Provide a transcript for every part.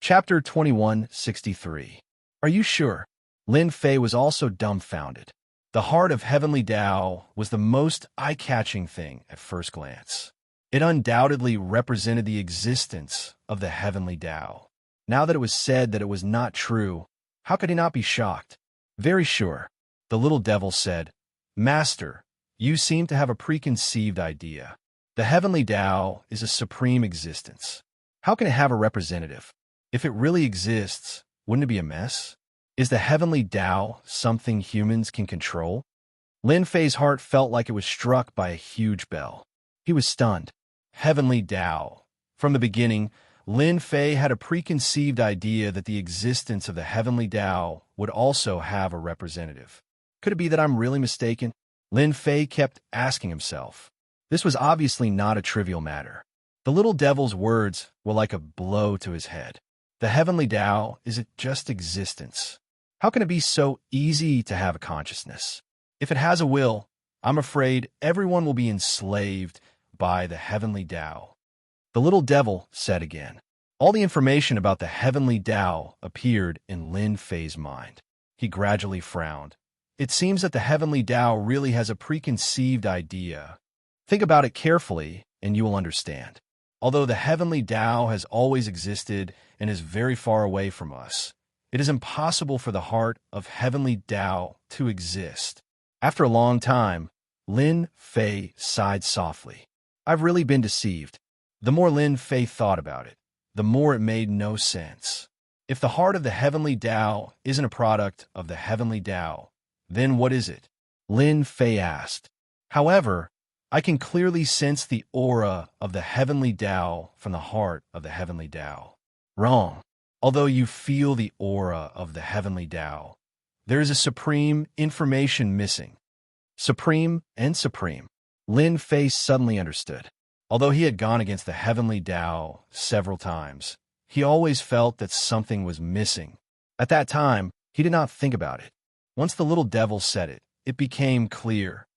Chapter 2163. Are you sure? Lin Fei was also dumbfounded. The heart of Heavenly Tao was the most eye-catching thing at first glance. It undoubtedly represented the existence of the Heavenly Tao. Now that it was said that it was not true, how could he not be shocked? Very sure. The little devil said, Master, you seem to have a preconceived idea. The Heavenly Tao is a supreme existence. How can it have a representative? If it really exists, wouldn't it be a mess? Is the Heavenly Tao something humans can control? Lin Fei's heart felt like it was struck by a huge bell. He was stunned. Heavenly Tao. From the beginning, Lin Fei had a preconceived idea that the existence of the Heavenly Tao would also have a representative. Could it be that I'm really mistaken? Lin Fei kept asking himself. This was obviously not a trivial matter. The little devil's words were like a blow to his head. The Heavenly Tao is just existence. How can it be so easy to have a consciousness? If it has a will, I'm afraid everyone will be enslaved by the Heavenly Tao. The little devil said again. All the information about the Heavenly Tao appeared in Lin Fei's mind. He gradually frowned. It seems that the Heavenly Tao really has a preconceived idea. Think about it carefully, and you will understand. Although the Heavenly Tao has always existed and is very far away from us, it is impossible for the heart of Heavenly Tao to exist. After a long time, Lin Fei sighed softly. I've really been deceived. The more Lin Fei thought about it, the more it made no sense. If the heart of the Heavenly Tao isn't a product of the Heavenly Tao, then what is it? Lin Fei asked. However, I can clearly sense the aura of the Heavenly Tao from the heart of the Heavenly Tao. Wrong. Although you feel the aura of the Heavenly Tao, there is a supreme information missing. Supreme and supreme. Lin Fei suddenly understood. Although he had gone against the Heavenly Tao several times, he always felt that something was missing. At that time, he did not think about it. Once the little devil said it, it became clear.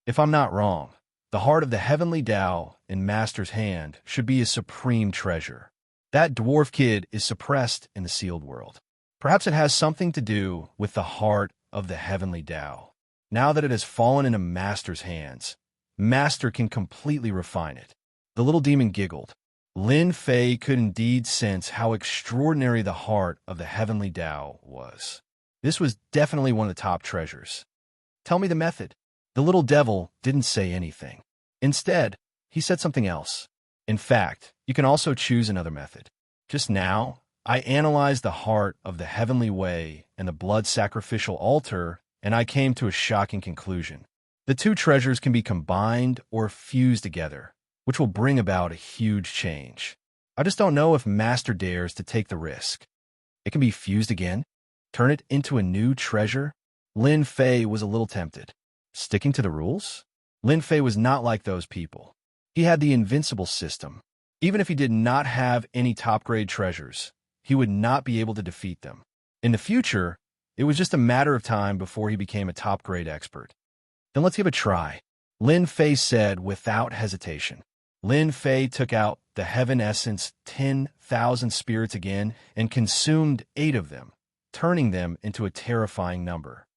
If I'm not wrong, the heart of the Heavenly Tao in Master's hand should be a supreme treasure. That dwarf kid is suppressed in the sealed world. Perhaps it has something to do with the heart of the Heavenly Tao. Now that it has fallen into Master's hands, Master can completely refine it. The little demon giggled. Lin Fei could indeed sense how extraordinary the heart of the Heavenly Tao was. This was definitely one of the top treasures. Tell me the method. The little devil didn't say anything. Instead, he said something else. In fact, you can also choose another method. Just now, I analyzed the heart of the Heavenly Way and the blood sacrificial altar, and I came to a shocking conclusion. The two treasures can be combined or fused together, which will bring about a huge change. I just don't know if Master dares to take the risk. It can be fused again? Turn it into a new treasure? Lin Fei was a little tempted. Sticking to the rules? Lin Fei was not like those people. He had the invincible system. Even if he did not have any top-grade treasures, he would not be able to defeat them. In the future, it was just a matter of time before he became a top-grade expert. Then let's give it a try, Lin Fei said without hesitation. Lin Fei took out the Heaven Essence 10,000 spirits again and consumed 8 of them, turning them into a terrifying number.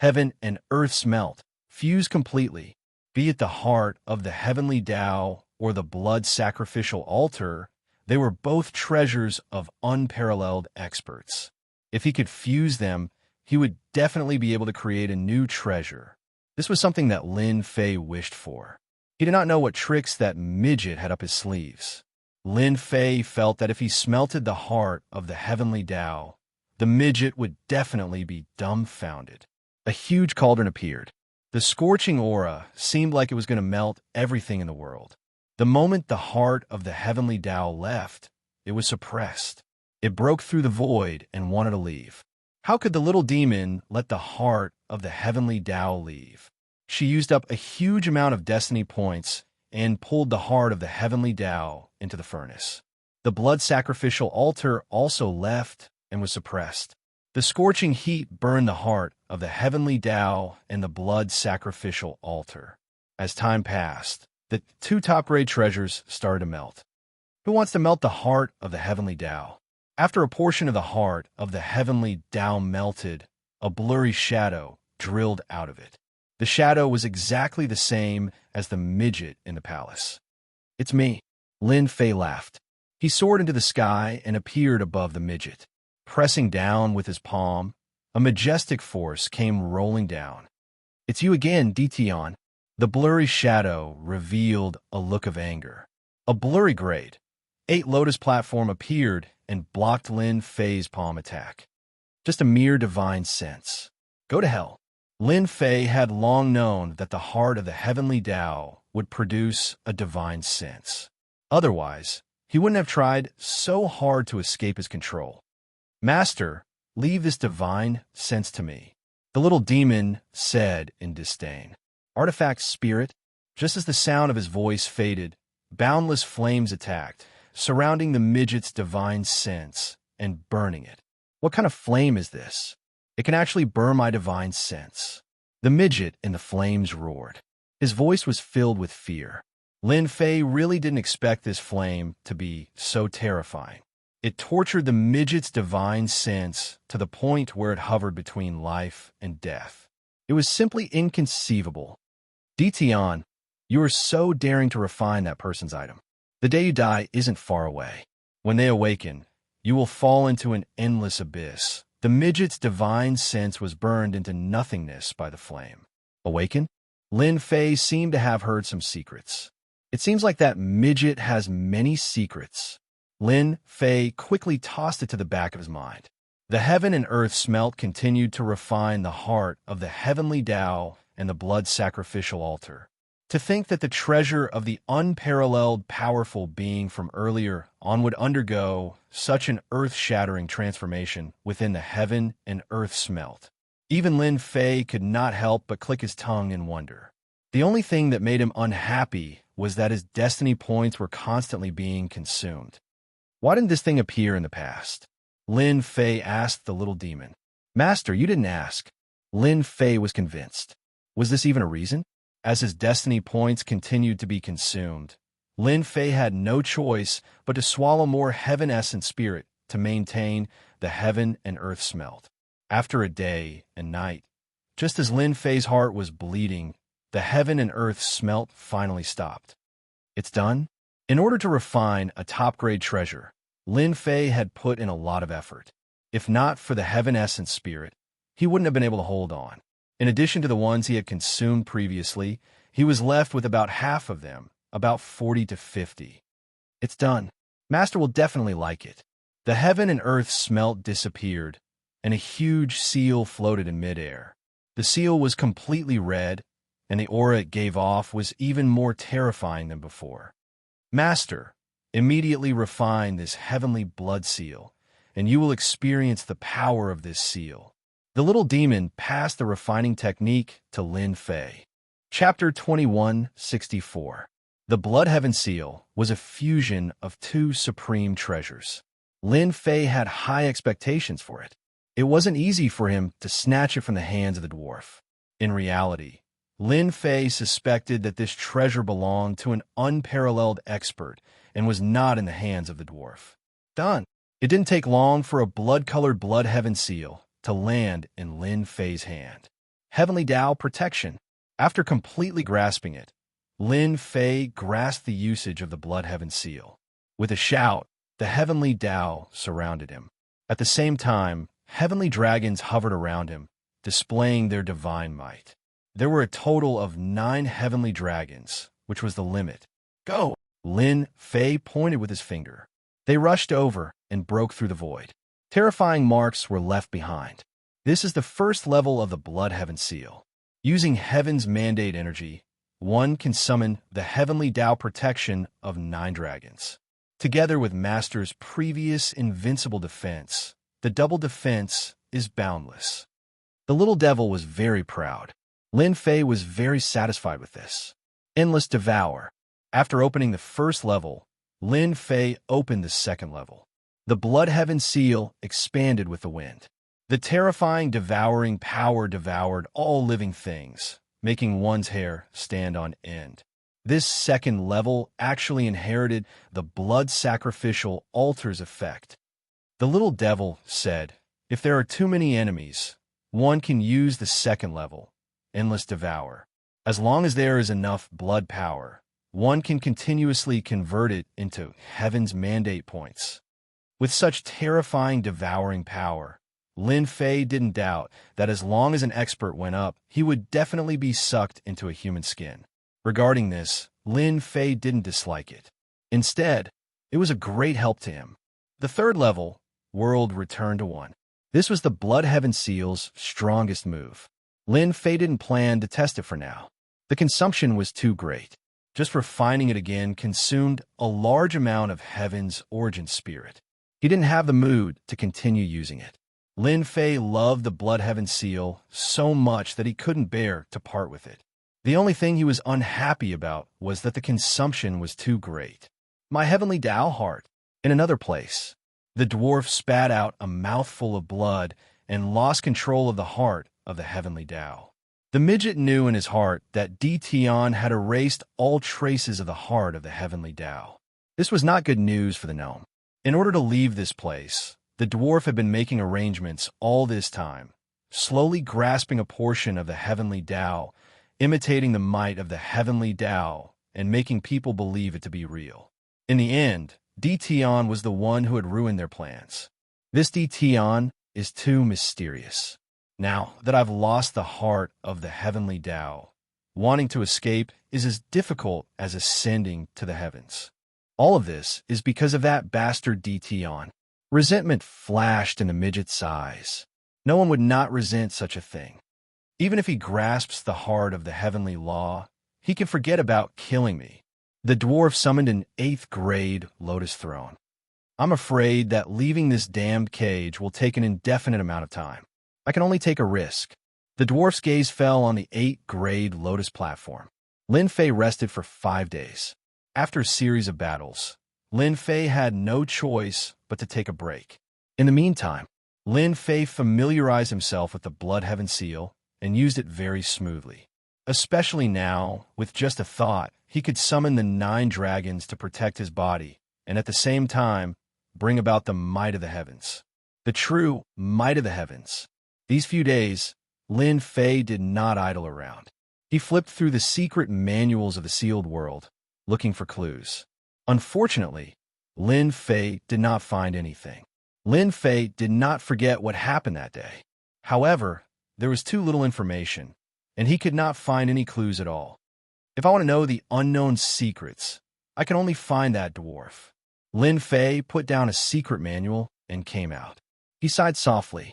Heaven and earth smelt, fused completely. Be it the heart of the Heavenly Tao or the blood sacrificial altar, they were both treasures of unparalleled experts. If he could fuse them, he would definitely be able to create a new treasure. This was something that Lin Fei wished for. He did not know what tricks that midget had up his sleeves. Lin Fei felt that if he smelted the heart of the Heavenly Tao, the midget would definitely be dumbfounded. A huge cauldron appeared. The scorching aura seemed like it was going to melt everything in the world. The moment the heart of the Heavenly Tao left, it was suppressed. It broke through the void and wanted to leave. How could the little demon let the heart of the Heavenly Tao leave? She used up a huge amount of destiny points and pulled the heart of the Heavenly Tao into the furnace. The blood sacrificial altar also left and was suppressed. The scorching heat burned the heart of the Heavenly Tao and the blood sacrificial altar. As time passed, the 2 top-grade treasures started to melt. Who wants to melt the heart of the Heavenly Tao? After a portion of the heart of the heavenly Tao melted, a blurry shadow drilled out of it. The shadow was exactly the same as the midget in the palace. "It's me," Lin Fei laughed. He soared into the sky and appeared above the midget. Pressing down with his palm, a majestic force came rolling down. "It's you again, Dition." The blurry shadow revealed a look of anger. A blurry grade 8 Lotus platform appeared and blocked Lin Fei's palm attack. Just a mere divine sense. Go to hell. Lin Fei had long known that the heart of the heavenly Tao would produce a divine sense. Otherwise, he wouldn't have tried so hard to escape his control. "Master, leave this divine sense to me," the little demon said in disdain. "Artifact spirit." Just as the sound of his voice faded, boundless flames attacked, surrounding the midget's divine sense and burning it. "What kind of flame is this? It can actually burn my divine sense." The midget in the flames roared. His voice was filled with fear. Lin Fei really didn't expect this flame to be so terrifying. It tortured the midget's divine sense to the point where it hovered between life and death. It was simply inconceivable. "Dition, you are so daring to refine that person's item. The day you die isn't far away. When they awaken, you will fall into an endless abyss." The midget's divine sense was burned into nothingness by the flame. Awaken? Lin Fei seemed to have heard some secrets. "It seems like that midget has many secrets." Lin Fei quickly tossed it to the back of his mind. The heaven and earth smelt continued to refine the heart of the heavenly Tao and the blood sacrificial altar. To think that the treasure of the unparalleled powerful being from earlier on would undergo such an earth-shattering transformation within the heaven and earth smelt. Even Lin Fei could not help but click his tongue in wonder. The only thing that made him unhappy was that his destiny points were constantly being consumed. "Why didn't this thing appear in the past?" Lin Fei asked the little demon. "Master, you didn't ask." Lin Fei was convinced. Was this even a reason? As his destiny points continued to be consumed, Lin Fei had no choice but to swallow more heaven essence spirit to maintain the heaven and earth smelt. After a day and night, just as Lin Fei's heart was bleeding, the heaven and earth smelt finally stopped. "It's done?" In order to refine a top-grade treasure, Lin Fei had put in a lot of effort. If not for the heaven essence spirit, he wouldn't have been able to hold on. In addition to the ones he had consumed previously, he was left with about half of them, about 40 to 50. "It's done. Master will definitely like it." The heaven and earth smelt disappeared, and a huge seal floated in midair. The seal was completely red, and the aura it gave off was even more terrifying than before. "Master, immediately refine this heavenly blood seal, and you will experience the power of this seal." The little demon passed the refining technique to Lin Fei. Chapter 2164. The Blood Heaven Seal was a fusion of two supreme treasures. Lin Fei had high expectations for it. It wasn't easy for him to snatch it from the hands of the dwarf. In reality, Lin Fei suspected that this treasure belonged to an unparalleled expert and was not in the hands of the dwarf. Done. It didn't take long for a blood-colored Blood Heaven Seal to land in Lin Fei's hand. Heavenly Tao protection. After completely grasping it, Lin Fei grasped the usage of the Blood Heaven Seal. With a shout, the heavenly Tao surrounded him. At the same time, heavenly dragons hovered around him, displaying their divine might. There were a total of 9 heavenly dragons, which was the limit. "Go!" Lin Fei pointed with his finger. They rushed over and broke through the void. Terrifying marks were left behind. This is the first level of the Blood Heaven Seal. Using Heaven's mandate energy, one can summon the heavenly Tao protection of 9 dragons. Together with Master's previous invincible defense, the double defense is boundless. The little devil was very proud. Lin Fei was very satisfied with this. Endless Devour. After opening the first level, Lin Fei opened the second level. The Blood Heaven Seal expanded with the wind. The terrifying devouring power devoured all living things, making one's hair stand on end. This second level actually inherited the blood sacrificial altar's effect. The little devil said, if there are too many enemies, one can use the second level, Endless Devour. As long as there is enough blood power, one can continuously convert it into heaven's mandate points. With such terrifying devouring power, Lin Fei didn't doubt that as long as an expert went up, he would definitely be sucked into a human skin. Regarding this, Lin Fei didn't dislike it. Instead, it was a great help to him. The third level, World Return to One. This was the Blood Heaven Seal's strongest move. Lin Fei didn't plan to test it for now. The consumption was too great. Just refining it again consumed a large amount of Heaven's origin spirit. He didn't have the mood to continue using it. Lin Fei loved the Blood Heaven Seal so much that he couldn't bear to part with it. The only thing he was unhappy about was that the consumption was too great. My heavenly Tao heart. In another place, the dwarf spat out a mouthful of blood and lost control of the heart of the heavenly Tao. The midget knew in his heart that Tian had erased all traces of the heart of the heavenly Tao. This was not good news for the gnome. In order to leave this place, the dwarf had been making arrangements all this time, slowly grasping a portion of the heavenly Tao, imitating the might of the heavenly Tao, and making people believe it to be real. In the end, Tian was the one who had ruined their plans. This Tian is too mysterious. Now that I've lost the heart of the heavenly Tao, wanting to escape is as difficult as ascending to the heavens. All of this is because of that bastard Tian. Resentment flashed in the midget's eyes. No one would not resent such a thing. Even if he grasps the heart of the heavenly law, he can forget about killing me. The dwarf summoned an 8th grade lotus throne. I'm afraid that leaving this damned cage will take an indefinite amount of time. I can only take a risk. The dwarf's gaze fell on the 8th grade lotus platform. Lin Fei rested for 5 days. After a series of battles, Lin Fei had no choice but to take a break. In the meantime, Lin Fei familiarized himself with the Blood Heaven Seal and used it very smoothly. Especially now, with just a thought, he could summon the 9 dragons to protect his body and at the same time bring about the might of the heavens. The true might of the heavens. These few days, Lin Fei did not idle around. He flipped through the secret manuals of the sealed world, looking for clues. Unfortunately, Lin Fei did not find anything. Lin Fei did not forget what happened that day. However, there was too little information, and he could not find any clues at all. If I want to know the unknown secrets, I can only find that dwarf. Lin Fei put down a secret manual and came out. He sighed softly.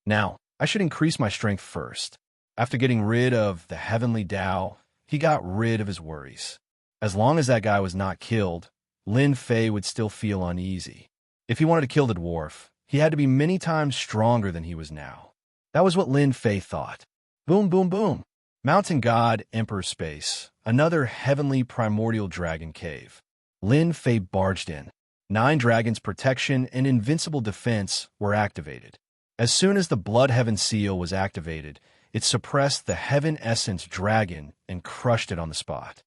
Now, I should increase my strength first. After getting rid of the heavenly Tao, he got rid of his worries. As long as that guy was not killed, Lin Fei would still feel uneasy. If he wanted to kill the dwarf, he had to be many times stronger than he was now. That was what Lin Fei thought. Boom, boom, boom. Mountain God Emperor Space, another heavenly primordial dragon cave. Lin Fei barged in. 9 dragons' protection and invincible defense were activated. As soon as the Blood Heaven Seal was activated, it suppressed the Heaven Essence Dragon and crushed it on the spot.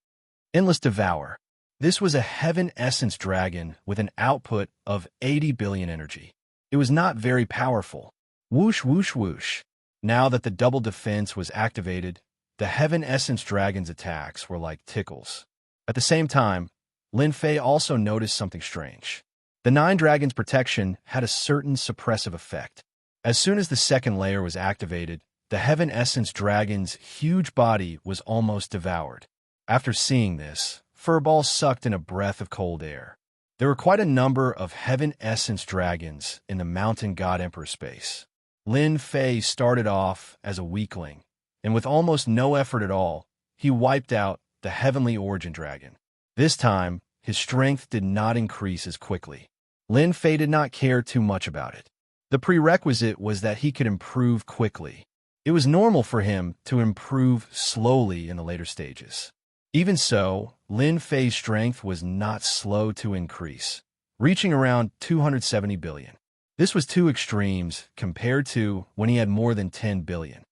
Endless Devour. This was a Heaven Essence Dragon with an output of 80 billion energy. It was not very powerful. Whoosh, whoosh, whoosh. Now that the double defense was activated, the Heaven Essence Dragon's attacks were like tickles. At the same time, Lin Fei also noticed something strange. The 9 dragons' protection had a certain suppressive effect. As soon as the second layer was activated, the Heaven Essence Dragon's huge body was almost devoured. After seeing this, Furball sucked in a breath of cold air. There were quite a number of Heaven Essence Dragons in the Mountain God Emperor space. Lin Fei started off as a weakling, and with almost no effort at all, he wiped out the Heavenly Origin Dragon. This time, his strength did not increase as quickly. Lin Fei did not care too much about it. The prerequisite was that he could improve quickly. It was normal for him to improve slowly in the later stages. Even so, Lin Fei's strength was not slow to increase, reaching around 270 billion. This was 2 extremes compared to when he had more than 10 billion.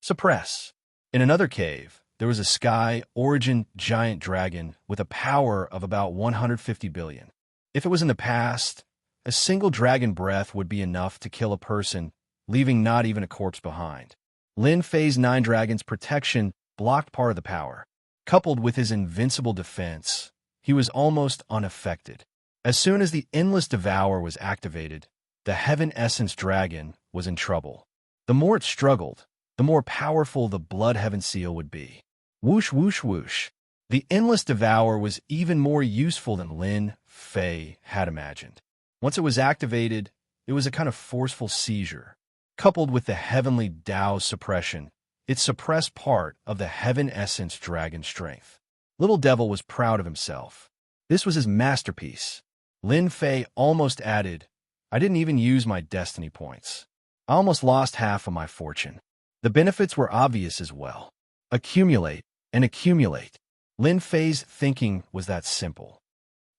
Suppress. In another cave, there was a Sky Origin giant dragon with a power of about 150 billion. If it was in the past, A single dragon breath would be enough to kill a person, leaving not even a corpse behind. Lin Fei's 9 dragons' protection blocked part of the power. Coupled with his invincible defense, he was almost unaffected. As soon as the Endless Devour was activated, the Heaven Essence Dragon was in trouble. The more it struggled, the more powerful the Blood Heaven Seal would be. Whoosh, whoosh, whoosh. The Endless Devour was even more useful than Lin Fei had imagined. Once it was activated, it was a kind of forceful seizure. Coupled with the Heavenly Tao's suppression, it suppressed part of the Heaven Essence Dragon's strength. Little Devil was proud of himself. This was his masterpiece. Lin Fei almost added, "I didn't even use my destiny points. I almost lost half of my fortune." The benefits were obvious as well. Accumulate and accumulate. Lin Fei's thinking was that simple.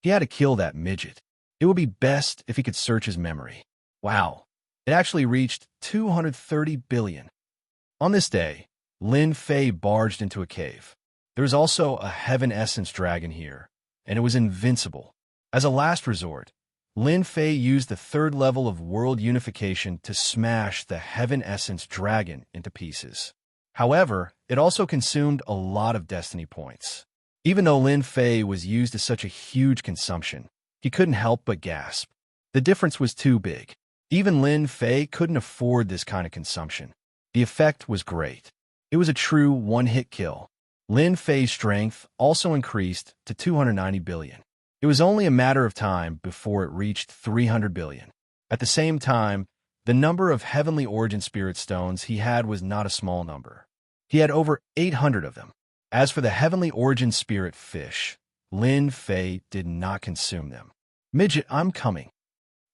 He had to kill that midget. It would be best if he could search his memory. Wow, it actually reached 230 billion. On this day, Lin Fei barged into a cave. There was also a Heaven Essence Dragon here, and it was invincible. As a last resort, Lin Fei used the 3rd level of World Unification to smash the Heaven Essence Dragon into pieces. However, it also consumed a lot of destiny points. Even though Lin Fei was used to such a huge consumption, he couldn't help but gasp. The difference was too big. Even Lin Fei couldn't afford this kind of consumption. The effect was great. It was a true one-hit kill. Lin Fei's strength also increased to 290 billion. It was only a matter of time before it reached 300 billion. At the same time, the number of Heavenly Origin Spirit Stones he had was not a small number. He had over 800 of them. As for the Heavenly Origin Spirit Fish, Lin Fei did not consume them. Midget, I'm coming.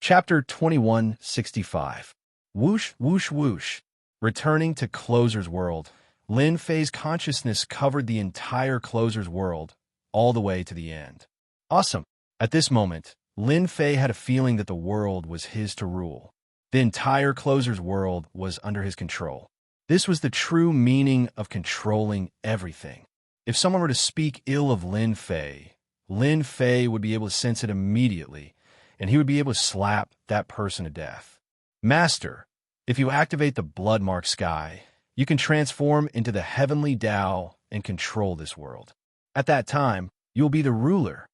Chapter 2165. Whoosh, whoosh, whoosh. Returning to Closer's world, Lin Fei's consciousness covered the entire Closer's world, all the way to the end. Awesome. At this moment, Lin Fei had a feeling that the world was his to rule. The entire Closer's world was under his control. This was the true meaning of controlling everything. If someone were to speak ill of Lin Fei would be able to sense it immediately, and he would be able to slap that person to death. Master, if you activate the Bloodmark Sky, you can transform into the Heavenly Tao and control this world. At that time, you'll be the ruler.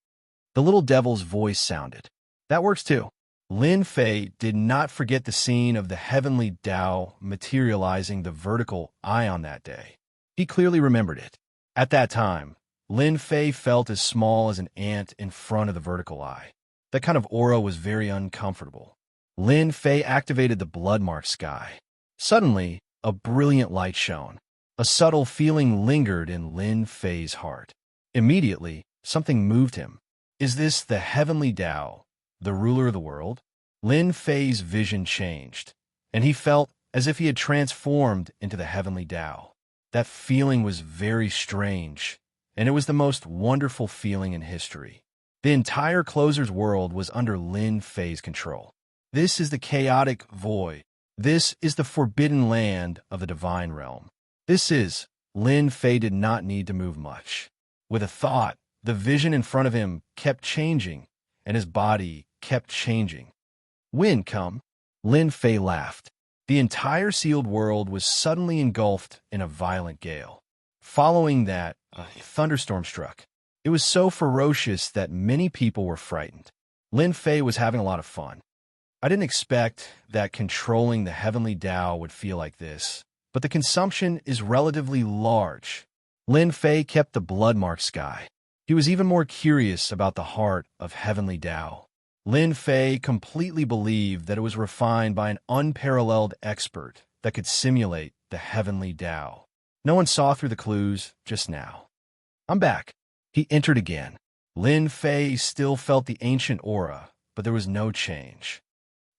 The little devil's voice sounded. That works too. Lin Fei did not forget the scene of the Heavenly Tao materializing the vertical eye on that day. He clearly remembered it. At that time, Lin Fei felt as small as an ant in front of the vertical eye. That kind of aura was very uncomfortable. Lin Fei activated the Bloodmark Sky. Suddenly, a brilliant light shone. A subtle feeling lingered in Lin Fei's heart. Immediately, something moved him. Is this the Heavenly Tao, the ruler of the world? Lin Fei's vision changed, and he felt as if he had transformed into the Heavenly Tao. That feeling was very strange, and it was the most wonderful feeling in history. The entire Closer's world was under Lin Fei's control. This is the chaotic void. This is the forbidden land of the divine realm. Lin Fei did not need to move much. With a thought, the vision in front of him kept changing, and his body kept changing. Wind come, Lin Fei laughed. The entire sealed world was suddenly engulfed in a violent gale. Following that, a thunderstorm struck. It was so ferocious that many people were frightened. Lin Fei was having a lot of fun. I didn't expect that controlling the Heavenly Tao would feel like this, but the consumption is relatively large. Lin Fei kept the Bloodmark Sky. He was even more curious about the heart of Heavenly Tao. Lin Fei completely believed that it was refined by an unparalleled expert that could simulate the Heavenly Tao. No one saw through the clues just now. I'm back. He entered again. Lin Fei still felt the ancient aura, but there was no change.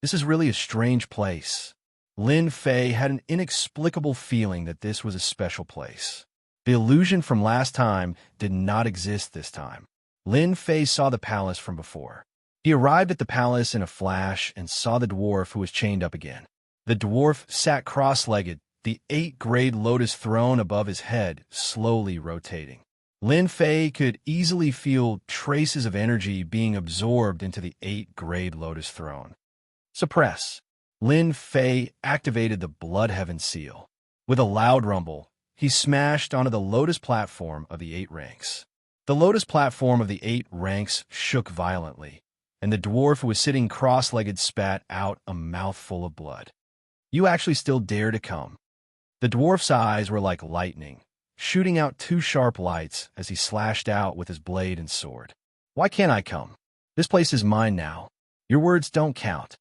This is really a strange place. Lin Fei had an inexplicable feeling that this was a special place. The illusion from last time did not exist this time. Lin Fei saw the palace from before. He arrived at the palace in a flash and saw the dwarf who was chained up again. The dwarf sat cross-legged, the 8-grade lotus throne above his head slowly rotating. Lin Fei could easily feel traces of energy being absorbed into the 8-grade Lotus Throne. Suppress. Lin Fei activated the Blood Heaven Seal. With a loud rumble, he smashed onto the Lotus platform of the 8 ranks. The Lotus platform of the 8 ranks shook violently, and the dwarf who was sitting cross-legged spat out a mouthful of blood. "You actually still dare to come?" The dwarf's eyes were like lightning, shooting out 2 sharp lights as he slashed out with his blade and sword. "Why can't I come? This place is mine now. Your words don't count."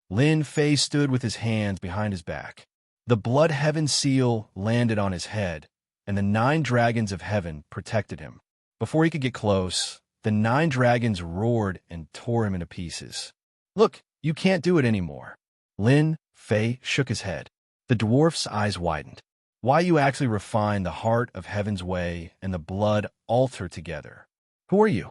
Lin Fei stood with his hands behind his back. The Blood Heaven Seal landed on his head, and the 9 dragons of heaven protected him. Before he could get close, the 9 dragons roared and tore him into pieces. "Look, you can't do it anymore." Lin Fei shook his head. The dwarf's eyes widened. "Why you actually refine the heart of heaven's way and the blood altar together? Who are you?"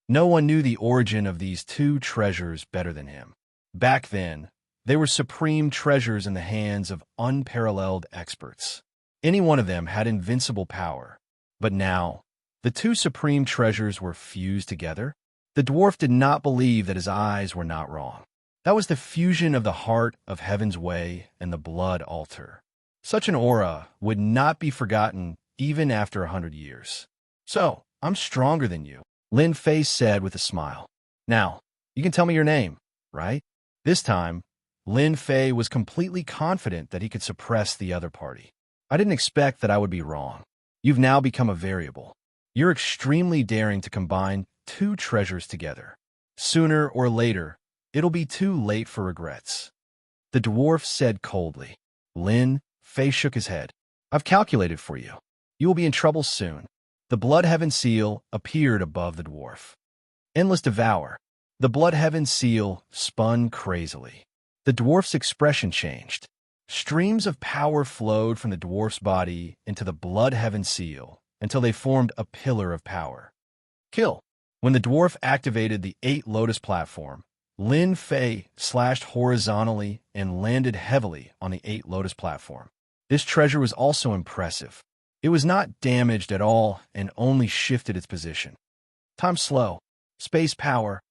No one knew the origin of these 2 treasures better than him. Back then, they were supreme treasures in the hands of unparalleled experts. Any one of them had invincible power. But now, the 2 supreme treasures were fused together. The dwarf did not believe that his eyes were not wrong. That was the fusion of the heart of heaven's way and the blood altar. Such an aura would not be forgotten even after 100 years. "So, I'm stronger than you," Lin Fei said with a smile. "Now, you can tell me your name, right?" This time, Lin Fei was completely confident that he could suppress the other party. "I didn't expect that I would be wrong. You've now become a variable. You're extremely daring to combine 2 treasures together. Sooner or later, it'll be too late for regrets." The dwarf said coldly. Lin Fei shook his head. "I've calculated for you. You will be in trouble soon." The Blood Heaven Seal appeared above the dwarf. Endless Devour. The Blood Heaven Seal spun crazily. The dwarf's expression changed. Streams of power flowed from the dwarf's body into the Blood Heaven Seal until they formed a pillar of power. Kill. When the dwarf activated the 8 Lotus platform, Lin Fei slashed horizontally and landed heavily on the 8 Lotus platform. This treasure was also impressive. It was not damaged at all and only shifted its position. Time slow. Space power.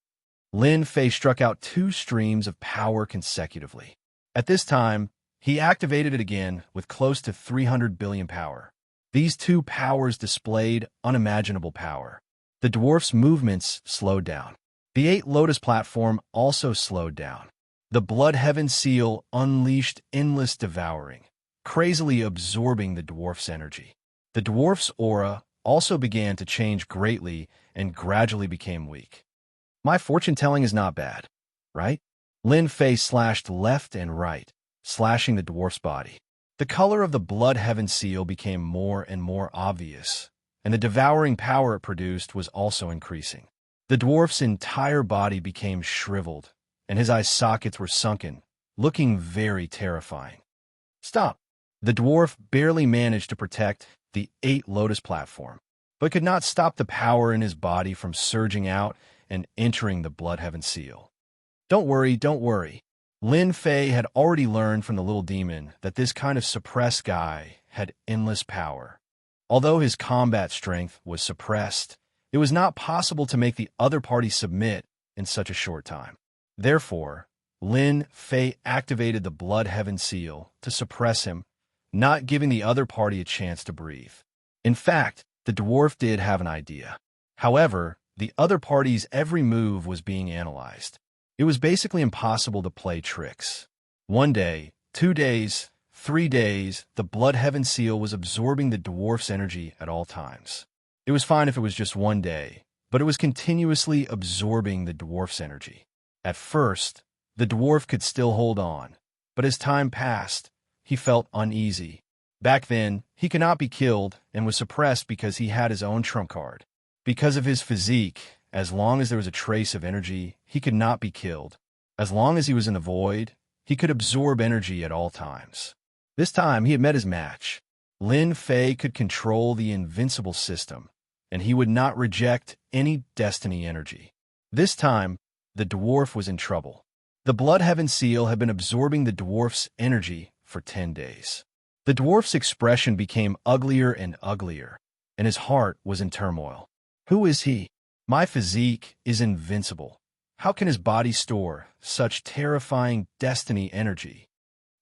Lin Fei struck out 2 streams of power consecutively. At this time, he activated it again with close to 300 billion power. These 2 powers displayed unimaginable power. The dwarf's movements slowed down. The 8 Lotus platform also slowed down. The Blood Heaven Seal unleashed endless devouring, crazily absorbing the dwarf's energy. The dwarf's aura also began to change greatly and gradually became weak. "My fortune-telling is not bad, right?" Lin Fei slashed left and right, slashing the dwarf's body. The color of the Blood Heaven Seal became more and more obvious, and the devouring power it produced was also increasing. The dwarf's entire body became shriveled, and his eye sockets were sunken, looking very terrifying. "Stop!" The dwarf barely managed to protect the 8 Lotus platform, but could not stop the power in his body from surging out and entering the Blood Heaven Seal. Don't worry. Lin Fei had already learned from the little demon that this kind of suppressed guy had endless power. Although his combat strength was suppressed, it was not possible to make the other party submit in such a short time. Therefore, Lin Fei activated the Blood Heaven Seal to suppress him, not giving the other party a chance to breathe. In fact, the dwarf did have an idea. However, the other party's every move was being analyzed. It was basically impossible to play tricks. 1 day, 2 days, 3 days, the Blood Heaven Seal was absorbing the dwarf's energy at all times. It was fine if it was just 1 day, but it was continuously absorbing the dwarf's energy. At first, the dwarf could still hold on, but as time passed, he felt uneasy. Back then, he could not be killed and was suppressed because he had his own trump card. Because of his physique, as long as there was a trace of energy, he could not be killed. As long as he was in the void, he could absorb energy at all times. This time, he had met his match. Lin Fei could control the invincible system, and he would not reject any destiny energy. This time, the dwarf was in trouble. The Blood Heaven Seal had been absorbing the dwarf's energy for 10 days. The dwarf's expression became uglier and uglier, and his heart was in turmoil. Who is he? My physique is invincible. How can his body store such terrifying destiny energy?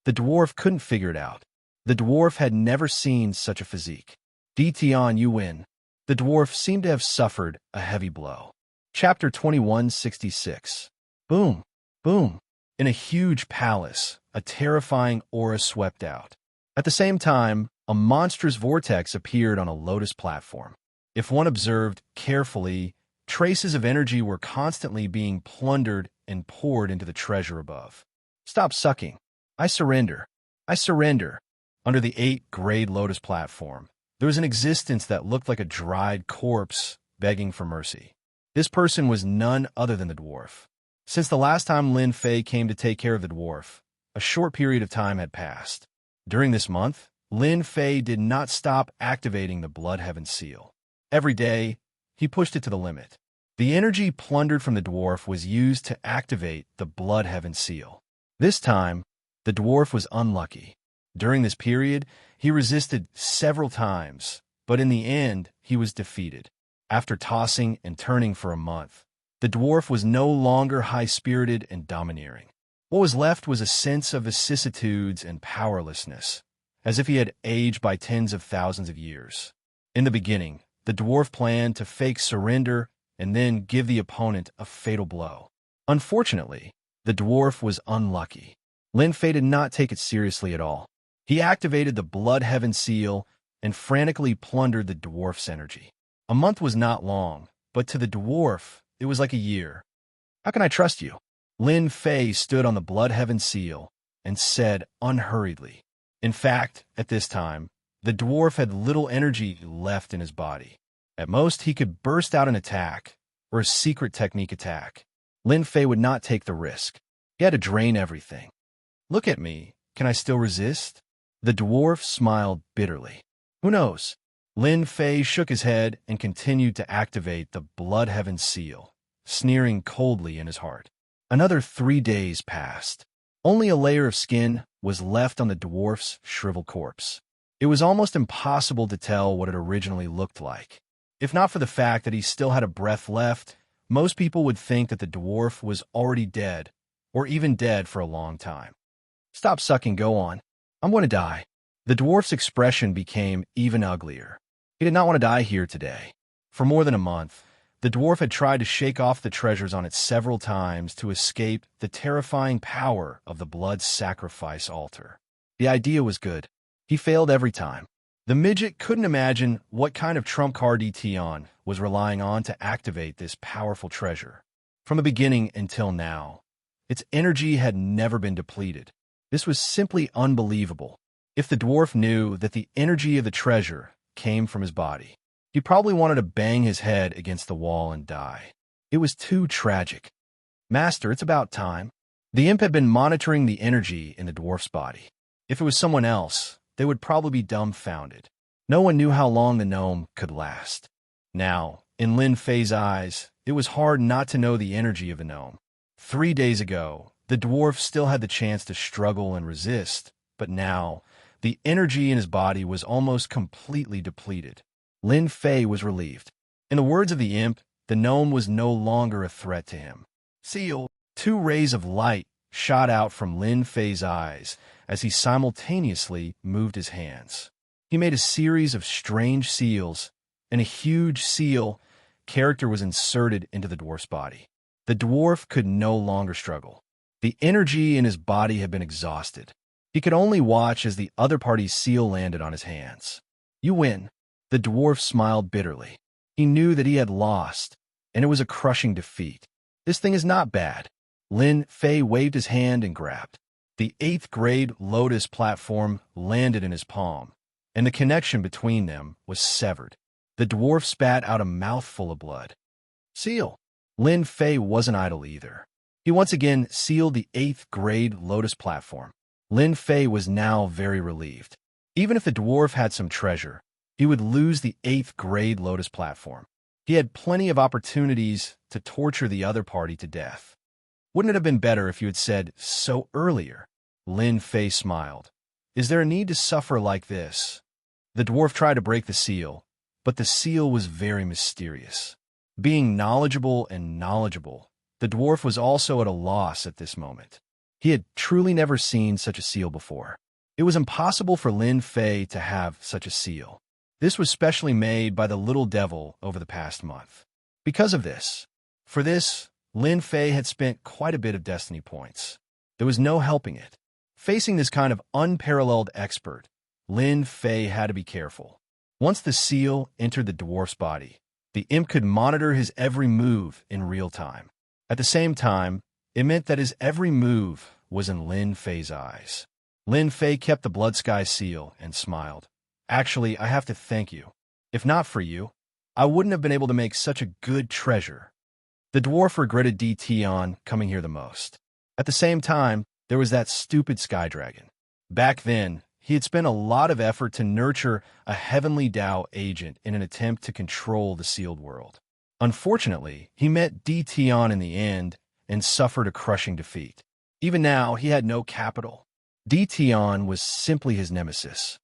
The dwarf couldn't figure it out. The dwarf had never seen such a physique. Dtion, you win. The dwarf seemed to have suffered a heavy blow. Chapter 2166. Boom, boom. In a huge palace, a terrifying aura swept out. At the same time, a monstrous vortex appeared on a lotus platform. If one observed carefully, traces of energy were constantly being plundered and poured into the treasure above. Stop sucking. I surrender. I surrender. Under the 8th-grade lotus platform, there was an existence that looked like a dried corpse begging for mercy. This person was none other than the dwarf. Since the last time Lin Fei came to take care of the dwarf, a short period of time had passed. During this month, Lin Fei did not stop activating the Blood Heaven seal. Every day, he pushed it to the limit. The energy plundered from the dwarf was used to activate the Blood Heaven seal. This time, the dwarf was unlucky. During this period, he resisted several times, but in the end, he was defeated. After tossing and turning for a month, the dwarf was no longer high-spirited and domineering. What was left was a sense of vicissitudes and powerlessness, as if he had aged by tens of thousands of years. In the beginning, the dwarf planned to fake surrender and then give the opponent a fatal blow. Unfortunately, the dwarf was unlucky. Lin Fei did not take it seriously at all. He activated the Blood Heaven seal and frantically plundered the dwarf's energy. A month was not long, but to the dwarf, it was like a year. How can I trust you? Lin Fei stood on the Blood Heaven seal and said unhurriedly. In fact, at this time, the dwarf had little energy left in his body. At most, he could burst out an attack, or a secret technique attack. Lin Fei would not take the risk. He had to drain everything. Look at me. Can I still resist? The dwarf smiled bitterly. Who knows? Lin Fei shook his head and continued to activate the Blood Heaven seal, sneering coldly in his heart. Another 3 days passed. Only a layer of skin was left on the dwarf's shriveled corpse. It was almost impossible to tell what it originally looked like. If not for the fact that he still had a breath left, most people would think that the dwarf was already dead, or even dead for a long time. Stop sucking, go on. I'm going to die. The dwarf's expression became even uglier. He did not want to die here today. For more than a month, the dwarf had tried to shake off the treasures on it several times to escape the terrifying power of the blood sacrifice altar. The idea was good. He failed every time. The midget couldn't imagine what kind of trump card Tion was relying on to activate this powerful treasure. From the beginning until now, its energy had never been depleted. This was simply unbelievable. If the dwarf knew that the energy of the treasure came from his body, he probably wanted to bang his head against the wall and die. It was too tragic. Master, it's about time. The imp had been monitoring the energy in the dwarf's body. If it was someone else, they would probably be dumbfounded. No one knew how long the gnome could last. Now, in Lin Fei's eyes, it was hard not to know the energy of the gnome. 3 days ago, the dwarf still had the chance to struggle and resist, but now, the energy in his body was almost completely depleted. Lin Fei was relieved. In the words of the imp, the gnome was no longer a threat to him. Seal! 2 rays of light shot out from Lin Fei's eyes as he simultaneously moved his hands. He made a series of strange seals, and a huge seal character was inserted into the dwarf's body. The dwarf could no longer struggle. The energy in his body had been exhausted. He could only watch as the other party's seal landed on his hands. You win. The dwarf smiled bitterly. He knew that he had lost, and it was a crushing defeat. This thing is not bad. Lin Fei waved his hand and grabbed. The 8th-grade lotus platform landed in his palm, and the connection between them was severed. The dwarf spat out a mouthful of blood. Seal! Lin Fei wasn't idle either. He once again sealed the 8th-grade lotus platform. Lin Fei was now very relieved. Even if the dwarf had some treasure, he would lose the 8th-grade lotus platform. He had plenty of opportunities to torture the other party to death. Wouldn't it have been better if you had said so earlier? Lin Fei smiled. Is there a need to suffer like this? The dwarf tried to break the seal, but the seal was very mysterious. Being knowledgeable and knowledgeable, the dwarf was also at a loss at this moment. He had truly never seen such a seal before. It was impossible for Lin Fei to have such a seal. This was specially made by the little devil over the past month. Because of this, for this, Lin Fei had spent quite a bit of destiny points. There was no helping it. Facing this kind of unparalleled expert, Lin Fei had to be careful. Once the seal entered the dwarf's body, the imp could monitor his every move in real time. At the same time, it meant that his every move was in Lin Fei's eyes. Lin Fei kept the blood sky seal and smiled. Actually, I have to thank you. If not for you, I wouldn't have been able to make such a good treasure. The dwarf regretted Tion coming here the most. At the same time, there was that stupid sky dragon. Back then, he had spent a lot of effort to nurture a heavenly Tao agent in an attempt to control the sealed world. Unfortunately, he met Tion in the end and suffered a crushing defeat. Even now, he had no capital. Tion was simply his nemesis.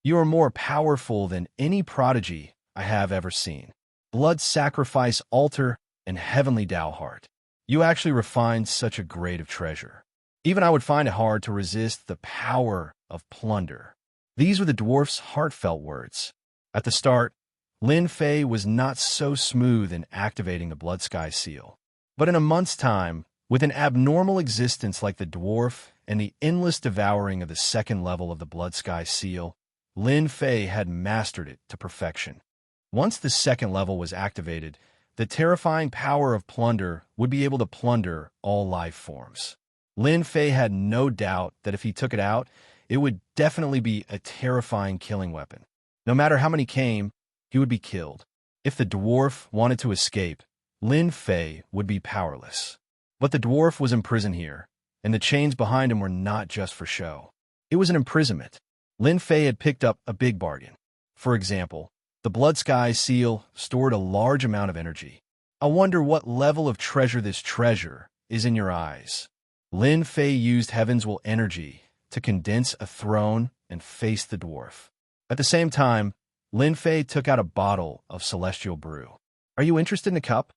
You are more powerful than any prodigy I have ever seen. Blood sacrifice altar and heavenly Tao heart. You actually refined such a grade of treasure. Even I would find it hard to resist the power of plunder. These were the dwarf's heartfelt words. At the start, Lin Fei was not so smooth in activating the blood sky seal. But in a month's time, with an abnormal existence like the dwarf and the endless devouring of the second level of the blood sky seal, Lin Fei had mastered it to perfection. Once the second level was activated, the terrifying power of plunder would be able to plunder all life forms. Lin Fei had no doubt that if he took it out, it would definitely be a terrifying killing weapon. No matter how many came, he would be killed. If the dwarf wanted to escape, Lin Fei would be powerless. But the dwarf was imprisoned here, and the chains behind him were not just for show. It was an imprisonment. Lin Fei had picked up a big bargain. For example, the blood sky seal stored a large amount of energy. I wonder what level of treasure this treasure is in your eyes. Lin Fei used heaven's will energy to condense a throne and face the dwarf. At the same time, Lin Fei took out a bottle of celestial brew. Are you interested in a cup?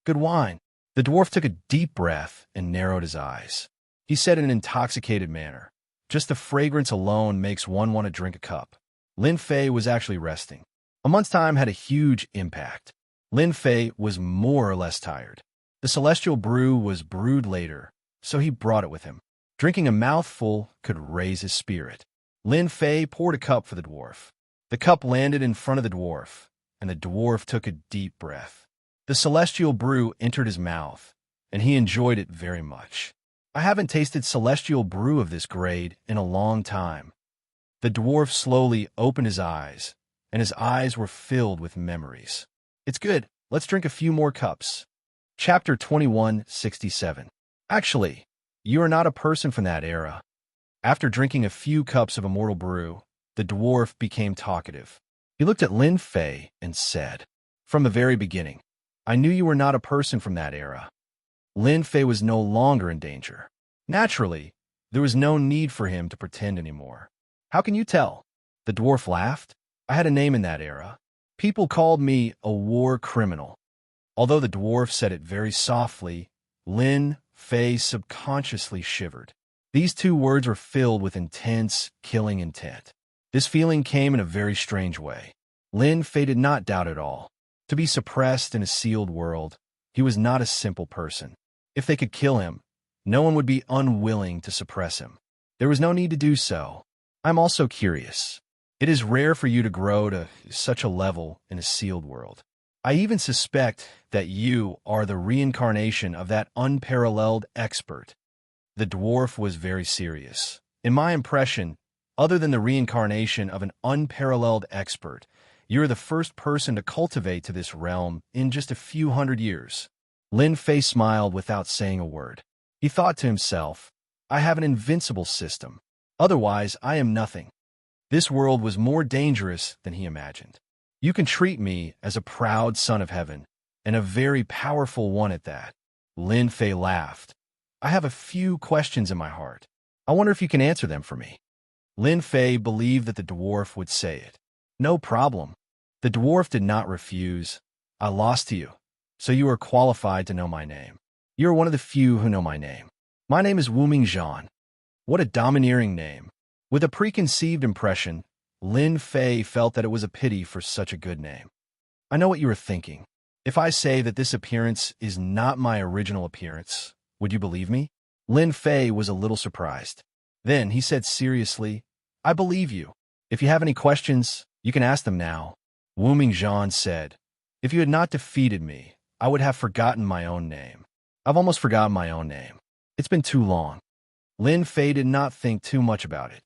Good wine. The dwarf took a deep breath and narrowed his eyes. He said in an intoxicated manner, just the fragrance alone makes one want to drink a cup. Lin Fei was actually resting. A month's time had a huge impact. Lin Fei was more or less tired. The celestial brew was brewed later, so he brought it with him. Drinking a mouthful could raise his spirit. Lin Fei poured a cup for the dwarf. The cup landed in front of the dwarf, and the dwarf took a deep breath. The celestial brew entered his mouth, and he enjoyed it very much. I haven't tasted celestial brew of this grade in a long time. The dwarf slowly opened his eyes, and his eyes were filled with memories. It's good. Let's drink a few more cups. Chapter 2167. Actually, you are not a person from that era. After drinking a few cups of immortal brew, the dwarf became talkative. He looked at Lin Fei and said, "From the very beginning, I knew you were not a person from that era." Lin Fei was no longer in danger. Naturally, there was no need for him to pretend anymore. How can you tell? The dwarf laughed. I had a name in that era. People called me a war criminal. Although the dwarf said it very softly, Lin Fei subconsciously shivered. These two words were filled with intense, killing intent. This feeling came in a very strange way. Lin Fei did not doubt at all. To be suppressed in a sealed world, he was not a simple person. If they could kill him, no one would be unwilling to suppress him. There was no need to do so. I'm also curious. It is rare for you to grow to such a level in a sealed world. I even suspect that you are the reincarnation of that unparalleled expert. The dwarf was very serious. In my impression, other than the reincarnation of an unparalleled expert, you're the first person to cultivate to this realm in just a few hundred years. Lin Fei smiled without saying a word. He thought to himself, I have an invincible system. Otherwise, I am nothing. This world was more dangerous than he imagined. You can treat me as a proud son of heaven, and a very powerful one at that. Lin Fei laughed. I have a few questions in my heart. I wonder if you can answer them for me. Lin Fei believed that the dwarf would say it. No problem. The dwarf did not refuse. I lost to you, so you are qualified to know my name. You are one of the few who know my name. My name is Wuming Zhan. What a domineering name. With a preconceived impression, Lin Fei felt that it was a pity for such a good name. I know what you are thinking. If I say that this appearance is not my original appearance, would you believe me? Lin Fei was a little surprised. Then he said seriously, I believe you. If you have any questions, you can ask them now. Wuming Zhan said, if you had not defeated me, I would have forgotten my own name. I've almost forgotten my own name. It's been too long. Lin Fei did not think too much about it.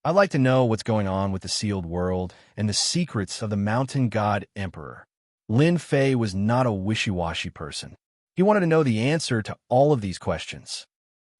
I'd like to know what's going on with the sealed world and the secrets of the mountain god emperor. Lin Fei was not a wishy-washy person. He wanted to know the answer to all of these questions.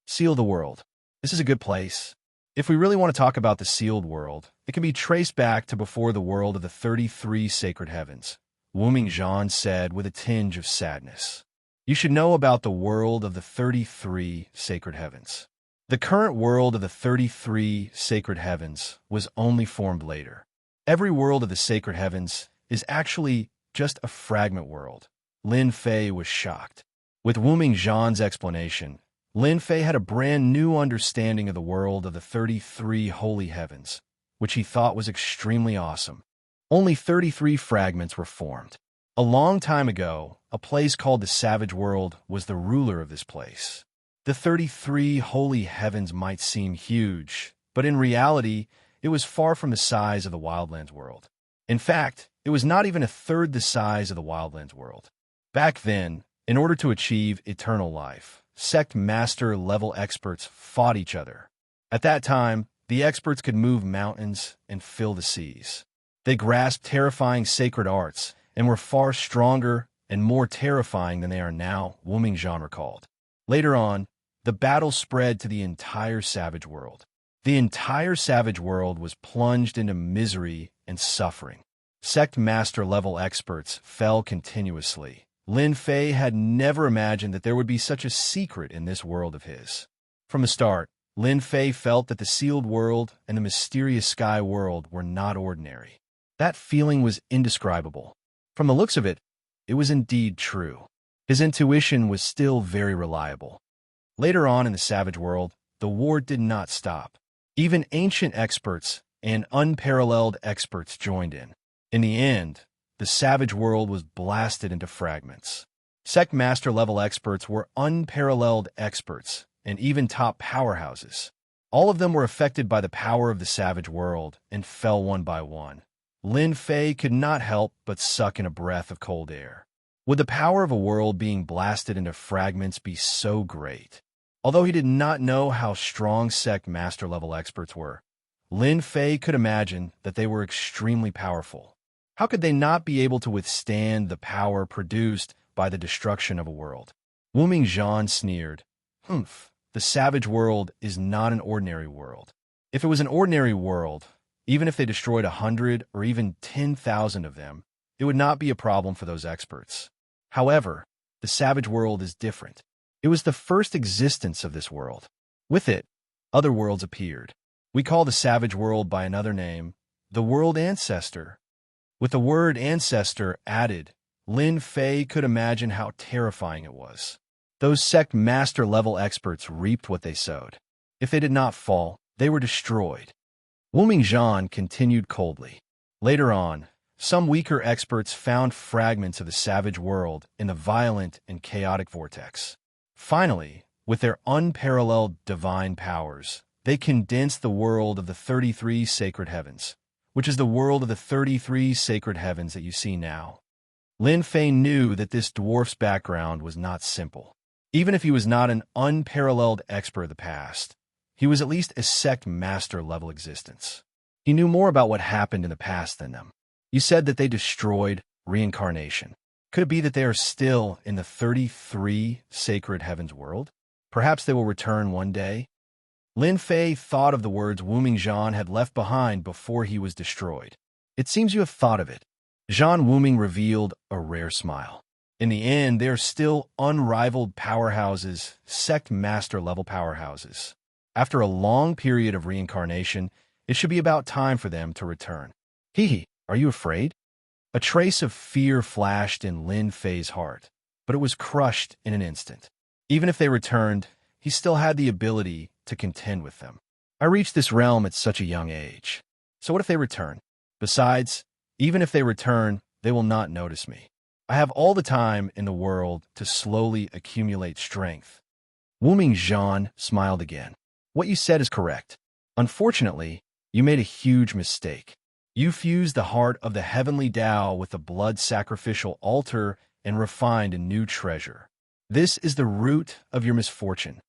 Seal the world. This is a good place. If we really want to talk about the sealed world, it can be traced back to before the world of the 33 sacred heavens, Wuming Zhan said with a tinge of sadness. You should know about the world of the 33 sacred heavens. The current world of the 33 sacred heavens was only formed later. Every world of the sacred heavens is actually just a fragment world. Lin Fei was shocked. With Wuming Zhan's explanation, Lin Fei had a brand new understanding of the world of the 33 holy heavens, which he thought was extremely awesome. Only 33 fragments were formed. A long time ago, a place called the Savage World was the ruler of this place. The 33 holy heavens might seem huge, but in reality, it was far from the size of the Wildlands world. In fact, it was not even a third the size of the Wildlands world. Back then, in order to achieve eternal life, sect master level experts fought each other. At that time, the experts could move mountains and fill the seas. They grasped terrifying sacred arts and were far stronger and more terrifying than they are now, Wuming Zhan recalled. Later on, the battle spread to the entire savage world. The entire savage world was plunged into misery and suffering. Sect master level experts fell continuously. Lin Fei had never imagined that there would be such a secret in this world of his. From the start, Lin Fei felt that the sealed world and the mysterious sky world were not ordinary. That feeling was indescribable. From the looks of it, it was indeed true. His intuition was still very reliable. Later on in the savage world, the war did not stop. Even ancient experts and unparalleled experts joined in. In the end, the savage world was blasted into fragments. Sect master level experts were unparalleled experts and even top powerhouses. All of them were affected by the power of the savage world and fell one by one. Lin Fei could not help but suck in a breath of cold air. Would the power of a world being blasted into fragments be so great? Although he did not know how strong sect master level experts were, Lin Fei could imagine that they were extremely powerful. How could they not be able to withstand the power produced by the destruction of a world? Wuming Zhan sneered. The savage world is not an ordinary world. If it was an ordinary world, even if they destroyed 100 or even 10,000 of them, it would not be a problem for those experts. However, the savage world is different. It was the first existence of this world. With it, other worlds appeared. We call the savage world by another name, the world ancestor. With the word ancestor added, Lin Fei could imagine how terrifying it was. Those sect master level experts reaped what they sowed. If they did not fall, they were destroyed. Wuming Zhan continued coldly. Later on, some weaker experts found fragments of the savage world in the violent and chaotic vortex. Finally, with their unparalleled divine powers, they condensed the world of the 33 sacred heavens, which is the world of the 33 sacred heavens that you see now. Lin Fei knew that this dwarf's background was not simple. Even if he was not an unparalleled expert of the past, he was at least a sect master level existence. He knew more about what happened in the past than them. You said that they destroyed reincarnation. Could it be that they are still in the 33 sacred heavens world? Perhaps they will return one day? Lin Fei thought of the words Wuming Zhan had left behind before he was destroyed. It seems you have thought of it. Zhan Wuming revealed a rare smile. In the end, they are still unrivaled powerhouses, sect master level powerhouses. After a long period of reincarnation, it should be about time for them to return. Hee, are you afraid? A trace of fear flashed in Lin Fei's heart, but it was crushed in an instant. Even if they returned, he still had the ability to contend with them. I reached this realm at such a young age. So what if they return? Besides, even if they return, they will not notice me. I have all the time in the world to slowly accumulate strength. Wu Mingzhan smiled again. What you said is correct. Unfortunately, you made a huge mistake. You fused the heart of the heavenly Tao with the blood sacrificial altar and refined a new treasure. This is the root of your misfortune.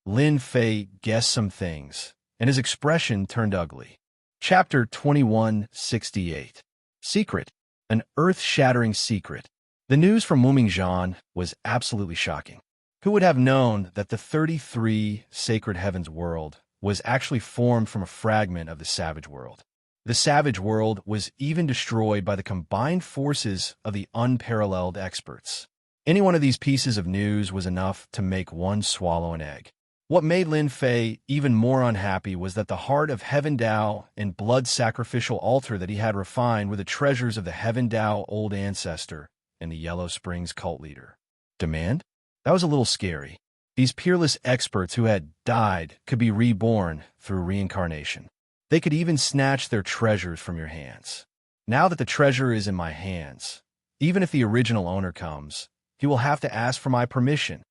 Lin Fei guessed some things, and his expression turned ugly. Chapter 2168. Secret. An earth-shattering secret. The news from Wu Mingzhan was absolutely shocking. Who would have known that the 33 Sacred Heavens world was actually formed from a fragment of the Savage World? The Savage World was even destroyed by the combined forces of the unparalleled experts. Any one of these pieces of news was enough to make one swallow an egg. What made Lin Fei even more unhappy was that the heart of Heaven Dao and blood sacrificial altar that he had refined were the treasures of the Heaven Dao old ancestor and the Yellow Springs cult leader. Demand? That was a little scary. These peerless experts who had died could be reborn through reincarnation. They could even snatch their treasures from your hands. Now that the treasure is in my hands, even if the original owner comes, he will have to ask for my permission.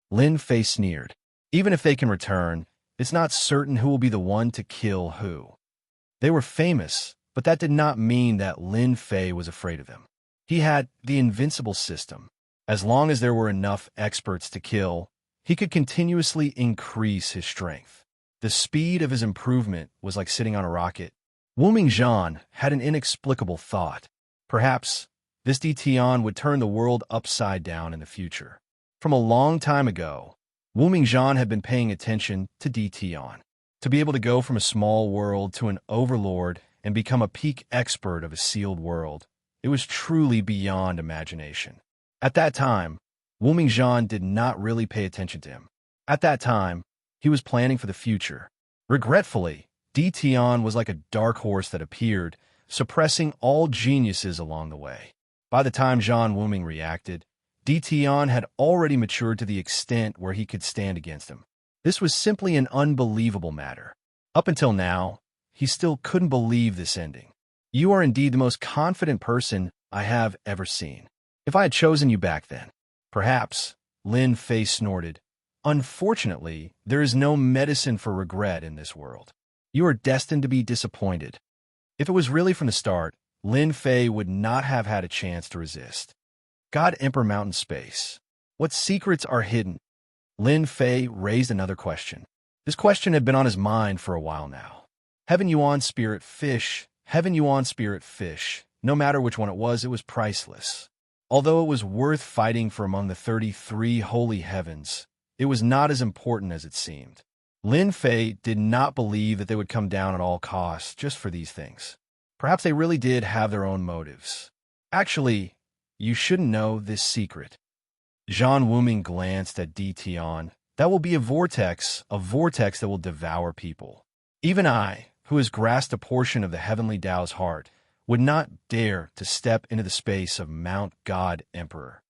Lin Fei sneered. Even if they can return, it's not certain who will be the one to kill who. They were famous, but that did not mean that Lin Fei was afraid of them. He had the invincible system. As long as there were enough experts to kill, he could continuously increase his strength. The speed of his improvement was like sitting on a rocket. Wu Mingzhan had an inexplicable thought. Perhaps this Tian would turn the world upside down in the future. From a long time ago, Wu Mingzhan had been paying attention to Tian. To be able to go from a small world to an overlord and become a peak expert of a sealed world, it was truly beyond imagination. At that time, Wu Mingzhan did not really pay attention to him. At that time, he was planning for the future. Regretfully, Tian was like a dark horse that appeared, suppressing all geniuses along the way. By the time Zhan Wuming reacted, Tian had already matured to the extent where he could stand against him. This was simply an unbelievable matter. Up until now, he still couldn't believe this ending. You are indeed the most confident person I have ever seen. If I had chosen you back then, perhaps, Lin Fei snorted. Unfortunately, there is no medicine for regret in this world. You are destined to be disappointed. If it was really from the start, Lin Fei would not have had a chance to resist. God Emperor Mountain Space. What secrets are hidden? Lin Fei raised another question. This question had been on his mind for a while now. Heaven Yuan Spirit Fish, Heaven Yuan Spirit Fish. No matter which one it was priceless. Although it was worth fighting for among the 33 holy heavens, it was not as important as it seemed. Lin Fei did not believe that they would come down at all costs just for these things. Perhaps they really did have their own motives. Actually, you shouldn't know this secret. Zhan Wuming glanced at Tian. That will be a vortex that will devour people. Even I, who has grasped a portion of the heavenly Tao's heart, would not dare to step into the space of Mount God Emperor.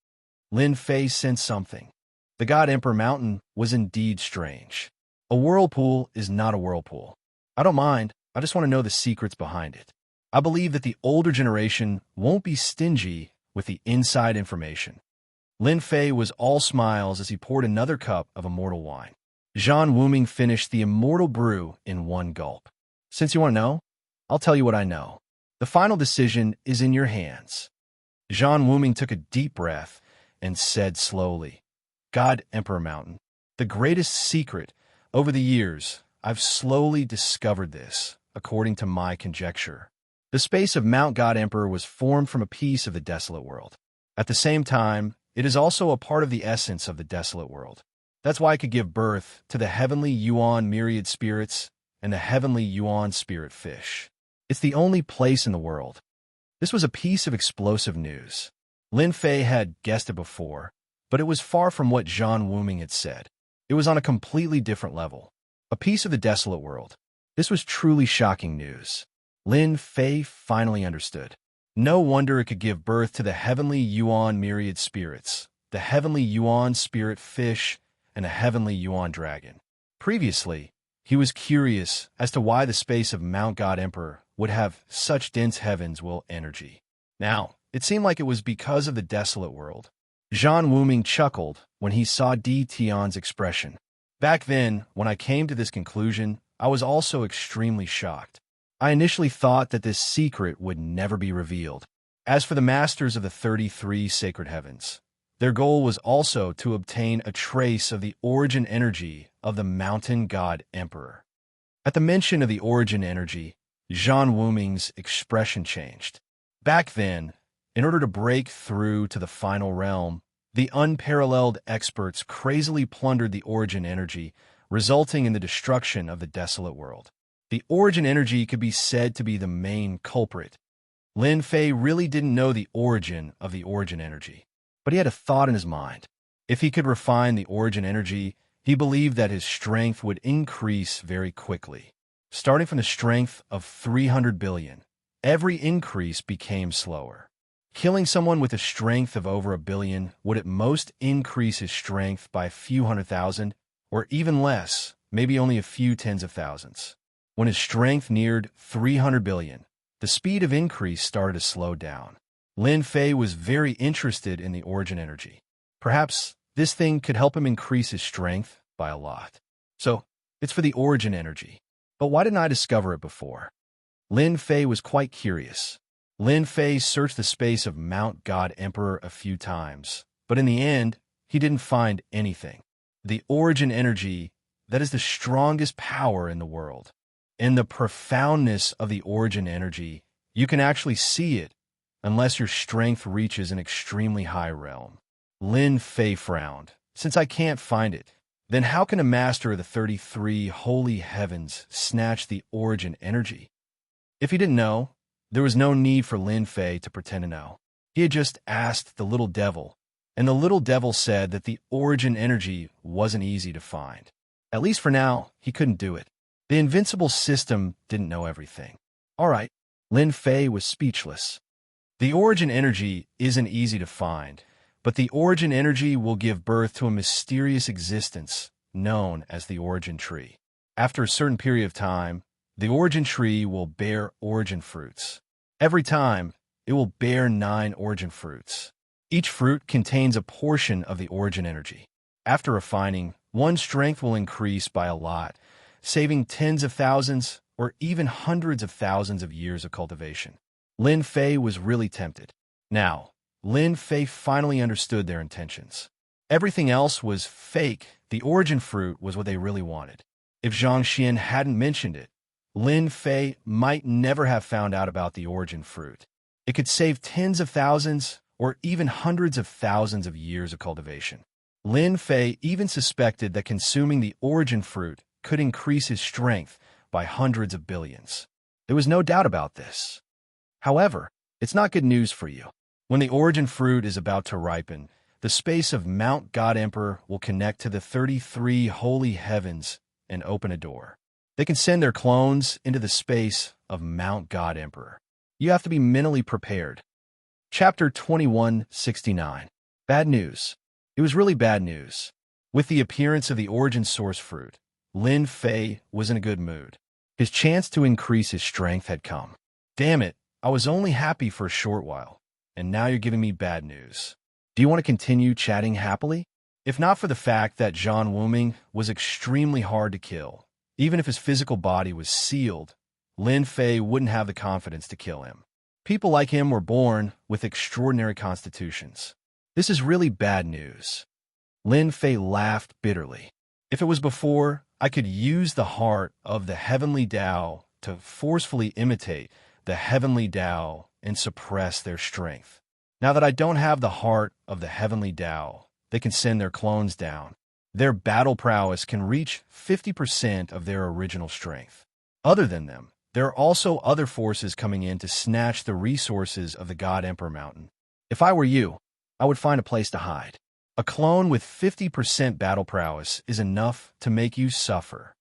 Lin Fei sensed something. The God Emperor Mountain was indeed strange. A whirlpool is not a whirlpool. I don't mind, I just want to know the secrets behind it. I believe that the older generation won't be stingy with the inside information. Lin Fei was all smiles as he poured another cup of immortal wine. Zhan Wuming finished the immortal brew in one gulp. Since you want to know, I'll tell you what I know. The final decision is in your hands. Zhan Wuming took a deep breath and said slowly, God Emperor Mountain, the greatest secret. Over the years, I've slowly discovered this, according to my conjecture. The space of Mount God Emperor was formed from a piece of the desolate world. At the same time, it is also a part of the essence of the desolate world. That's why it could give birth to the heavenly Yuan myriad spirits and the heavenly Yuan spirit fish. It's the only place in the world. This was a piece of explosive news. Lin Fei had guessed it before, but it was far from what Zhan Wuming had said. It was on a completely different level. A piece of the desolate world. This was truly shocking news. Lin Fei finally understood. No wonder it could give birth to the heavenly Yuan myriad spirits, the heavenly Yuan spirit fish, and a heavenly Yuan dragon. Previously, he was curious as to why the space of Mount God Emperor would have such dense heavens will energy. Now, it seemed like it was because of the desolate world. Zhang Wuming chuckled when he saw Di Tian's expression. Back then, when I came to this conclusion, I was also extremely shocked. I initially thought that this secret would never be revealed. As for the masters of the 33 sacred heavens, their goal was also to obtain a trace of the origin energy of the mountain god emperor. At the mention of the origin energy, Zhang Wuming's expression changed. Back then, in order to break through to the final realm, the unparalleled experts crazily plundered the origin energy, resulting in the destruction of the desolate world. The origin energy could be said to be the main culprit. Lin Fei really didn't know the origin of the origin energy, but he had a thought in his mind. If he could refine the origin energy, he believed that his strength would increase very quickly. Starting from the strength of 300 billion, every increase became slower. Killing someone with a strength of over 1 billion would at most increase his strength by a few 100,000, or even less, maybe only a few tens of thousands. When his strength neared 300 billion, the speed of increase started to slow down. Lin Fei was very interested in the origin energy. Perhaps this thing could help him increase his strength by a lot. So, it's for the origin energy. But why didn't I discover it before? Lin Fei was quite curious. Lin Fei searched the space of Mount God Emperor a few times, but in the end, he didn't find anything. The origin energy, that is the strongest power in the world. In the profoundness of the origin energy, you can actually see it, unless your strength reaches an extremely high realm. Lin Fei frowned. Since I can't find it, then how can a master of the 33 holy heavens snatch the origin energy? If he didn't know, there was no need for Lin Fei to pretend to know. He had just asked the little devil, and the little devil said that the origin energy wasn't easy to find. At least for now, he couldn't do it. The invincible system didn't know everything. All right, Lin Fei was speechless. The origin energy isn't easy to find, but the origin energy will give birth to a mysterious existence known as the origin tree. After a certain period of time, the origin tree will bear origin fruits. Every time, it will bear 9 origin fruits. Each fruit contains a portion of the origin energy. After refining, one's strength will increase by a lot, saving tens of thousands or even hundreds of thousands of years of cultivation. Lin Fei was really tempted. Now, Lin Fei finally understood their intentions. Everything else was fake. The origin fruit was what they really wanted. If Zhang Xian hadn't mentioned it, Lin Fei might never have found out about the origin fruit. It could save tens of thousands or even hundreds of thousands of years of cultivation. Lin Fei even suspected that consuming the origin fruit could increase his strength by hundreds of billions. There was no doubt about this. However, it's not good news for you. When the origin fruit is about to ripen, the space of Mount God Emperor will connect to the 33 holy heavens and open a door. They can send their clones into the space of Mount God Emperor. You have to be mentally prepared. Chapter 2169. Bad news. It was really bad news. With the appearance of the origin source fruit, Lin Fei was in a good mood. His chance to increase his strength had come. Damn it, I was only happy for a short while, and now you're giving me bad news. Do you want to continue chatting happily? If not for the fact that Zhang Wuming was extremely hard to kill, even if his physical body was sealed, Lin Fei wouldn't have the confidence to kill him. People like him were born with extraordinary constitutions. This is really bad news. Lin Fei laughed bitterly. If it was before, I could use the heart of the heavenly Tao to forcefully imitate the heavenly Tao and suppress their strength. Now that I don't have the heart of the heavenly Tao, they can send their clones down. Their battle prowess can reach 50% of their original strength. Other than them, there are also other forces coming in to snatch the resources of the God Emperor Mountain. If I were you, I would find a place to hide. A clone with 50% battle prowess is enough to make you suffer.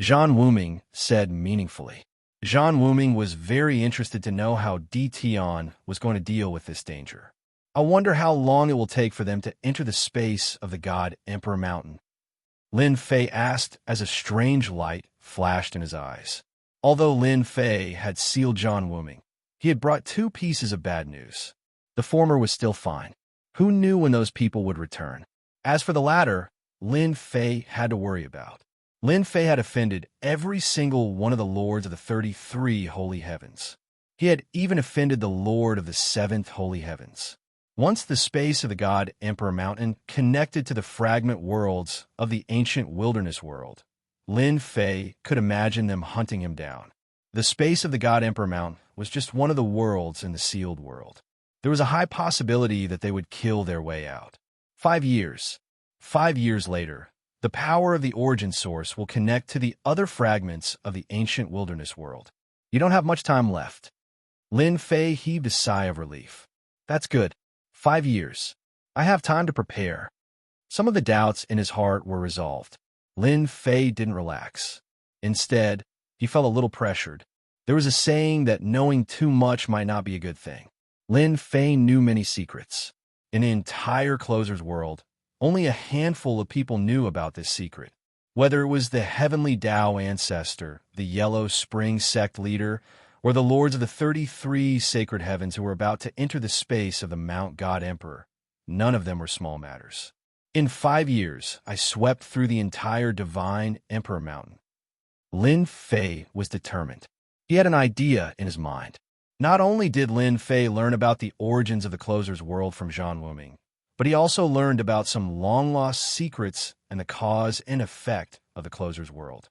Zhang Wuming said meaningfully. Jean Wuming was very interested to know how Tion was going to deal with this danger. I wonder how long it will take for them to enter the space of the god Emperor Mountain. Lin Fei asked as a strange light flashed in his eyes. Although Lin Fei had sealed Jean Wuming, he had brought two pieces of bad news. The former was still fine. Who knew when those people would return? As for the latter, Lin Fei had to worry about. Lin Fei had offended every single one of the lords of the 33 holy heavens. He had even offended the lord of the 7th holy heavens. Once the space of the god Emperor Mountain connected to the fragment worlds of the ancient wilderness world, Lin Fei could imagine them hunting him down. The space of the god Emperor Mountain was just one of the worlds in the sealed world. There was a high possibility that they would kill their way out. 5 years. 5 years later, the power of the origin source will connect to the other fragments of the ancient wilderness world. You don't have much time left. Lin Fei heaved a sigh of relief. That's good. 5 years. I have time to prepare. Some of the doubts in his heart were resolved. Lin Fei didn't relax. Instead, he felt a little pressured. There was a saying that knowing too much might not be a good thing. Lin Fei knew many secrets. In the entire Closer's world, only a handful of people knew about this secret. Whether it was the Heavenly Tao ancestor, the Yellow Spring sect leader, or the lords of the 33 sacred heavens who were about to enter the space of the Mount God Emperor, none of them were small matters. In 5 years, I swept through the entire divine Emperor Mountain. Lin Fei was determined. He had an idea in his mind. Not only did Lin Fei learn about the origins of the Closer's world from Jean Wuming, but he also learned about some long-lost secrets and the cause and effect of the Closer's world.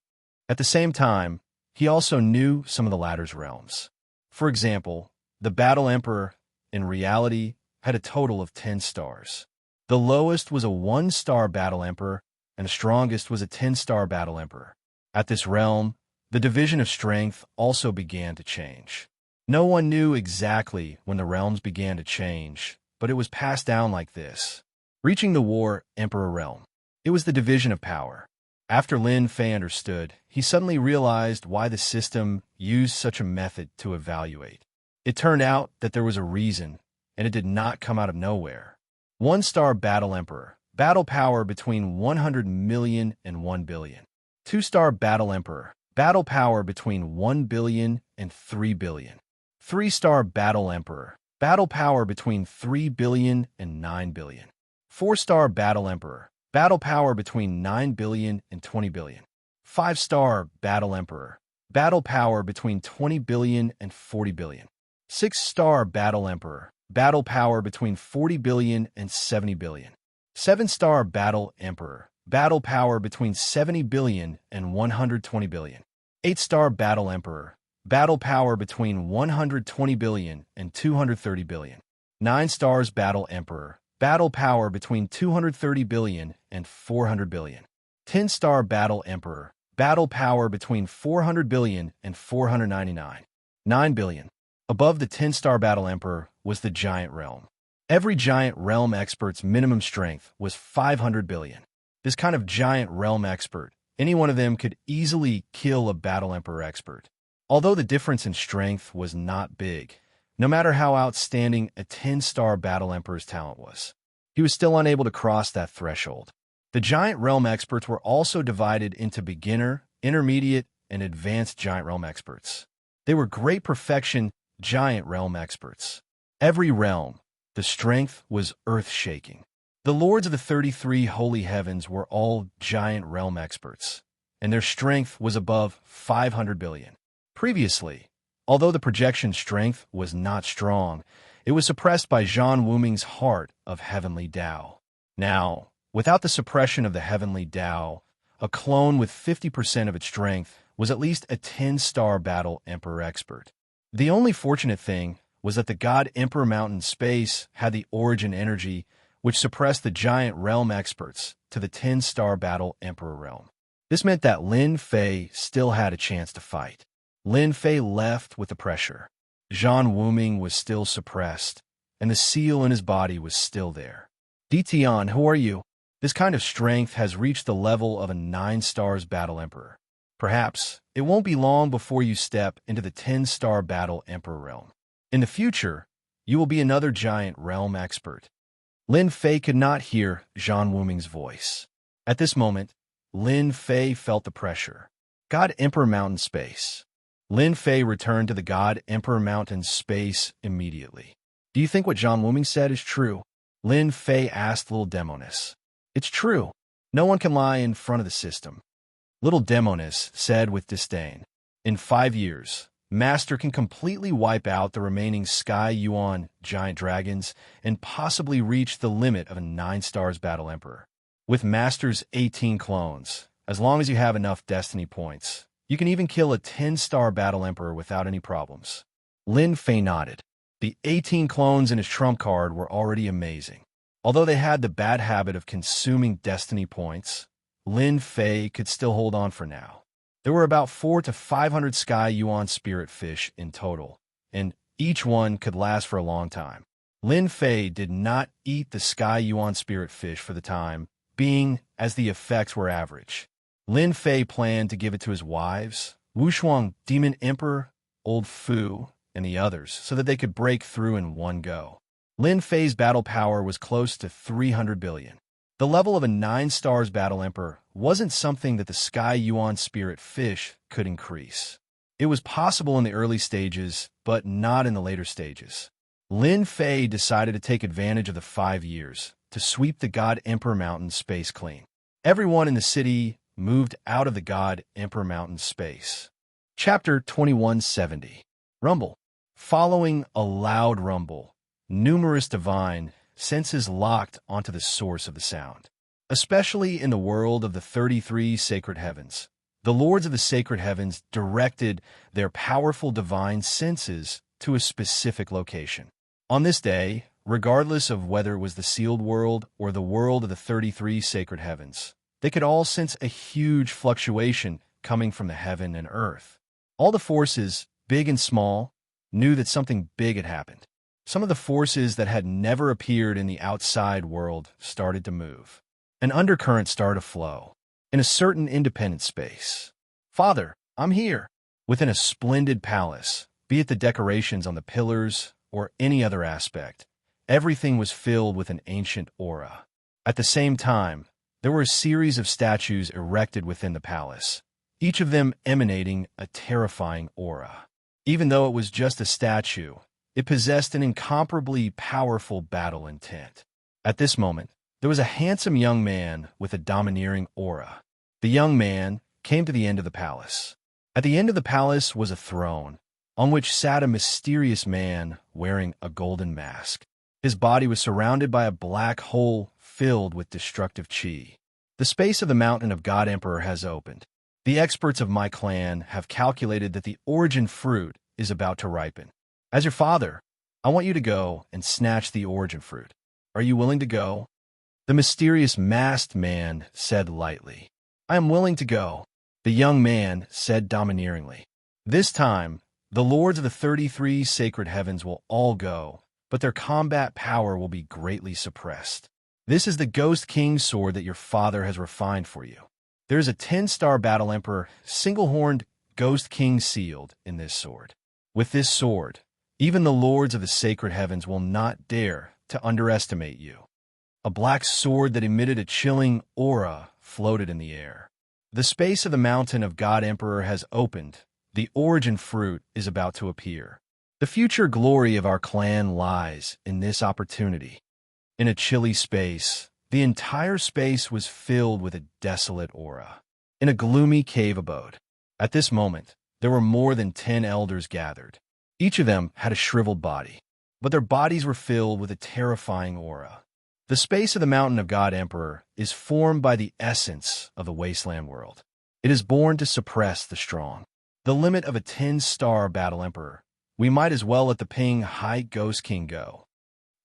At the same time, he also knew some of the latter's realms. For example, the Battle Emperor, in reality, had a total of 10 stars. The lowest was a 1-star Battle Emperor, and the strongest was a 10-star Battle Emperor. At this realm, the division of strength also began to change. No one knew exactly when the realms began to change, but it was passed down like this. Reaching the War Emperor realm. It was the division of power. After Lin Fei understood, he suddenly realized why the system used such a method to evaluate. It turned out that there was a reason, and it did not come out of nowhere. 1-star Battle Emperor. Battle power between 100 million and 1 billion. 2-star Battle Emperor. Battle power between 1 billion and 3 billion. 3-star Battle Emperor. Battle power between 3 billion and 9 billion. 4-star Battle Emperor. Battle power between 9 billion and 20 billion. 5-star Battle Emperor. Battle power between 20 billion and 40 billion. 6-star Battle Emperor. Battle power between 40 billion and 70 billion. 7-star Battle Emperor. Battle power between 70 billion and 120 billion. 8-star Battle Emperor. Battle power between 120 billion and 230 billion. 9 stars Battle Emperor. Battle power between 230 billion and 400 billion. 10-star Battle Emperor. Battle power between 400 billion and 499. 9 billion. Above the 10-star Battle Emperor was the Giant Realm. Every Giant Realm expert's minimum strength was 500 billion. This kind of Giant Realm expert, any one of them could easily kill a Battle Emperor expert. Although the difference in strength was not big, no matter how outstanding a 10-star Battle Emperor's talent was, he was still unable to cross that threshold. The Giant Realm experts were also divided into beginner, intermediate, and advanced Giant Realm experts. They were great perfection Giant Realm experts. Every realm, the strength was earth-shaking. The lords of the 33 holy heavens were all Giant Realm experts, and their strength was above 500 billion. Previously, although the projection strength was not strong, it was suppressed by Jean Wuming's heart of Heavenly Tao. Now, without the suppression of the Heavenly Tao, a clone with 50% of its strength was at least a 10-star Battle Emperor expert. The only fortunate thing was that the God Emperor Mountain space had the origin energy which suppressed the Giant Realm experts to the 10-star Battle Emperor realm. This meant that Lin Fei still had a chance to fight. Lin Fei left with the pressure. Jean Wuming was still suppressed, and the seal in his body was still there. Tion, who are you? This kind of strength has reached the level of a 9 stars Battle Emperor. Perhaps it won't be long before you step into the 10-star Battle Emperor realm. In the future, you will be another giant realm expert. Lin Fei could not hear Zhang Wuming's voice. At this moment, Lin Fei felt the pressure. God Emperor Mountain Space. Lin Fei returned to the God Emperor Mountain Space immediately. Do you think what Zhang Wuming said is true? Lin Fei asked Little Demoness. It's true. No one can lie in front of the system. Little Demoness said with disdain. In 5 years, Master can completely wipe out the remaining Sky Yuan giant dragons and possibly reach the limit of a 9 stars Battle Emperor. With Master's 18 clones, as long as you have enough destiny points, you can even kill a 10-star Battle Emperor without any problems. Lin Fei nodded. The 18 clones in his trump card were already amazing. Although they had the bad habit of consuming destiny points, Lin Fei could still hold on for now. There were about 400 to 500 Sky Yuan spirit fish in total, and each one could last for a long time. Lin Fei did not eat the Sky Yuan spirit fish for the time being, as the effects were average. Lin Fei planned to give it to his wives, Wushuang, Demon Emperor, Old Fu, and the others, so that they could break through in one go. Lin Fei's battle power was close to 300 billion. The level of a 9 stars Battle Emperor wasn't something that the Sky Yuan spirit fish could increase. It was possible in the early stages, but not in the later stages. Lin Fei decided to take advantage of the 5 years to sweep the God Emperor Mountain space clean. Everyone in the city moved out of the God Emperor Mountain space. Chapter 2170. Rumble. Following a loud rumble, numerous divine senses locked onto the source of the sound. Especially in the world of the 33 sacred heavens, the lords of the sacred heavens directed their powerful divine senses to a specific location. On this day, regardless of whether it was the sealed world or the world of the 33 sacred heavens, they could all sense a huge fluctuation coming from the heaven and earth. All the forces, big and small, knew that something big had happened. Some of the forces that had never appeared in the outside world started to move. An undercurrent started to flow in a certain independent space. Father, I'm here. Within a splendid palace, be it the decorations on the pillars or any other aspect, everything was filled with an ancient aura. At the same time, there were a series of statues erected within the palace, each of them emanating a terrifying aura. Even though it was just a statue, it possessed an incomparably powerful battle intent. At this moment, there was a handsome young man with a domineering aura. The young man came to the end of the palace. At the end of the palace was a throne, on which sat a mysterious man wearing a golden mask. His body was surrounded by a black hole filled with destructive chi. The space of the mountain of God Emperor has opened. The experts of my clan have calculated that the origin fruit is about to ripen. As your father, I want you to go and snatch the origin fruit. Are you willing to go? The mysterious masked man said lightly. I am willing to go, the young man said domineeringly. This time, the lords of the 33 sacred heavens will all go, but their combat power will be greatly suppressed. This is the Ghost King's sword that your father has refined for you. There is a 10-star Battle Emperor, single-horned Ghost King sealed in this sword. With this sword, even the lords of the sacred heavens will not dare to underestimate you. A black sword that emitted a chilling aura floated in the air. The space of the mountain of God Emperor has opened. The origin fruit is about to appear. The future glory of our clan lies in this opportunity. In a chilly space, the entire space was filled with a desolate aura. In a gloomy cave abode. At this moment, there were more than 10 elders gathered. Each of them had a shriveled body, but their bodies were filled with a terrifying aura. The space of the mountain of God Emperor is formed by the essence of the wasteland world. It is born to suppress the strong. The limit of a 10-star Battle Emperor. We might as well let the Ping Hai Ghost King go.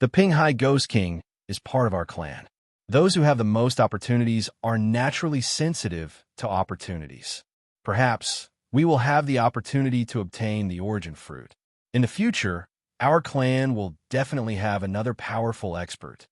The Ping Hai Ghost King is part of our clan. Those who have the most opportunities are naturally sensitive to opportunities. Perhaps we will have the opportunity to obtain the origin fruit. In the future, our clan will definitely have another powerful expert.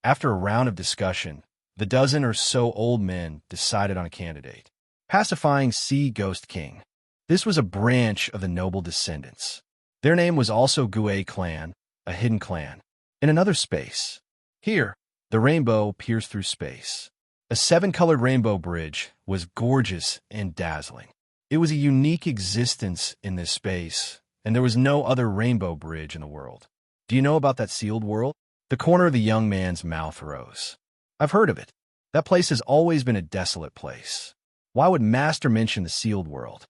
After a round of discussion, the dozen or so old men decided on a candidate. pacifying Sea Ghost King. This was a branch of the noble descendants. Their name was also Gui clan, a hidden clan. In another space. Here, the rainbow pierced through space. A seven-colored rainbow bridge was gorgeous and dazzling. It was a unique existence in this space, and there was no other rainbow bridge in the world. Do you know about that sealed world? The corner of the young man's mouth rose. I've heard of it. That place has always been a desolate place. Why would Master mention the sealed world?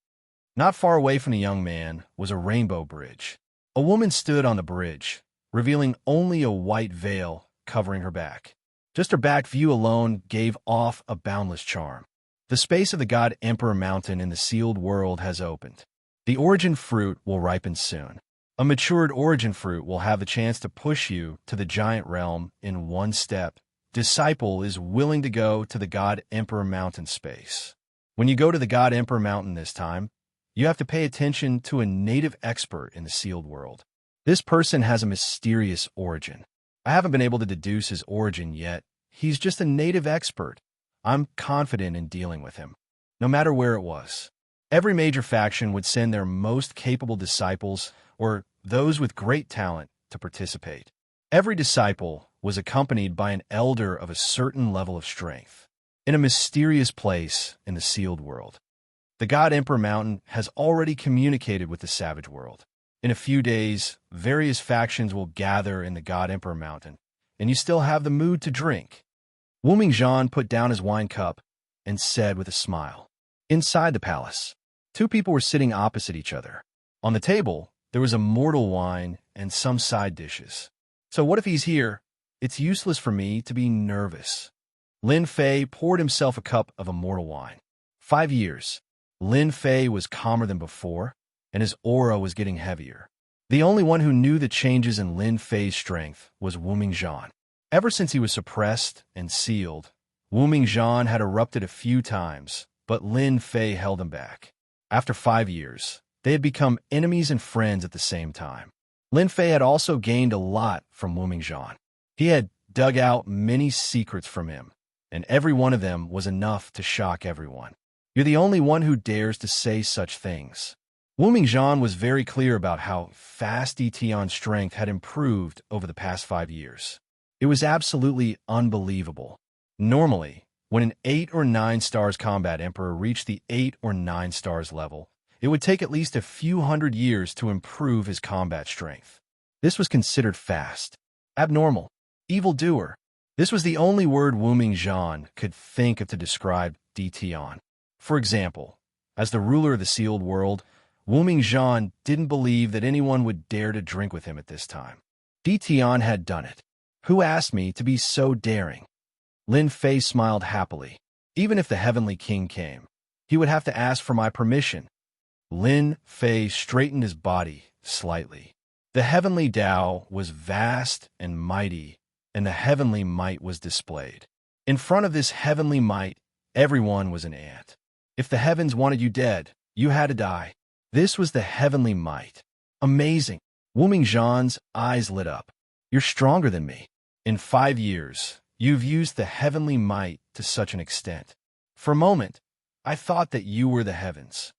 Not far away from the young man was a rainbow bridge. A woman stood on the bridge, revealing only a white veil covering her back. Just her back view alone gave off a boundless charm. The space of the God Emperor Mountain in the sealed world has opened. The origin fruit will ripen soon. A matured origin fruit will have the chance to push you to the giant realm in one step. Disciple is willing to go to the God Emperor Mountain space. When you go to the God Emperor Mountain this time, you have to pay attention to a native expert in the sealed world. This person has a mysterious origin. I haven't been able to deduce his origin yet. He's just a native expert. I'm confident in dealing with him, no matter where it was. Every major faction would send their most capable disciples or those with great talent to participate. Every disciple was accompanied by an elder of a certain level of strength. In a mysterious place in the sealed world, the God Emperor Mountain has already communicated with the savage world. In a few days, various factions will gather in the God Emperor Mountain, and you still have the mood to drink. Wu Mingzhan put down his wine cup and said with a smile. Inside the palace, two people were sitting opposite each other. On the table, there was a mortal wine and some side dishes. So what if he's here? It's useless for me to be nervous. Lin Fei poured himself a cup of immortal wine. 5 years. Lin Fei was calmer than before, and his aura was getting heavier. The only one who knew the changes in Lin Fei's strength was Wu Mingzhan. Ever since he was suppressed and sealed, Wu Mingzhan had erupted a few times, but Lin Fei held him back. After 5 years, they had become enemies and friends at the same time. Lin Fei had also gained a lot from Wu Mingzhan. He had dug out many secrets from him, and every one of them was enough to shock everyone. You're the only one who dares to say such things. Wu Mingzhan was very clear about how fast Etion's strength had improved over the past 5 years. It was absolutely unbelievable. Normally, when an 8 or 9 stars combat emperor reached the 8 or 9 stars level, it would take at least a few hundred years to improve his combat strength. This was considered fast, abnormal, evildoer. This was the only word Wu Mingzhan could think of to describe Etion. For example, as the ruler of the sealed world, Wu Mingzhan didn't believe that anyone would dare to drink with him at this time. Etion had done it. Who asked me to be so daring? Lin Fei smiled happily. Even if the Heavenly King came, he would have to ask for my permission. Lin Fei straightened his body slightly. The heavenly Tao was vast and mighty, and the heavenly might was displayed. In front of this heavenly might, everyone was an ant. If the heavens wanted you dead, you had to die. This was the heavenly might. Amazing. Wu Mingzhan's eyes lit up. You're stronger than me. In 5 years, you've used the heavenly might to such an extent. For a moment, I thought that you were the heavens.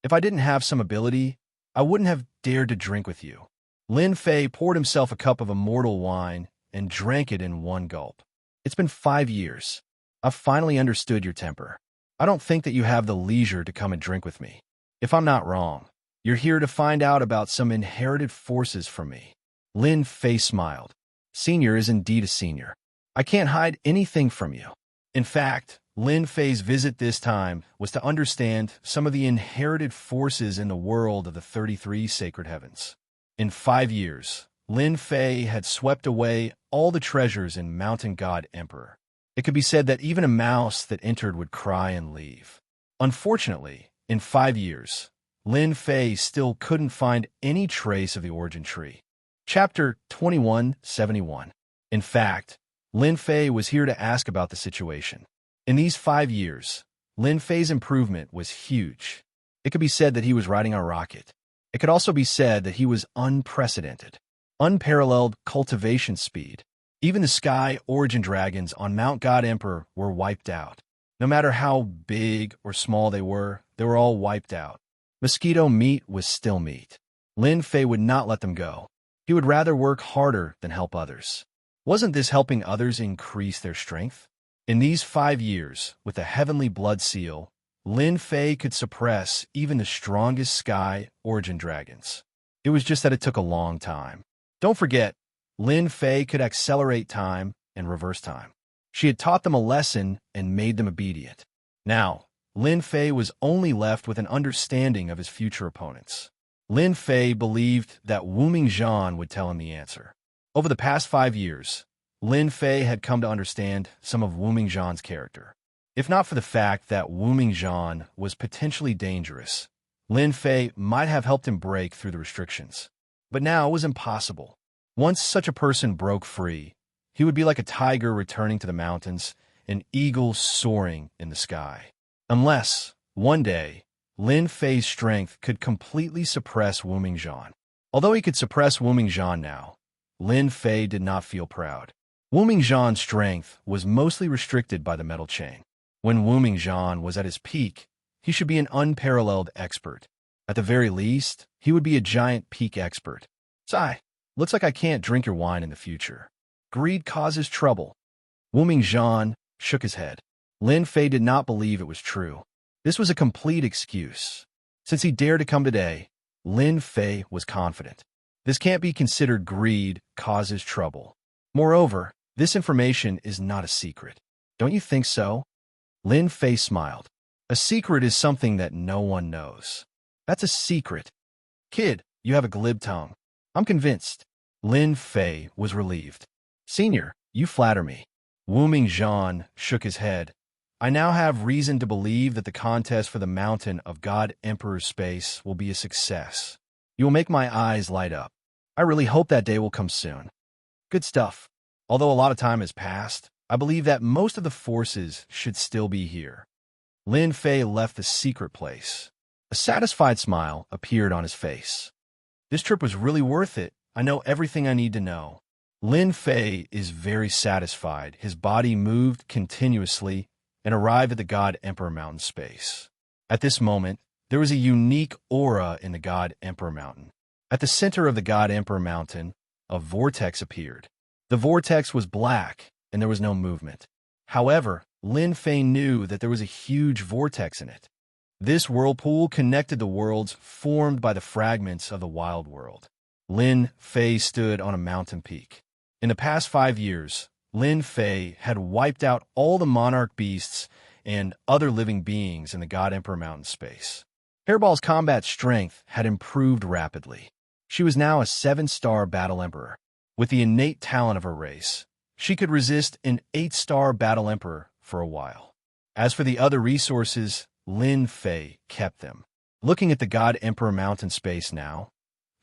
If I didn't have some ability, I wouldn't have dared to drink with you. Lin Fei poured himself a cup of immortal wine and drank it in one gulp. It's been 5 years. I've finally understood your temper. I don't think that you have the leisure to come and drink with me. If I'm not wrong, you're here to find out about some inherited forces from me. Lin Fei smiled. Senior is indeed a senior. I can't hide anything from you. In fact, Lin Fei's visit this time was to understand some of the inherited forces in the world of the 33 sacred heavens. In 5 years, Lin Fei had swept away all the treasures in Mountain God Emperor. It could be said that even a mouse that entered would cry and leave. Unfortunately, in 5 years, Lin Fei still couldn't find any trace of the origin tree. Chapter 2171. In fact, Lin Fei was here to ask about the situation. In these 5 years, Lin Fei's improvement was huge. It could be said that he was riding a rocket. It could also be said that he was unprecedented, unparalleled cultivation speed. Even the sky origin dragons on Mount God Emperor were wiped out. No matter how big or small they were all wiped out. Mosquito meat was still meat. Lin Fei would not let them go. He would rather work harder than help others. Wasn't this helping others increase their strength? In these 5 years, with the heavenly blood seal, Lin Fei could suppress even the strongest sky origin dragons. It was just that it took a long time. Don't forget, Lin Fei could accelerate time and reverse time. She had taught them a lesson and made them obedient. Now, Lin Fei was only left with an understanding of his future opponents. Lin Fei believed that Wu Mingzhan would tell him the answer. Over the past 5 years, Lin Fei had come to understand some of Wu Mingzhan's character. If not for the fact that Wu Mingzhan was potentially dangerous, Lin Fei might have helped him break through the restrictions. But now it was impossible. Once such a person broke free, he would be like a tiger returning to the mountains, an eagle soaring in the sky. Unless, one day, Lin Fei's strength could completely suppress Wu Mingzhan. Although he could suppress Wu Mingzhan now, Lin Fei did not feel proud. Wu Mingzhan's strength was mostly restricted by the metal chain. When Wu Mingzhan was at his peak, he should be an unparalleled expert. At the very least, he would be a giant peak expert. Sigh, looks like I can't drink your wine in the future. Greed causes trouble. Wu Mingzhan shook his head. Lin Fei did not believe it was true. This was a complete excuse. Since he dared to come today, Lin Fei was confident. This can't be considered greed causes trouble. Moreover, this information is not a secret. Don't you think so? Lin Fei smiled. A secret is something that no one knows. That's a secret. Kid, you have a glib tongue. I'm convinced. Lin Fei was relieved. Senior, you flatter me. Wu Mingzhan shook his head. I now have reason to believe that the contest for the Mountain of God Emperor's Space will be a success. You will make my eyes light up. I really hope that day will come soon. Good stuff. Although a lot of time has passed, I believe that most of the forces should still be here. Lin Fei left the secret place. A satisfied smile appeared on his face. This trip was really worth it. I know everything I need to know. Lin Fei is very satisfied. His body moved continuously and arrived at the God Emperor Mountain space. At this moment, there was a unique aura in the God Emperor Mountain. At the center of the God Emperor Mountain, a vortex appeared. The vortex was black, and there was no movement. However, Lin Fei knew that there was a huge vortex in it. This whirlpool connected the worlds formed by the fragments of the wild world. Lin Fei stood on a mountain peak. In the past 5 years, Lin Fei had wiped out all the monarch beasts and other living beings in the God Emperor Mountain space. Hairball's combat strength had improved rapidly. She was now a 7-star battle emperor. With the innate talent of her race, she could resist an 8-star battle emperor for a while. As for the other resources, Lin Fei kept them. Looking at the God Emperor Mountain space now,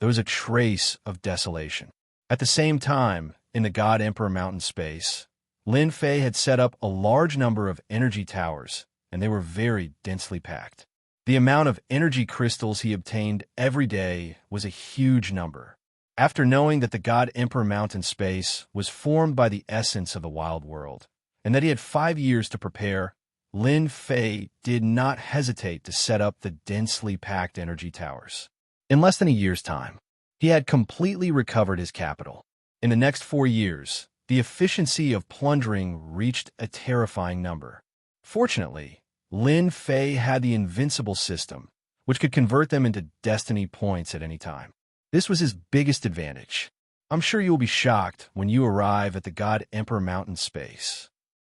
there was a trace of desolation. At the same time, in the God Emperor Mountain space, Lin Fei had set up a large number of energy towers, and they were very densely packed. The amount of energy crystals he obtained every day was a huge number. After knowing that the God Emperor Mountain space was formed by the essence of the wild world, and that he had 5 years to prepare, Lin Fei did not hesitate to set up the densely packed energy towers. In less than a year's time, he had completely recovered his capital. In the next 4 years, the efficiency of plundering reached a terrifying number. Fortunately, Lin Fei had the invincible system, which could convert them into destiny points at any time. This was his biggest advantage. I'm sure you will be shocked when you arrive at the God Emperor Mountain space.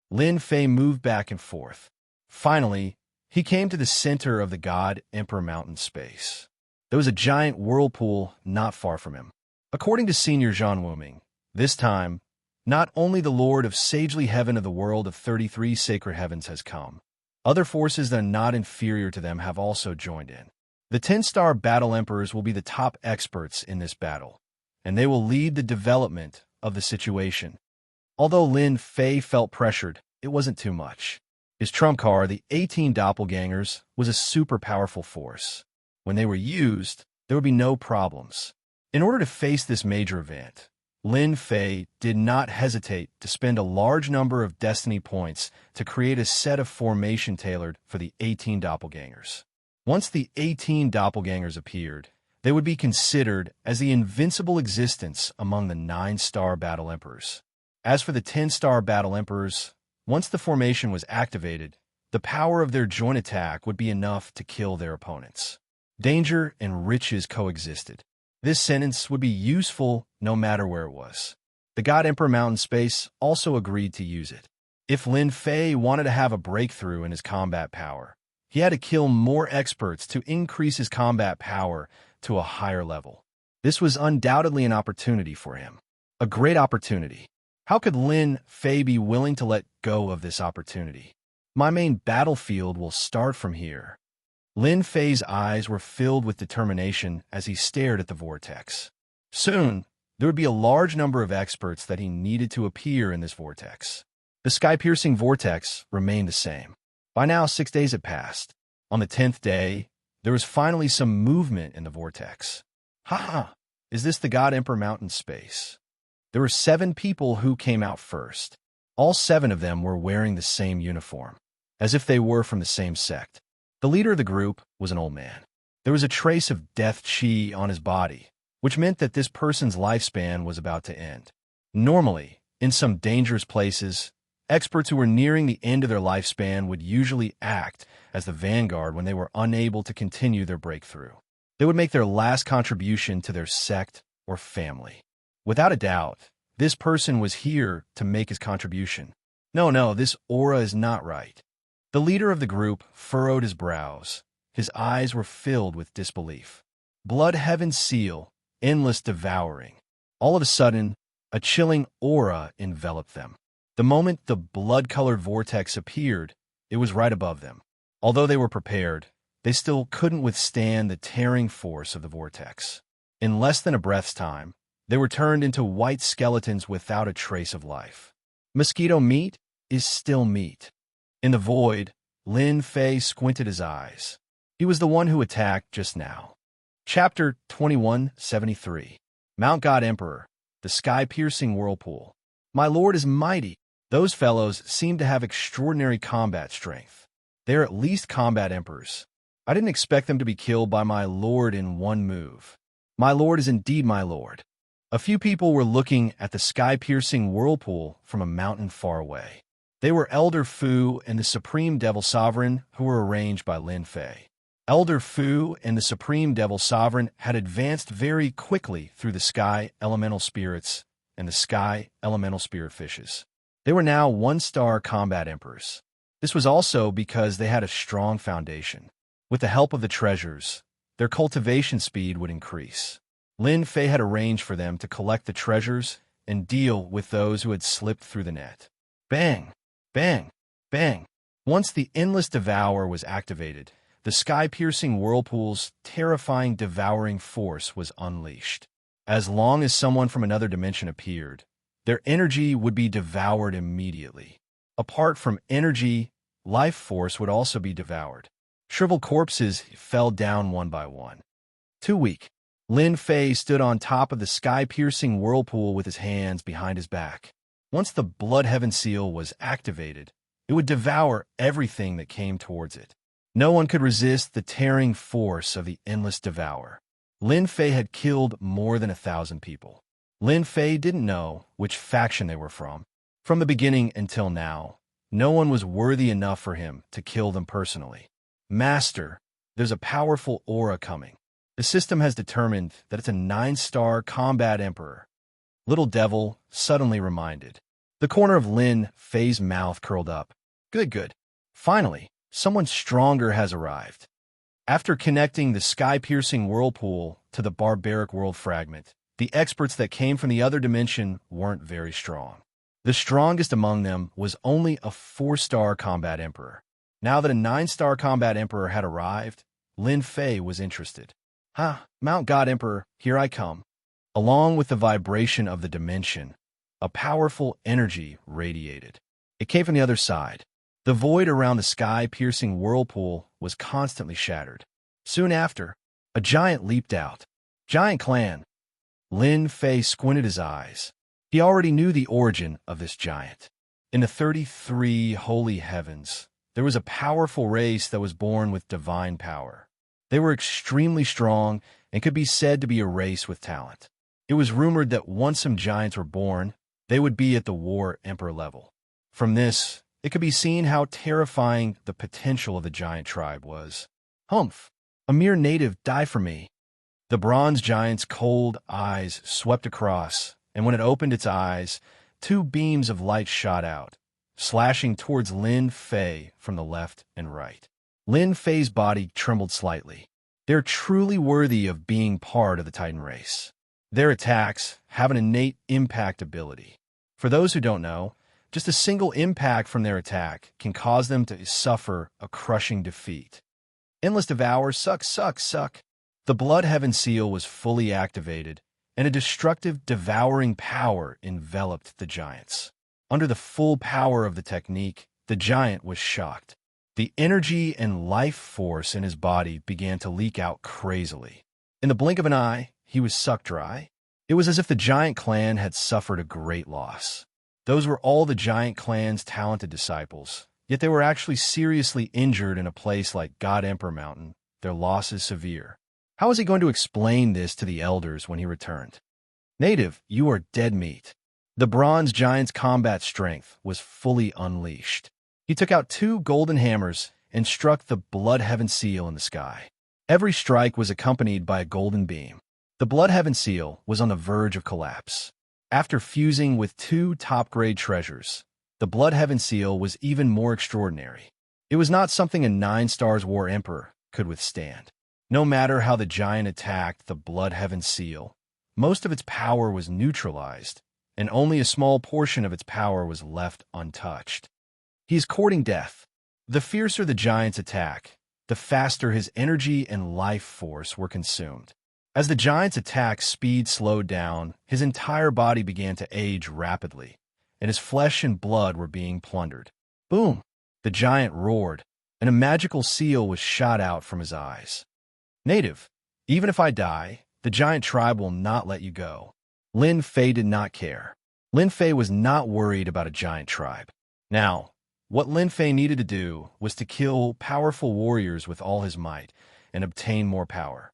Lin Fei moved back and forth. Finally, he came to the center of the God Emperor Mountain space. There was a giant whirlpool not far from him. According to Senior Zhang Wuming, this time, not only the Lord of Sagely Heaven of the world of 33 sacred heavens has come, other forces that are not inferior to them have also joined in. The 10-star battle emperors will be the top experts in this battle, and they will lead the development of the situation. Although Lin Fei felt pressured, it wasn't too much. His trump card, the 18 doppelgangers, was a super powerful force. When they were used, there would be no problems. In order to face this major event, Lin Fei did not hesitate to spend a large number of destiny points to create a set of formation tailored for the 18 doppelgangers. Once the 18 doppelgangers appeared, they would be considered as the invincible existence among the 9-star battle emperors. As for the 10-star battle emperors, once the formation was activated, the power of their joint attack would be enough to kill their opponents. Danger and riches coexisted. This sentence would be useful no matter where it was. The God Emperor Mountain Space also agreed to use it. If Lin Fei wanted to have a breakthrough in his combat power, he had to kill more experts to increase his combat power to a higher level. This was undoubtedly an opportunity for him. A great opportunity. How could Lin Fei be willing to let go of this opportunity? My main battlefield will start from here. Lin Fei's eyes were filled with determination as he stared at the vortex. Soon, there would be a large number of experts that he needed to appear in this vortex. The sky-piercing vortex remained the same. By now, 6 days had passed. On the 10th day, there was finally some movement in the vortex. Ha! Is this the God Emperor Mountain Space? There were 7 people who came out first. All 7 of them were wearing the same uniform, as if they were from the same sect. The leader of the group was an old man. There was a trace of death chi on his body, which meant that this person's lifespan was about to end. Normally, in some dangerous places, experts who were nearing the end of their lifespan would usually act as the vanguard when they were unable to continue their breakthrough. They would make their last contribution to their sect or family. Without a doubt, this person was here to make his contribution. No, this aura is not right. The leader of the group furrowed his brows. His eyes were filled with disbelief. Blood Heaven's seal, endless devouring. All of a sudden, a chilling aura enveloped them. The moment the blood-colored vortex appeared, it was right above them. Although they were prepared, they still couldn't withstand the tearing force of the vortex. In less than a breath's time, they were turned into white skeletons without a trace of life. Mosquito meat is still meat. In the void, Lin Fei squinted his eyes. He was the one who attacked just now. Chapter 2173. Mount God Emperor, the sky-piercing whirlpool. My lord is mighty. Those fellows seem to have extraordinary combat strength. They are at least combat emperors. I didn't expect them to be killed by my lord in one move. My lord is indeed my lord. A few people were looking at the sky-piercing whirlpool from a mountain far away. They were Elder Fu and the Supreme Devil Sovereign, who were arranged by Lin Fei. Elder Fu and the Supreme Devil Sovereign had advanced very quickly through the sky elemental spirits and the sky elemental spirit fishes. They were now 1-star combat emperors. This was also because they had a strong foundation. With the help of the treasures, their cultivation speed would increase. Lin Fei had arranged for them to collect the treasures and deal with those who had slipped through the net. Bang! Bang! Bang! Once the Endless Devour was activated, the sky-piercing whirlpool's terrifying devouring force was unleashed. As long as someone from another dimension appeared, their energy would be devoured immediately. Apart from energy, life force would also be devoured. Shriveled corpses fell down one by one. Too weak. Lin Fei stood on top of the sky-piercing whirlpool with his hands behind his back. Once the Blood Heaven seal was activated, it would devour everything that came towards it. No one could resist the tearing force of the Endless Devour. Lin Fei had killed more than 1,000 people. Lin Fei didn't know which faction they were from. From the beginning until now, no one was worthy enough for him to kill them personally. Master, there's a powerful aura coming. The system has determined that it's a 9-star combat emperor. Little Devil suddenly reminded. The corner of Lin Fei's mouth curled up. Good. Finally, someone stronger has arrived. After connecting the sky-piercing whirlpool to the barbaric world fragment, the experts that came from the other dimension weren't very strong. The strongest among them was only a 4-star combat emperor. Now that a 9-star combat emperor had arrived, Lin Fei was interested. Mount God Emperor, here I come. Along with the vibration of the dimension, a powerful energy radiated. It came from the other side. The void around the sky-piercing whirlpool was constantly shattered. Soon after, a giant leaped out. Giant Clan. Lin Fei squinted his eyes. He already knew the origin of this giant. In the 33 holy heavens, there was a powerful race that was born with divine power. They were extremely strong and could be said to be a race with talent. It was rumored that once some giants were born, they would be at the War Emperor level. From this, it could be seen how terrifying the potential of the giant tribe was. Humph! A mere native, die for me. The bronze giant's cold eyes swept across, and when it opened its eyes, two beams of light shot out, slashing towards Lin Fei from the left and right. Lin Fei's body trembled slightly. They're truly worthy of being part of the Titan race. Their attacks have an innate impact ability. For those who don't know, just a single impact from their attack can cause them to suffer a crushing defeat. Endless Devour, suck. The Blood Heaven Seal was fully activated, and a destructive, devouring power enveloped the giants. Under the full power of the technique, the giant was shocked. The energy and life force in his body began to leak out crazily. In the blink of an eye, he was sucked dry. It was as if the giant clan had suffered a great loss. Those were all the giant clan's talented disciples, yet they were actually seriously injured in a place like God Emperor Mountain. Their loss is severe. How was he going to explain this to the elders when he returned? Native, you are dead meat. The bronze giant's combat strength was fully unleashed. He took out two golden hammers and struck the Blood Heaven Seal in the sky. Every strike was accompanied by a golden beam. The Blood Heaven Seal was on the verge of collapse. After fusing with two top-grade treasures, the Blood Heaven Seal was even more extraordinary. It was not something a 9-stars War Emperor could withstand. No matter how the giant attacked the Blood Heaven Seal, most of its power was neutralized, and only a small portion of its power was left untouched. He is courting death. The fiercer the giant's attack, the faster his energy and life force were consumed. As the giant's attack speed slowed down, his entire body began to age rapidly, and his flesh and blood were being plundered. Boom! The giant roared, and a magical seal was shot out from his eyes. Native, even if I die, the giant tribe will not let you go. Lin Fei did not care. Lin Fei was not worried about a giant tribe. Now, what Lin Fei needed to do was to kill powerful warriors with all his might and obtain more power.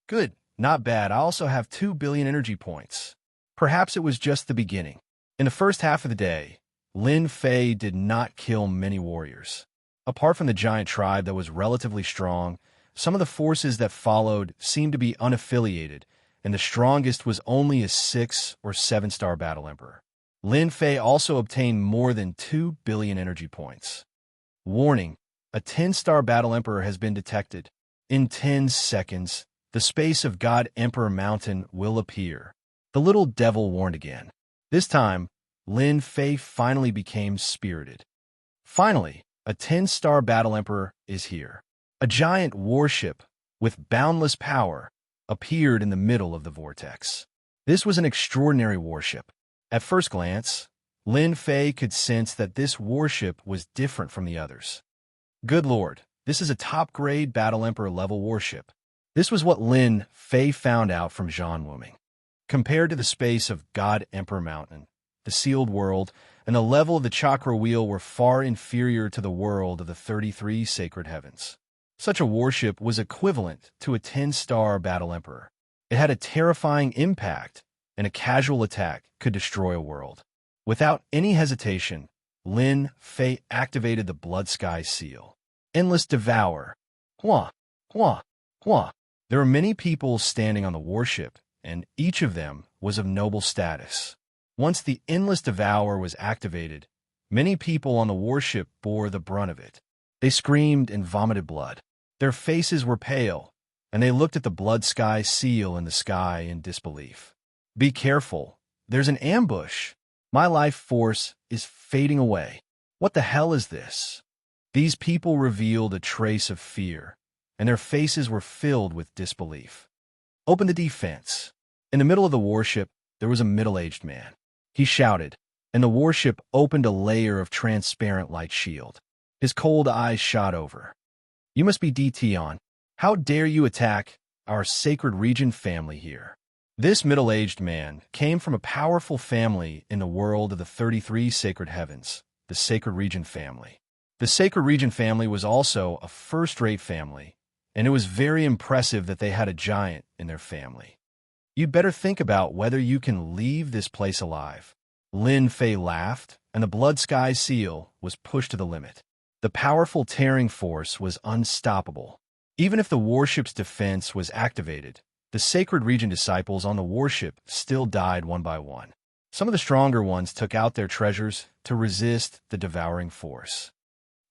Good. Not bad. I also have 2 billion energy points. Perhaps it was just the beginning. In the first half of the day, Lin Fei did not kill many warriors. Apart from the giant tribe that was relatively strong, some of the forces that followed seemed to be unaffiliated, and the strongest was only a 6 or 7-star battle emperor. Lin Fei also obtained more than 2 billion energy points. Warning: a 10-star battle emperor has been detected. In 10 seconds, the space of God Emperor Mountain will appear. The little devil warned again. This time, Lin Fei finally became spirited. Finally, a 10-star battle emperor is here. A giant warship with boundless power appeared in the middle of the vortex. This was an extraordinary warship. At first glance, Lin Fei could sense that this warship was different from the others. Good lord, this is a top-grade battle emperor level warship. This was what Lin Fei found out from Zhan Wuming. Compared to the space of God Emperor Mountain, the sealed world, and the level of the chakra wheel were far inferior to the world of the 33 sacred heavens. Such a warship was equivalent to a 10-star battle emperor. It had a terrifying impact, and a casual attack could destroy a world. Without any hesitation, Lin Fei activated the Blood Sky Seal. Endless Devour. Hua, hua, hua. There were many people standing on the warship, and each of them was of noble status. Once the Endless Devour was activated, many people on the warship bore the brunt of it. They screamed and vomited blood. Their faces were pale, and they looked at the Blood Sky Seal in the sky in disbelief. Be careful. There's an ambush. My life force is fading away. What the hell is this? These people revealed a trace of fear, and their faces were filled with disbelief. Open the defense. In the middle of the warship, there was a middle-aged man. He shouted, and the warship opened a layer of transparent light shield. His cold eyes shot over. You must be DT on. How dare you attack our sacred region family here? This middle-aged man came from a powerful family in the world of the 33 sacred heavens, the Sacred Region family. The Sacred Region family was also a first-rate family, and it was very impressive that they had a giant in their family. You'd better think about whether you can leave this place alive. Lin Fei laughed, and the blood sky seal was pushed to the limit. The powerful tearing force was unstoppable. Even if the warship's defense was activated, the Sacred Region disciples on the warship still died one by one. Some of the stronger ones took out their treasures to resist the devouring force.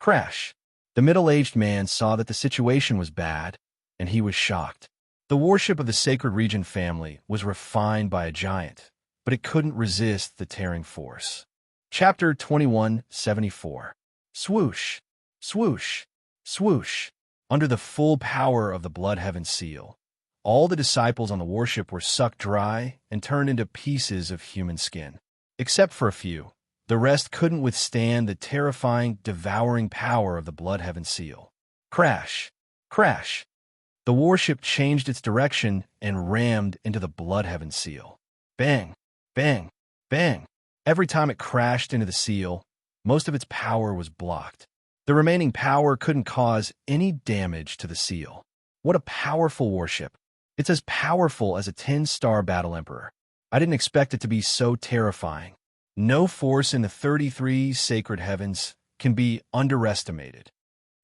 Crash! The middle-aged man saw that the situation was bad, and he was shocked. The warship of the Sacred Region family was refined by a giant, but it couldn't resist the tearing force. Chapter 2174. Swoosh! Swoosh! Swoosh! Under the full power of the Blood Heaven seal, all the disciples on the warship were sucked dry and turned into pieces of human skin. Except for a few, the rest couldn't withstand the terrifying, devouring power of the Blood Heaven seal. Crash! Crash! The warship changed its direction and rammed into the Blood Heaven seal. Bang! Bang! Bang! Every time it crashed into the seal, most of its power was blocked. The remaining power couldn't cause any damage to the seal. What a powerful warship! It's as powerful as a 10-star Battle Emperor. I didn't expect it to be so terrifying. No force in the 33 sacred heavens can be underestimated.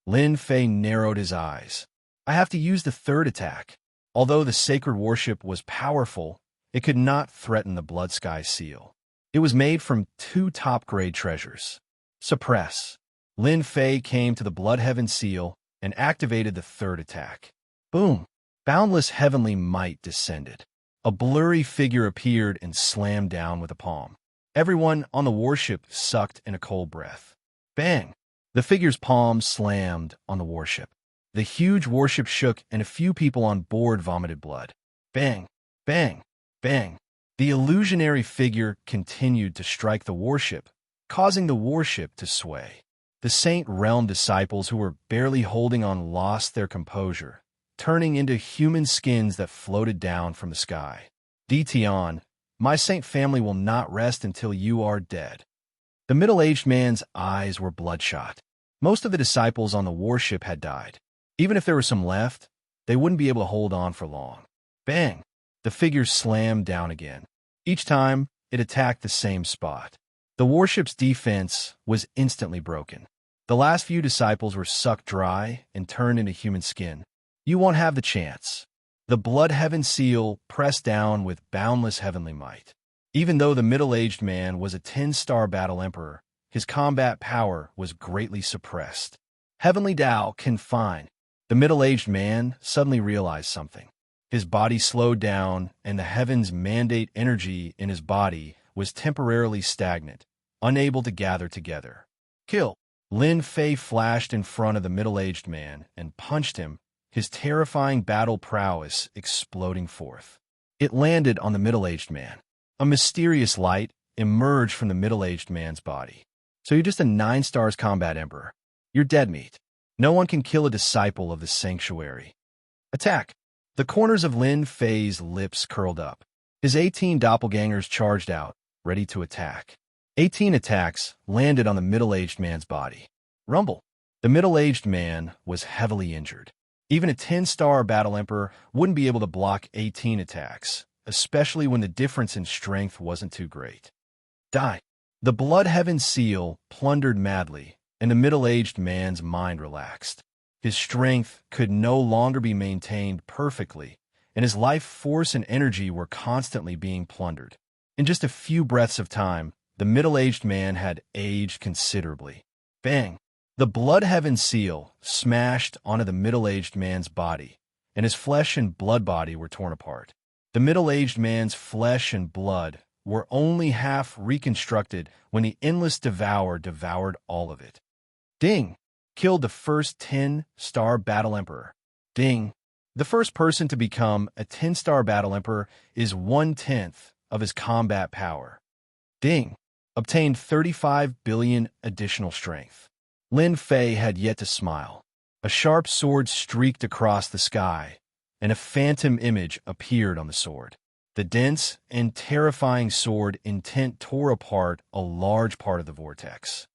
Lin Fei narrowed his eyes. I have to use the third attack. Although the sacred warship was powerful, it could not threaten the Blood Sky seal. It was made from 2 top-grade treasures. Suppress. Lin Fei came to the Blood Heaven seal and activated the third attack. Boom! Boundless heavenly might descended. A blurry figure appeared and slammed down with a palm. Everyone on the warship sucked in a cold breath. Bang! The figure's palm slammed on the warship. The huge warship shook and a few people on board vomited blood. Bang! Bang! Bang! The illusionary figure continued to strike the warship, causing the warship to sway. The Saint Realm disciples who were barely holding on lost their composure, turning into human skins that floated down from the sky. Dition, my saint family will not rest until you are dead. The middle-aged man's eyes were bloodshot. Most of the disciples on the warship had died. Even if there were some left, they wouldn't be able to hold on for long. Bang! The figure slammed down again. Each time, it attacked the same spot. The warship's defense was instantly broken. The last few disciples were sucked dry and turned into human skin. You won't have the chance. The Blood Heaven seal pressed down with boundless heavenly might. Even though the middle-aged man was a 10-star Battle Emperor, his combat power was greatly suppressed. Heavenly Tao confined. The middle-aged man suddenly realized something. His body slowed down, and the heavens' mandate energy in his body was temporarily stagnant, unable to gather together. Kill! Lin Fei flashed in front of the middle-aged man and punched him, his terrifying battle prowess exploding forth. It landed on the middle-aged man. A mysterious light emerged from the middle-aged man's body. So you're just a 9 stars combat emperor. You're dead meat. No one can kill a disciple of the sanctuary. Attack! The corners of Lin Fei's lips curled up. His 18 doppelgangers charged out, ready to attack. 18 attacks landed on the middle-aged man's body. Rumble! The middle-aged man was heavily injured. Even a 10-star Battle Emperor wouldn't be able to block 18 attacks, especially when the difference in strength wasn't too great. Die! The Blood Heaven seal plundered madly, and the middle-aged man's mind relaxed. His strength could no longer be maintained perfectly, and his life force and energy were constantly being plundered. In just a few breaths of time, the middle-aged man had aged considerably. Bang! The Blood Heaven seal smashed onto the middle-aged man's body, and his flesh and blood body were torn apart. The middle-aged man's flesh and blood were only half reconstructed when the endless devourer devoured all of it. Ding! Killed the first 10-star Battle Emperor. Ding! The first person to become a 10-star Battle Emperor is 1/10 of his combat power. Ding! Obtained 35 billion additional strength. Lin Fei had yet to smile. A sharp sword streaked across the sky, and a phantom image appeared on the sword. The dense and terrifying sword intent tore apart a large part of the vortex.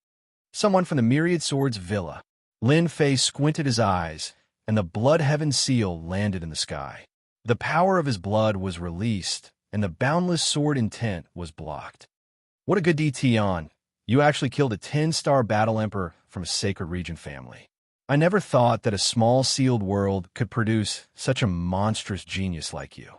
Someone from the Myriad Swords villa. Lin Fei squinted his eyes, and the Blood Heaven seal landed in the sky. The power of his blood was released, and the boundless sword intent was blocked. What a good DT on. You actually killed a 10-star battle emperor from a sacred region family. I never thought that a small sealed world could produce such a monstrous genius like you.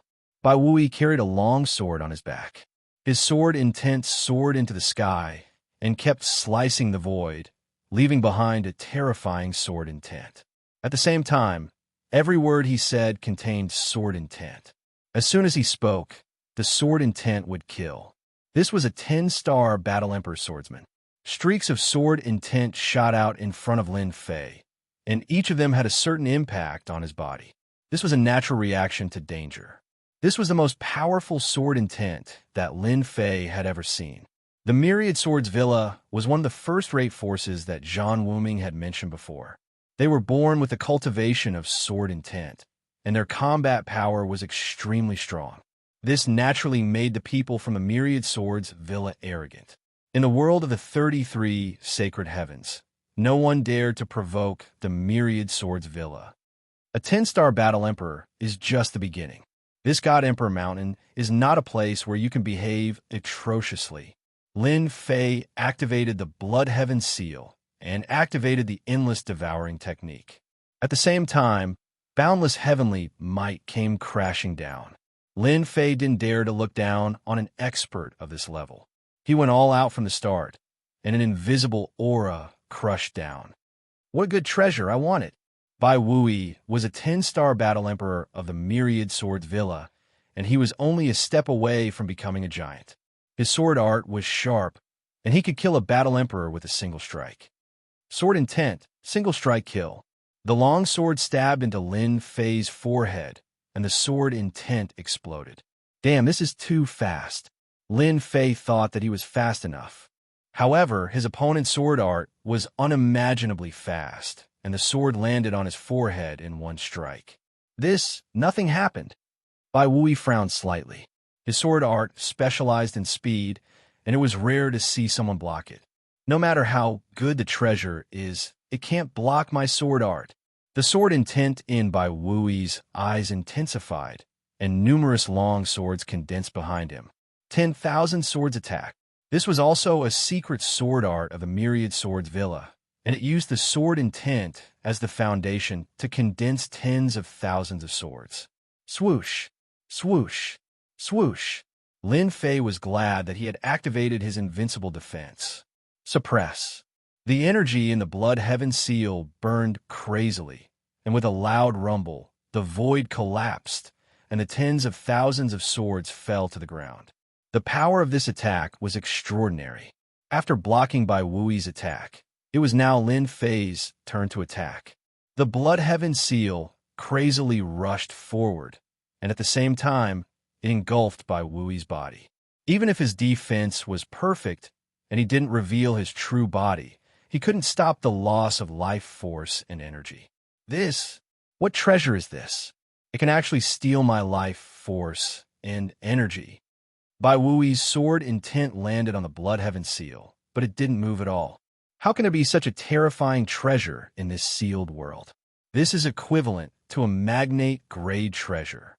Bai Wui carried a long sword on his back. His sword intent soared into the sky and kept slicing the void, leaving behind a terrifying sword intent. At the same time, every word he said contained sword intent. As soon as he spoke, the sword intent would kill. This was a 10-star battle emperor swordsman. Streaks of sword intent shot out in front of Lin Fei, and each of them had a certain impact on his body. This was a natural reaction to danger. This was the most powerful sword intent that Lin Fei had ever seen. The Myriad Swords Villa was one of the first-rate forces that Zhang Wuming had mentioned before. They were born with the cultivation of sword intent, and their combat power was extremely strong. This naturally made the people from the Myriad Swords Villa arrogant. In the world of the 33 sacred heavens, no one dared to provoke the Myriad Swords Villa. A 10-star battle emperor is just the beginning. This God Emperor Mountain is not a place where you can behave atrociously. Lin Fei activated the Blood Heaven seal and activated the Endless Devouring technique. At the same time, boundless heavenly might came crashing down. Lin Fei didn't dare to look down on an expert of this level. He went all out from the start, and an invisible aura crushed down. What a good treasure, I want it. Bai Wui was a 10-star battle emperor of the Myriad Swords Villa, and he was only a step away from becoming a giant. His sword art was sharp, and he could kill a battle emperor with a single strike. Sword intent, single strike kill. The long sword stabbed into Lin Fei's forehead, and the sword intent exploded. Damn, this is too fast. Lin Fei thought that he was fast enough. However, his opponent's sword art was unimaginably fast, and the sword landed on his forehead in one strike. Nothing happened. Bai Wui frowned slightly. His sword art specialized in speed, and it was rare to see someone block it. No matter how good the treasure is, it can't block my sword art. The sword intent in Bai Wui's eyes intensified, and numerous long swords condensed behind him. 10,000 swords attack. This was also a secret sword art of the Myriad Swords Villa, and it used the sword intent as the foundation to condense tens of thousands of swords. Swoosh, swoosh, swoosh. Lin Fei was glad that he had activated his invincible defense. Suppress. The energy in the Blood Heaven seal burned crazily, and with a loud rumble, the void collapsed, and the tens of thousands of swords fell to the ground. The power of this attack was extraordinary. After blocking Bai Wui's attack, it was now Lin Fei's turn to attack. The Blood Heaven seal crazily rushed forward, and at the same time, it engulfed Bai Wui's body. Even if his defense was perfect, and he didn't reveal his true body, he couldn't stop the loss of life force and energy. What treasure is this? It can actually steal my life force and energy. Bai Wui's sword intent landed on the Blood Heaven seal, but it didn't move at all. How can there be such a terrifying treasure in this sealed world? This is equivalent to a magnate-grade treasure.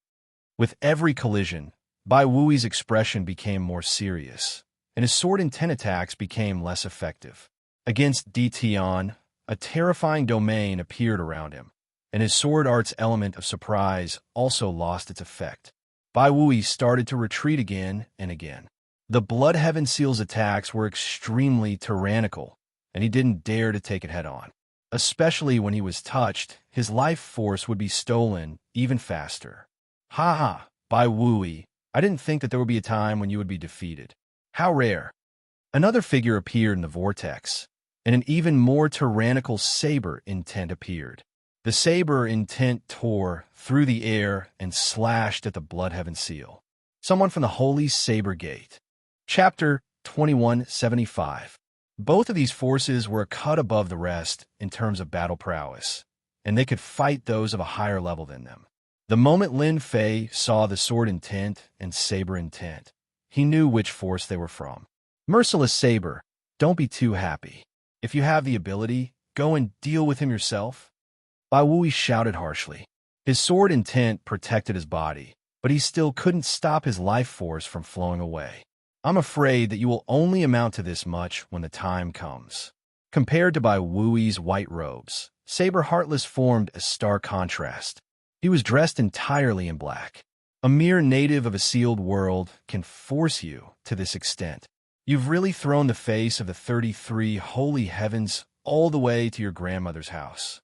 With every collision, Bai Wui's expression became more serious, and his sword intent attacks became less effective. Against Tian, a terrifying domain appeared around him, and his sword art's element of surprise also lost its effect. Bai Wui started to retreat again and again. The Blood Heaven seal's attacks were extremely tyrannical, and he didn't dare to take it head-on. Especially when he was touched, his life force would be stolen even faster. Ha ha, Bai Wui, I didn't think that there would be a time when you would be defeated. How rare. Another figure appeared in the vortex, and an even more tyrannical saber intent appeared. The saber intent tore through the air and slashed at the Blood Heaven seal. Someone from the Holy Saber Gate. Chapter 2175. Both of these forces were a cut above the rest in terms of battle prowess, and they could fight those of a higher level than them. The moment Lin Fei saw the sword intent and saber intent, he knew which force they were from. Merciless Saber, don't be too happy. If you have the ability, go and deal with him yourself. Bai Wui shouted harshly. His sword intent protected his body, but he still couldn't stop his life force from flowing away. I'm afraid that you will only amount to this much when the time comes. Compared to Bai Wui's white robes, Saber Heartless formed a stark contrast. He was dressed entirely in black. A mere native of a sealed world can force you to this extent. You've really thrown the face of the 33 holy heavens all the way to your grandmother's house.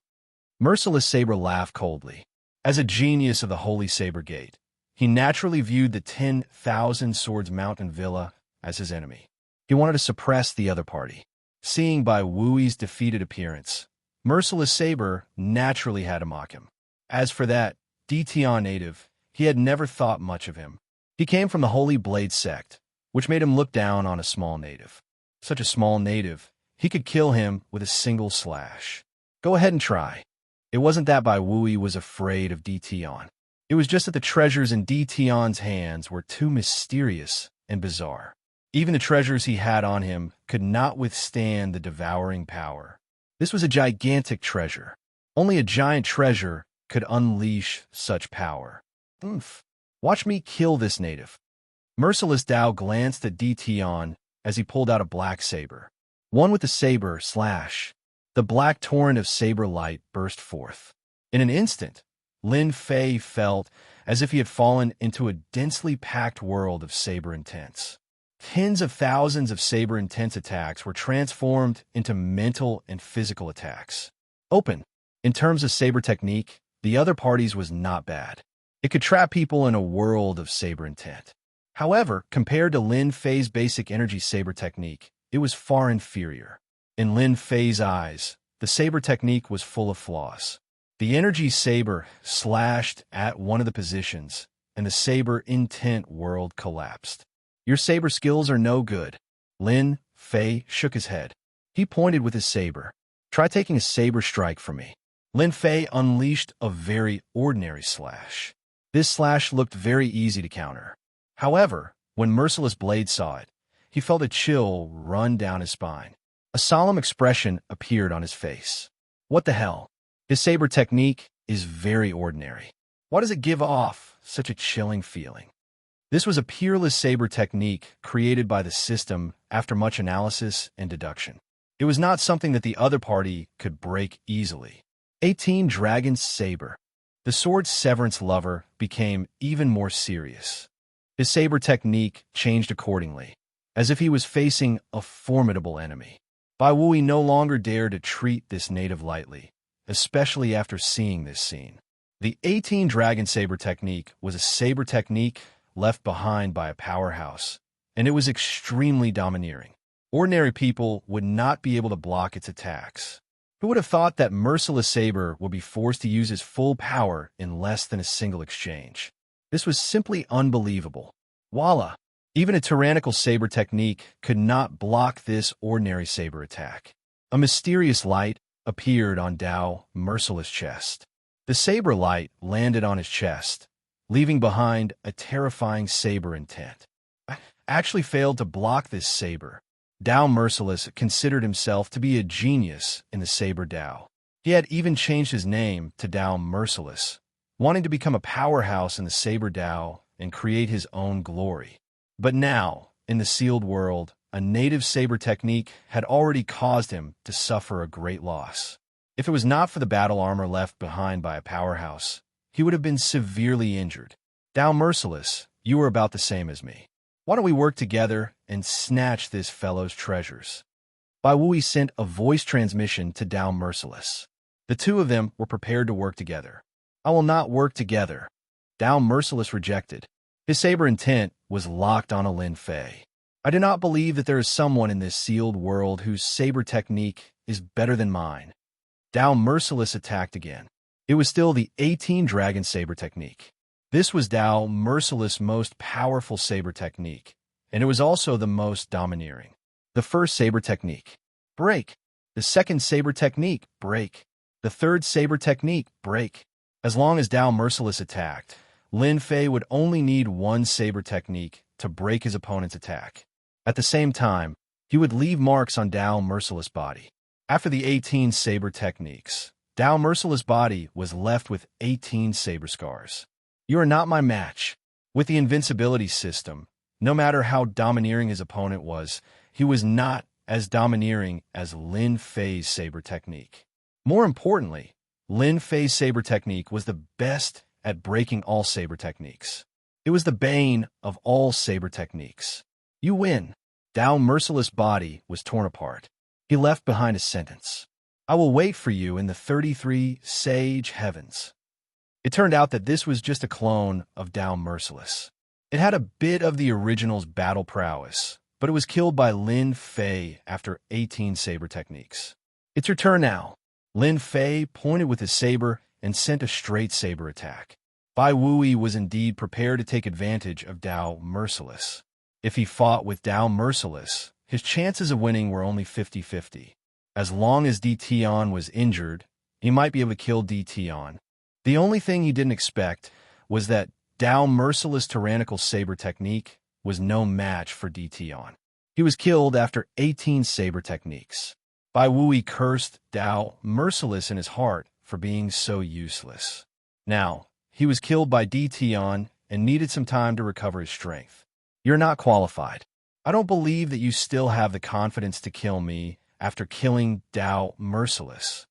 Merciless Saber laughed coldly. As a genius of the Holy Saber Gate, he naturally viewed the 10,000 Swords Mountain Villa as his enemy. He wanted to suppress the other party. Seeing Bai Wui's defeated appearance, Merciless Saber naturally had to mock him. As for that Dtian native, he had never thought much of him. He came from the Holy Blade sect, which made him look down on a small native. Such a small native, he could kill him with a single slash. Go ahead and try. It wasn't that Bai Wui was afraid of Dtian. It was just that the treasures in Dtian's hands were too mysterious and bizarre. Even the treasures he had on him could not withstand the devouring power. This was a gigantic treasure. Only a giant treasure could unleash such power. Watch me kill this native. Merciless Dao glanced at Dtian as he pulled out a black saber. One with the saber slash. The black torrent of saber light burst forth. In an instant, Lin Fei felt as if he had fallen into a densely packed world of saber intents. Tens of thousands of saber intense attacks were transformed into mental and physical attacks. Open. In terms of saber technique, the other party's was not bad. It could trap people in a world of saber intent. However, compared to Lin Fei's basic energy saber technique, it was far inferior. In Lin Fei's eyes, the saber technique was full of flaws. The energy saber slashed at one of the positions, and the saber intent world collapsed. Your saber skills are no good. Lin Fei shook his head. He pointed with his saber. Try taking a saber strike from me. Lin Fei unleashed a very ordinary slash. This slash looked very easy to counter. However, when Merciless Blade saw it, he felt a chill run down his spine. A solemn expression appeared on his face. What the hell? His saber technique is very ordinary. Why does it give off such a chilling feeling? This was a peerless saber technique created by the system after much analysis and deduction. It was not something that the other party could break easily. 18 Dragon's Saber. The sword's severance lover became even more serious. His saber technique changed accordingly, as if he was facing a formidable enemy. Bai Wui no longer dared to treat this native lightly, especially after seeing this scene. The 18 Dragon Saber technique was a saber technique left behind by a powerhouse, and it was extremely domineering. Ordinary people would not be able to block its attacks. Who would have thought that Merciless Saber would be forced to use his full power in less than a single exchange? This was simply unbelievable. Voila! Even a tyrannical saber technique could not block this ordinary saber attack. A mysterious light appeared on Dao Merciless' chest. The saber light landed on his chest, leaving behind a terrifying saber intent. I actually failed to block this saber. Dao Merciless considered himself to be a genius in the saber Dao. He had even changed his name to Dao Merciless, wanting to become a powerhouse in the saber Dao and create his own glory. But now, in the sealed world, a native saber technique had already caused him to suffer a great loss. If it was not for the battle armor left behind by a powerhouse, he would have been severely injured. Dao Merciless, you are about the same as me. Why don't we work together and snatch this fellow's treasures? Bai Wui sent a voice transmission to Dao Merciless. The two of them were prepared to work together. I will not work together. Dao Merciless rejected. His saber intent was locked on a Lin Fei. I do not believe that there is someone in this sealed world whose saber technique is better than mine. Dao Merciless attacked again. It was still the 18 Dragon Saber technique. This was Dao Merciless' most powerful saber technique, and it was also the most domineering. The first saber technique, break. The second saber technique, break. The third saber technique, break. As long as Tao Merciless attacked, Lin Fei would only need one saber technique to break his opponent's attack. At the same time, he would leave marks on Tao Merciless' body. After the 18 saber techniques, Tao Merciless' body was left with 18 saber scars. You are not my match. With the invincibility system, no matter how domineering his opponent was, he was not as domineering as Lin Fei's saber technique. More importantly, Lin Fei's saber technique was the best at breaking all saber techniques. It was the bane of all saber techniques. You win. Tao Merciless' body was torn apart. He left behind a sentence. I will wait for you in the 33 Sage Heavens. It turned out that this was just a clone of Tao Merciless. It had a bit of the original's battle prowess, but it was killed by Lin Fei after 18 saber techniques. It's your turn now. Lin Fei pointed with his saber and sent a straight saber attack. Bai Wuyi was indeed prepared to take advantage of Tao Merciless. If he fought with Tao Merciless, his chances of winning were only 50-50. As long as Di Tian was injured, he might be able to kill Di Tian. The only thing he didn't expect was that Tao Merciless' tyrannical saber technique was no match for Di Tian. He was killed after 18 saber techniques. Bai Wuyi cursed Tao Merciless in his heart for being so useless. Now, he was killed by Di Tian and needed some time to recover his strength. You're not qualified. I don't believe that you still have the confidence to kill me after killing Tao Merciless.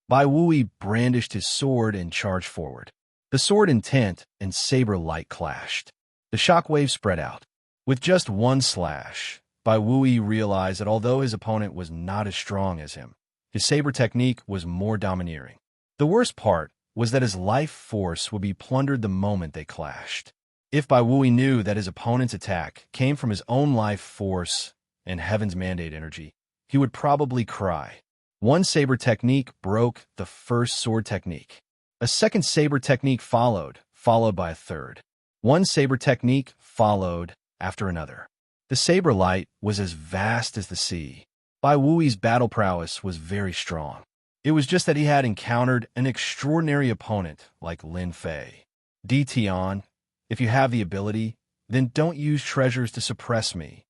Bai Wuyi brandished his sword and charged forward. The sword intent and saber light clashed. The shockwave spread out. With just one slash, Bai Wuyi realized that although his opponent was not as strong as him, his saber technique was more domineering. The worst part was that his life force would be plundered the moment they clashed. If Bai Wuyi knew that his opponent's attack came from his own life force and Heaven's Mandate energy, he would probably cry. One saber technique broke the first sword technique. A second saber technique followed by a third. One saber technique followed after another. The saber light was as vast as the sea. Bai Wuyi's battle prowess was very strong. It was just that he had encountered an extraordinary opponent like Lin Fei. Di Tian, if you have the ability, then don't use treasures to suppress me.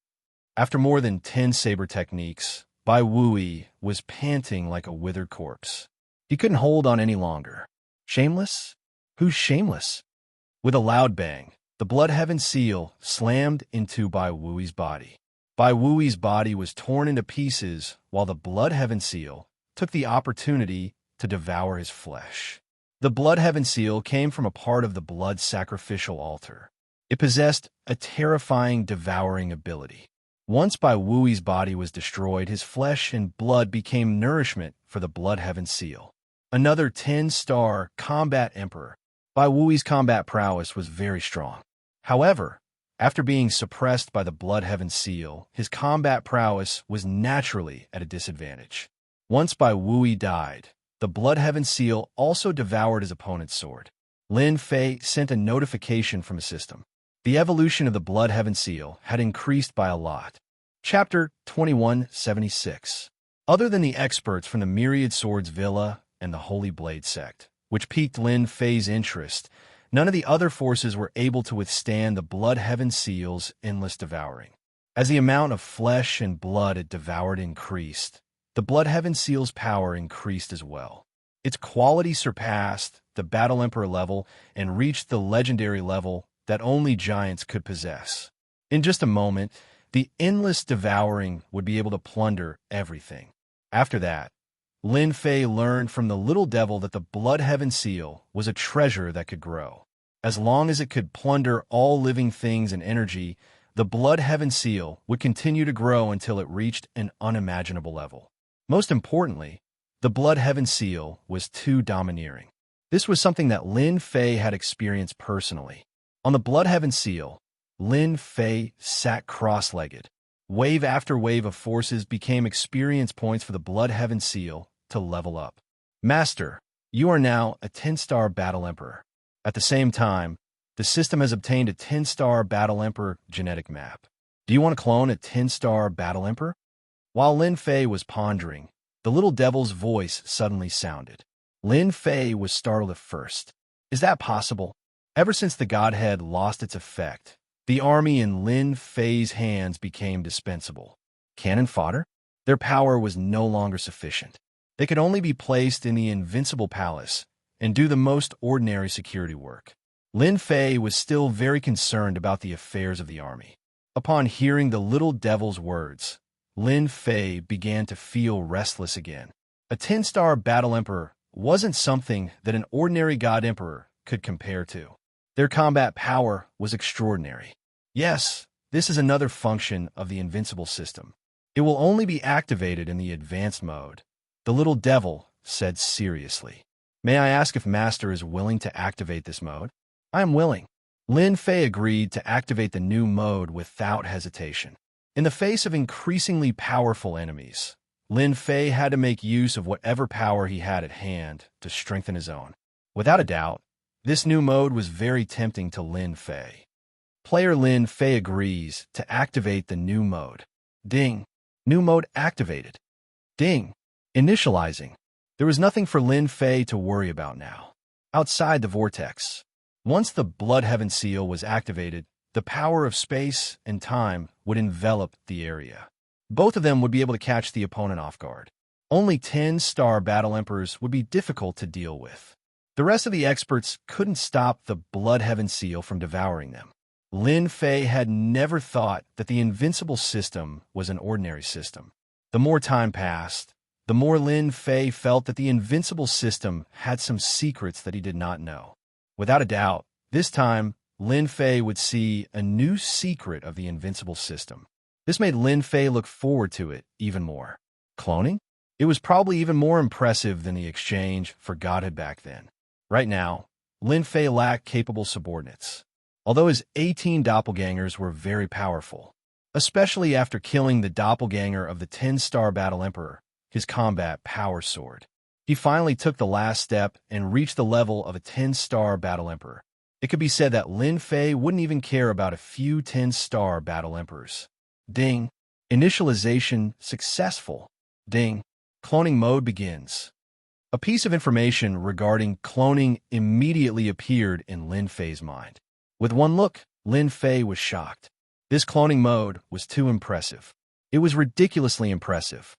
After more than 10 saber techniques, Bai Wuyi was panting like a withered corpse. He couldn't hold on any longer. Shameless? Who's shameless? With a loud bang, the Blood Heaven seal slammed into Bai Wuyi's body. Bai Wuyi's body was torn into pieces while the Blood Heaven seal took the opportunity to devour his flesh. The Blood Heaven seal came from a part of the blood sacrificial altar. It possessed a terrifying devouring ability. Once Bai Wuyi's body was destroyed, his flesh and blood became nourishment for the Blood Heaven seal. Another 10-star combat emperor. Bai Wuyi's combat prowess was very strong. However, after being suppressed by the Blood Heaven seal, his combat prowess was naturally at a disadvantage. Once Bai Wuyi died, the Blood Heaven seal also devoured his opponent's sword. Lin Fei sent a notification from his system. The evolution of the Blood Heaven seal had increased by a lot. Chapter 2176. Other than the experts from the Myriad Swords Villa and the Holy Blade sect, which piqued Lin Fei's interest, none of the other forces were able to withstand the Blood Heaven seal's endless devouring. As the amount of flesh and blood it devoured increased, the Blood Heaven seal's power increased as well. Its quality surpassed the Battle Emperor level and reached the legendary level that only giants could possess. In just a moment, the endless devouring would be able to plunder everything. After that, Lin Fei learned from the little devil that the Blood Heaven seal was a treasure that could grow. As long as it could plunder all living things and energy, the Blood Heaven seal would continue to grow until it reached an unimaginable level. Most importantly, the Blood Heaven seal was too domineering. This was something that Lin Fei had experienced personally. On the Blood Heaven seal, Lin Fei sat cross-legged. Wave after wave of forces became experience points for the Blood Heaven seal to level up. Master, you are now a 10-star Battle Emperor. At the same time, the system has obtained a 10-star Battle Emperor genetic map. Do you want to clone a 10-star Battle Emperor? While Lin Fei was pondering, the little devil's voice suddenly sounded. Lin Fei was startled at first. Is that possible? Ever since the Godhead lost its effect, the army in Lin Fei's hands became dispensable. Cannon fodder? Their power was no longer sufficient. They could only be placed in the invincible palace and do the most ordinary security work. Lin Fei was still very concerned about the affairs of the army. Upon hearing the little devil's words, Lin Fei began to feel restless again. A 10-star battle emperor wasn't something that an ordinary god emperor could compare to. Their combat power was extraordinary. Yes, this is another function of the invincible system. It will only be activated in the advanced mode, the little devil said seriously. May I ask if Master is willing to activate this mode? I am willing. Lin Fei agreed to activate the new mode without hesitation. In the face of increasingly powerful enemies, Lin Fei had to make use of whatever power he had at hand to strengthen his own. Without a doubt, this new mode was very tempting to Lin Fei. Player Lin Fei agrees to activate the new mode. Ding. New mode activated. Ding. Initializing. There was nothing for Lin Fei to worry about now. Outside the vortex. Once the Blood Heaven seal was activated, the power of space and time would envelop the area. Both of them would be able to catch the opponent off guard. Only 10-star battle emperors would be difficult to deal with. The rest of the experts couldn't stop the Blood Heaven seal from devouring them. Lin Fei had never thought that the invincible system was an ordinary system. The more time passed, the more Lin Fei felt that the invincible system had some secrets that he did not know. Without a doubt, this time, Lin Fei would see a new secret of the invincible system. This made Lin Fei look forward to it even more. Cloning? It was probably even more impressive than the exchange for godhood back then. Right now, Lin Fei lacked capable subordinates. Although his 18 doppelgangers were very powerful, especially after killing the doppelganger of the 10-star battle emperor, his combat power soared. He finally took the last step and reached the level of a 10-star battle emperor. It could be said that Lin Fei wouldn't even care about a few 10-star battle emperors. Ding. Initialization successful. Ding. Cloning mode begins. A piece of information regarding cloning immediately appeared in Lin Fei's mind. With one look, Lin Fei was shocked. This cloning mode was too impressive. It was ridiculously impressive.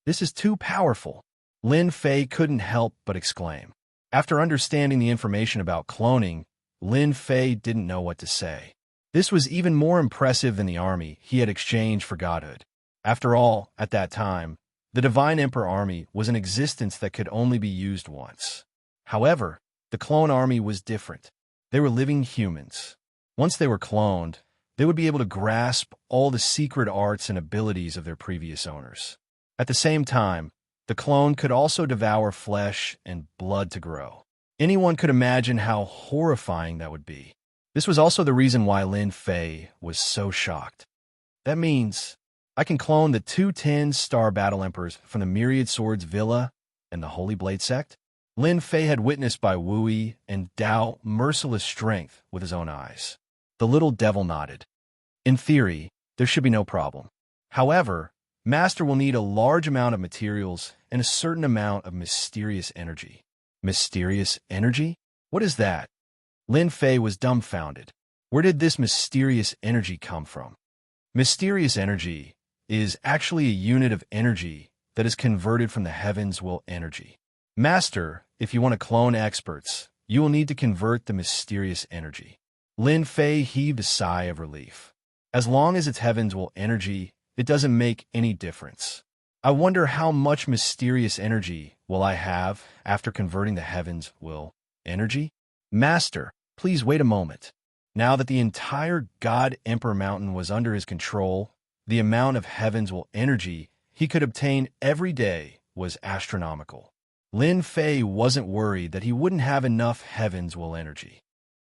This is too powerful. Lin Fei couldn't help but exclaim. After understanding the information about cloning, Lin Fei didn't know what to say. This was even more impressive than the army he had exchanged for godhood. After all, at that time, the Divine Emperor army was an existence that could only be used once. However, the clone army was different. They were living humans. Once they were cloned, they would be able to grasp all the secret arts and abilities of their previous owners. At the same time, the clone could also devour flesh and blood to grow. Anyone could imagine how horrifying that would be. This was also the reason why Lin Fei was so shocked. That means I can clone the two 10-star battle emperors from the Myriad Swords Villa and the Holy Blade sect? Lin Fei had witnessed by Wu Yi and Dao merciless strength with his own eyes. The little devil nodded. In theory, there should be no problem. However, Master will need a large amount of materials and a certain amount of mysterious energy. Mysterious energy? What is that? Lin Fei was dumbfounded. Where did this mysterious energy come from? Mysterious energy is actually a unit of energy that is converted from the heavens' will energy. Master, if you want to clone experts, you will need to convert the mysterious energy. Lin Fei heaved a sigh of relief. As long as it's heaven's will energy, it doesn't make any difference. I wonder how much mysterious energy will I have after converting the heaven's will energy? Master, please wait a moment. Now that the entire God Emperor Mountain was under his control, the amount of heaven's will energy he could obtain every day was astronomical. Lin Fei wasn't worried that he wouldn't have enough heaven's will energy.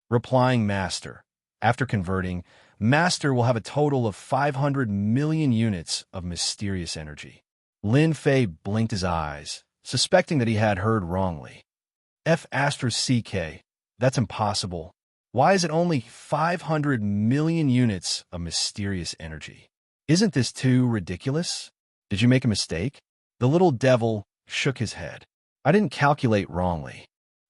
Replying Master, after converting, Master will have a total of 500 million units of mysterious energy. Lin Fei blinked his eyes, suspecting that he had heard wrongly. F***CK, that's impossible. Why is it only 500 million units of mysterious energy? Isn't this too ridiculous? Did you make a mistake? The little devil shook his head. I didn't calculate wrongly.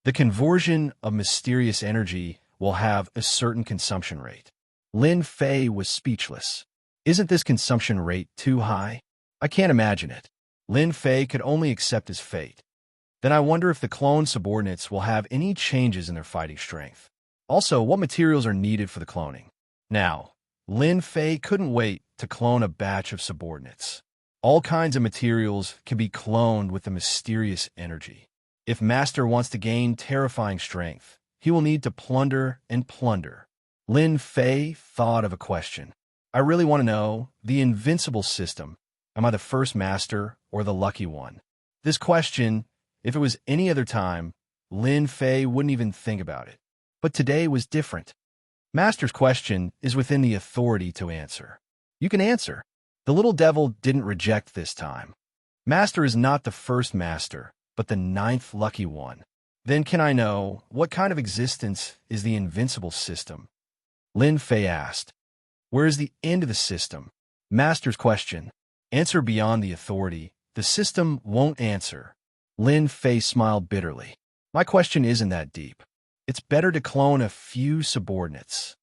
The conversion of mysterious energy will have a certain consumption rate. Lin Fei was speechless. Isn't this consumption rate too high? I can't imagine it. Lin Fei could only accept his fate. Then I wonder if the clone subordinates will have any changes in their fighting strength. Also, what materials are needed for the cloning? Now, Lin Fei couldn't wait to clone a batch of subordinates. All kinds of materials can be cloned with the mysterious energy. If Master wants to gain terrifying strength, he will need to plunder and plunder. Lin Fei thought of a question. I really want to know the invincible system. Am I the first master or the lucky one? This question, if it was any other time, Lin Fei wouldn't even think about it. But today was different. Master's question is within the authority to answer. You can answer. The little devil didn't reject this time. Master is not the first master, but the 9th lucky one. Then can I know what kind of existence is the invincible system? Lin Fei asked. Where is the end of the system? Master's question. Answer beyond the authority. The system won't answer. Lin Fei smiled bitterly. My question isn't that deep. It's better to clone a few subordinates.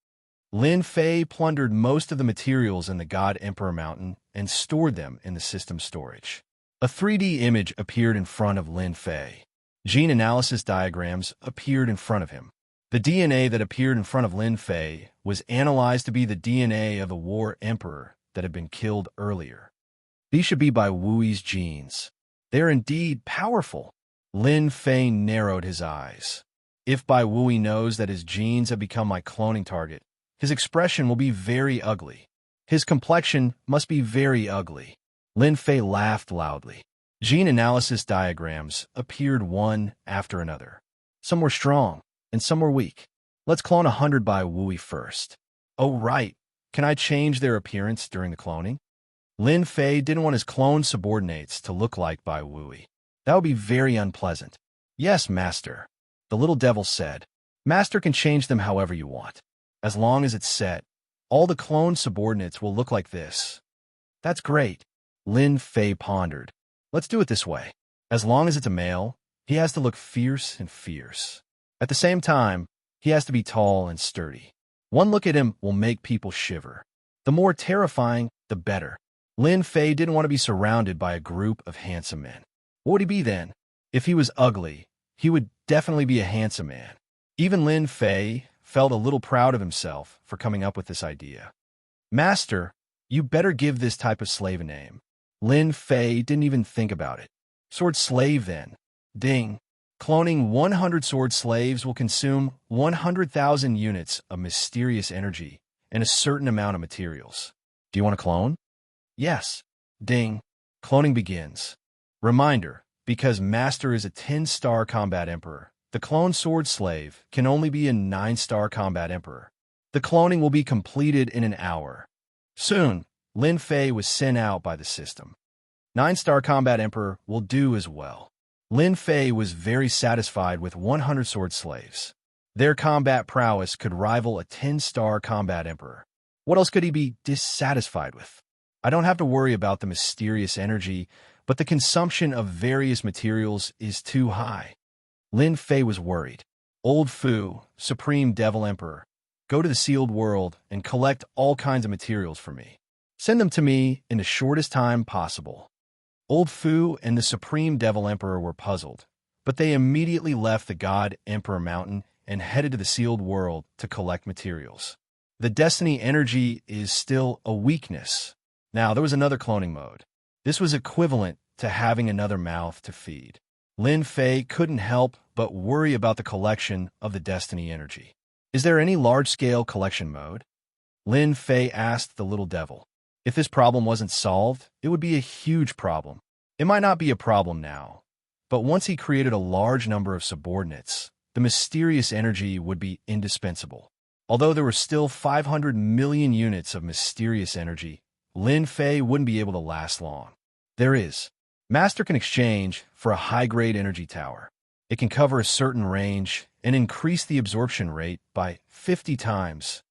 Lin Fei plundered most of the materials in the God Emperor Mountain and stored them in the system storage. A 3D image appeared in front of Lin Fei. Gene analysis diagrams appeared in front of him. The DNA that appeared in front of Lin Fei was analyzed to be the DNA of the War Emperor that had been killed earlier. These should be Bai Wui's genes. They are indeed powerful. Lin Fei narrowed his eyes. If Bai Wui knows that his genes have become my cloning target, his expression will be very ugly. His complexion must be very ugly. Lin Fei laughed loudly. Gene analysis diagrams appeared one after another. Some were strong, and some were weak. Let's clone 100 Bai Wui first. Oh, right. Can I change their appearance during the cloning? Lin Fei didn't want his clone subordinates to look like Bai Wui. That would be very unpleasant. Yes, Master. The little devil said. Master can change them however you want. As long as it's set, all the clone subordinates will look like this. That's great. Lin Fei pondered. Let's do it this way. As long as it's a male, he has to look fierce and fierce. At the same time, he has to be tall and sturdy. One look at him will make people shiver. The more terrifying, the better. Lin Fei didn't want to be surrounded by a group of handsome men. What would he be then? If he was ugly, he would definitely be a handsome man. Even Lin Fei felt a little proud of himself for coming up with this idea. Master, you better give this type of slave a name. Lin Fei didn't even think about it. Sword slave then. Ding. Cloning 100 sword slaves will consume 100,000 units of mysterious energy and a certain amount of materials. Do you want to clone? Yes. Ding. Cloning begins. Reminder, because Master is a 10-star combat emperor, the clone sword slave can only be a 9-star combat emperor. The cloning will be completed in an hour. Soon, Lin Fei was sent out by the system. 9-star combat emperor will do as well. Lin Fei was very satisfied with 100 sword slaves. Their combat prowess could rival a 10-star combat emperor. What else could he be dissatisfied with? I don't have to worry about the mysterious energy, but the consumption of various materials is too high. Lin Fei was worried. Old Fu, Supreme Devil Emperor, go to the sealed world and collect all kinds of materials for me. Send them to me in the shortest time possible. Old Fu and the Supreme Devil Emperor were puzzled, but they immediately left the God Emperor Mountain and headed to the sealed world to collect materials. The destiny energy is still a weakness. Now, there was another cloning mode. This was equivalent to having another mouth to feed. Lin Fei couldn't help but worry about the collection of the destiny energy. Is there any large-scale collection mode? Lin Fei asked the little devil. If this problem wasn't solved, it would be a huge problem. It might not be a problem now, but once he created a large number of subordinates, the mysterious energy would be indispensable. Although there were still 500 million units of mysterious energy, Lin Fei wouldn't be able to last long. There is. Master can exchange for a high-grade energy tower. It can cover a certain range and increase the absorption rate by 50 times.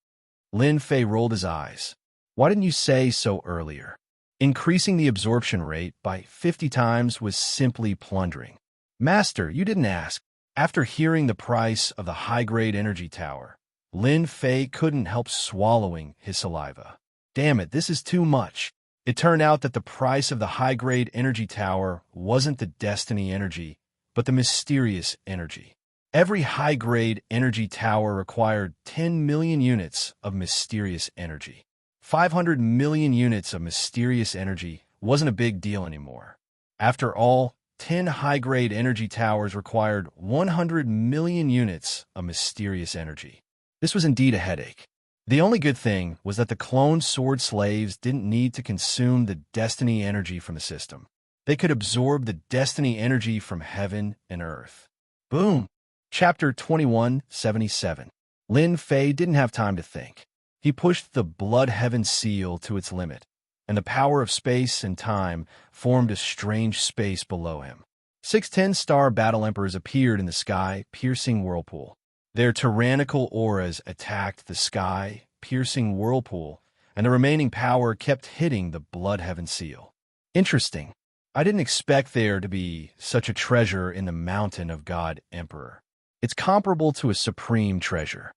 Lin Fei rolled his eyes. Why didn't you say so earlier? Increasing the absorption rate by 50 times was simply plundering. Master, you didn't ask. After hearing the price of the high-grade energy tower, Lin Fei couldn't help swallowing his saliva. Damn it, this is too much. It turned out that the price of the high-grade energy tower wasn't the destiny energy, but the mysterious energy. Every high-grade energy tower required 10 million units of mysterious energy. 500 million units of mysterious energy wasn't a big deal anymore. After all, 10 high-grade energy towers required 100 million units of mysterious energy. This was indeed a headache. The only good thing was that the clone sword slaves didn't need to consume the destiny energy from the system. They could absorb the destiny energy from heaven and earth. Boom! Chapter 2177. Lin Fei didn't have time to think. He pushed the Blood Heaven seal to its limit, and the power of space and time formed a strange space below him. 6 10-star battle emperors appeared in the sky-piercing whirlpool. Their tyrannical auras attacked the sky-piercing whirlpool, and the remaining power kept hitting the Blood Heaven seal. Interesting. I didn't expect there to be such a treasure in the Mountain of God Emperor. It's comparable to a supreme treasure.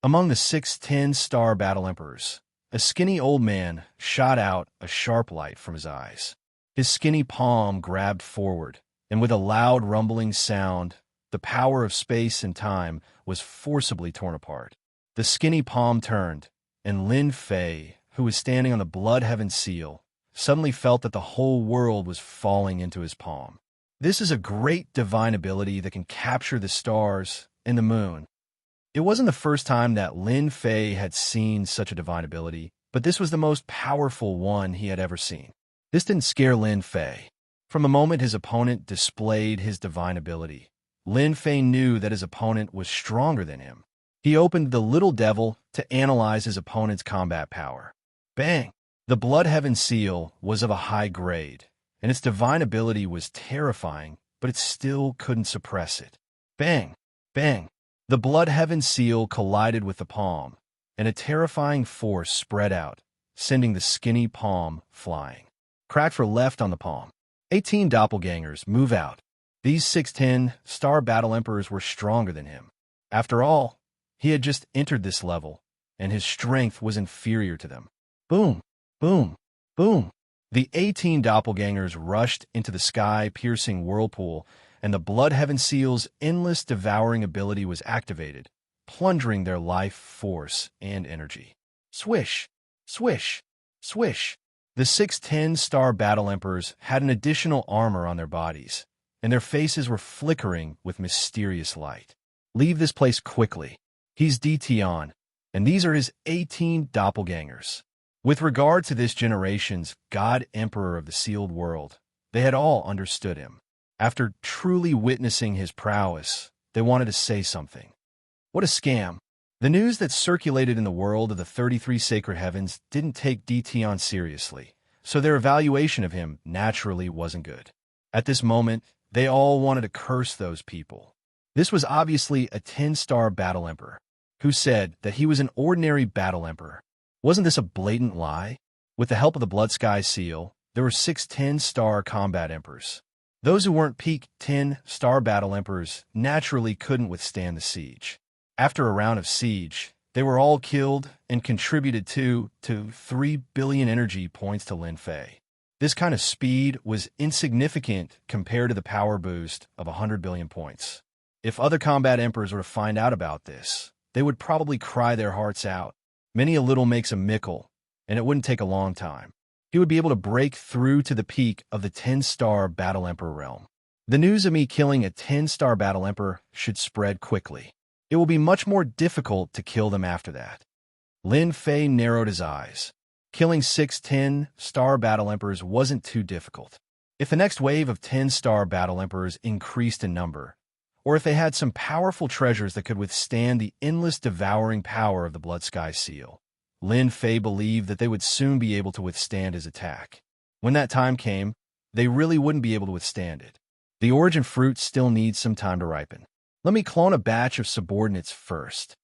Among the 6 10-star battle emperors, a skinny old man shot out a sharp light from his eyes. His skinny palm grabbed forward, and with a loud rumbling sound, the power of space and time was forcibly torn apart. The skinny palm turned, and Lin Fei, who was standing on the Blood Heaven seal, suddenly felt that the whole world was falling into his palm. This is a great divine ability that can capture the stars and the moon. It wasn't the first time that Lin Fei had seen such a divine ability, but this was the most powerful one he had ever seen. This didn't scare Lin Fei. From the moment his opponent displayed his divine ability, Lin Fei knew that his opponent was stronger than him. He opened the Little Devil to analyze his opponent's combat power. Bang! The Blood Heaven seal was of a high grade, and its divine ability was terrifying, but it still couldn't suppress it. Bang! Bang! The Blood Heaven seal collided with the palm, and a terrifying force spread out, sending the skinny palm flying. Crack for left on the palm. 18 doppelgangers move out. These 6 10-star battle emperors were stronger than him. After all, he had just entered this level, and his strength was inferior to them. Boom! Boom! Boom! The 18 doppelgangers rushed into the sky-piercing whirlpool, and the Blood Heaven seal's endless devouring ability was activated, plunging their life force and energy. Swish! Swish! Swish! The 6 10-star battle emperors had an additional armor on their bodies, and their faces were flickering with mysterious light. Leave this place quickly. He's DT on, and these are his 18 doppelgangers. With regard to this generation's God Emperor of the Sealed World, they had all understood him. After truly witnessing his prowess, they wanted to say something. What a scam. The news that circulated in the world of the 33 Sacred Heavens didn't take DT on seriously, so their evaluation of him naturally wasn't good. At this moment, they all wanted to curse those people. This was obviously a 10-star battle emperor, who said that he was an ordinary battle emperor. Wasn't this a blatant lie? With the help of the Blood Sky seal, there were 6 10-star combat emperors. Those who weren't peak 10-star battle emperors naturally couldn't withstand the siege. After a round of siege, they were all killed and contributed 2 to 3 billion energy points to Lin Fei. This kind of speed was insignificant compared to the power boost of 100 billion points. If other combat emperors were to find out about this, they would probably cry their hearts out. Many a little makes a mickle, and it wouldn't take a long time. He would be able to break through to the peak of the 10-star battle emperor realm. The news of me killing a 10-star battle emperor should spread quickly. It will be much more difficult to kill them after that. Lin Fei narrowed his eyes. Killing 6 10-star battle emperors wasn't too difficult. If the next wave of 10-star battle emperors increased in number, or if they had some powerful treasures that could withstand the endless devouring power of the Blood Sky seal, Lin Fei believed that they would soon be able to withstand his attack. When that time came, they really wouldn't be able to withstand it. The origin fruit still needs some time to ripen. Let me clone a batch of subordinates first.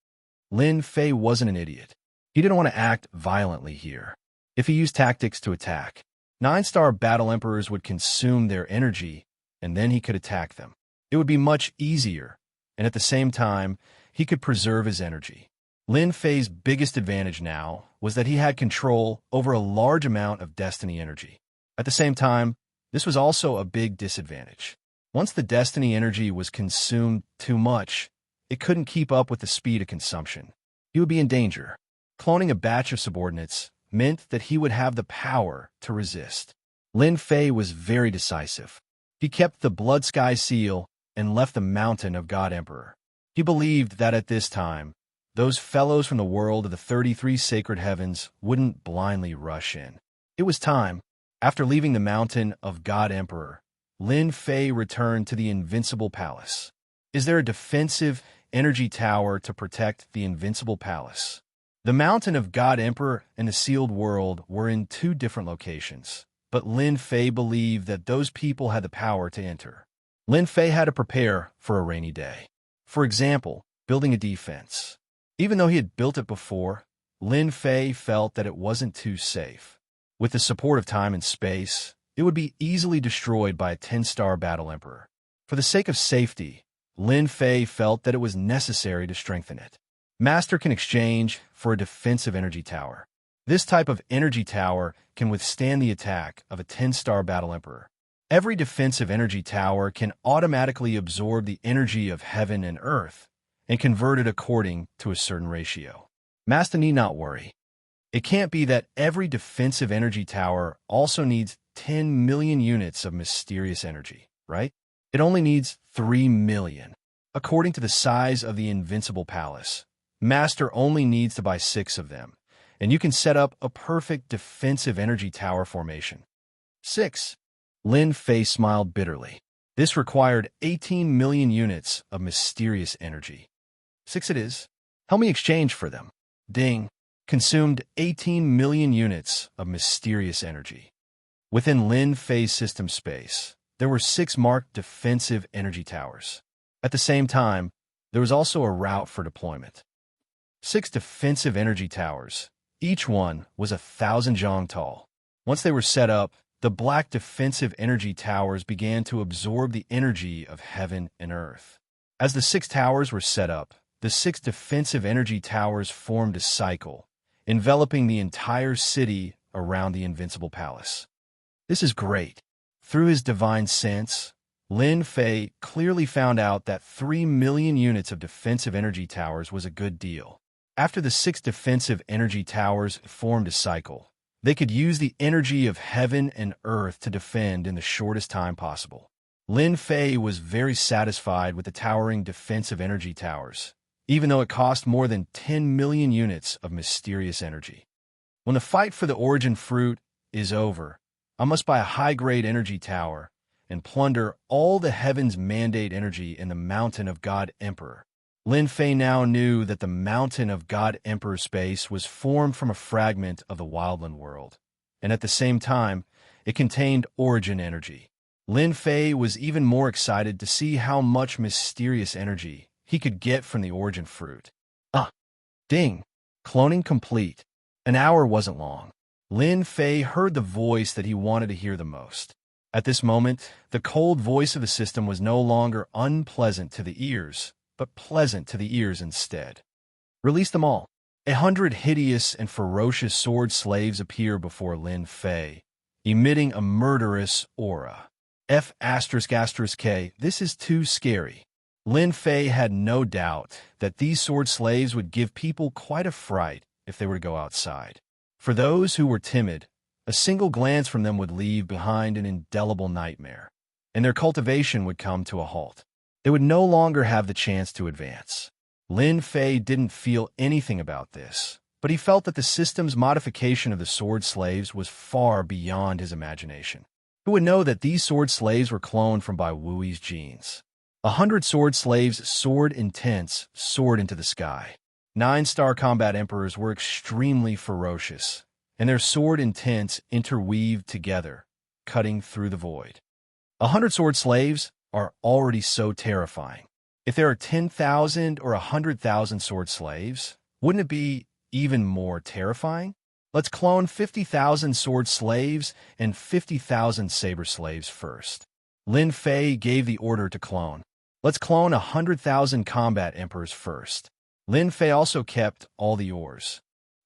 Lin Fei wasn't an idiot. He didn't want to act violently here. If he used tactics to attack, 9-star battle emperors would consume their energy, and then he could attack them. It would be much easier and at the same time, he could preserve his energy. Lin Fei's biggest advantage now was that he had control over a large amount of destiny energy. At the same time, this was also a big disadvantage. Once the destiny energy was consumed too much, it couldn't keep up with the speed of consumption. He would be in danger. Cloning a batch of subordinates meant that he would have the power to resist. Lin Fei was very decisive. He kept the Blood Sky seal and left the Mountain of God Emperor. He believed that at this time, those fellows from the world of the 33 sacred heavens wouldn't blindly rush in. It was time. After leaving the Mountain of God Emperor, Lin Fei returned to the Invincible Palace. Is there a defensive energy tower to protect the Invincible Palace? The Mountain of God Emperor and the Sealed World were in two different locations, but Lin Fei believed that those people had the power to enter. Lin Fei had to prepare for a rainy day. For example, building a defense. Even though he had built it before, Lin Fei felt that it wasn't too safe. With the support of time and space, it would be easily destroyed by a 10-star battle emperor. For the sake of safety, Lin Fei felt that it was necessary to strengthen it. Master can exchange for a defensive energy tower. This type of energy tower can withstand the attack of a 10-star battle emperor. Every defensive energy tower can automatically absorb the energy of heaven and earth and convert it according to a certain ratio. Master need not worry. It can't be that every defensive energy tower also needs 10 million units of mysterious energy, right? It only needs 3 million. According to the size of the Invincible Palace, Master only needs to buy 6 of them, and you can set up a perfect defensive energy tower formation. 6. Lin Fei smiled bitterly. This required 18 million units of mysterious energy. 6 it is. Help me exchange for them. Ding. Consumed 18 million units of mysterious energy. Within Lin Fei's system space, there were 6 marked defensive energy towers. At the same time, there was also a route for deployment. 6 defensive energy towers. Each one was 1,000 zhang tall. Once they were set up, the black defensive energy towers began to absorb the energy of heaven and earth. As the 6 towers were set up, the 6 defensive energy towers formed a cycle, enveloping the entire city around the Invincible Palace. This is great. Through his divine sense, Lin Fei clearly found out that 3 million units of defensive energy towers was a good deal. After the 6 defensive energy towers formed a cycle, they could use the energy of heaven and earth to defend in the shortest time possible. Lin Fei was very satisfied with the towering defensive energy towers, even though it cost more than 10 million units of mysterious energy. When the fight for the origin fruit is over, I must buy a high-grade energy tower and plunder all the heavens mandate energy in the Mountain of God Emperor. Lin Fei now knew that the Mountain of God Emperor space was formed from a fragment of the Wildland world, and at the same time, it contained origin energy. Lin Fei was even more excited to see how much mysterious energy he could get from the origin fruit. Ding! Cloning complete. An hour wasn't long. Lin Fei heard the voice that he wanted to hear the most. At this moment, the cold voice of the system was no longer unpleasant to the ears, but pleasant to the ears instead. Release them all. 100 hideous and ferocious sword slaves appear before Lin Fei, emitting a murderous aura. F***K, this is too scary. Lin Fei had no doubt that these sword slaves would give people quite a fright if they were to go outside. For those who were timid, a single glance from them would leave behind an indelible nightmare, and their cultivation would come to a halt. They would no longer have the chance to advance. Lin Fei didn't feel anything about this, but he felt that the system's modification of the sword slaves was far beyond his imagination. Who would know that these sword slaves were cloned from Bai Wui's genes? 100 sword slaves soared intense, soared into the sky. 9-star combat emperors were extremely ferocious, and their sword intents interweaved together, cutting through the void. 100 sword slaves are already so terrifying. If there are 10,000 or 100,000 sword slaves, wouldn't it be even more terrifying? Let's clone 50,000 sword slaves and 50,000 saber slaves first. Lin Fei gave the order to clone. Let's clone 100,000 combat emperors first. Lin Fei also kept all the ores.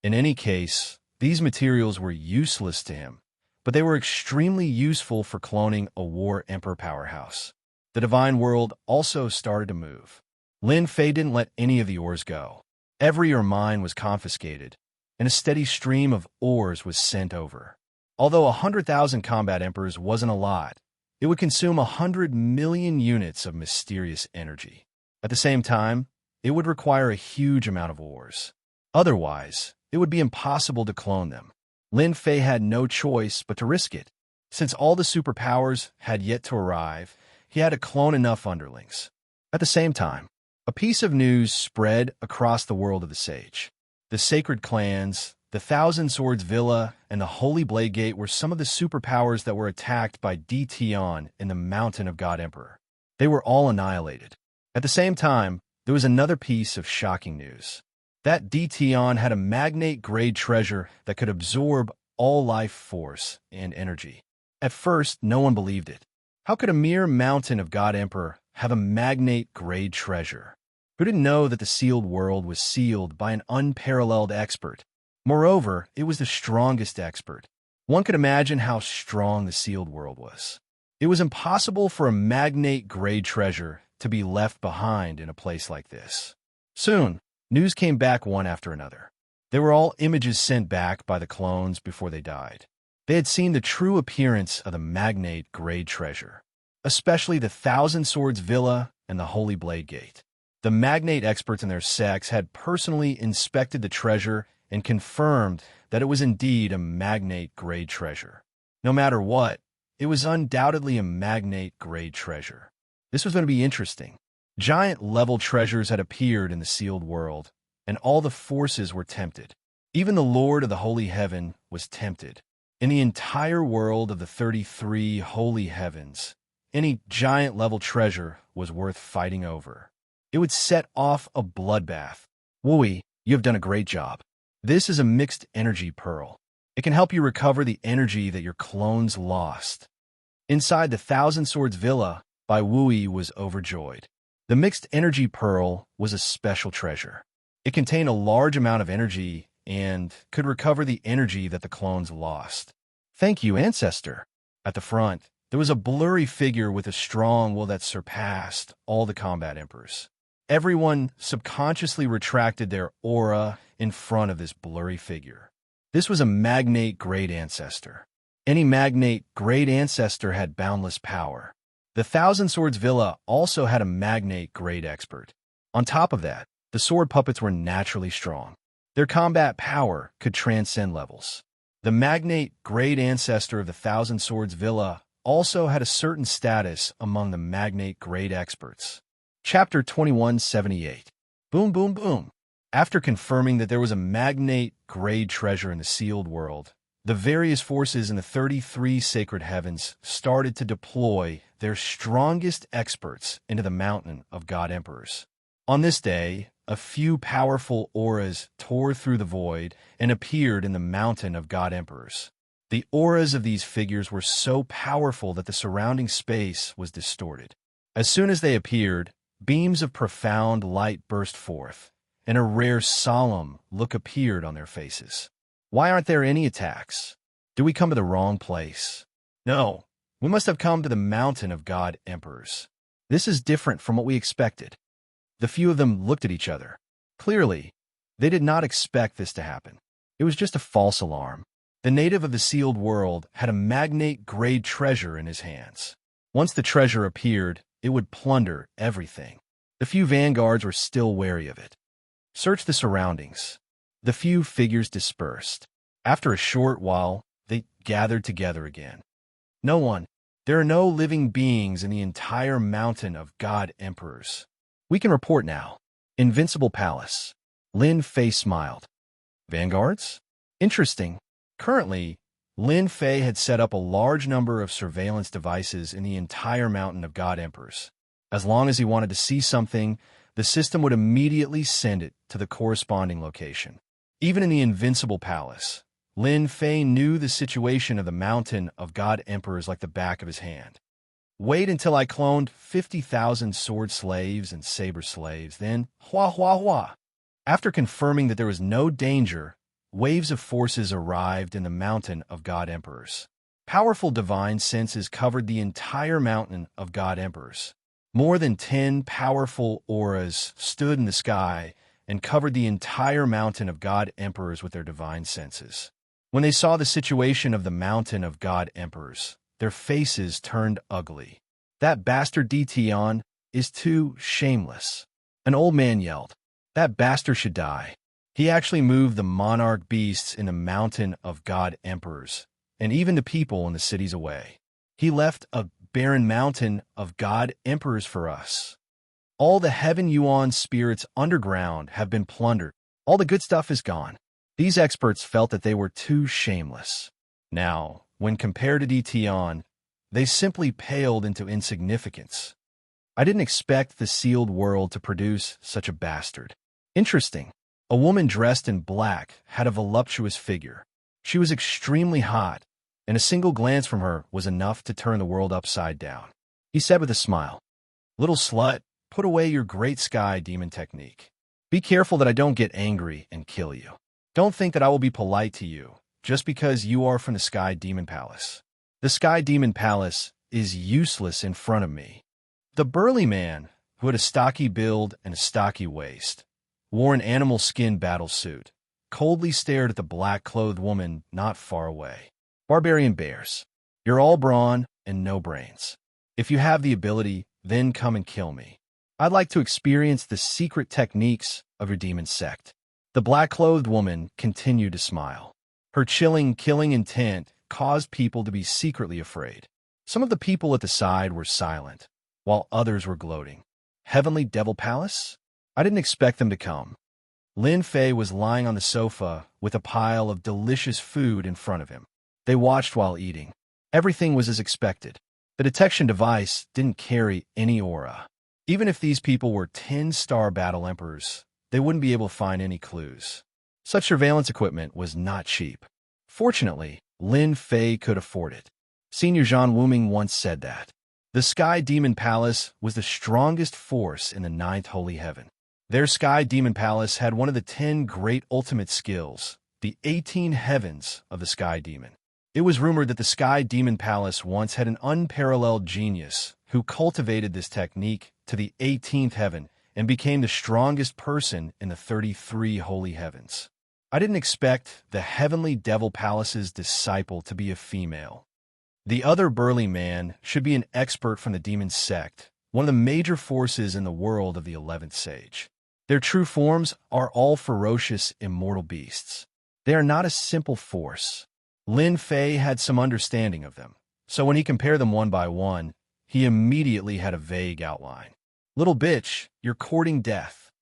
In any case, these materials were useless to him, but they were extremely useful for cloning a war emperor powerhouse. The divine world also started to move. Lin Fei didn't let any of the ores go. Every ore mine was confiscated, and a steady stream of ores was sent over. Although 100,000 combat emperors wasn't a lot, it would consume 100 million units of mysterious energy. At the same time, it would require a huge amount of ores. Otherwise, it would be impossible to clone them. Lin Fei had no choice but to risk it. Since all the superpowers had yet to arrive, he had to clone enough underlings. At the same time, a piece of news spread across the world of the Sage. The Sacred Clans, the Thousand Swords Villa, and the Holy Blade Gate were some of the superpowers that were attacked by Tion in the Mountain of God Emperor. They were all annihilated. At the same time, there was another piece of shocking news. That Tion had a magnate-grade treasure that could absorb all life force and energy. At first, no one believed it. How could a mere Mountain of God Emperor have a magnate-grade treasure? Who didn't know that the sealed world was sealed by an unparalleled expert? Moreover, it was the strongest expert. One could imagine how strong the sealed world was. It was impossible for a magnate-grade treasure to be left behind in a place like this. Soon, news came back one after another. They were all images sent back by the clones before they died. They had seen the true appearance of the magnate-grade treasure, especially the Thousand Swords Villa and the Holy Blade Gate. The magnate experts in their sects had personally inspected the treasure and confirmed that it was indeed a magnate-grade treasure. No matter what, it was undoubtedly a magnate-grade treasure. This was going to be interesting. Giant-level treasures had appeared in the sealed world, and all the forces were tempted. Even the Lord of the Holy Heaven was tempted. In the entire world of the 33 holy heavens, any giant-level treasure was worth fighting over. It would set off a bloodbath. Wui, you have done a great job. This is a mixed energy pearl. It can help you recover the energy that your clones lost. Inside the Thousand Swords Villa, Bai Wui was overjoyed. The mixed energy pearl was a special treasure. It contained a large amount of energy and could recover the energy that the clones lost. Thank you, Ancestor. At the front, there was a blurry figure with a strong will that surpassed all the combat emperors. Everyone subconsciously retracted their aura in front of this blurry figure. This was a magnate-grade ancestor. Any magnate-grade ancestor had boundless power. The Thousand Swords Villa also had a magnate-grade expert. On top of that, the sword puppets were naturally strong. Their combat power could transcend levels. The magnate-grade ancestor of the Thousand Swords Villa also had a certain status among the magnate-grade experts. Chapter 2178. Boom, boom, boom. After confirming that there was a magnate-grade treasure in the sealed world, the various forces in the 33 sacred heavens started to deploy their strongest experts into the Mountain of God Emperors. On this day, a few powerful auras tore through the void and appeared in the Mountain of God Emperors. The auras of these figures were so powerful that the surrounding space was distorted. As soon as they appeared, beams of profound light burst forth, and a rare solemn look appeared on their faces. Why aren't there any attacks? Do we come to the wrong place? No, we must have come to the Mountain of God Emperors. This is different from what we expected. The few of them looked at each other. Clearly, they did not expect this to happen. It was just a false alarm. The native of the sealed world had a magnate-grade treasure in his hands. Once the treasure appeared, it would plunder everything. The few vanguards were still wary of it. Search the surroundings. The few figures dispersed. After a short while, they gathered together again. No one. There are no living beings in the entire Mountain of God Emperors. We can report now. Invincible Palace. Lin Fei smiled. Vanguards? Interesting. Currently, Lin Fei had set up a large number of surveillance devices in the entire Mountain of God Emperors. As long as he wanted to see something, the system would immediately send it to the corresponding location. Even in the Invincible Palace, Lin Fei knew the situation of the Mountain of God Emperors like the back of his hand. Wait until I cloned 50,000 sword slaves and saber slaves, then hua hua hua. After confirming that there was no danger, waves of forces arrived in the mountain of God Emperors. Powerful divine senses covered the entire mountain of God Emperors. More than 10 powerful auras stood in the sky and covered the entire mountain of God Emperors with their divine senses. When they saw the situation of the mountain of God Emperors, their faces turned ugly. That bastard Dtion is too shameless. An old man yelled. That bastard should die. He actually moved the monarch beasts in the mountain of God Emperors, and even the people in the cities away. He left a barren mountain of God Emperors for us. All the Heaven Yuan spirits underground have been plundered. All the good stuff is gone. These experts felt that they were too shameless. Now, when compared to Dtion, they simply paled into insignificance. I didn't expect the sealed world to produce such a bastard. Interesting. A woman dressed in black had a voluptuous figure. She was extremely hot, and a single glance from her was enough to turn the world upside down. He said with a smile, "Little slut, put away your great sky demon technique. Be careful that I don't get angry and kill you. Don't think that I will be polite to you just because you are from the Sky Demon Palace. The Sky Demon Palace is useless in front of me." The burly man, who had a stocky build and a stocky waist, wore an animal skin battle suit, coldly stared at the black-clothed woman not far away. "Barbarian bears, you're all brawn and no brains. If you have the ability, then come and kill me. I'd like to experience the secret techniques of your demon sect." The black-clothed woman continued to smile. Her chilling, killing intent caused people to be secretly afraid. Some of the people at the side were silent, while others were gloating. Heavenly Devil Palace? I didn't expect them to come. Lin Fei was lying on the sofa with a pile of delicious food in front of him. They watched while eating. Everything was as expected. The detection device didn't carry any aura. Even if these people were 10-star battle emperors, they wouldn't be able to find any clues. Such surveillance equipment was not cheap. Fortunately, Lin Fei could afford it. Senior Zhang Wuming once said that. The Sky Demon Palace was the strongest force in the 9th Holy Heaven. Their Sky Demon Palace had one of the 10 great ultimate skills, the 18 heavens of the Sky Demon. It was rumored that the Sky Demon Palace once had an unparalleled genius who cultivated this technique to the 18th heaven and became the strongest person in the 33 holy heavens. I didn't expect the Heavenly Devil Palace's disciple to be a female. The other burly man should be an expert from the demon sect, one of the major forces in the world of the 11th Sage. Their true forms are all ferocious, immortal beasts. They are not a simple force. Lin Fei had some understanding of them, so when he compared them one by one, he immediately had a vague outline. "Little bitch, you're courting death."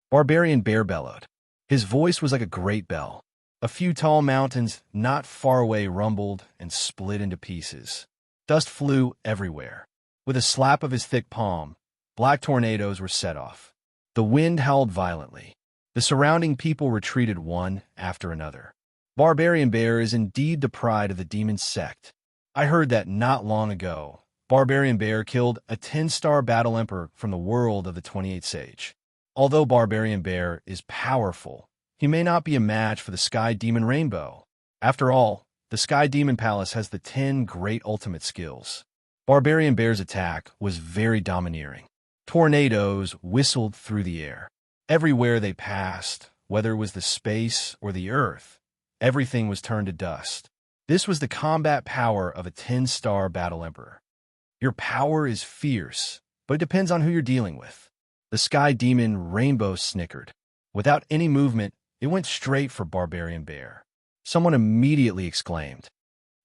Barbarian Bear bellowed. His voice was like a great bell. A few tall mountains not far away rumbled and split into pieces. Dust flew everywhere. With a slap of his thick palm, black tornadoes were set off. The wind howled violently. The surrounding people retreated one after another. Barbarian Bear is indeed the pride of the demon sect. I heard that not long ago, Barbarian Bear killed a 10-star battle emperor from the world of the 28th Sage. Although Barbarian Bear is powerful, he may not be a match for the Sky Demon Rainbow. After all, the Sky Demon Palace has the 10 great ultimate skills. Barbarian Bear's attack was very domineering. Tornadoes whistled through the air. Everywhere they passed, whether it was the space or the earth, everything was turned to dust. This was the combat power of a 10-star battle emperor. Your power is fierce, but it depends on who you're dealing with. The Sky Demon Rainbow snickered. Without any movement, it went straight for Barbarian Bear. Someone immediately exclaimed,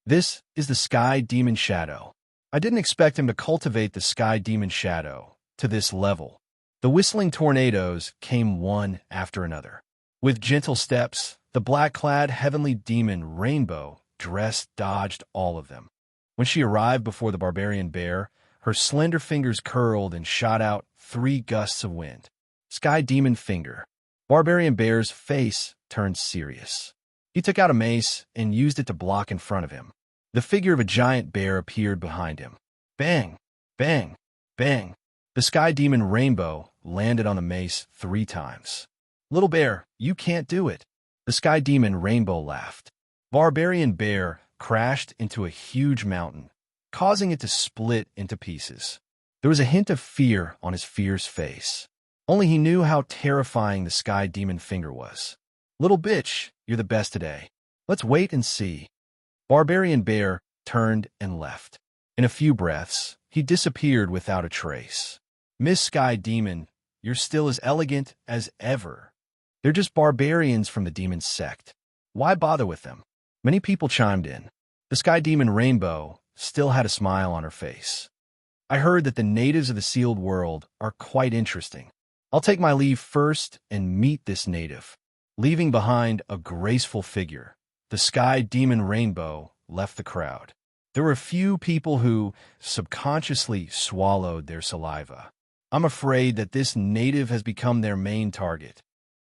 "This is the Sky Demon Shadow." I didn't expect him to cultivate the Sky Demon Shadow to this level. The whistling tornadoes came one after another. With gentle steps, the black-clad heavenly demon Rainbow dressed dodged all of them. When she arrived before the Barbarian Bear, her slender fingers curled and shot out 3 gusts of wind. Sky Demon Finger. Barbarian Bear's face turned serious. He took out a mace and used it to block in front of him. The figure of a giant bear appeared behind him. Bang! Bang! Bang! The sky demon Rainbow landed on the mace 3 times. Little Bear, you can't do it. The sky demon Rainbow laughed. Barbarian Bear crashed into a huge mountain, causing it to split into pieces. There was a hint of fear on his fierce face. Only he knew how terrifying the sky demon finger was. Little bitch, you're the best today. Let's wait and see. Barbarian Bear turned and left. In a few breaths, he disappeared without a trace. Miss Sky Demon, you're still as elegant as ever. They're just barbarians from the demon sect. Why bother with them? Many people chimed in. The Sky Demon Rainbow still had a smile on her face. I heard that the natives of the sealed world are quite interesting. I'll take my leave first and meet this native. Leaving behind a graceful figure, the Sky Demon Rainbow left the crowd. There were a few people who subconsciously swallowed their saliva. I'm afraid that this native has become their main target.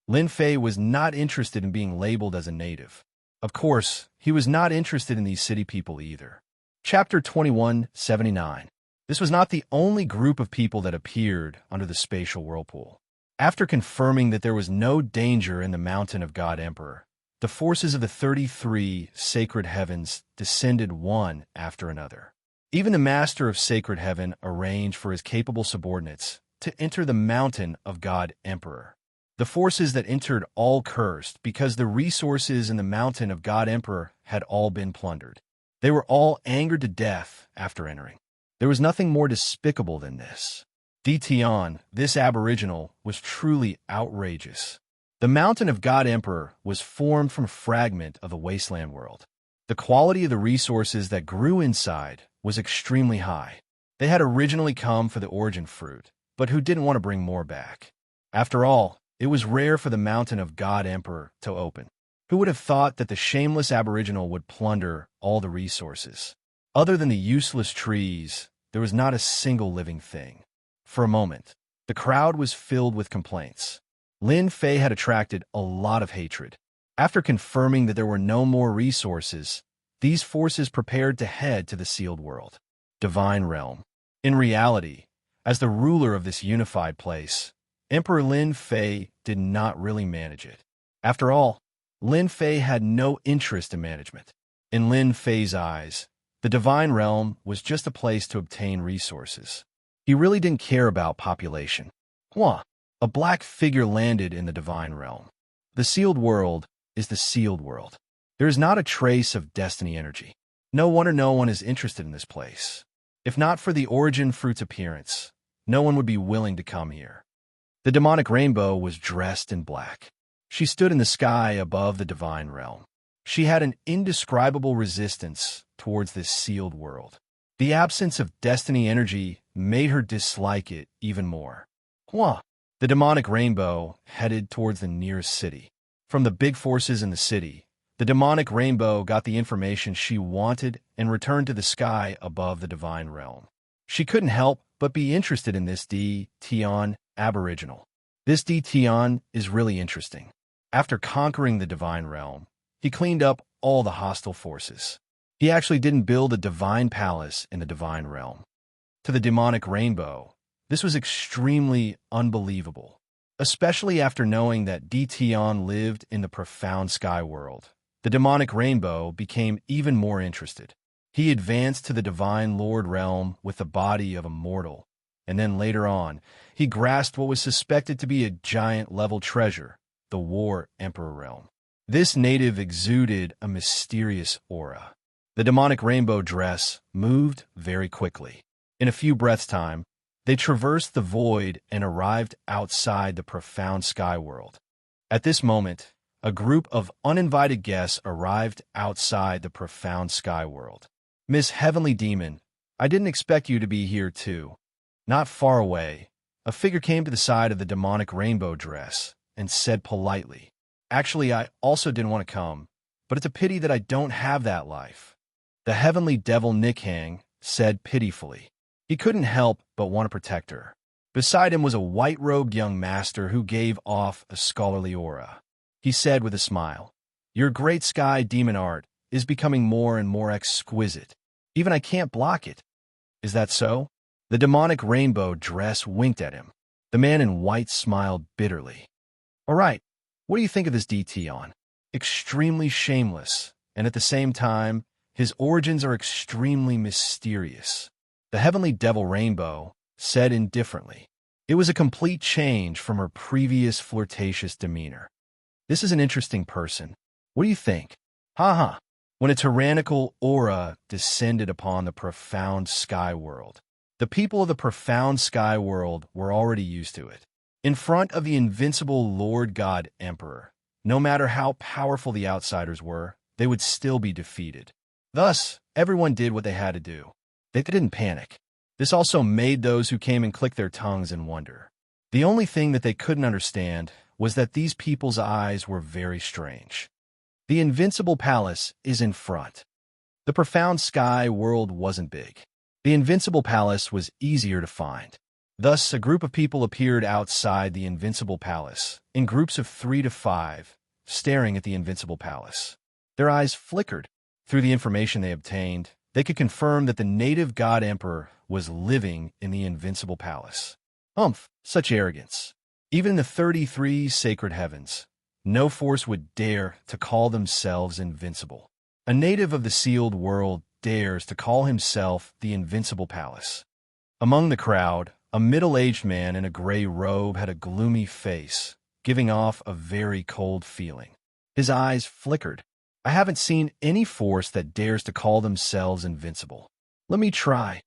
Lin Fei was not interested in being labeled as a native. Of course, he was not interested in these city people either. Chapter 2179. This was not the only group of people that appeared under the spatial whirlpool. After confirming that there was no danger in the mountain of God Emperor, the forces of the 33 sacred heavens descended one after another. Even the master of sacred heaven arranged for his capable subordinates to enter the mountain of God Emperor. The forces that entered all cursed because the resources in the mountain of God Emperor had all been plundered. They were all angered to death after entering. There was nothing more despicable than this. Tian, this aboriginal, was truly outrageous. The mountain of God Emperor was formed from a fragment of the wasteland world. The quality of the resources that grew inside was extremely high. They had originally come for the origin fruit, but who didn't want to bring more back? After all, it was rare for the mountain of God Emperor to open. Who would have thought that the shameless aboriginal would plunder all the resources? Other than the useless trees, there was not a single living thing. For a moment, the crowd was filled with complaints. Lin Fei had attracted a lot of hatred. After confirming that there were no more resources, these forces prepared to head to the sealed world, Divine Realm. In reality, as the ruler of this unified place, Emperor Lin Fei did not really manage it. After all, Lin Fei had no interest in management. In Lin Fei's eyes, the Divine Realm was just a place to obtain resources. He really didn't care about population. A black figure landed in the Divine Realm. The sealed world is the sealed world. There is not a trace of destiny energy. No wonder no one is interested in this place. If not for the origin fruit's appearance, no one would be willing to come here. The demonic Rainbow was dressed in black. She stood in the sky above the Divine Realm. She had an indescribable resistance towards this sealed world. The absence of destiny energy made her dislike it even more. The demonic Rainbow headed towards the nearest city. From the big forces in the city, the demonic Rainbow got the information she wanted and returned to the sky above the Divine Realm. She couldn't help but be interested in this Tian aboriginal. This Tian is really interesting. After conquering the Divine Realm, he cleaned up all the hostile forces. He actually didn't build a divine palace in the Divine Realm. To the demonic Rainbow, this was extremely unbelievable, especially after knowing that Tian lived in the profound sky world. The demonic Rainbow became even more interested. He advanced to the Divine Lord Realm with the body of a mortal, and then later on, he grasped what was suspected to be a giant-level treasure, the War Emperor Realm. This native exuded a mysterious aura. The demonic rainbow dress moved very quickly. In a few breaths' time, they traversed the void and arrived outside the profound sky world. At this moment, a group of uninvited guests arrived outside the profound sky world. Miss Heavenly Demon, I didn't expect you to be here too. Not far away, a figure came to the side of the demonic rainbow dress and said politely, "Actually, I also didn't want to come, but it's a pity that I don't have that life." The heavenly devil Nikhang said pitifully. He couldn't help but want to protect her. Beside him was a white-robed young master who gave off a scholarly aura. He said with a smile, "Your great sky demon art is becoming more and more exquisite. Even I can't block it." "Is that so?" The demonic rainbow dress winked at him. The man in white smiled bitterly. All right, what do you think of this DT on? Extremely shameless, and at the same time, his origins are extremely mysterious. The heavenly devil rainbow said indifferently. It was a complete change from her previous flirtatious demeanor. This is an interesting person. What do you think? Ha. When a tyrannical aura descended upon the profound sky world, the people of the profound sky world were already used to it. In front of the invincible Lord God Emperor, no matter how powerful the outsiders were, they would still be defeated. Thus, everyone did what they had to do. They didn't panic. This also made those who came and clicked their tongues in wonder. The only thing that they couldn't understand was that these people's eyes were very strange. The invincible palace is in front. The profound sky world wasn't big. The invincible palace was easier to find. Thus, a group of people appeared outside the invincible palace, in groups of 3 to 5, staring at the invincible palace. Their eyes flickered. Through the information they obtained, they could confirm that the native god emperor was living in the invincible palace. Such arrogance. Even in the 33 sacred heavens, no force would dare to call themselves invincible. A native of the sealed world dares to call himself the invincible palace. Among the crowd, a middle-aged man in a gray robe had a gloomy face, giving off a very cold feeling. His eyes flickered. I haven't seen any force that dares to call themselves invincible. Let me try.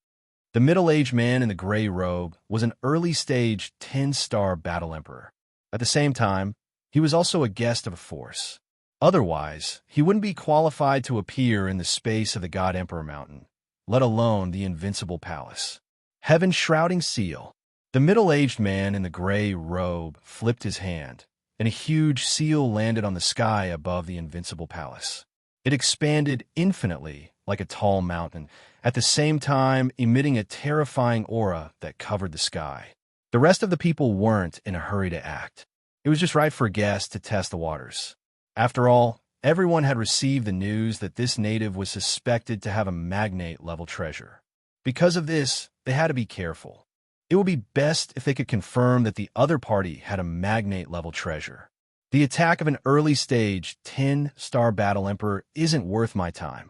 The middle-aged man in the gray robe was an early-stage 10-star battle emperor. At the same time, he was also a guest of a force. Otherwise, he wouldn't be qualified to appear in the space of the God Emperor Mountain, let alone the invincible palace. Heaven's shrouding seal. The middle-aged man in the gray robe flipped his hand, and a huge seal landed on the sky above the invincible palace. It expanded infinitely like a tall mountain, at the same time emitting a terrifying aura that covered the sky. The rest of the people weren't in a hurry to act. It was just right for a guest to test the waters. After all, everyone had received the news that this native was suspected to have a magnate-level treasure. Because of this, they had to be careful. It would be best if they could confirm that the other party had a magnate-level treasure. The attack of an early-stage 10-star battle emperor isn't worth my time.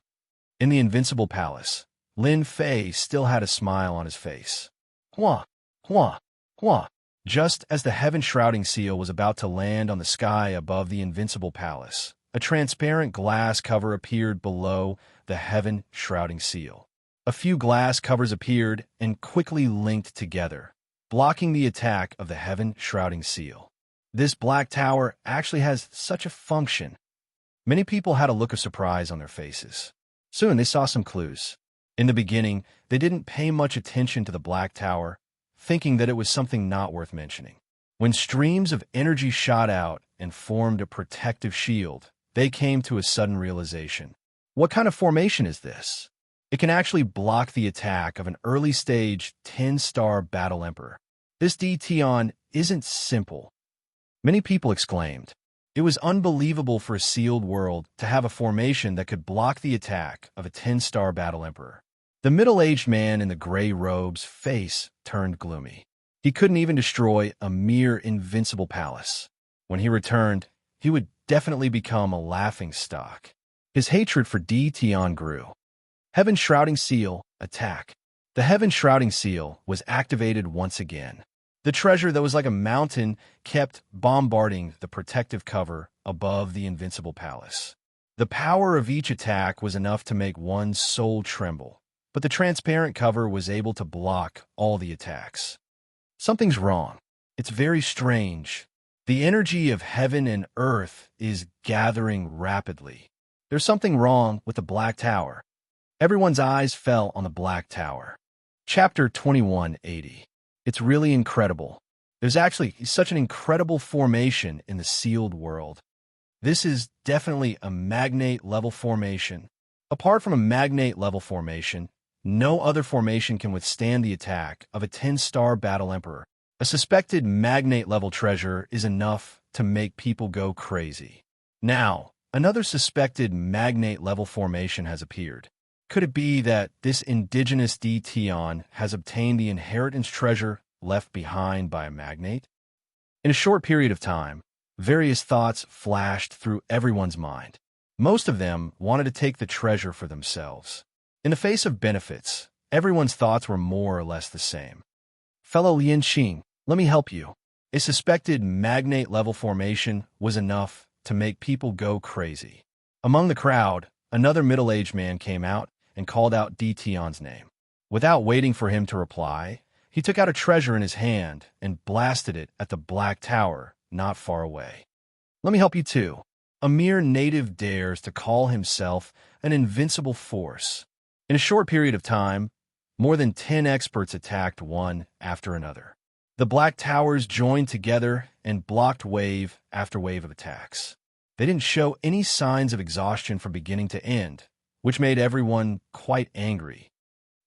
In the invincible palace, Lin Fei still had a smile on his face. Hua. Just as the heaven-shrouding seal was about to land on the sky above the invincible palace, a transparent glass cover appeared below the heaven-shrouding seal. A few glass covers appeared and quickly linked together, blocking the attack of the heaven-shrouding seal. This black tower actually has such a function. Many people had a look of surprise on their faces. Soon they saw some clues. In the beginning, they didn't pay much attention to the black tower, thinking that it was something not worth mentioning. When streams of energy shot out and formed a protective shield, they came to a sudden realization. What kind of formation is this? It can actually block the attack of an early-stage 10-star battle emperor. This DT isn't simple. Many people exclaimed. It was unbelievable for a sealed world to have a formation that could block the attack of a 10-star battle emperor. The middle-aged man in the gray robe's face turned gloomy. He couldn't even destroy a mere invincible palace. When he returned, he would definitely become a laughingstock. His hatred for DT grew. Heaven Shrouding Seal, attack. The Heaven Shrouding Seal was activated once again. The treasure that was like a mountain kept bombarding the protective cover above the invincible palace. The power of each attack was enough to make one's soul tremble, but the transparent cover was able to block all the attacks. Something's wrong. It's very strange. The energy of heaven and earth is gathering rapidly. There's something wrong with the Black Tower. Everyone's eyes fell on the Black Tower. Chapter 2180. It's really incredible. There's actually such an incredible formation in the sealed world. This is definitely a magnate-level formation. Apart from a magnate-level formation, no other formation can withstand the attack of a 10-star battle emperor. A suspected magnate-level treasure is enough to make people go crazy. Now, another suspected magnate-level formation has appeared. Could it be that this indigenous Dtion has obtained the inheritance treasure left behind by a magnate? In a short period of time, various thoughts flashed through everyone's mind. Most of them wanted to take the treasure for themselves. In the face of benefits, everyone's thoughts were more or less the same. Fellow Lian Xing, let me help you. A suspected magnate-level formation was enough to make people go crazy. Among the crowd, another middle-aged man came out and called out Dtion's name. Without waiting for him to reply, he took out a treasure in his hand and blasted it at the Black Tower not far away. Let me help you too. A mere native dares to call himself an invincible force. In a short period of time, more than 10 experts attacked one after another. The Black Towers joined together and blocked wave after wave of attacks. They didn't show any signs of exhaustion from beginning to end, which made everyone quite angry.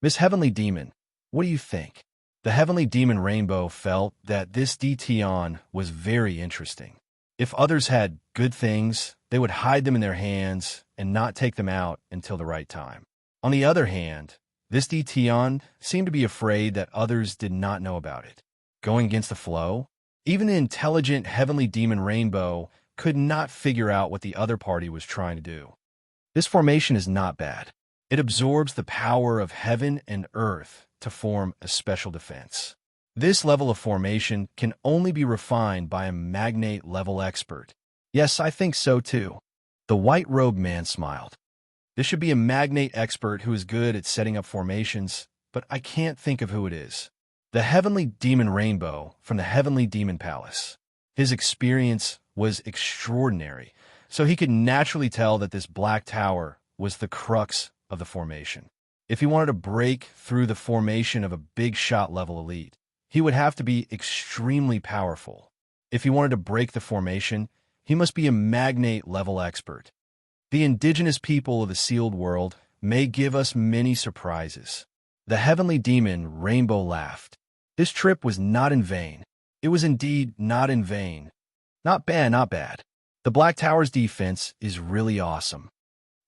Miss Heavenly Demon, what do you think? The Heavenly Demon Rainbow felt that this Dtion was very interesting. If others had good things, they would hide them in their hands and not take them out until the right time. On the other hand, this Dtion seemed to be afraid that others did not know about it. Going against the flow, even the intelligent Heavenly Demon Rainbow could not figure out what the other party was trying to do. This formation is not bad. It absorbs the power of heaven and earth to form a special defense. This level of formation can only be refined by a magnate-level expert. Yes, I think so too. The white-robed man smiled. This should be a magnate expert who is good at setting up formations, but I can't think of who it is. The Heavenly Demon Rainbow from the Heavenly Demon Palace. His experience was extraordinary, so he could naturally tell that this Black Tower was the crux of the formation. If he wanted to break through the formation of a big shot level elite, he would have to be extremely powerful. If he wanted to break the formation, he must be a magnate level expert. The indigenous people of the sealed world may give us many surprises. The Heavenly Demon Rainbow laughed. This trip was not in vain. It was indeed not in vain. Not bad, not bad. The Black Tower's defense is really awesome.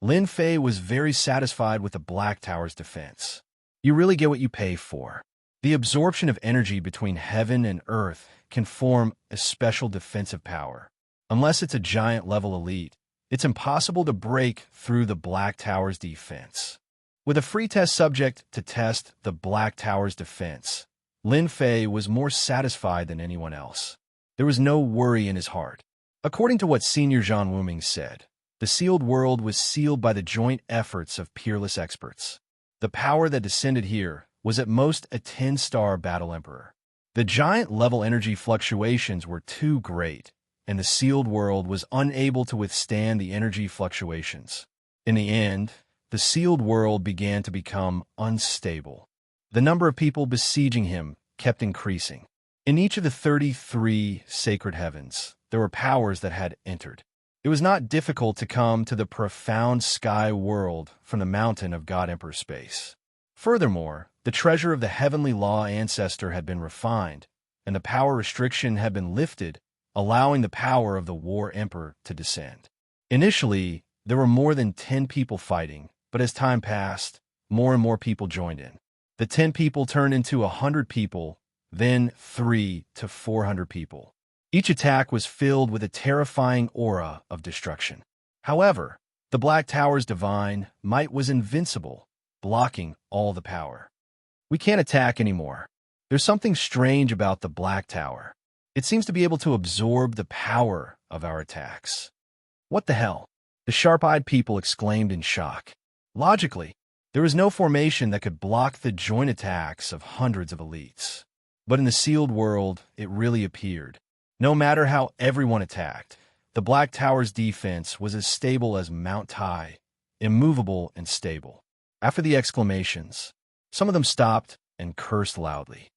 Lin Fei was very satisfied with the Black Tower's defense. You really get what you pay for. The absorption of energy between heaven and earth can form a special defensive power. Unless it's a giant-level elite, it's impossible to break through the Black Tower's defense. With a free test subject to test the Black Tower's defense, Lin Fei was more satisfied than anyone else. There was no worry in his heart. According to what Senior Zhang Wuming said, the sealed world was sealed by the joint efforts of peerless experts. The power that descended here was at most a 10-star battle emperor. The giant-level energy fluctuations were too great, and the sealed world was unable to withstand the energy fluctuations. In the end, the sealed world began to become unstable. The number of people besieging him kept increasing. In each of the 33 sacred heavens, there were powers that had entered. It was not difficult to come to the profound sky world from the mountain of God Emperor space. Furthermore, the treasure of the heavenly law ancestor had been refined, and the power restriction had been lifted, allowing the power of the war emperor to descend. Initially, there were more than 10 people fighting, but as time passed, more and more people joined in. The 10 people turned into 100 people, then 3 to 400 people. Each attack was filled with a terrifying aura of destruction. However, the Black Tower's divine might was invincible, blocking all the power. We can't attack anymore. There's something strange about the Black Tower. It seems to be able to absorb the power of our attacks. What the hell? The sharp-eyed people exclaimed in shock. Logically, there was no formation that could block the joint attacks of hundreds of elites. But in the sealed world, it really appeared. No matter how everyone attacked, the Black Tower's defense was as stable as Mount Tai, immovable and stable. After the exclamations, some of them stopped and cursed loudly.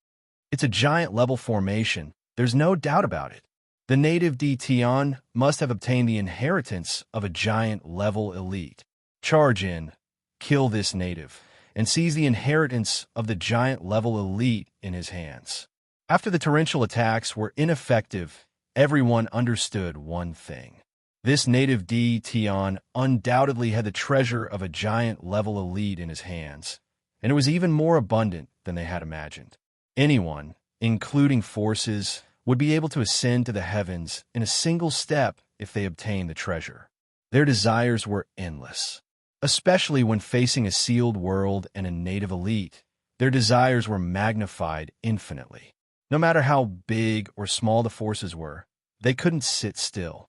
It's a giant-level formation, there's no doubt about it. The native Dtion must have obtained the inheritance of a giant-level elite. Charge in, kill this native, and seize the inheritance of the giant-level elite in his hands. After the torrential attacks were ineffective, everyone understood one thing. This native Tion undoubtedly had the treasure of a giant-level elite in his hands, and it was even more abundant than they had imagined. Anyone, including forces, would be able to ascend to the heavens in a single step if they obtained the treasure. Their desires were endless, especially when facing a sealed world and a native elite. Their desires were magnified infinitely. No matter how big or small the forces were, they couldn't sit still.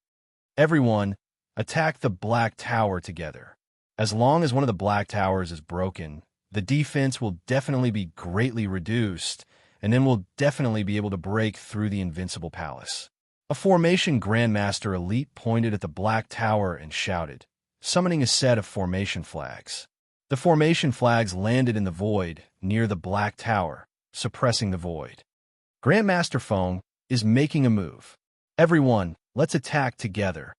Everyone attacked the Black Tower together. As long as one of the Black Towers is broken, the defense will definitely be greatly reduced, and then we'll definitely be able to break through the invincible palace. A formation Grandmaster elite pointed at the Black Tower and shouted, summoning a set of formation flags. The formation flags landed in the void near the Black Tower, suppressing the void. Grandmaster Feng is making a move. Everyone, let's attack together.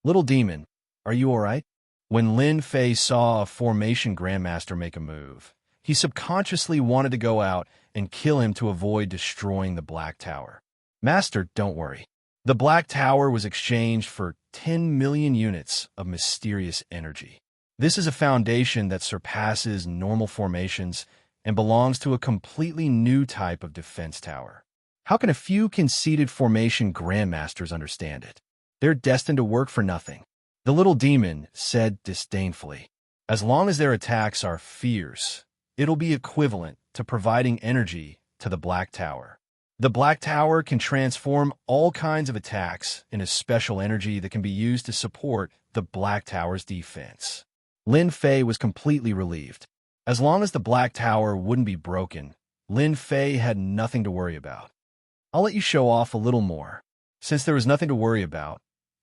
Little Demon, are you all right? When Lin Fei saw a formation Grandmaster make a move, he subconsciously wanted to go out and kill him to avoid destroying the Black Tower. Master, don't worry. The Black Tower was exchanged for 10 million units of mysterious energy. This is a foundation that surpasses normal formations and belongs to a completely new type of defense tower. How can a few conceited formation Grandmasters understand it? They're destined to work for nothing. The little demon said disdainfully, as long as their attacks are fierce, it'll be equivalent to providing energy to the Black Tower. The Black Tower can transform all kinds of attacks into special energy that can be used to support the Black Tower's defense. Lin Fei was completely relieved. As long as the Black Tower wouldn't be broken, Lin Fei had nothing to worry about. I'll let you show off a little more. Since there was nothing to worry about,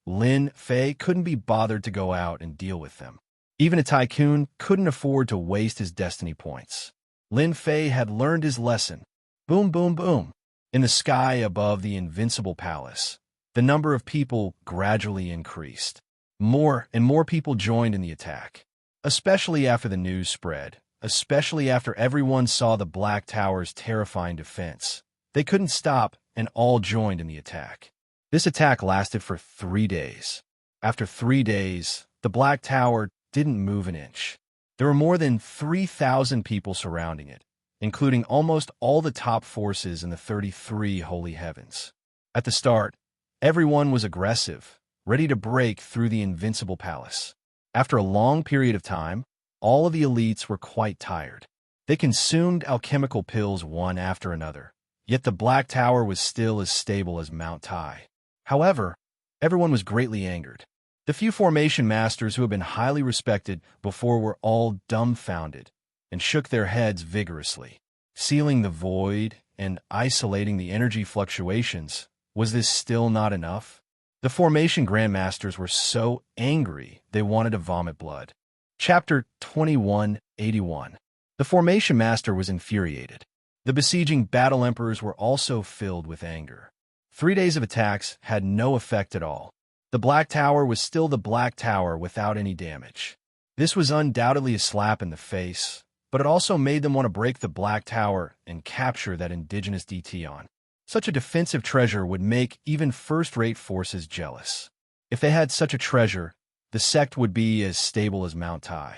Lin Fei couldn't be bothered to go out and deal with them. Even a tycoon couldn't afford to waste his destiny points. Lin Fei had learned his lesson. Boom, boom, boom. In the sky above the invincible palace, the number of people gradually increased. More and more people joined in the attack, especially after the news spread, especially after everyone saw the Black Tower's terrifying defense. They couldn't stop and all joined in the attack. This attack lasted for 3 days. After 3 days, the Black Tower didn't move an inch. There were more than 3,000 people surrounding it, including almost all the top forces in the 33 holy heavens. At the start, everyone was aggressive, ready to break through the invincible palace. After a long period of time, all of the elites were quite tired. They consumed alchemical pills one after another, yet the Black Tower was still as stable as Mount Tai. However, everyone was greatly angered. The few formation masters who had been highly respected before were all dumbfounded and shook their heads vigorously. Sealing the void and isolating the energy fluctuations, was this still not enough? The formation grandmasters were so angry they wanted to vomit blood. Chapter 2181. The formation master was infuriated. The besieging battle emperors were also filled with anger. 3 days of attacks had no effect at all. The Black Tower was still the Black Tower without any damage. This was undoubtedly a slap in the face, but it also made them want to break the Black Tower and capture that indigenous Tion. Such a defensive treasure would make even first-rate forces jealous. If they had such a treasure, the sect would be as stable as Mount Tai.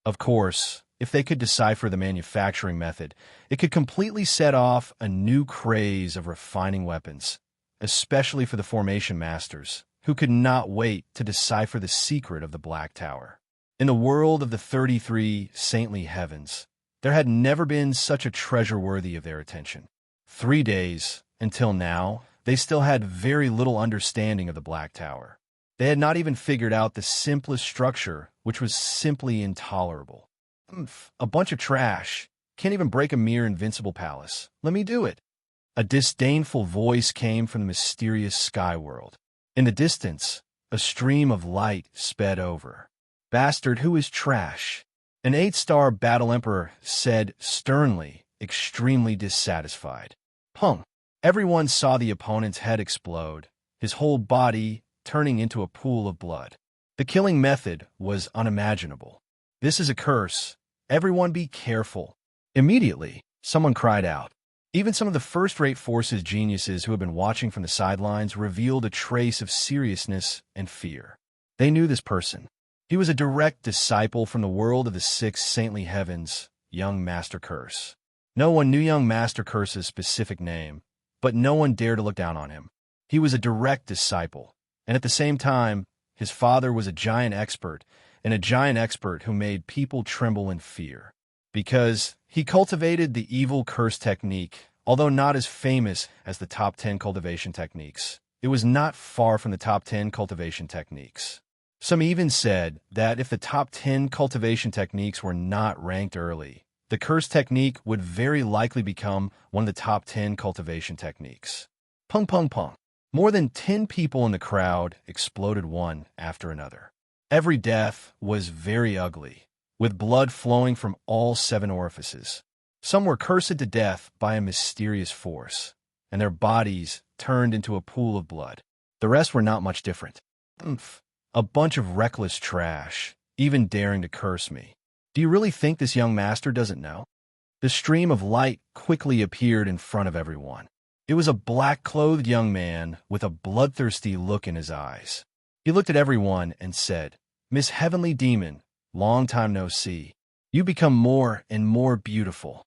Of course, if they could decipher the manufacturing method, it could completely set off a new craze of refining weapons, especially for the formation masters, who could not wait to decipher the secret of the Black Tower. In the world of the 33 saintly heavens, there had never been such a treasure worthy of their attention. 3 days, until now, they still had very little understanding of the Black Tower. They had not even figured out the simplest structure, which was simply intolerable. A bunch of trash. Can't even break a mere invincible palace. Let me do it. A disdainful voice came from the mysterious sky world. In the distance, a stream of light sped over. Bastard who is trash. An 8-star battle emperor said sternly, extremely dissatisfied. Pung. Everyone saw the opponent's head explode, his whole body turning into a pool of blood. The killing method was unimaginable. This is a curse. Everyone be careful. Immediately, someone cried out. Even some of the first-rate forces geniuses who had been watching from the sidelines revealed a trace of seriousness and fear. They knew this person. He was a direct disciple from the world of the six saintly heavens, young Master Curse. No one knew young Master Curse's specific name, but no one dared to look down on him. He was a direct disciple, and at the same time, his father was a giant expert, and a giant expert who made people tremble in fear. Because he cultivated the evil curse technique, although not as famous as the top 10 cultivation techniques. It was not far from the top 10 cultivation techniques. Some even said that if the top 10 cultivation techniques were not ranked early, the curse technique would very likely become one of the top 10 cultivation techniques. Pung pung pung. More than 10 people in the crowd exploded one after another. Every death was very ugly, with blood flowing from all 7 orifices. Some were cursed to death by a mysterious force, and their bodies turned into a pool of blood. The rest were not much different. A bunch of reckless trash, even daring to curse me. Do you really think this young master doesn't know? The stream of light quickly appeared in front of everyone. It was a black-clothed young man with a bloodthirsty look in his eyes. He looked at everyone and said, "Miss Heavenly Demon, long time no see. You become more and more beautiful."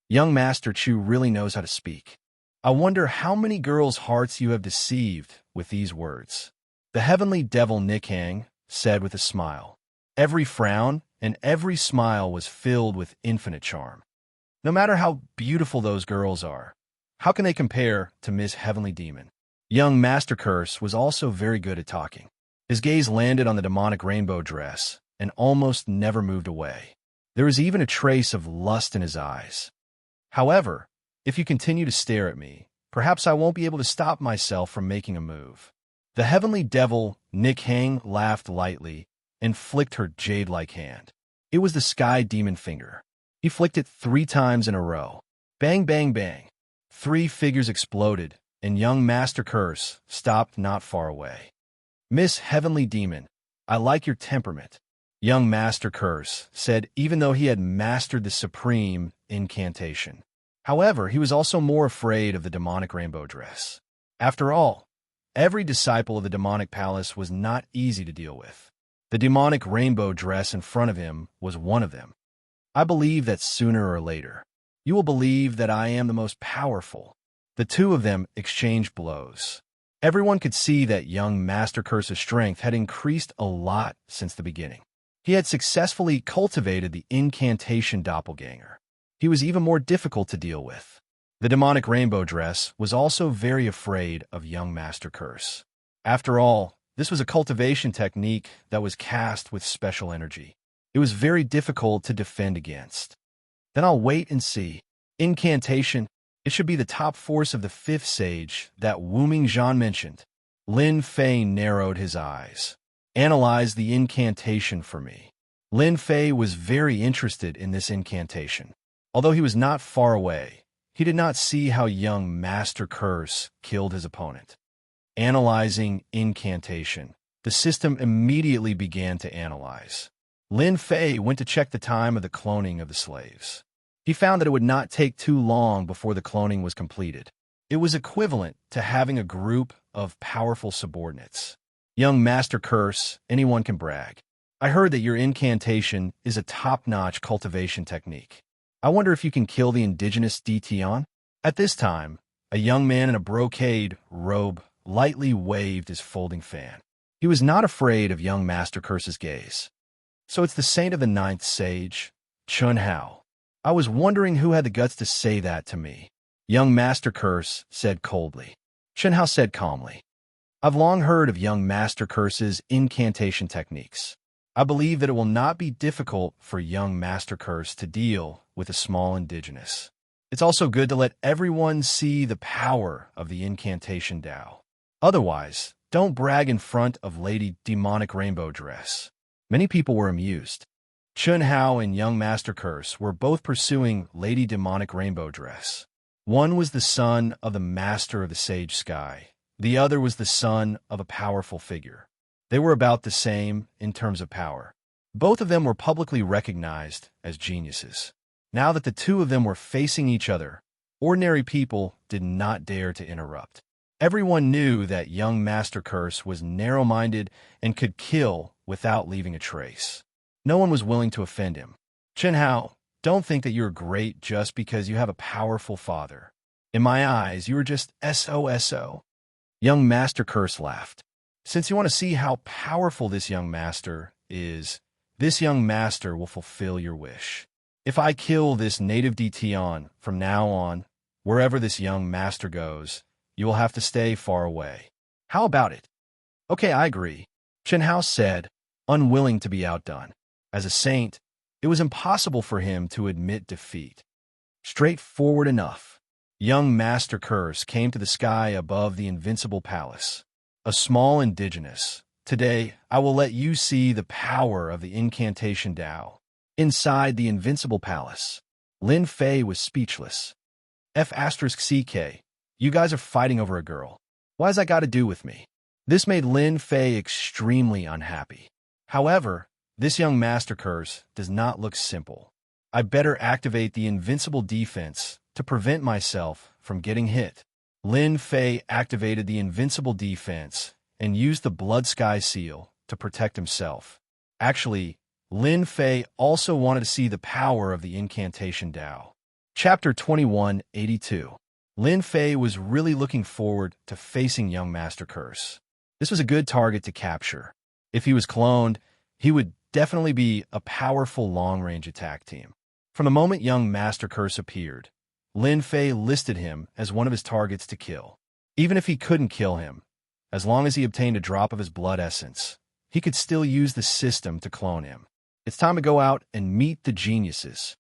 Young Master Chu really knows how to speak. I wonder how many girls' hearts you have deceived with these words. The heavenly devil Nikhang said with a smile. Every frown and every smile was filled with infinite charm. No matter how beautiful those girls are, how can they compare to Miss Heavenly Demon? Young Master Curse was also very good at talking. His gaze landed on the demonic rainbow dress and almost never moved away. There was even a trace of lust in his eyes. However, if you continue to stare at me, perhaps I won't be able to stop myself from making a move. The heavenly devil, Nikhang, laughed lightly and flicked her jade-like hand. It was the sky demon finger. He flicked it 3 times in a row. Bang, bang, bang. 3 figures exploded, and young Master Curse stopped not far away. Miss Heavenly Demon, I like your temperament, young Master Curse said, even though he had mastered the supreme incantation. However, he was also more afraid of the demonic rainbow dress. After all, every disciple of the demonic palace was not easy to deal with. The demonic rainbow dress in front of him was one of them. I believe that sooner or later, you will believe that I am the most powerful. The two of them exchanged blows. Everyone could see that young Master Curse's strength had increased a lot since the beginning. He had successfully cultivated the incantation doppelganger. He was even more difficult to deal with. The demonic rainbow dress was also very afraid of young Master Curse. After all, this was a cultivation technique that was cast with special energy. It was very difficult to defend against. Then I'll wait and see. Incantation, it should be the top force of the 5th sage that Wu Mingzhan mentioned. Lin Fei narrowed his eyes. Analyze the incantation for me. Lin Fei was very interested in this incantation. Although he was not far away, he did not see how young Master Curse killed his opponent. Analyzing incantation. The system immediately began to analyze. Lin Fei went to check the time of the cloning of the slaves. He found that it would not take too long before the cloning was completed. It was equivalent to having a group of powerful subordinates. Young Master Curse, anyone can brag. I heard that your incantation is a top-notch cultivation technique. I wonder if you can kill the indigenous Dtion? At this time, a young man in a brocade robe lightly waved his folding fan. He was not afraid of young Master Curse's gaze. So it's the saint of the 9th sage, Chun Hao. I was wondering who had the guts to say that to me. Young Master Curse said coldly. Chun Hao said calmly. I've long heard of young Master Curse's incantation techniques. I believe that it will not be difficult for young Master Curse to deal with a small indigenous. It's also good to let everyone see the power of the incantation Tao. Otherwise, don't brag in front of Lady Demonic Rainbow Dress. Many people were amused. Chun Hao and young Master Curse were both pursuing Lady Demonic Rainbow Dress. One was the son of the Master of the Sage Sky. The other was the son of a powerful figure. They were about the same in terms of power. Both of them were publicly recognized as geniuses. Now that the two of them were facing each other, ordinary people did not dare to interrupt. Everyone knew that young Master Curse was narrow-minded and could kill without leaving a trace. No one was willing to offend him. Chen Hao, don't think that you're great just because you have a powerful father. In my eyes, you are just SOSO. Young Master Curse laughed. Since you want to see how powerful this young master is, this young master will fulfill your wish. If I kill this native Dtion from now on, wherever this young master goes, you will have to stay far away. How about it? Okay, I agree, Chen Hao said, unwilling to be outdone. As a saint, it was impossible for him to admit defeat. Straightforward enough. Young Master Curse came to the sky above the invincible palace. A small indigenous. Today, I will let you see the power of the incantation Dao. Inside the invincible palace, Lin Fei was speechless. F*CK, you guys are fighting over a girl. Why's that got to do with me? This made Lin Fei extremely unhappy. However, this young Master Curse does not look simple. I better activate the invincible defense to prevent myself from getting hit. Lin Fei activated the invincible defense and used the Blood Sky Seal to protect himself. Actually, Lin Fei also wanted to see the power of the incantation Dao. Chapter 2182. Lin Fei was really looking forward to facing young Master Curse. This was a good target to capture. If he was cloned, he would definitely be a powerful long-range attack team. From the moment young Master Curse appeared, Lin Fei listed him as one of his targets to kill. Even if he couldn't kill him, as long as he obtained a drop of his blood essence, he could still use the system to clone him. It's time to go out and meet the geniuses.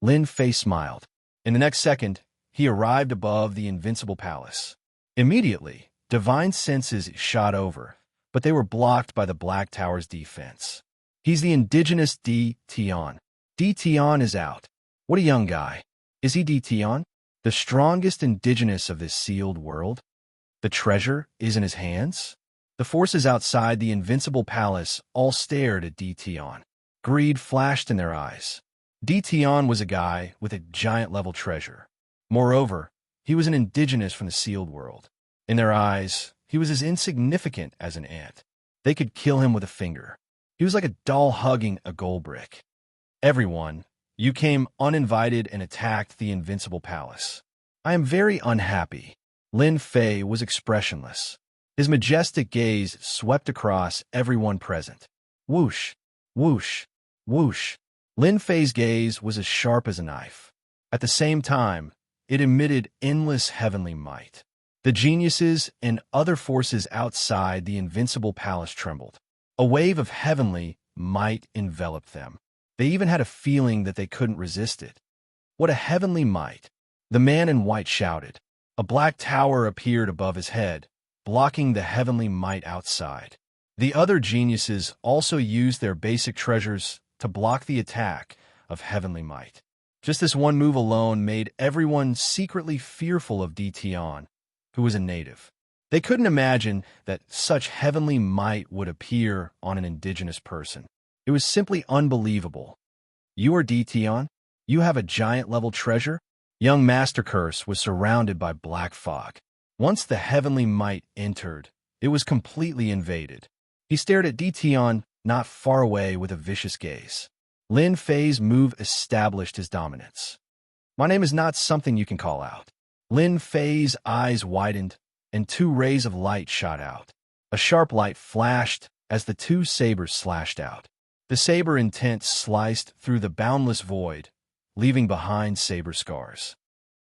Lin Fei smiled. In the next second, he arrived above the invincible palace. Immediately, divine senses shot over, but they were blocked by the Black Tower's defense. He's the indigenous Dtion. Dtion is out. What a young guy. Is he Dtion? The strongest indigenous of this sealed world? The treasure is in his hands? The forces outside the invincible palace all stared at Dtion. Greed flashed in their eyes. Dtion was a guy with a giant-level treasure. Moreover, he was an indigenous from the sealed world. In their eyes, he was as insignificant as an ant. They could kill him with a finger. He was like a doll hugging a gold brick. Everyone, you came uninvited and attacked the invincible palace. I am very unhappy. Lin Fei was expressionless. His majestic gaze swept across everyone present. Whoosh, whoosh, whoosh. Lin Fei's gaze was as sharp as a knife. At the same time, it emitted endless heavenly might. The geniuses and other forces outside the invincible palace trembled. A wave of heavenly might enveloped them. They even had a feeling that they couldn't resist it. What a heavenly might! The man in white shouted. A black tower appeared above his head, blocking the heavenly might outside. The other geniuses also used their basic treasures to block the attack of heavenly might. Just this one move alone made everyone secretly fearful of Dtion, who was a native. They couldn't imagine that such heavenly might would appear on an indigenous person. It was simply unbelievable. You are Dtion? You have a giant-level treasure? Young Master Curse was surrounded by black fog. Once the heavenly might entered, it was completely invaded. He stared at Dtion not far away with a vicious gaze. Lin Fei's move established his dominance. My name is not something you can call out. Lin Fei's eyes widened, and two rays of light shot out. A sharp light flashed as the two sabers slashed out. The saber intent sliced through the boundless void, leaving behind saber scars.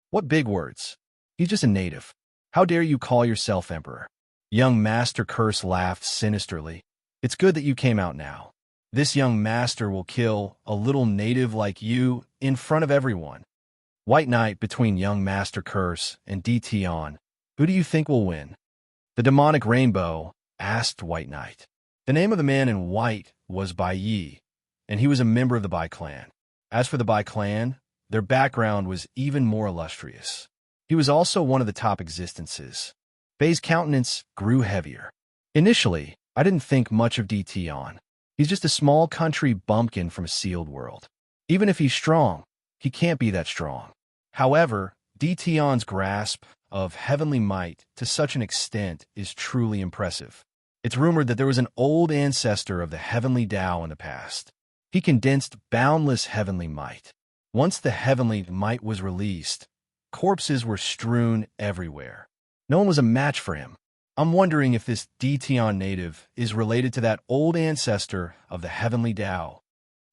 What big words! He's just a native. How dare you call yourself emperor? Young Master Curse laughed sinisterly. It's good that you came out now. This young master will kill a little native like you in front of everyone. White Knight between young Master Curse and Dtion. Who do you think will win? The demonic rainbow asked White Knight. The name of the man in white was Bai Yi, and he was a member of the Bai clan. As for the Bai clan, their background was even more illustrious. He was also one of the top existences. Bai's countenance grew heavier. Initially, I didn't think much of Dtion. He's just a small country bumpkin from a sealed world. Even if he's strong, he can't be that strong. However, Tion's grasp of heavenly might to such an extent is truly impressive. It's rumored that there was an old ancestor of the heavenly Tao in the past. He condensed boundless heavenly might. Once the heavenly might was released, corpses were strewn everywhere. No one was a match for him. I'm wondering if this Tion native is related to that old ancestor of the heavenly Tao.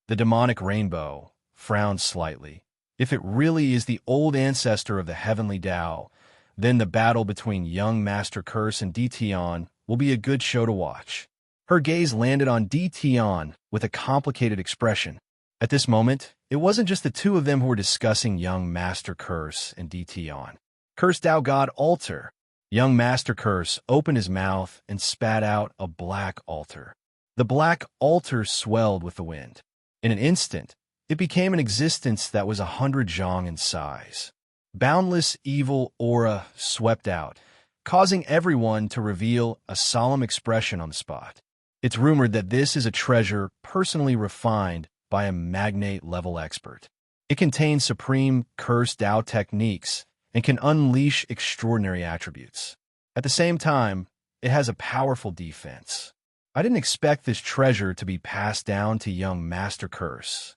The demonic rainbow frowned slightly. If it really is the old ancestor of the heavenly Tao, then the battle between young Master Curse and Tion will be a good show to watch. Her gaze landed on Tion with a complicated expression. At this moment, it wasn't just the two of them who were discussing young Master Curse and Tion. Curse Tao God Altar. Young Master Curse opened his mouth and spat out a black altar. The black altar swelled with the wind. In an instant, it became an existence that was 100 zhang in size. Boundless evil aura swept out, causing everyone to reveal a solemn expression on the spot. It's rumored that this is a treasure personally refined by a magnate-level expert. It contains supreme Curse Tao techniques and can unleash extraordinary attributes. At the same time, it has a powerful defense. I didn't expect this treasure to be passed down to young Master Curse.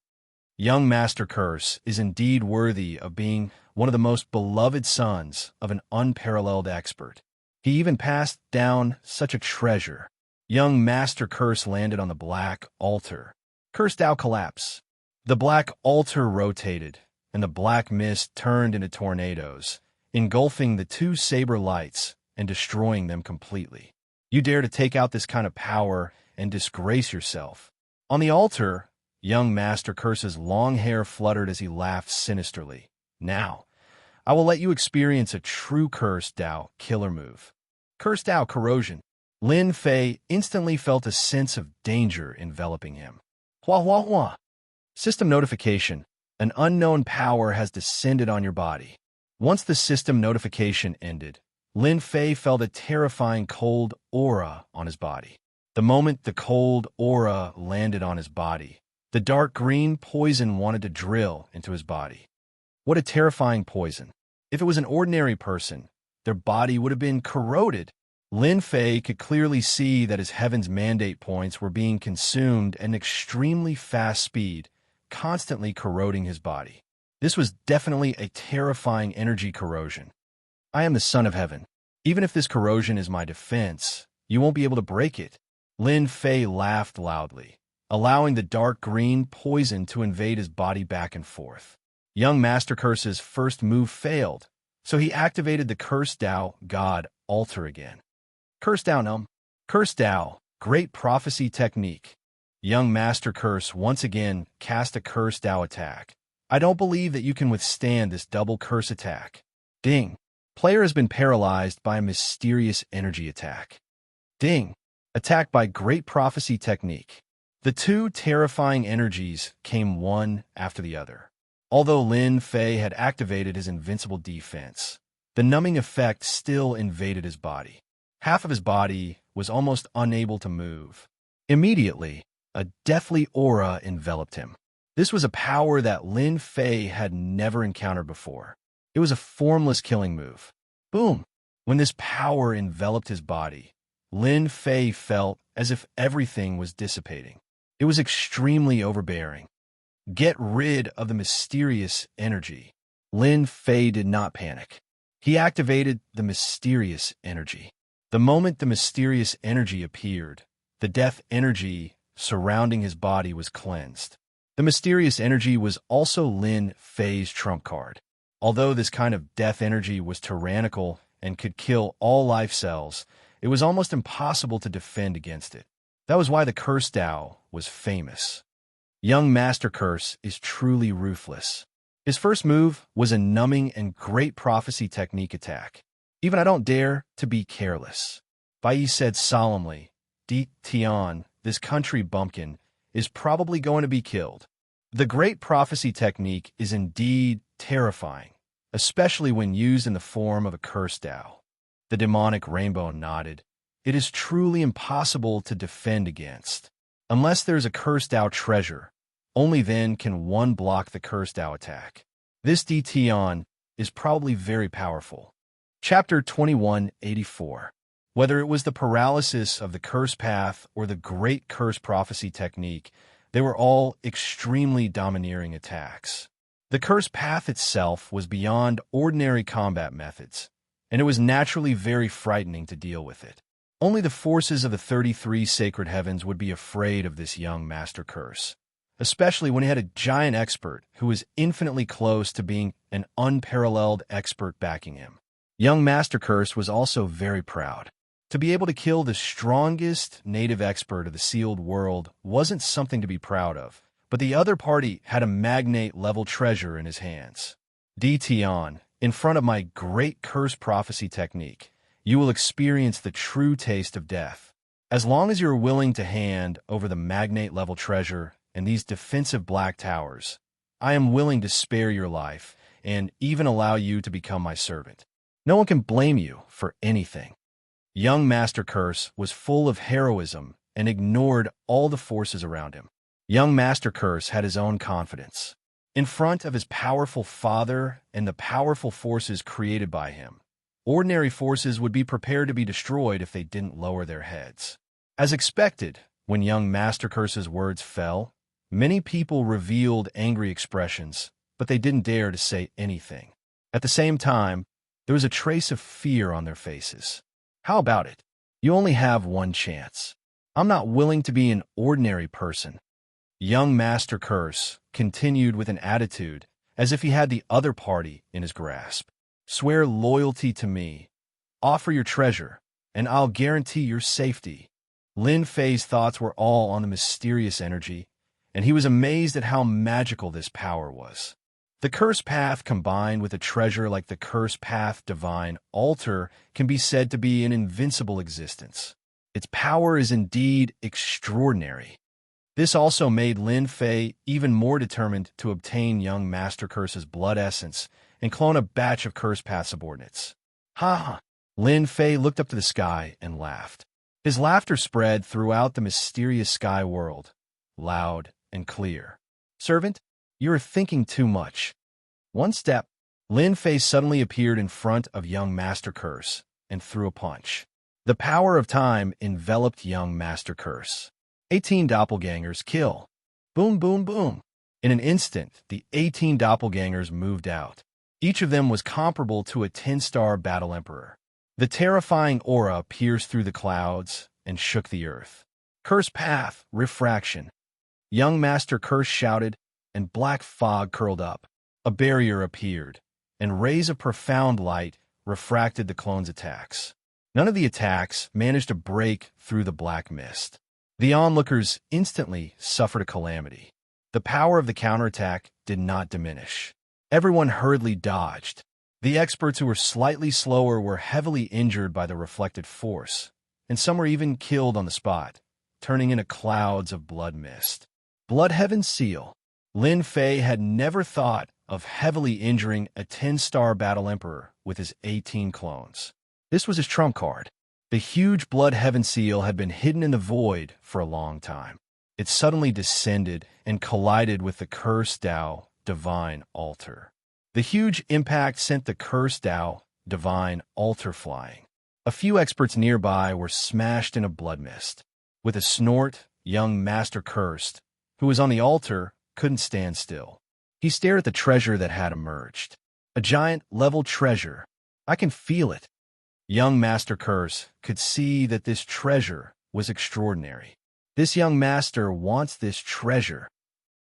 Young Master Curse is indeed worthy of being one of the most beloved sons of an unparalleled expert. He even passed down such a treasure. Young Master Curse landed on the black altar. Curse Tao collapse. The black altar rotated, and the black mist turned into tornadoes, engulfing the two saber lights and destroying them completely. You dare to take out this kind of power and disgrace yourself. On the altar, young Master Curse's long hair fluttered as he laughed sinisterly. Now, I will let you experience a true Curse Tao killer move. Curse Tao corrosion. Lin Fei instantly felt a sense of danger enveloping him. Hua hua hua. System notification. An unknown power has descended on your body. Once the system notification ended, Lin Fei felt a terrifying cold aura on his body. The moment the cold aura landed on his body, the dark green poison wanted to drill into his body. What a terrifying poison. If it was an ordinary person, their body would have been corroded. Lin Fei could clearly see that his Heaven's Mandate points were being consumed at an extremely fast speed, constantly corroding his body. This was definitely a terrifying energy corrosion. I am the Son of Heaven. Even if this corrosion is my defense, you won't be able to break it. Lin Fei laughed loudly, allowing the dark green poison to invade his body back and forth. Young Master Curse's first move failed, so he activated the Curse Tao God Altar again. Curse Tao Curse Tao, Great Prophecy Technique. Young Master Curse once again cast a Curse Tao attack. I don't believe that you can withstand this double curse attack. Ding. Player has been paralyzed by a mysterious energy attack. Ding. Attack by Great Prophecy Technique. The two terrifying energies came one after the other. Although Lin Fei had activated his invincible defense, the numbing effect still invaded his body. Half of his body was almost unable to move. Immediately, a deathly aura enveloped him. This was a power that Lin Fei had never encountered before. It was a formless killing move. Boom! When this power enveloped his body, Lin Fei felt as if everything was dissipating. It was extremely overbearing. Get rid of the mysterious energy. Lin Fei did not panic. He activated the mysterious energy. The moment the mysterious energy appeared, the death energy surrounding his body was cleansed. The mysterious energy was also Lin Fei's trump card. Although this kind of death energy was tyrannical and could kill all life cells, it was almost impossible to defend against it. That was why the Curse Tao was famous. Young Master Curse is truly ruthless. His first move was a numbing and Great Prophecy Technique attack. Even I don't dare to be careless. Bai said solemnly, Tion, this country bumpkin, is probably going to be killed. The Great Prophecy Technique is indeed terrifying, especially when used in the form of a Curse Tao. The demonic rainbow nodded. It is truly impossible to defend against. Unless there's a Curse Tao treasure, only then can one block the Curse Tao attack. This Tion is probably very powerful. Chapter 2184. Whether it was the paralysis of the curse path or the great curse prophecy technique, they were all extremely domineering attacks. The curse path itself was beyond ordinary combat methods, and it was naturally very frightening to deal with it. Only the forces of the 33 sacred heavens would be afraid of this young master curse, especially when he had a giant expert who was infinitely close to being an unparalleled expert backing him. Young Master Curse was also very proud. To be able to kill the strongest native expert of the sealed world wasn't something to be proud of, but the other party had a magnate-level treasure in his hands. Tion, in front of my great curse prophecy technique, you will experience the true taste of death. As long as you're willing to hand over the magnate-level treasure and these defensive black towers, I am willing to spare your life and even allow you to become my servant. No one can blame you for anything. Young Master Curse was full of heroism and ignored all the forces around him. Young Master Curse had his own confidence. In front of his powerful father and the powerful forces created by him, ordinary forces would be prepared to be destroyed if they didn't lower their heads. As expected, when young Master Curse's words fell, many people revealed angry expressions, but they didn't dare to say anything. At the same time, there was a trace of fear on their faces. How about it? You only have one chance. I'm not willing to be an ordinary person. Young Master Curse continued with an attitude as if he had the other party in his grasp. Swear loyalty to me. Offer your treasure, and I'll guarantee your safety. Lin Fei's thoughts were all on the mysterious energy, and he was amazed at how magical this power was. The curse path combined with a treasure like the curse path divine altar can be said to be an invincible existence. Its power is indeed extraordinary. This also made Lin Fei even more determined to obtain young Master Curse's blood essence and clone a batch of curse path subordinates. Ha ha! Lin Fei looked up to the sky and laughed. His laughter spread throughout the mysterious sky world, loud and clear. Servant, you are thinking too much. One step, Lin Fei suddenly appeared in front of young Master Curse and threw a punch. The power of time enveloped young Master Curse. 18 doppelgangers kill. Boom, boom, boom. In an instant, the 18 doppelgangers moved out. Each of them was comparable to a 10-star battle emperor. The terrifying aura pierced through the clouds and shook the earth. Curse path, refraction. Young Master Curse shouted, and black fog curled up. A barrier appeared, and rays of profound light refracted the clone's attacks. None of the attacks managed to break through the black mist. The onlookers instantly suffered a calamity. The power of the counterattack did not diminish. Everyone hurriedly dodged. The experts who were slightly slower were heavily injured by the reflected force, and some were even killed on the spot, turning into clouds of blood mist. Blood Heaven's Seal. Lin Fei had never thought of heavily injuring a 10-star battle emperor with his 18 clones. This was his trump card. The huge Blood Heaven Seal had been hidden in the void for a long time. It suddenly descended and collided with the Curse Tao Divine Altar. The huge impact sent the Curse Tao Divine Altar flying. A few experts nearby were smashed in a blood mist. With a snort, young Master Cursed, who was on the altar, couldn't stand still. He stared at the treasure that had emerged. A giant-level treasure. I can feel it. Young Master Curse could see that this treasure was extraordinary. This young master wants this treasure.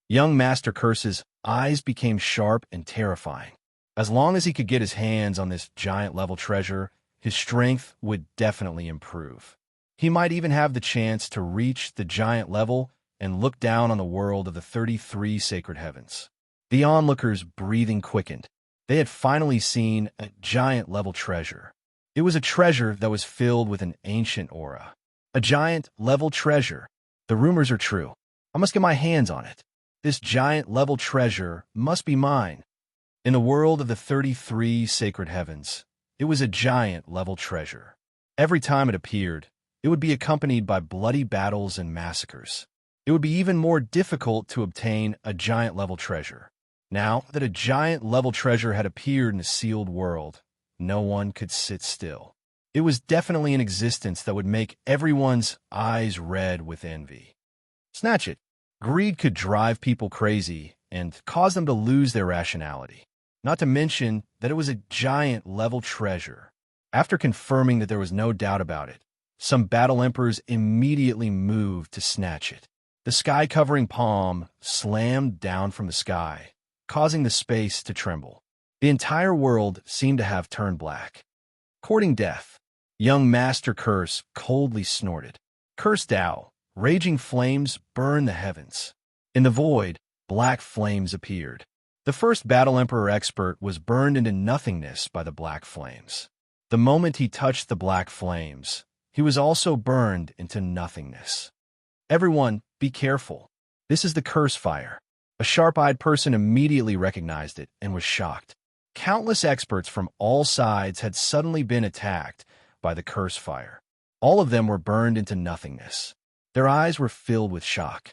Young Master Curse's eyes became sharp and terrifying. As long as he could get his hands on this giant-level treasure, his strength would definitely improve. He might even have the chance to reach the giant level and look down on the world of the 33 sacred heavens. The onlookers' breathing quickened. They had finally seen a giant-level treasure. It was a treasure that was filled with an ancient aura. A giant-level treasure. The rumors are true. I must get my hands on it. This giant-level treasure must be mine. In the world of the 33 sacred heavens, it was a giant-level treasure. Every time it appeared, it would be accompanied by bloody battles and massacres. It would be even more difficult to obtain a giant-level treasure. Now that a giant level treasure had appeared in a sealed world, no one could sit still. It was definitely an existence that would make everyone's eyes red with envy. Snatch it. Greed could drive people crazy and cause them to lose their rationality. Not to mention that it was a giant level treasure. After confirming that there was no doubt about it, some battle emperors immediately moved to snatch it. The sky-covering palm slammed down from the sky, causing the space to tremble. The entire world seemed to have turned black. Courting death, young Master Curse coldly snorted. Cursed thou, raging flames burn the heavens. In the void, black flames appeared. The first Battle Emperor expert was burned into nothingness by the black flames. The moment he touched the black flames, he was also burned into nothingness. Everyone, be careful. This is the curse fire. A sharp-eyed person immediately recognized it and was shocked. Countless experts from all sides had suddenly been attacked by the curse fire. All of them were burned into nothingness. Their eyes were filled with shock.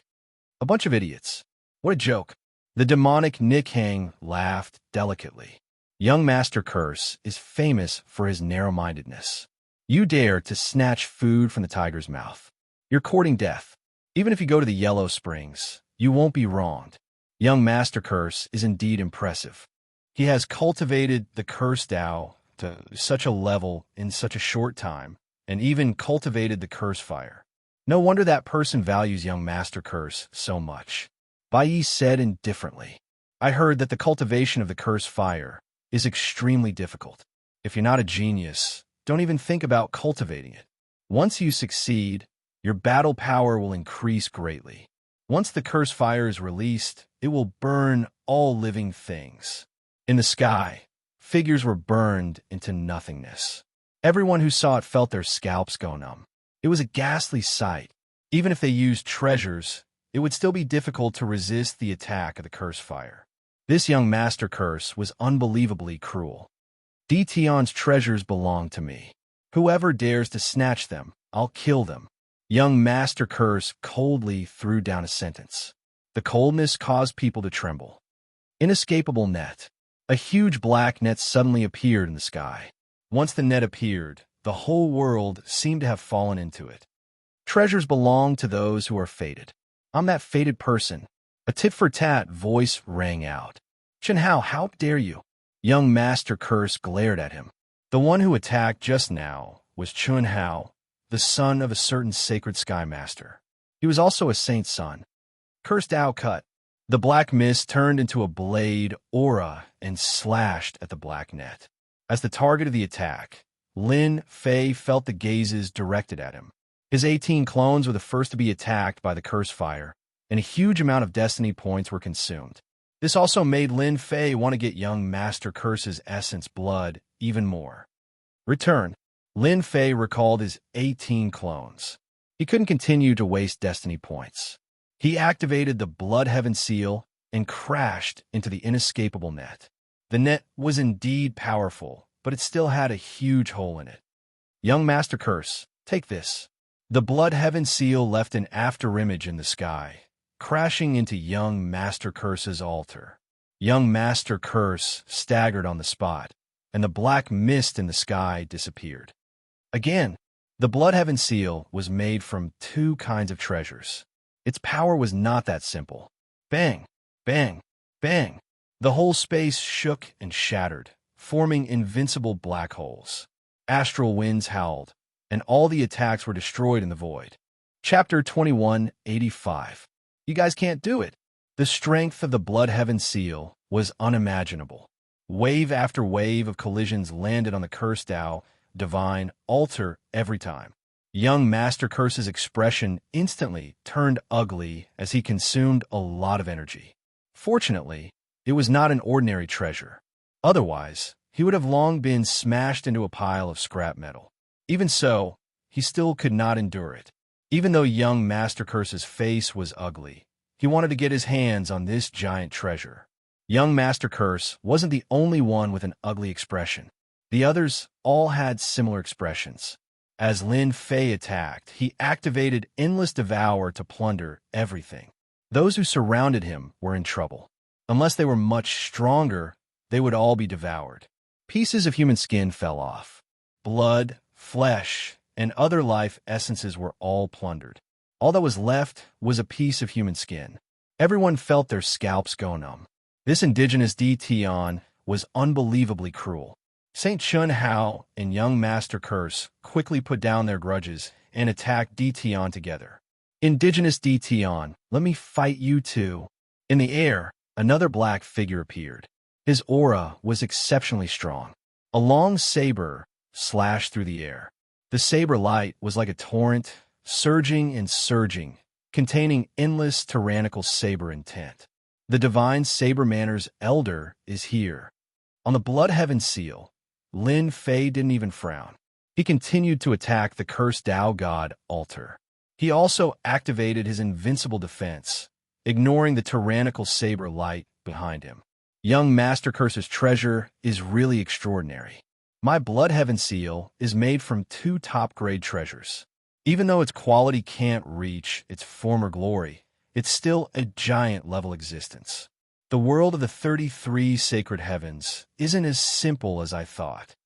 A bunch of idiots. What a joke. The demonic Nikhang laughed delicately. Young Master Curse is famous for his narrow-mindedness. You dare to snatch food from the tiger's mouth. You're courting death. Even if you go to the Yellow Springs, you won't be wronged. Young Master Curse is indeed impressive. He has cultivated the curse Tao to such a level in such a short time, and even cultivated the curse fire. No wonder that person values young Master Curse so much. Bai Yi said indifferently, I heard that the cultivation of the curse fire is extremely difficult. If you're not a genius, don't even think about cultivating it. Once you succeed, your battle power will increase greatly. Once the curse fire is released, it will burn all living things. In the sky, figures were burned into nothingness. Everyone who saw it felt their scalps go numb. It was a ghastly sight. Even if they used treasures, it would still be difficult to resist the attack of the curse fire. This young Master Curse was unbelievably cruel. Detion's treasures belong to me. Whoever dares to snatch them, I'll kill them. Young Master Curse coldly threw down a sentence. The coldness caused people to tremble. Inescapable net. A huge black net suddenly appeared in the sky. Once the net appeared, the whole world seemed to have fallen into it. Treasures belong to those who are fated. I'm that fated person. A tit-for-tat voice rang out. Chen Hao, how dare you? Young Master Curse glared at him. The one who attacked just now was Chun Hao, the son of a certain sacred sky master. He was also a saint's son. Cursed Ao cut. The black mist turned into a blade aura and slashed at the black net. As the target of the attack, Lin Fei felt the gazes directed at him. His 18 clones were the first to be attacked by the curse fire, and a huge amount of destiny points were consumed. This also made Lin Fei want to get young Master Curse's essence blood even more. Return. Lin Fei recalled his 18 clones. He couldn't continue to waste destiny points. He activated the Blood Heaven seal and crashed into the inescapable net. The net was indeed powerful, but it still had a huge hole in it. Young Master Curse, take this. The Blood Heaven seal left an afterimage in the sky, crashing into young Master Curse's altar. Young Master Curse staggered on the spot, and the black mist in the sky disappeared. Again, the Blood Heaven seal was made from 2 kinds of treasures. Its power was not that simple. Bang, bang, bang. The whole space shook and shattered, forming invincible black holes. Astral winds howled, and all the attacks were destroyed in the void. Chapter 2185. You guys can't do it. The strength of the Blood Heaven seal was unimaginable. Wave after wave of collisions landed on the cursed Tao divine altar every time. Young Master Curse's expression instantly turned ugly as he consumed a lot of energy. Fortunately, it was not an ordinary treasure. Otherwise, he would have long been smashed into a pile of scrap metal. Even so, he still could not endure it. Even though young Master Curse's face was ugly, he wanted to get his hands on this giant treasure. Young Master Curse wasn't the only one with an ugly expression. The others all had similar expressions. As Lin Fei attacked, he activated Endless Devour to plunder everything. Those who surrounded him were in trouble. Unless they were much stronger, they would all be devoured. Pieces of human skin fell off. Blood, flesh, and other life essences were all plundered. All that was left was a piece of human skin. Everyone felt their scalps go numb. This indigenous Dtion was unbelievably cruel. Saint Chun Hao and young Master Curse quickly put down their grudges and attacked Dtion together. Indigenous Dtion, let me fight you too. In the air, another black figure appeared. His aura was exceptionally strong. A long saber slashed through the air. The saber light was like a torrent, surging and surging, containing endless tyrannical saber intent. The divine saber manners elder is here. On the blood heaven seal, Lin Fei didn't even frown. He continued to attack the cursed Tao God altar. He also activated his invincible defense, ignoring the tyrannical saber light behind him. Young Master Curse's treasure is really extraordinary. My blood heaven seal is made from 2 top-grade treasures. Even though its quality can't reach its former glory, it's still a giant-level existence. The world of the 33 sacred heavens isn't as simple as I thought.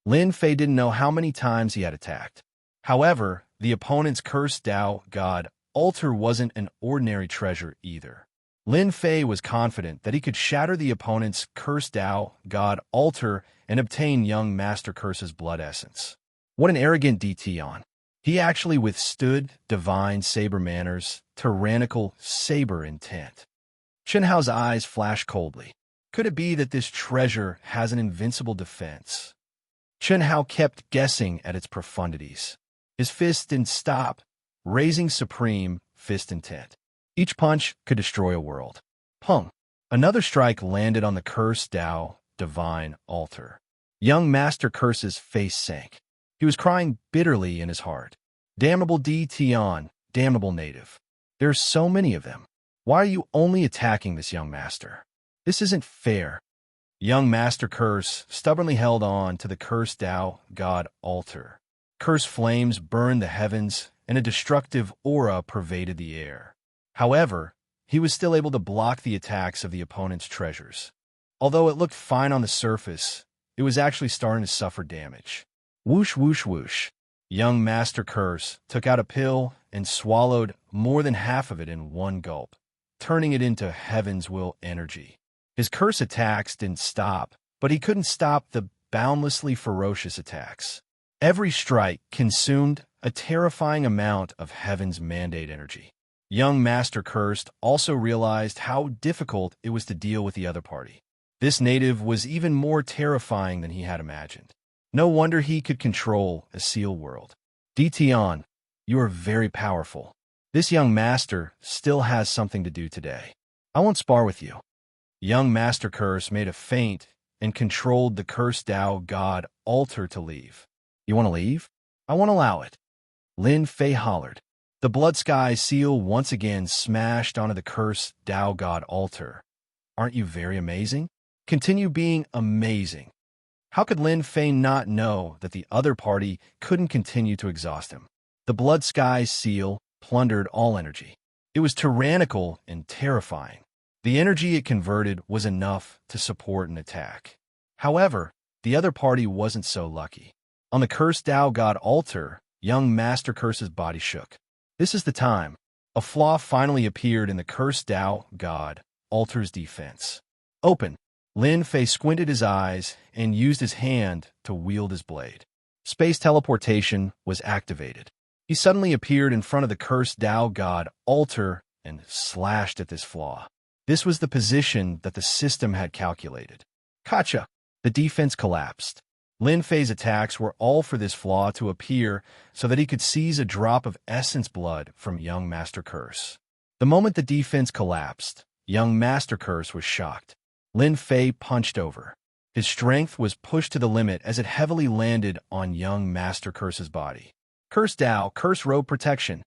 Lin Fei didn't know how many times he had attacked. However, the opponent's cursed Tao God altar wasn't an ordinary treasure either. Lin Fei was confident that he could shatter the opponent's cursed Tao God altar and obtain young Master Curse's blood essence. What an arrogant Dtion. He actually withstood divine saber manners, tyrannical saber intent. Chen Hao's eyes flashed coldly. Could it be that this treasure has an invincible defense? Chen Hao kept guessing at its profundities. His fist didn't stop, raising supreme fist intent. Each punch could destroy a world. Pung! Another strike landed on the cursed Tao divine altar. Young Master Curse's face sank. He was crying bitterly in his heart. Damnable Dtion, damnable native. There are so many of them. Why are you only attacking this young master? This isn't fair. Young Master Curse stubbornly held on to the cursed Tao God altar. Curse flames burned the heavens, and a destructive aura pervaded the air. However, he was still able to block the attacks of the opponent's treasures. Although it looked fine on the surface, it was actually starting to suffer damage. Whoosh, whoosh, whoosh. Young Master Curse took out a pill and swallowed more than half of it in one gulp, turning it into Heaven's Will energy. His curse attacks didn't stop, but he couldn't stop the boundlessly ferocious attacks. Every strike consumed a terrifying amount of Heaven's mandate energy. Young Master Cursed also realized how difficult it was to deal with the other party. This native was even more terrifying than he had imagined. No wonder he could control a seal world. Dtion, you are very powerful. This young master still has something to do today. I won't spar with you. Young Master Curse made a feint and controlled the cursed Tao God altar to leave. You want to leave? I won't allow it. Lin Fei hollered. The blood sky seal once again smashed onto the cursed Tao God altar. Aren't you very amazing? Continue being amazing. How could Lin Fei not know that the other party couldn't continue to exhaust him? The blood sky seal plundered all energy. It was tyrannical and terrifying. The energy it converted was enough to support an attack. However, the other party wasn't so lucky. On the cursed Tao God altar, young Master Curse's body shook. This is the time. A flaw finally appeared in the cursed Tao God altar's defense. Open. Lin Fei squinted his eyes and used his hand to wield his blade. Space teleportation was activated. He suddenly appeared in front of the cursed Tao God altar and slashed at this flaw. This was the position that the system had calculated. Gotcha! The defense collapsed. Lin Fei's attacks were all for this flaw to appear so that he could seize a drop of essence blood from young Master Curse. The moment the defense collapsed, young Master Curse was shocked. Lin Fei punched over. His strength was pushed to the limit as it heavily landed on young Master Curse's body. Curse Tao, Curse Robe Protection.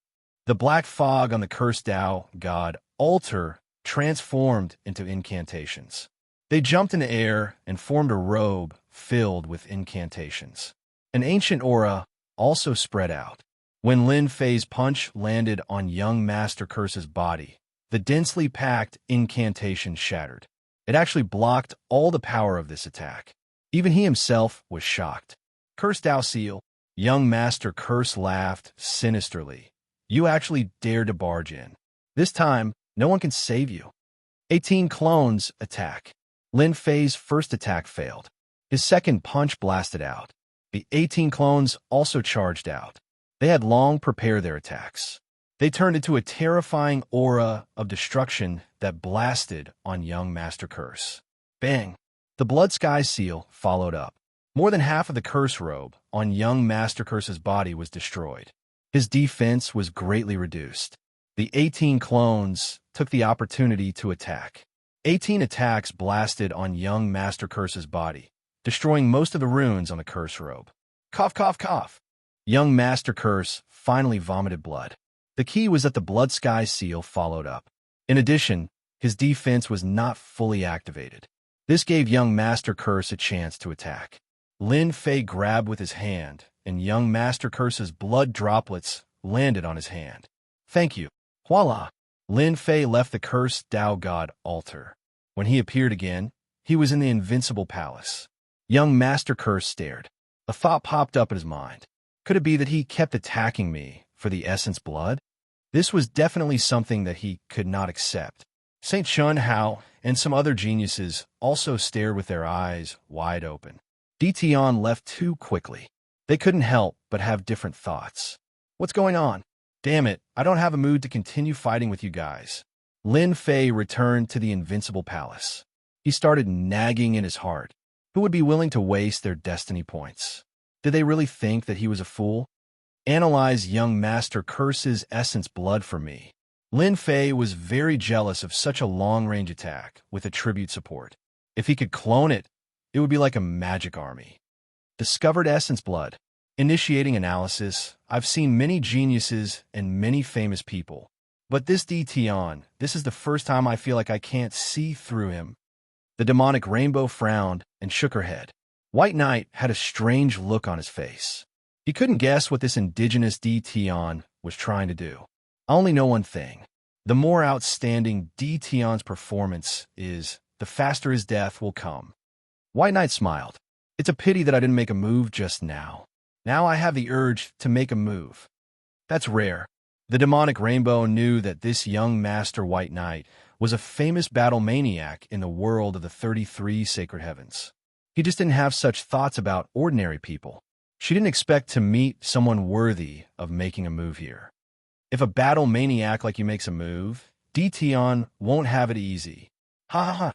The black fog on the Curse Tao God altar transformed into incantations. They jumped in the air and formed a robe filled with incantations. An ancient aura also spread out. When Lin Fei's punch landed on young Master Curse's body, the densely packed incantation shattered. It actually blocked all the power of this attack. Even he himself was shocked. "Curse thou seal." Young Master Curse laughed sinisterly. "You actually dared to barge in. This time, no one can save you." 18 clones attack. Lin Fei's first attack failed. His second punch blasted out. The 18 clones also charged out. They had long prepared their attacks. They turned into a terrifying aura of destruction that blasted on young Master Curse. Bang! The Blood Sky Seal followed up. More than half of the curse robe on young Master Curse's body was destroyed. His defense was greatly reduced. The 18 clones took the opportunity to attack. 18 attacks blasted on young Master Curse's body, destroying most of the runes on the curse robe. Cough, cough, cough. Young Master Curse finally vomited blood. The key was that the Blood Sky Seal followed up. In addition, his defense was not fully activated. This gave young Master Curse a chance to attack. Lin Fei grabbed with his hand, and young Master Curse's blood droplets landed on his hand. "Thank you." Voila! Lin Fei left the cursed Tao God altar. When he appeared again, he was in the Invincible Palace. Young Master Curse stared. A thought popped up in his mind. Could it be that he kept attacking me for the essence blood? This was definitely something that he could not accept. Saint Chun Hao and some other geniuses also stared with their eyes wide open. Dition left too quickly. They couldn't help but have different thoughts. What's going on? Damn it, I don't have a mood to continue fighting with you guys. Lin Fei returned to the Invincible Palace. He started nagging in his heart. Who would be willing to waste their destiny points? Did they really think that he was a fool? Analyze young Master Curse's essence blood for me. Lin Fei was very jealous of such a long-range attack with attribute support. If he could clone it, it would be like a magic army. Discovered essence blood. Initiating analysis. I've seen many geniuses and many famous people. But this Dition, this is the first time I feel like I can't see through him. The demonic rainbow frowned and shook her head. White Knight had a strange look on his face. He couldn't guess what this indigenous Dition was trying to do. I only know one thing. The more outstanding Dition's performance is, the faster his death will come. White Knight smiled. It's a pity that I didn't make a move just now. Now I have the urge to make a move. That's rare. The demonic rainbow knew that this young Master White Knight was a famous battle maniac in the world of the 33 sacred heavens. He just didn't have such thoughts about ordinary people. She didn't expect to meet someone worthy of making a move here. If a battle maniac like you makes a move, Dition won't have it easy. Ha ha ha.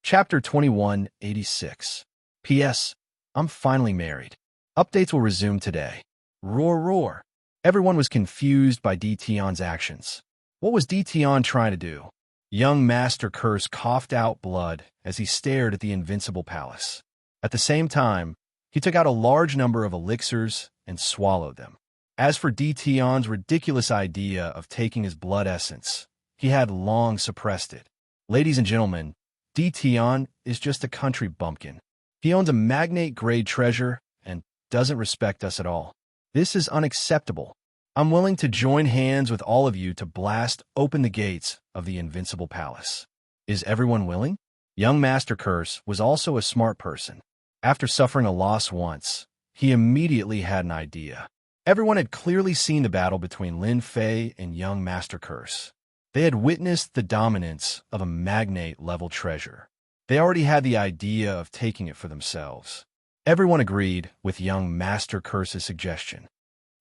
Chapter 2186. P.S. I'm finally married. Updates will resume today. Roar, roar. Everyone was confused by Dition's actions. What was Dition trying to do? Young Master Curse coughed out blood as he stared at the Invincible Palace. At the same time, he took out a large number of elixirs and swallowed them. As for Dition's ridiculous idea of taking his blood essence, he had long suppressed it. Ladies and gentlemen, Dition is just a country bumpkin. He owns a magnate-grade treasure and doesn't respect us at all. This is unacceptable. I'm willing to join hands with all of you to blast open the gates of the Invincible Palace. Is everyone willing? Young Master Curse was also a smart person. After suffering a loss once, he immediately had an idea. Everyone had clearly seen the battle between Lin Fei and young Master Curse. They had witnessed the dominance of a magnate-level treasure. They already had the idea of taking it for themselves. Everyone agreed with young Master Curse's suggestion.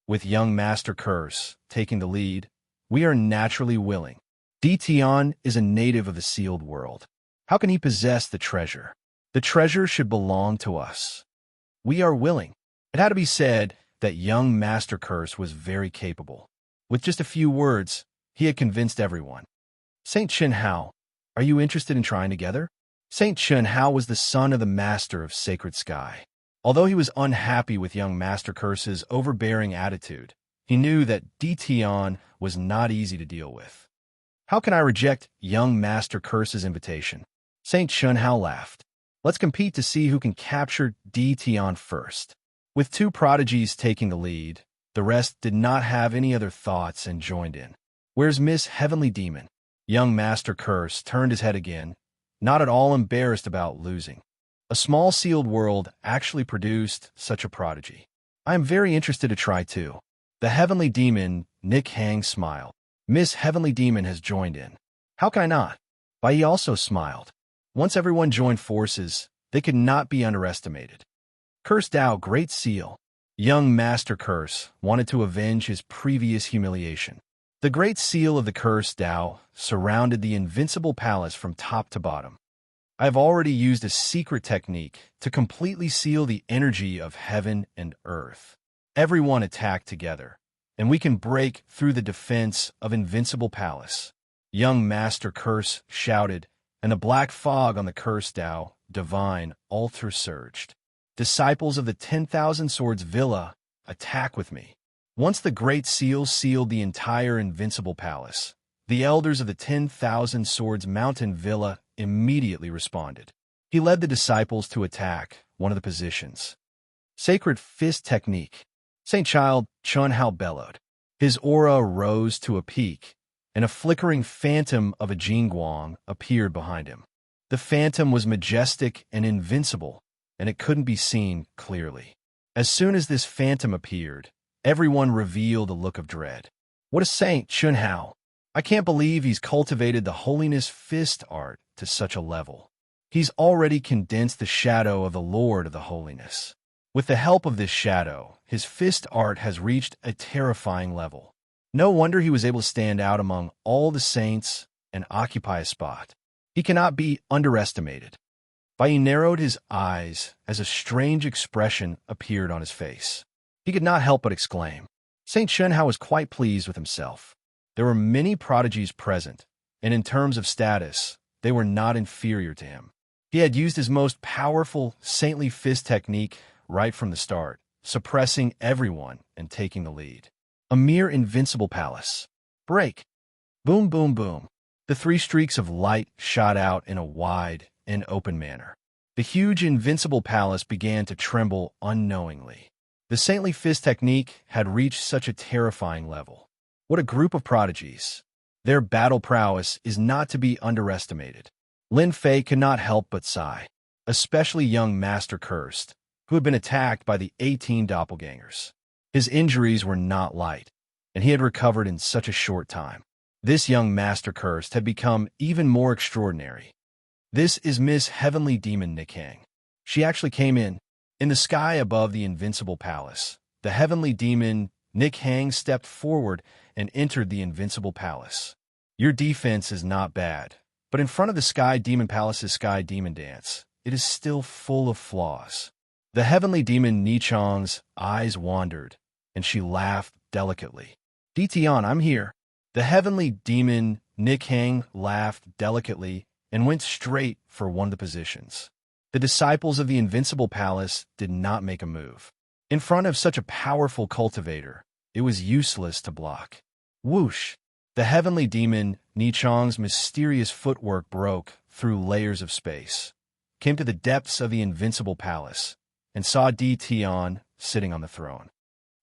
With young Master Curse taking the lead, we are naturally willing. Dition is a native of the sealed world. How can he possess the treasure? The treasure should belong to us. We are willing. It had to be said that young Master Curse was very capable. With just a few words, he had convinced everyone. Saint Chun Hao, are you interested in trying together? Saint Chun Hao was the son of the Master of Sacred Sky. Although he was unhappy with young Master Curse's overbearing attitude, he knew that Dition was not easy to deal with. How can I reject young Master Curse's invitation? Saint Chun Hao laughed. Let's compete to see who can capture Dition first. With two prodigies taking the lead, the rest did not have any other thoughts and joined in. Where's Miss Heavenly Demon? Young Master Curse turned his head again. not at all embarrassed about losing. A small sealed world actually produced such a prodigy. I am very interested to try too. The Heavenly Demon, Nick Hang, smiled. Miss Heavenly Demon has joined in. How can I not? Bai Yi also smiled. Once everyone joined forces, they could not be underestimated. Curse Tao, Great Seal. Young Master Curse wanted to avenge his previous humiliation. The Great Seal of the Curse Tao surrounded the invincible palace from top to bottom. I have already used a secret technique to completely seal the energy of heaven and earth. Everyone attacked together, and we can break through the defense of invincible palace. Young Master Curse shouted, and the black fog on the Curse Tao divine altar surged. Disciples of the 10,000 Swords Villa, attack with me. Once the Great Seal sealed the entire invincible palace, the elders of the 10,000 Swords Mountain Villa immediately responded. He led the disciples to attack one of the positions. Sacred Fist Technique. Saint Child Chun Hao bellowed. His aura rose to a peak, and a flickering phantom of a Jingguang appeared behind him. The phantom was majestic and invincible, and it couldn't be seen clearly. As soon as this phantom appeared, everyone revealed a look of dread. What a saint, Chun Hao! I can't believe he's cultivated the holiness fist art to such a level. He's already condensed the shadow of the Lord of the Holiness. With the help of this shadow, his fist art has reached a terrifying level. No wonder he was able to stand out among all the saints and occupy a spot. He cannot be underestimated. Bai Yi narrowed his eyes as a strange expression appeared on his face. He could not help but exclaim. Saint Chun Hao was quite pleased with himself. There were many prodigies present, and in terms of status, they were not inferior to him. He had used his most powerful saintly fist technique right from the start, suppressing everyone and taking the lead. A mere invincible palace. Break! Boom, boom, boom. The three streaks of light shot out in a wide and open manner. The huge invincible palace began to tremble unknowingly. The saintly fist technique had reached such a terrifying level. What a group of prodigies. Their battle prowess is not to be underestimated. Lin Fei could not help but sigh, especially young Master Cursed, who had been attacked by the 18 doppelgangers. His injuries were not light, and he had recovered in such a short time. This young Master Cursed had become even more extraordinary. This is Miss Heavenly Demon Nick Hang. She actually came in the sky above the invincible palace. The Heavenly Demon Nick Hang stepped forward and entered the invincible palace. Your defense is not bad, but in front of the Sky Demon Palace's Sky Demon Dance, it is still full of flaws. The Heavenly Demon Nichong's eyes wandered, and she laughed delicately. Dition, I'm here. The Heavenly Demon Nick Hang laughed delicately and went straight for one of the positions. The disciples of the Invincible Palace did not make a move. In front of such a powerful cultivator, it was useless to block. Whoosh! The Heavenly Demon Nichong's mysterious footwork broke through layers of space, came to the depths of the Invincible Palace, and saw Dition sitting on the throne.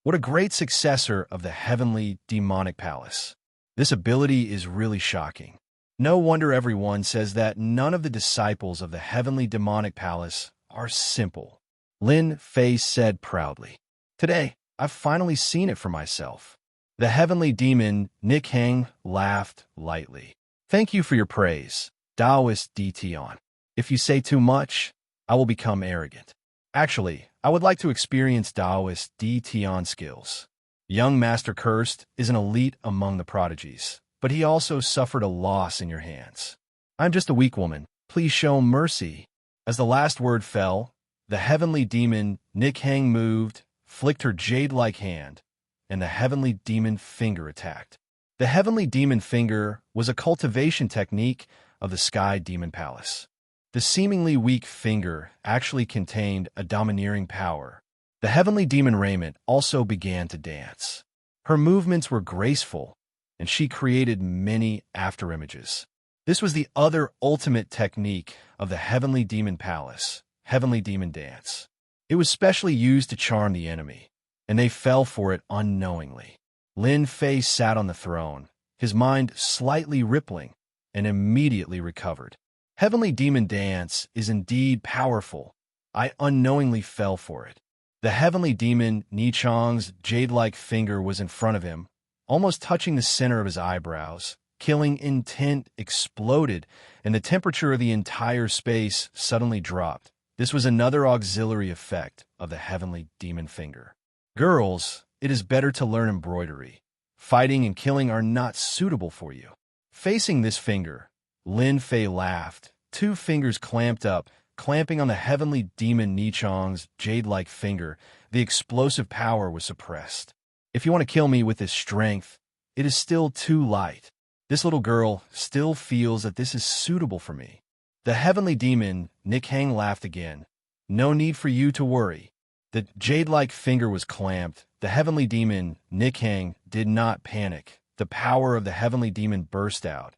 What a great successor of the Heavenly Demonic Palace. This ability is really shocking. No wonder everyone says that none of the disciples of the Heavenly Demonic Palace are simple. Lin Fei said proudly. Today, I've finally seen it for myself. The Heavenly Demon Nick Hang laughed lightly. Thank you for your praise, Taoist Dition. If you say too much, I will become arrogant. Actually, I would like to experience Taoist Dition skills. Young Master Cursed is an elite among the prodigies, but he also suffered a loss in your hands. I'm just a weak woman. Please show mercy. As the last word fell, the Heavenly Demon Nick Hang moved, flicked her jade-like hand, and the Heavenly Demon Finger attacked. The Heavenly Demon Finger was a cultivation technique of the Sky Demon Palace. The seemingly weak finger actually contained a domineering power. The Heavenly Demon Raiment also began to dance. Her movements were graceful, and she created many afterimages. This was the other ultimate technique of the Heavenly Demon Palace, Heavenly Demon Dance. It was specially used to charm the enemy, and they fell for it unknowingly. Lin Fei sat on the throne, his mind slightly rippling, and immediately recovered. Heavenly Demon Dance is indeed powerful. I unknowingly fell for it. The heavenly demon Nichong's jade-like finger was in front of him, almost touching the center of his eyebrows. Killing intent exploded, and the temperature of the entire space suddenly dropped. This was another auxiliary effect of the heavenly demon finger. Girls, it is better to learn embroidery. Fighting and killing are not suitable for you. Facing this finger, Lin Fei laughed, two fingers clamped up, clamping on the heavenly demon Nichong's jade-like finger. The explosive power was suppressed. If you want to kill me with this strength, it is still too light. This little girl still feels that this is suitable for me. The heavenly demon Nikhang laughed again. No need for you to worry. The jade-like finger was clamped. The heavenly demon Nikhang did not panic. The power of the heavenly demon burst out,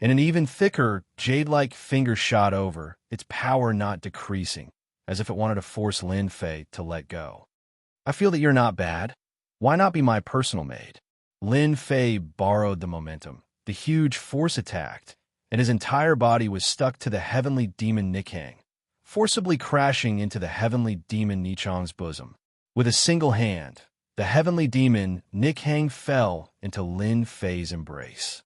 and an even thicker jade-like finger shot over, its power not decreasing, as if it wanted to force Lin Fei to let go. I feel that you're not bad. Why not be my personal maid? Lin Fei borrowed the momentum. The huge force attacked, and his entire body was stuck to the heavenly demon Nikhang, forcibly crashing into the heavenly demon Nichong's bosom. With a single hand, the heavenly demon Nikhang fell into Lin Fei's embrace.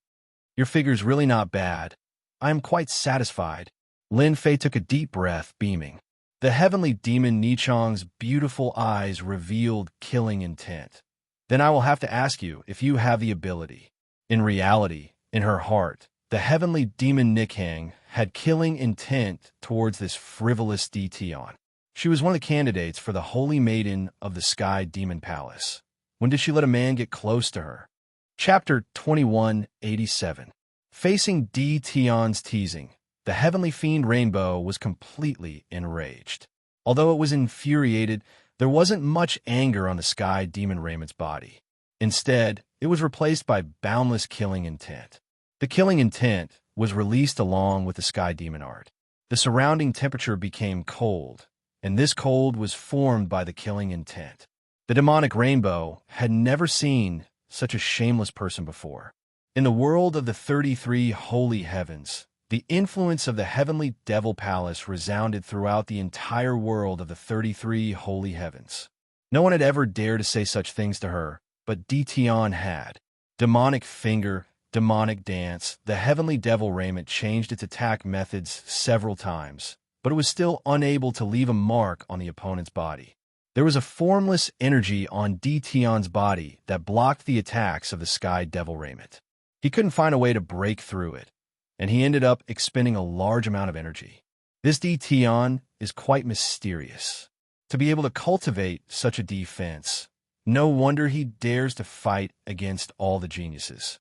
Your figure's really not bad. I am quite satisfied. Lin Fei took a deep breath, beaming. The heavenly demon Nichong's beautiful eyes revealed killing intent. Then I will have to ask you if you have the ability. In reality, in her heart, the heavenly demon Nikhang had killing intent towards this frivolous Dtion. She was one of the candidates for the Holy Maiden of the Sky Demon Palace. When did she let a man get close to her? Chapter 2187. Facing Dtion's teasing, the heavenly fiend Rainbow was completely enraged. Although it was infuriated, there wasn't much anger on the Sky Demon Raymond's body. Instead, it was replaced by boundless killing intent. The killing intent was released along with the Sky Demon art. The surrounding temperature became cold, and this cold was formed by the killing intent. The demonic Rainbow had never seen such a shameless person before. In the world of the 33 holy heavens, the influence of the heavenly devil palace resounded throughout the entire world of the 33 holy heavens. No one had ever dared to say such things to her, but Dtion had. Demonic finger, demonic dance, the heavenly devil raiment changed its attack methods several times, but it was still unable to leave a mark on the opponent's body. There was a formless energy on Dtion's body that blocked the attacks of the Sky Devil Raiment. He couldn't find a way to break through it, and he ended up expending a large amount of energy. This Dtion is quite mysterious. To be able to cultivate such a defense, no wonder he dares to fight against all the geniuses.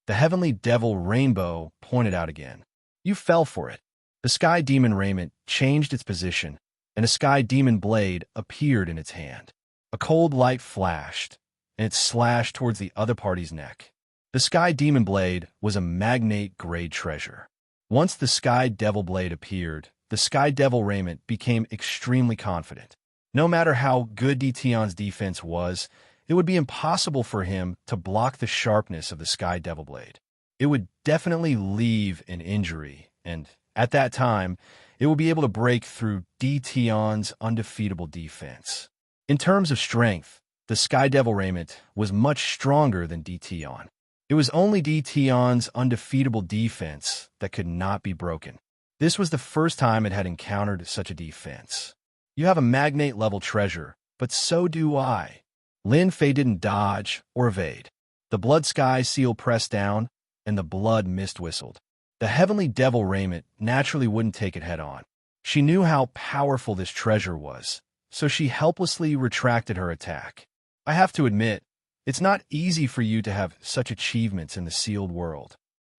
The heavenly devil Rainbow pointed out again. You fell for it. The Sky Demon Raiment changed its position, and a Sky Demon blade appeared in its hand. A cold light flashed, and it slashed towards the other party's neck. The Sky Demon blade was a magnate-grade treasure. Once the Sky Devil blade appeared, the Sky Devil Raiment became extremely confident. No matter how good Dtion's defense was, it would be impossible for him to block the sharpness of the Sky Devil blade. It would definitely leave an injury, and at that time, it would be able to break through Dtion's undefeatable defense. In terms of strength, the Sky Devil Raiment was much stronger than Dtion. It was only Dtion's undefeatable defense that could not be broken. This was the first time it had encountered such a defense. You have a magnate-level treasure, but so do I. Lin Fei didn't dodge or evade. The blood sky seal pressed down, and the blood mist whistled. The heavenly devil raiment naturally wouldn't take it head-on. She knew how powerful this treasure was, so she helplessly retracted her attack. I have to admit, it's not easy for you to have such achievements in the sealed world.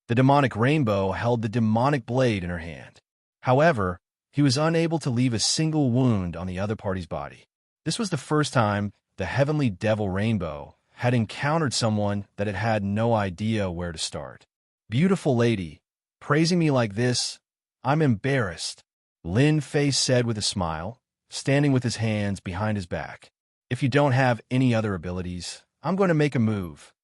The demonic Rainbow held the demonic blade in her hand. However, he was unable to leave a single wound on the other party's body. This was the first time the heavenly devil Rainbow had encountered someone that it had no idea where to start. Beautiful lady, praising me like this, I'm embarrassed, Lin Fei said with a smile, standing with his hands behind his back. If you don't have any other abilities, I'm going to make a move.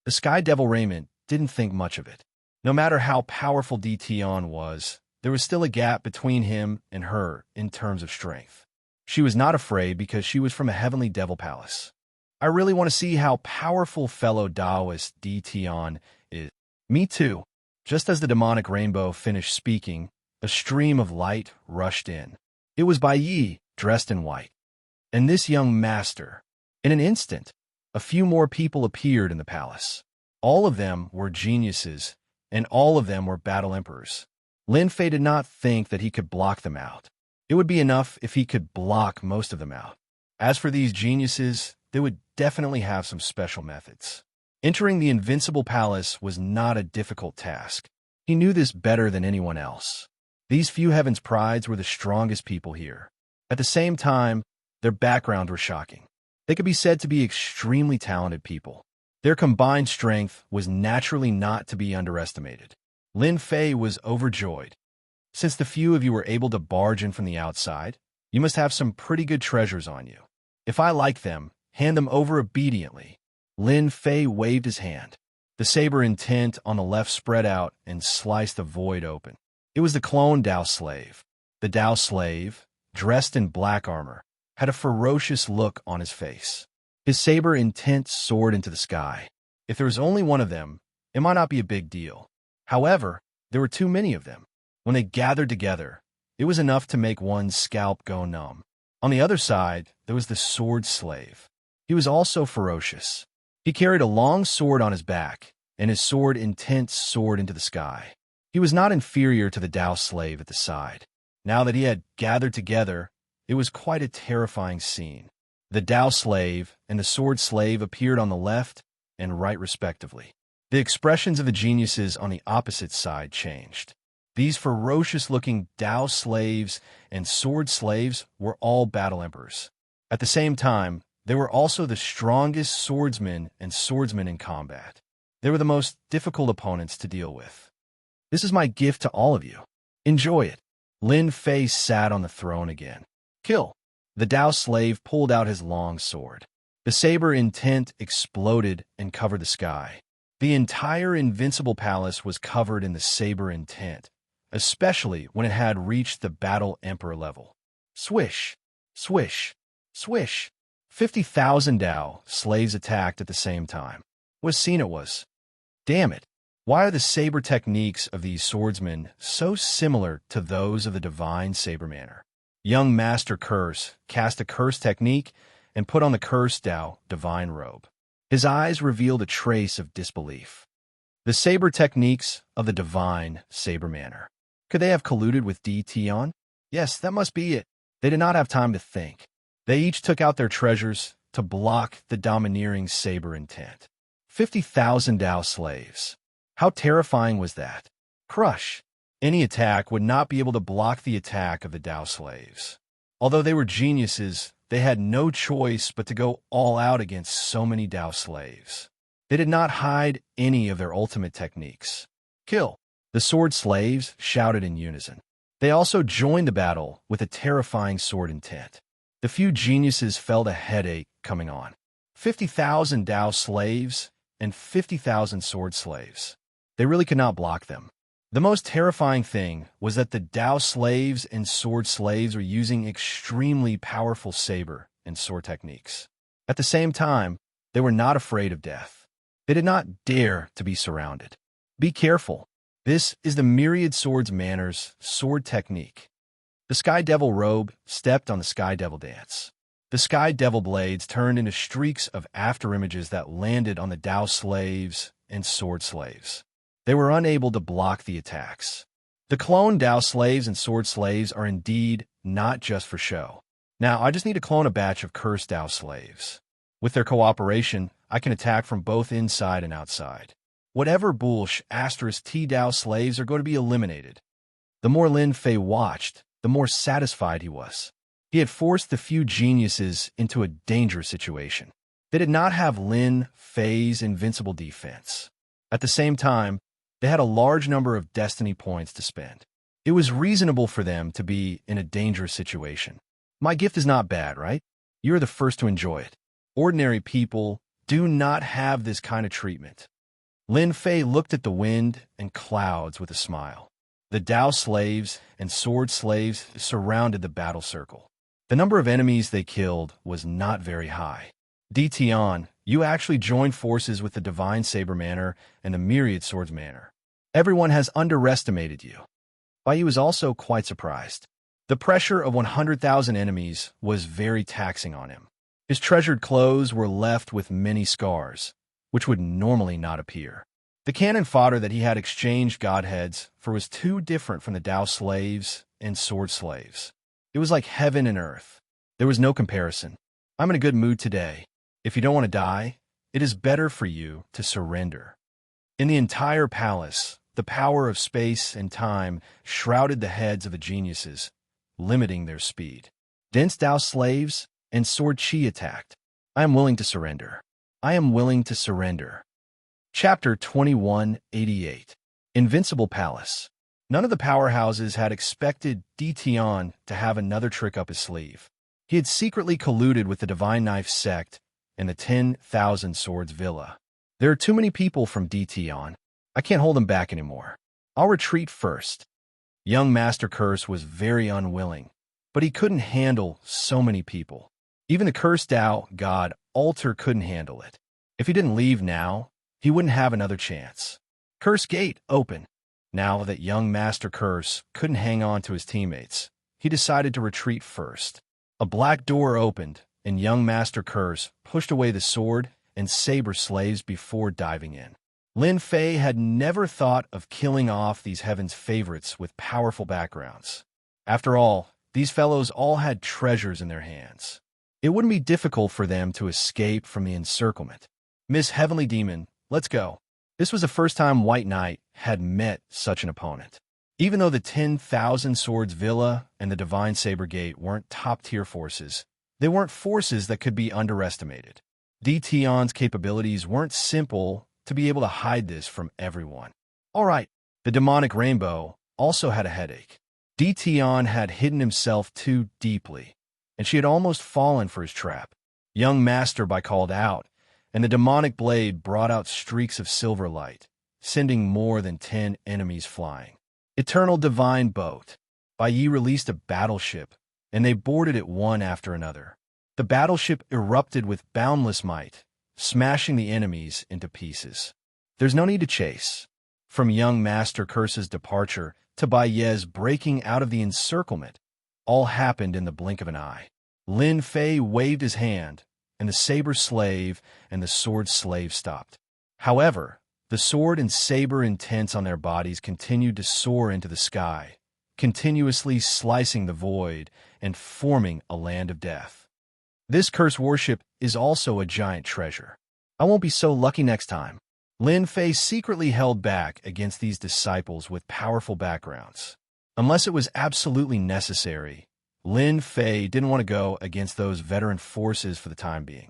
The Sky Devil Raiment didn't think much of it. No matter how powerful Dtion was, there was still a gap between him and her in terms of strength. She was not afraid because she was from a heavenly devil palace. I really want to see how powerful fellow Taoist Di Tian is. Me too. Just as the demonic rainbow finished speaking, a stream of light rushed in. It was Bai Yi, dressed in white. And this young master. In an instant, a few more people appeared in the palace. All of them were geniuses, and all of them were battle emperors. Lin Fei did not think that he could block them out. It would be enough if he could block most of them out. As for these geniuses, they would definitely have some special methods. Entering the invincible palace was not a difficult task. He knew this better than anyone else. These few heaven's prides were the strongest people here. At the same time, their backgrounds were shocking. They could be said to be extremely talented people. Their combined strength was naturally not to be underestimated. Lin Fei was overjoyed. Since the few of you were able to barge in from the outside, you must have some pretty good treasures on you. If I like them, hand them over obediently. Lin Fei waved his hand. The saber intent on the left spread out and sliced the void open. It was the clone Dao slave. The Dao slave, dressed in black armor, had a ferocious look on his face. His saber intent soared into the sky. If there was only one of them, it might not be a big deal. However, there were too many of them. When they gathered together, it was enough to make one's scalp go numb. On the other side, there was the sword slave. He was also ferocious. He carried a long sword on his back, and his sword intent soared into the sky. He was not inferior to the Dao slave at the side. Now that he had gathered together, it was quite a terrifying scene. The Dao slave and the sword slave appeared on the left and right respectively. The expressions of the geniuses on the opposite side changed. These ferocious-looking Dao slaves and sword slaves were all battle emperors. At the same time, they were also the strongest swordsmen and swordsmen in combat. They were the most difficult opponents to deal with. This is my gift to all of you. Enjoy it. Lin Fei sat on the throne again. Kill. The Dao slave pulled out his long sword. The saber intent exploded and covered the sky. The entire invincible palace was covered in the saber intent, especially when it had reached the battle emperor level. Swish, swish, swish. 50,000 Dao slaves attacked at the same time. What scene it was. Damn it. Why are the saber techniques of these swordsmen so similar to those of the divine sabermanner? Young Master Curse cast a curse technique and put on the Curse Dao divine robe. His eyes revealed a trace of disbelief. The saber techniques of the divine sabermanner. Could they have colluded with Di Tian? Yes, that must be it. They did not have time to think. They each took out their treasures to block the domineering saber intent. 50,000 Dao slaves. How terrifying was that? Crush. Any attack would not be able to block the attack of the Dao slaves. Although they were geniuses, they had no choice but to go all out against so many Dao slaves. They did not hide any of their ultimate techniques. Kill. The sword slaves shouted in unison. They also joined the battle with a terrifying sword intent. The few geniuses felt a headache coming on. 50,000 Dao slaves and 50,000 sword slaves. They really could not block them. The most terrifying thing was that the Dao slaves and sword slaves were using extremely powerful saber and sword techniques. At the same time, they were not afraid of death. They did not dare to be surrounded. Be careful. This is the myriad swords manner's sword technique. The Sky Devil robe stepped on the Sky Devil dance. The Sky Devil blades turned into streaks of afterimages that landed on the Dao slaves and sword slaves. They were unable to block the attacks. The clone Dao slaves and sword slaves are indeed not just for show. Now, I just need to clone a batch of cursed Dao slaves. With their cooperation, I can attack from both inside and outside. Whatever Bullsh *T Dao slaves are going to be eliminated. The more Lin Fei watched, the more satisfied he was. He had forced the few geniuses into a dangerous situation. They did not have Lin Fei's invincible defense. At the same time, they had a large number of destiny points to spend. It was reasonable for them to be in a dangerous situation. My gift is not bad, right? You're the first to enjoy it. Ordinary people do not have this kind of treatment. Lin Fei looked at the wind and clouds with a smile. The Tao slaves and sword slaves surrounded the battle circle. The number of enemies they killed was not very high. Dition, you actually joined forces with the Divine Saber Manor and the Myriad Swords Manor. Everyone has underestimated you. Bai Yu was also quite surprised. The pressure of 100,000 enemies was very taxing on him. His treasured clothes were left with many scars, which would normally not appear. The cannon fodder that he had exchanged godheads for was too different from the Tao slaves and sword slaves. It was like heaven and earth. There was no comparison. I'm in a good mood today. If you don't want to die, it is better for you to surrender. In the entire palace, the power of space and time shrouded the heads of the geniuses, limiting their speed. Dense Tao slaves and sword chi attacked. I am willing to surrender. I am willing to surrender. Chapter 2188. Invincible Palace. None of the powerhouses had expected Dition to have another trick up his sleeve. He had secretly colluded with the Divine Knife sect and the 10,000 Swords Villa. There are too many people from Dition. I can't hold them back anymore. I'll retreat first. Young Master Curse was very unwilling, but he couldn't handle so many people. Even the cursed Tao god Altar couldn't handle it. If he didn't leave now, he wouldn't have another chance. Curse Gate open. Now that young Master Curse couldn't hang on to his teammates, he decided to retreat first. A black door opened, and young Master Curse pushed away the sword and saber slaves before diving in. Lin Fei had never thought of killing off these heaven's favorites with powerful backgrounds. After all, these fellows all had treasures in their hands. It wouldn't be difficult for them to escape from the encirclement. Miss Heavenly Demon, let's go. This was the first time White Knight had met such an opponent. Even though the 10,000 Swords Villa and the Divine Saber Gate weren't top-tier forces, they weren't forces that could be underestimated. Dition's capabilities weren't simple to be able to hide this from everyone. All right, the demonic rainbow also had a headache. Dition had hidden himself too deeply, and she had almost fallen for his trap. Young Master Bai called out, and the demonic blade brought out streaks of silver light, sending more than 10 enemies flying. Eternal Divine Boat. Bai Yi released a battleship, and they boarded it one after another. The battleship erupted with boundless might, smashing the enemies into pieces. There's no need to chase. From young Master Curse's departure to Bai Ye's breaking out of the encirclement, all happened in the blink of an eye. Lin Fei waved his hand, and the saber slave and the sword slave stopped. However, the sword and saber intents on their bodies continued to soar into the sky, continuously slicing the void and forming a land of death. This curse worship is also a giant treasure. I won't be so lucky next time. Lin Fei secretly held back against these disciples with powerful backgrounds. Unless it was absolutely necessary, Lin Fei didn't want to go against those veteran forces for the time being.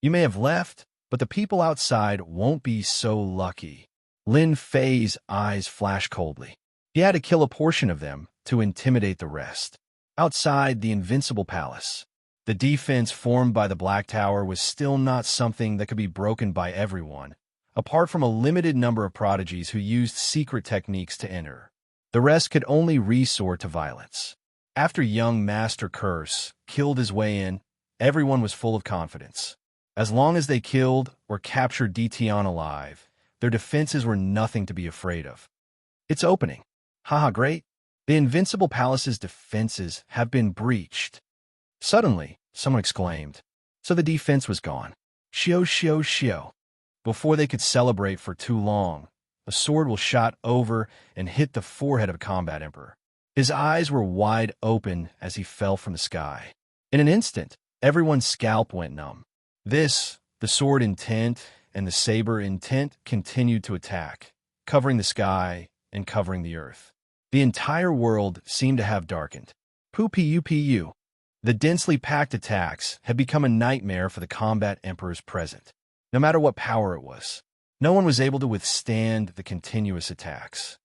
You may have left, but the people outside won't be so lucky. Lin Fei's eyes flashed coldly. He had to kill a portion of them to intimidate the rest. Outside the Invincible Palace, the defense formed by the Black Tower was still not something that could be broken by everyone, apart from a limited number of prodigies who used secret techniques to enter. The rest could only resort to violence. After young Master Curse killed his way in, everyone was full of confidence. As long as they killed or captured Dition alive, their defenses were nothing to be afraid of. It's opening. Haha, great. The Invincible Palace's defenses have been breached. Suddenly, someone exclaimed. So the defense was gone. Shio, shio, shio. Before they could celebrate for too long, a sword was shot over and hit the forehead of Combat Emperor. His eyes were wide open as he fell from the sky. In an instant, everyone's scalp went numb. The sword intent and the saber intent continued to attack, covering the sky and covering the earth. The entire world seemed to have darkened. Pu. The densely packed attacks had become a nightmare for the Combat Emperor's present. No matter what power it was, no one was able to withstand the continuous attacks.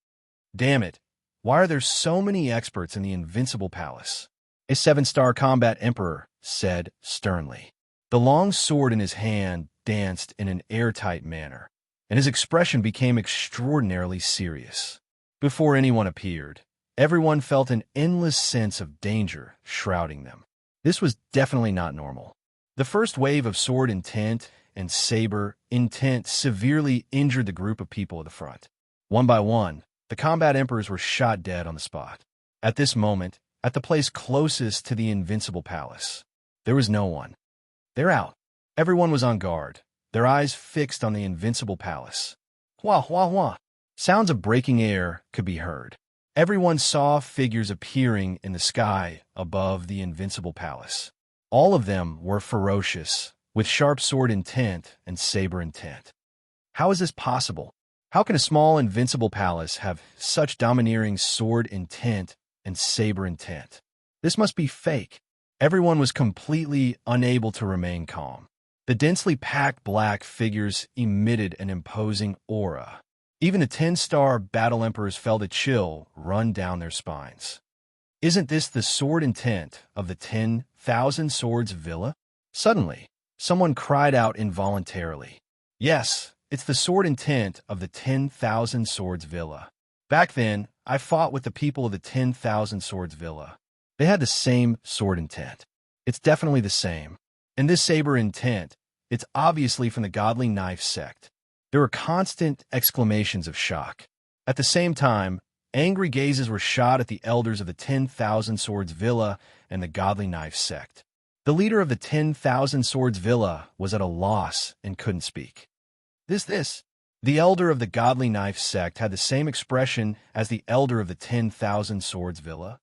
Damn it, why are there so many experts in the Invincible Palace? A 7-star Combat Emperor said sternly. The long sword in his hand danced in an airtight manner, and his expression became extraordinarily serious. Before anyone appeared, everyone felt an endless sense of danger shrouding them. This was definitely not normal. The first wave of sword intent and saber intent severely injured the group of people at the front. One by one, the combat emperors were shot dead on the spot. At this moment, at the place closest to the Invincible Palace, there was no one. They're out. Everyone was on guard, their eyes fixed on the Invincible Palace. Wah, wah, wah. Sounds of breaking air could be heard. Everyone saw figures appearing in the sky above the Invincible Palace. All of them were ferocious, with sharp sword intent and saber intent. How is this possible? How can a small invincible palace have such domineering sword intent and saber intent? This must be fake. Everyone was completely unable to remain calm. The densely packed black figures emitted an imposing aura. Even the 10-star battle emperors felt a chill run down their spines. Isn't this the sword intent of the 10,000 Swords Villa? Suddenly, someone cried out involuntarily. Yes, it's the sword intent of the 10,000 Swords Villa. Back then, I fought with the people of the 10,000 Swords Villa. They had the same sword intent. It's definitely the same. And this saber intent, it's obviously from the Godly Knife sect. There were constant exclamations of shock. At the same time, angry gazes were shot at the elders of the 10,000 Swords Villa and the Godly Knife sect. The leader of the 10,000 Swords Villa was at a loss and couldn't speak. This. The elder of the Godly Knife sect had the same expression as the elder of the 10,000 Swords Villa.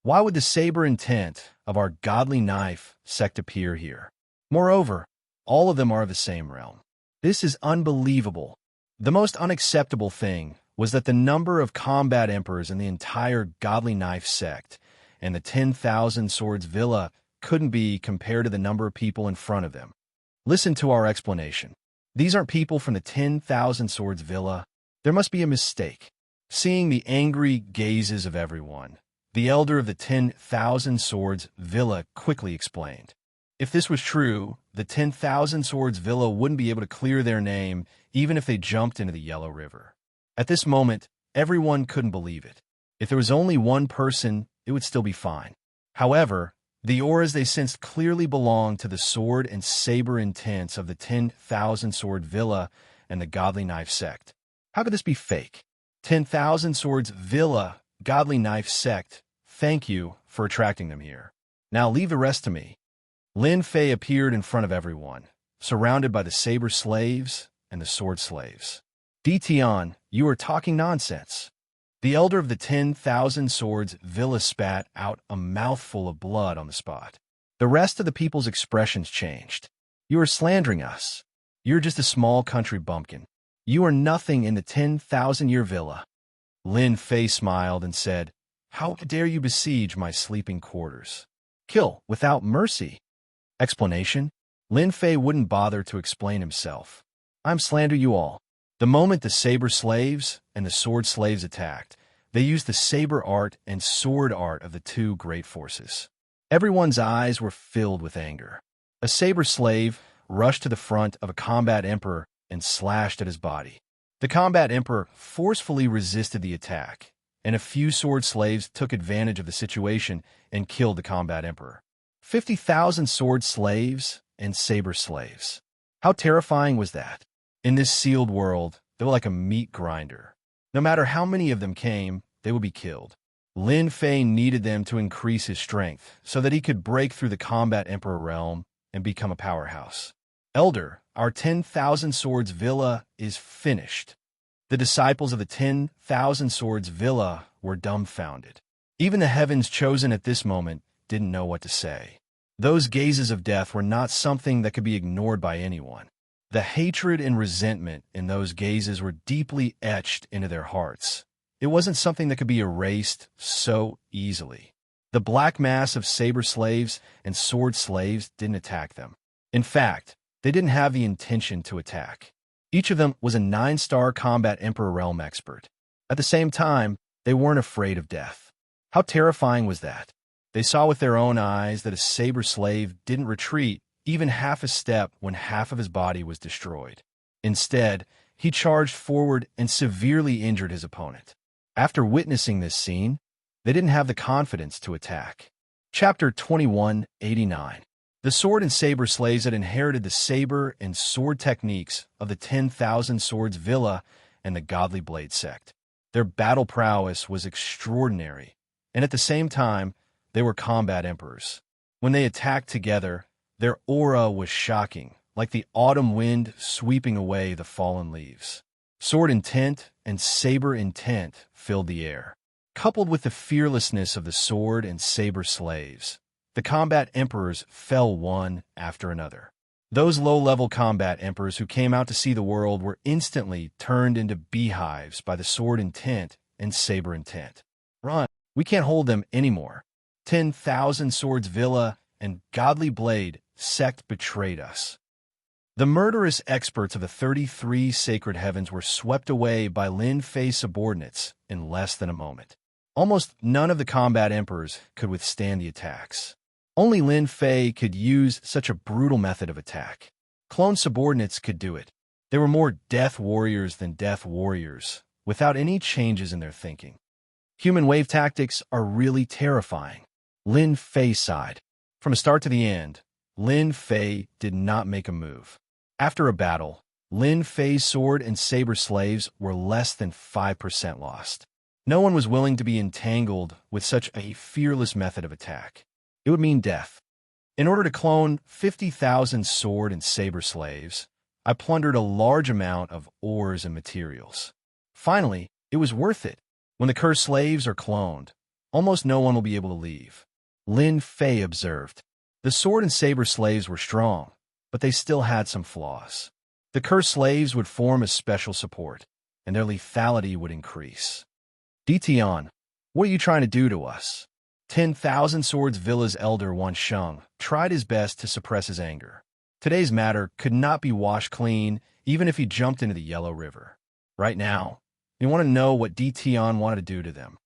Why would the saber intent of our Godly Knife sect appear here? Moreover, all of them are of the same realm. This is unbelievable. The most unacceptable thing was that the number of combat emperors in the entire Godly Knife sect and the 10,000 Swords Villa couldn't be compared to the number of people in front of them. Listen to our explanation. These aren't people from the 10,000 Swords Villa. There must be a mistake. Seeing the angry gazes of everyone, the elder of the 10,000 Swords Villa quickly explained. If this was true, the 10,000 Swords Villa wouldn't be able to clear their name even if they jumped into the Yellow River. At this moment, everyone couldn't believe it. If there was only one person, it would still be fine. However, the auras they sensed clearly belonged to the sword and saber intents of the 10,000 Sword Villa and the Godly Knife sect. How could this be fake? 10,000 Swords Villa, Godly Knife sect, thank you for attracting them here. Now leave the rest to me. Lin Fei appeared in front of everyone, surrounded by the saber slaves and the sword slaves. Tian, you are talking nonsense. The elder of the 10,000 Swords Villa spat out a mouthful of blood on the spot. The rest of the people's expressions changed. You are slandering us. You're just a small country bumpkin. You are nothing in the 10,000-year villa. Lin Fei smiled and said, How dare you besiege my sleeping quarters? Kill without mercy. Explanation? Lin Fei wouldn't bother to explain himself. I'm slander you all. The moment the saber slaves and the sword slaves attacked, they used the saber art and sword art of the two great forces. Everyone's eyes were filled with anger. A saber slave rushed to the front of a combat emperor and slashed at his body. The combat emperor forcefully resisted the attack, and a few sword slaves took advantage of the situation and killed the combat emperor. 50,000 sword slaves and saber slaves. How terrifying was that? In this sealed world, they were like a meat grinder. No matter how many of them came, they would be killed. Lin Fei needed them to increase his strength so that he could break through the combat emperor realm and become a powerhouse. Elder, our 10,000 Swords Villa is finished. The disciples of the 10,000 Swords Villa were dumbfounded. Even the heavens chosen at this moment didn't know what to say. Those gazes of death were not something that could be ignored by anyone. The hatred and resentment in those gazes were deeply etched into their hearts. It wasn't something that could be erased so easily. The black mass of saber slaves and sword slaves didn't attack them. In fact, they didn't have the intention to attack. Each of them was a 9-star combat Emperor Realm expert. At the same time, they weren't afraid of death. How terrifying was that? They saw with their own eyes that a saber slave didn't retreat even half a step when half of his body was destroyed. Instead, he charged forward and severely injured his opponent. After witnessing this scene, they didn't have the confidence to attack. Chapter 2189. The sword and saber slaves had inherited the saber and sword techniques of the 10,000 Swords Villa and the Godly Blade sect. Their battle prowess was extraordinary, and at the same time, they were combat emperors. When they attacked together, their aura was shocking, like the autumn wind sweeping away the fallen leaves. Sword intent and saber intent filled the air. Coupled with the fearlessness of the sword and saber slaves, the combat emperors fell one after another. Those low-level combat emperors who came out to see the world were instantly turned into beehives by the sword intent and saber intent. Run! We can't hold them anymore. 10,000 Swords Villa and Godly Blade sect betrayed us. The murderous experts of the 33 Sacred Heavens were swept away by Lin Fei's subordinates in less than a moment. Almost none of the combat emperors could withstand the attacks. Only Lin Fei could use such a brutal method of attack. Clone subordinates could do it. They were more death warriors than death warriors, without any changes in their thinking. Human wave tactics are really terrifying. Lin Fei sighed. From the start to the end, Lin Fei did not make a move. After a battle, Lin Fei's sword and saber slaves were less than 5% lost. No one was willing to be entangled with such a fearless method of attack. It would mean death. In order to clone 50,000 sword and saber slaves, I plundered a large amount of ores and materials. Finally, it was worth it. When the cursed slaves are cloned, almost no one will be able to leave. Lin Fei observed. The sword and saber slaves were strong, but they still had some flaws. The cursed slaves would form a special support, and their lethality would increase. Dition, what are you trying to do to us? 10,000 Swords Villa's elder Wan Sheng tried his best to suppress his anger. Today's matter could not be washed clean, even if he jumped into the Yellow River. Right now, you want to know what Dition wanted to do to them.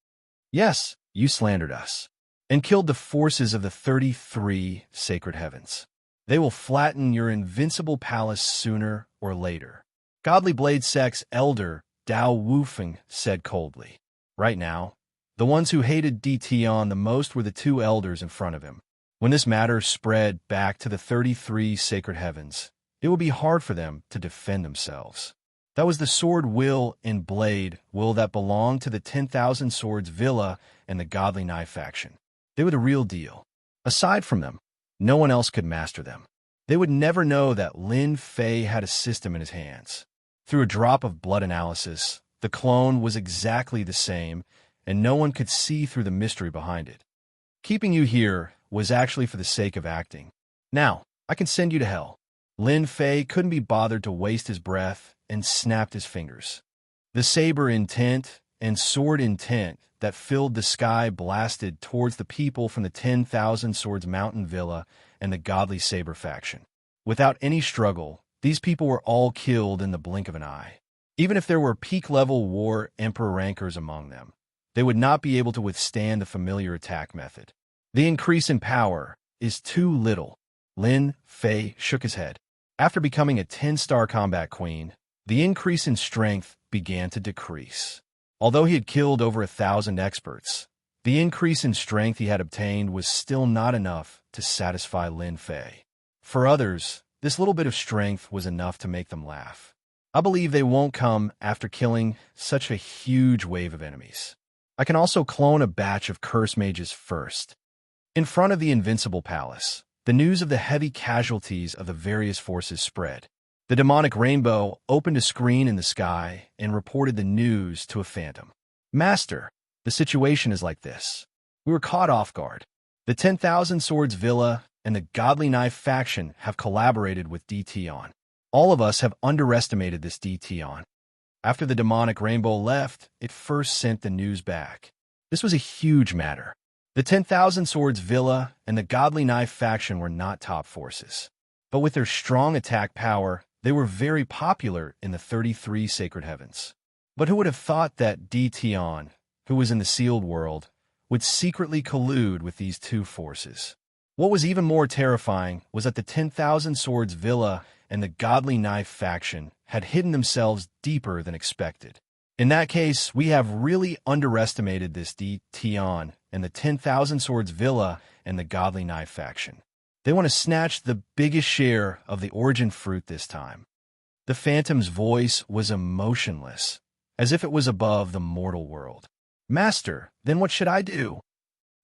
Yes, you slandered us, and killed the forces of the 33 Sacred Heavens. They will flatten your invincible palace sooner or later. Godly Blade Sect's elder Dao Wufeng said coldly. Right now, the ones who hated Dition the most were the two elders in front of him. When this matter spread back to the 33 Sacred Heavens, it would be hard for them to defend themselves. That was the sword will and blade will that belonged to the 10,000 Swords Villa and the Godly Knife faction. They were the real deal. Aside from them, no one else could master them. They would never know that Lin Fei had a system in his hands. Through a drop of blood analysis, the clone was exactly the same, and no one could see through the mystery behind it. Keeping you here was actually for the sake of acting. Now, I can send you to hell. Lin Fei couldn't be bothered to waste his breath and snapped his fingers. The saber intent and sword intent that filled the sky blasted towards the people from the 10,000 Swords Mountain Villa and the Godly Saber faction. Without any struggle, these people were all killed in the blink of an eye. Even if there were peak-level war emperor rankers among them, they would not be able to withstand the familiar attack method. The increase in power is too little. Lin Fei shook his head. After becoming a 10-star combat queen, the increase in strength began to decrease. Although he had killed over 1,000 experts, the increase in strength he had obtained was still not enough to satisfy Lin Fei. For others, this little bit of strength was enough to make them laugh. I believe they won't come after killing such a huge wave of enemies. I can also clone a batch of curse mages first. In front of the Invincible Palace, the news of the heavy casualties of the various forces spread. The demonic rainbow opened a screen in the sky and reported the news to a phantom. Master, the situation is like this. We were caught off guard. The 10,000 Swords Villa and the Godly Knife faction have collaborated with Dition. All of us have underestimated this Dition. After the demonic rainbow left, it first sent the news back. This was a huge matter. The 10,000 Swords Villa and the Godly Knife faction were not top forces. But with their strong attack power, they were very popular in the 33 Sacred Heavens. But who would have thought that Dition, who was in the sealed world, would secretly collude with these two forces? What was even more terrifying was that the 10,000 Swords Villa and the Godly Knife faction had hidden themselves deeper than expected. In that case, we have really underestimated this Tion and the 10,000 Swords Villa and the Godly Knife faction. They want to snatch the biggest share of the origin fruit this time. The Phantom's voice was emotionless, as if it was above the mortal world. Master, then what should I do?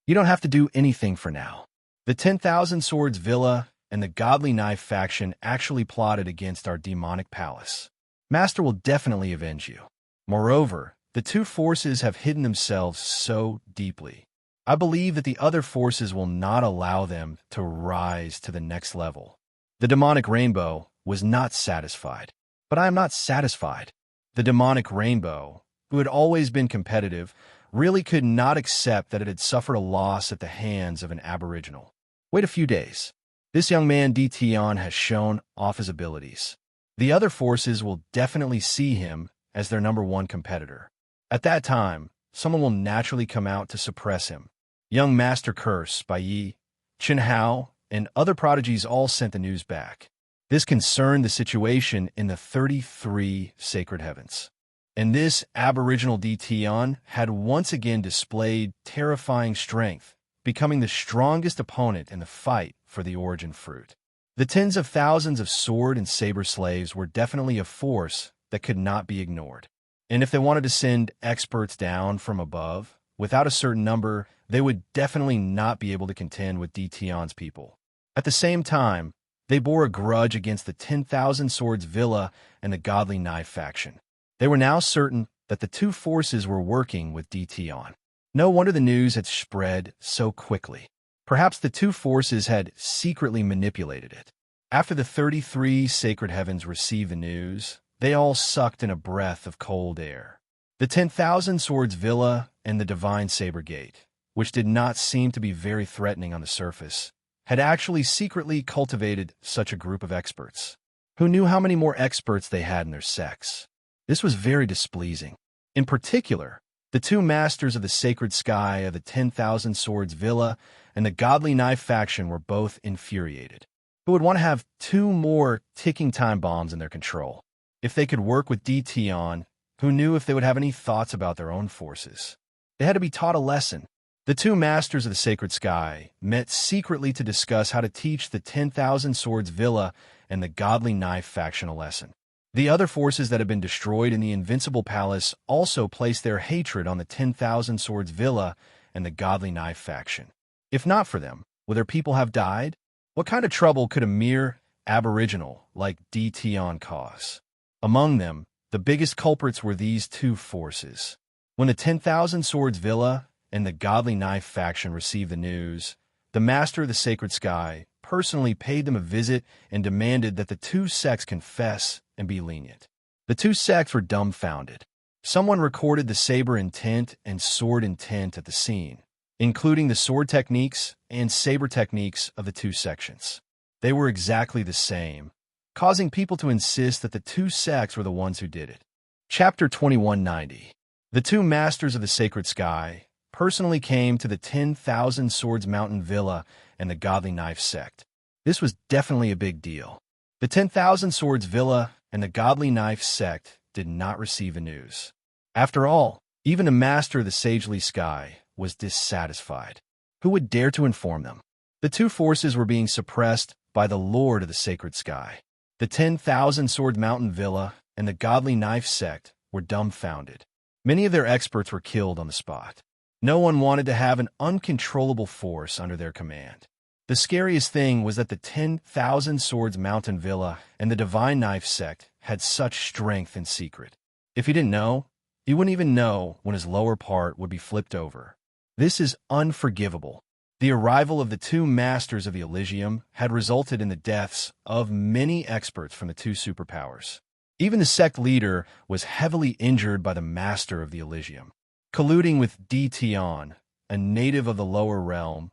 You don't have to do anything for now. The 10,000 Swords Villa and the Godly Knife faction actually plotted against our demonic palace. Master will definitely avenge you. Moreover, the two forces have hidden themselves so deeply. I believe that the other forces will not allow them to rise to the next level. The demonic rainbow was not satisfied. But I am not satisfied. The demonic rainbow, who had always been competitive, really could not accept that it had suffered a loss at the hands of an aboriginal. Wait a few days. This young man Tion has shown off his abilities. The other forces will definitely see him as their #1 competitor. At that time, someone will naturally come out to suppress him. Young Master Curse by Yi, Chen Hao, and other prodigies all sent the news back. This concerned the situation in the 33 sacred heavens. And this aboriginal Tion had once again displayed terrifying strength, becoming the strongest opponent in the fight for the origin fruit. The tens of thousands of sword and saber slaves were definitely a force that could not be ignored. And if they wanted to send experts down from above, without a certain number, they would definitely not be able to contend with Tion's people. At the same time, they bore a grudge against the 10,000 Swords Villa and the Godly Knife faction. They were now certain that the two forces were working with Tion. No wonder the news had spread so quickly. Perhaps the two forces had secretly manipulated it. After the 33 sacred heavens received the news, they all sucked in a breath of cold air. The 10,000 Swords Villa and the Divine Saber Gate, which did not seem to be very threatening on the surface, had actually secretly cultivated such a group of experts. Who knew how many more experts they had in their sects? This was very displeasing. In particular, the two masters of the sacred sky of the 10,000 Swords Villa and the Godly Knife faction were both infuriated. Who would want to have two more ticking time bombs in their control? If they could work with Tion, who knew if they would have any thoughts about their own forces? They had to be taught a lesson. The two masters of the sacred sky met secretly to discuss how to teach the 10,000 Swords Villa and the Godly Knife faction a lesson. The other forces that had been destroyed in the Invincible Palace also placed their hatred on the 10,000 Swords Villa and the Godly Knife faction. If not for them, would their people have died? What kind of trouble could a mere aboriginal like Tion cause? Among them, the biggest culprits were these two forces. When the 10,000 Swords Villa and the Godly Knife faction received the news, the Master of the Sacred Sky personally paid them a visit and demanded that the two sects confess and be lenient. The two sects were dumbfounded. Someone recorded the saber intent and sword intent at the scene, including the sword techniques and saber techniques of the two sections. They were exactly the same, causing people to insist that the two sects were the ones who did it. Chapter 2190. The two masters of the sacred sky personally came to the 10,000 Swords Mountain Villa and the Godly Knife sect. This was definitely a big deal. The 10,000 Swords Villa and the Godly Knife sect did not receive the news. After all, even a master of the Sagely Sky was dissatisfied. Who would dare to inform them? The two forces were being suppressed by the Lord of the Sacred Sky. The 10,000 Sword Mountain Villa and the Godly Knife sect were dumbfounded. Many of their experts were killed on the spot. No one wanted to have an uncontrollable force under their command. The scariest thing was that the 10,000 Swords Mountain Villa and the Divine Knife sect had such strength in secret. If he didn't know, he wouldn't even know when his lower part would be flipped over. This is unforgivable. The arrival of the two masters of the Elysium had resulted in the deaths of many experts from the two superpowers. Even the sect leader was heavily injured by the master of the Elysium. Colluding with Tion, a native of the lower realm,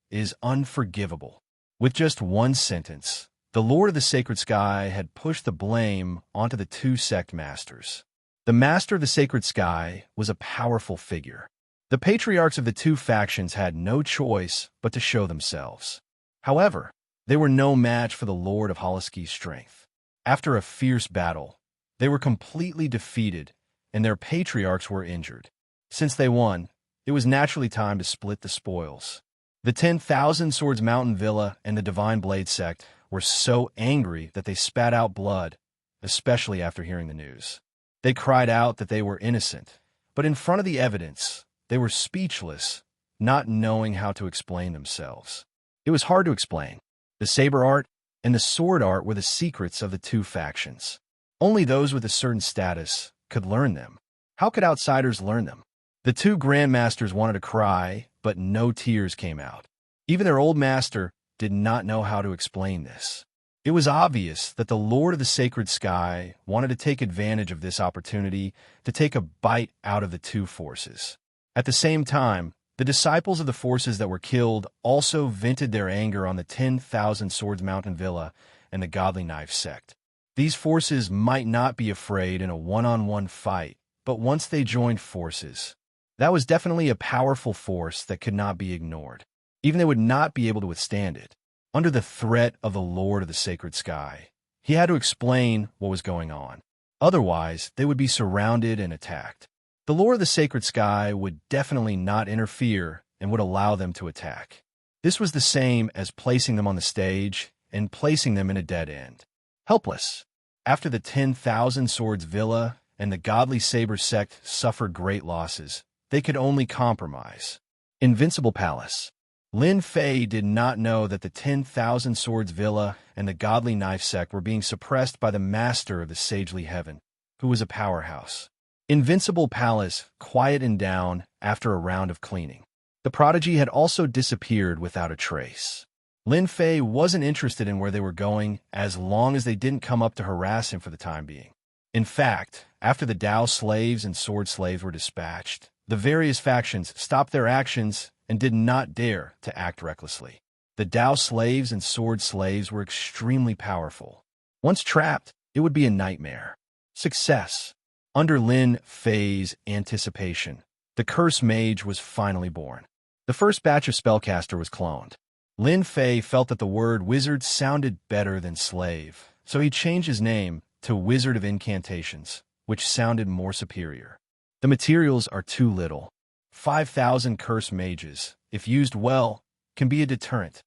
is unforgivable. With just one sentence, the Lord of the Sacred Sky had pushed the blame onto the two sect masters. The Master of the Sacred Sky was a powerful figure. The patriarchs of the two factions had no choice but to show themselves. However, they were no match for the Lord of Holoski's strength. After a fierce battle, they were completely defeated and their patriarchs were injured. Since they won, it was naturally time to split the spoils. The 10,000 Swords Mountain Villa and the Divine Blade sect were so angry that they spat out blood, especially after hearing the news. They cried out that they were innocent, but in front of the evidence, they were speechless, not knowing how to explain themselves. It was hard to explain. The saber art and the sword art were the secrets of the two factions. Only those with a certain status could learn them. How could outsiders learn them? The two grandmasters wanted to cry, but no tears came out. Even their old master did not know how to explain this. It was obvious that the Lord of the Sacred Sky wanted to take advantage of this opportunity to take a bite out of the two forces. At the same time, the disciples of the forces that were killed also vented their anger on the 10,000 Swords Mountain Villa and the Godly Knife sect. These forces might not be afraid in a one-on-one fight, but once they joined forces, that was definitely a powerful force that could not be ignored. Even they would not be able to withstand it. Under the threat of the Lord of the Sacred Sky, he had to explain what was going on. Otherwise, they would be surrounded and attacked. The Lord of the Sacred Sky would definitely not interfere and would allow them to attack. This was the same as placing them on the stage and placing them in a dead end. Helpless. After the 10,000 Swords Villa and the Godly Saber sect suffered great losses, they could only compromise. Invincible Palace. Lin Fei did not know that the 10,000 Swords Villa and the Godly Knife sect were being suppressed by the Master of the Sagely Heaven, who was a powerhouse. Invincible Palace quieted down after a round of cleaning. The prodigy had also disappeared without a trace. Lin Fei wasn't interested in where they were going as long as they didn't come up to harass him for the time being. In fact, after the Dao slaves and sword slaves were dispatched, the various factions stopped their actions and did not dare to act recklessly. The Dao slaves and sword slaves were extremely powerful. Once trapped, it would be a nightmare. Success. Under Lin Fei's anticipation, the Curse Mage was finally born. The first batch of spellcaster was cloned. Lin Fei felt that the word wizard sounded better than slave, so he changed his name to Wizard of Incantations, which sounded more superior. The materials are too little. 5,000 Curse Mages, if used well, can be a deterrent.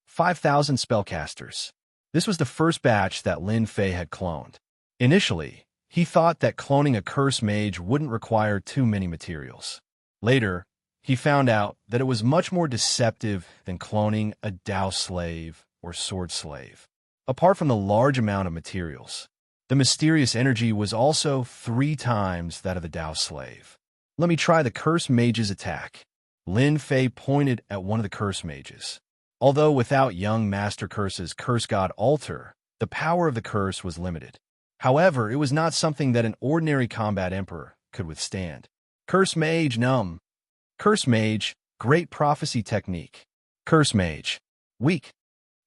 5,000 spellcasters. This was the first batch that Lin Fei had cloned. Initially, he thought that cloning a Curse Mage wouldn't require too many materials. Later, he found out that it was much more deceptive than cloning a Dao slave or sword slave. Apart from the large amount of materials, the mysterious energy was also 3 times that of the Dao slave. Let me try the Curse Mage's attack. Lin Fei pointed at one of the Curse Mages. Although without young Master Curse's Curse God Altar, the power of the curse was limited. However, it was not something that an ordinary combat emperor could withstand. Curse Mage Numb. Curse Mage, Great Prophecy Technique. Curse Mage, weak.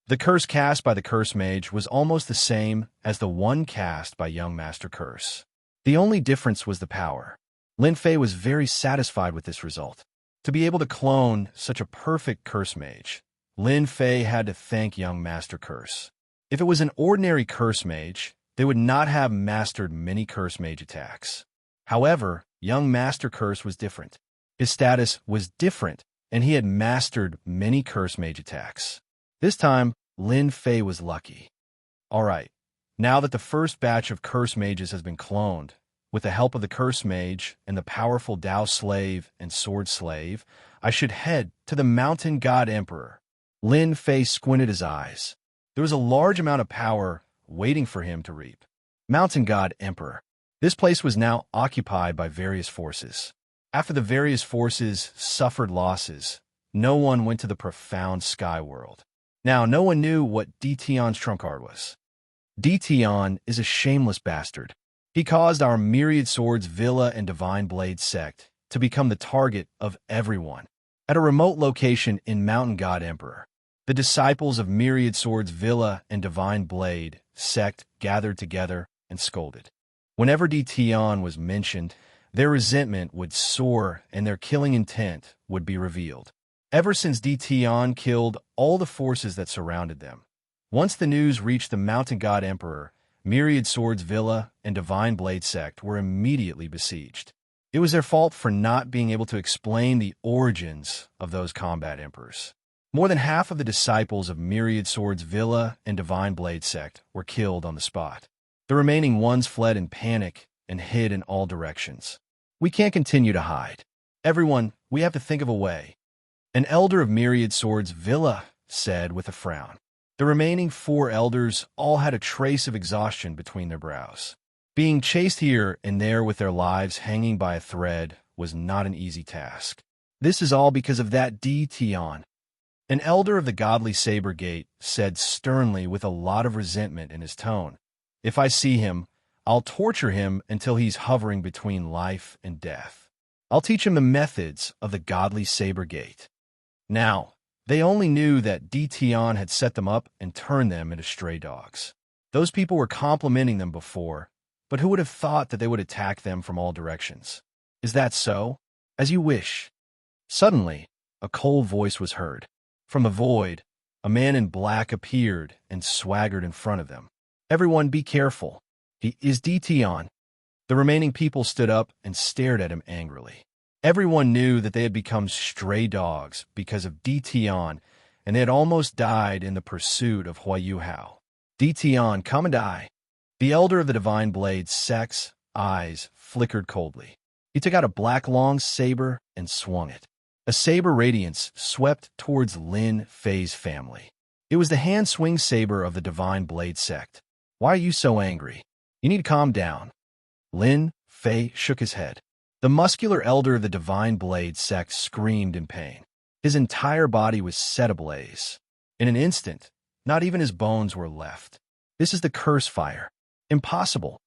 The curse cast by the Curse Mage was almost the same as the one cast by young Master Curse. The only difference was the power. Lin Fei was very satisfied with this result. To be able to clone such a perfect Curse Mage, Lin Fei had to thank young Master Curse. If it was an ordinary Curse Mage, they would not have mastered many Curse Mage attacks. However, young Master Curse was different. His status was different, and he had mastered many Curse Mage attacks. This time, Lin Fei was lucky. Alright, now that the first batch of Curse Mages has been cloned, with the help of the Curse Mage and the powerful Dao Slave and Sword Slave, I should head to the Mountain God Emperor. Lin Fei squinted his eyes. There was a large amount of power waiting for him to reap. Mountain God Emperor. This place was now occupied by various forces. After the various forces suffered losses, no one went to the profound sky world. Now, no one knew what Detion's trump card was. Detion is a shameless bastard. He caused our Myriad Swords Villa and Divine Blade sect to become the target of everyone. At a remote location in Mountain God Emperor, the disciples of Myriad Swords Villa and Divine Blade sect gathered together and scolded. Whenever Detion was mentioned, their resentment would soar and their killing intent would be revealed. Ever since Detion killed all the forces that surrounded them, once the news reached the Mountain God Emperor, Myriad Swords Villa and Divine Blade Sect were immediately besieged. It was their fault for not being able to explain the origins of those combat emperors. More than half of the disciples of Myriad Swords Villa and Divine Blade Sect were killed on the spot. The remaining ones fled in panic and hid in all directions. We can't continue to hide. Everyone, we have to think of a way. An elder of Myriad Swords Villa said with a frown. The remaining 4 elders all had a trace of exhaustion between their brows. Being chased here and there with their lives hanging by a thread was not an easy task. This is all because of that Tion. An elder of the godly Saber Gate said sternly with a lot of resentment in his tone, "If I see him, I'll torture him until he's hovering between life and death. I'll teach him the methods of the godly Saber Gate." Now, they only knew that Tion had set them up and turned them into stray dogs. Those people were complimenting them before, but who would have thought that they would attack them from all directions? Is that so? As you wish. Suddenly, a cold voice was heard. From the void, a man in black appeared and swaggered in front of them. "Everyone be careful. He is Tion." The remaining people stood up and stared at him angrily. Everyone knew that they had become stray dogs because of Tion, and they had almost died in the pursuit of Huayu Hao. "Tion, come and die." The elder of the Divine Blade Sect's eyes flickered coldly. He took out a black long saber and swung it. A saber radiance swept towards Lin Fei's family. It was the hand-swing saber of the Divine Blade Sect. "Why are you so angry? You need to calm down." Lin Fei shook his head. The muscular elder of the Divine Blade Sect screamed in pain. His entire body was set ablaze. In an instant, not even his bones were left. This is the curse fire. Impossible.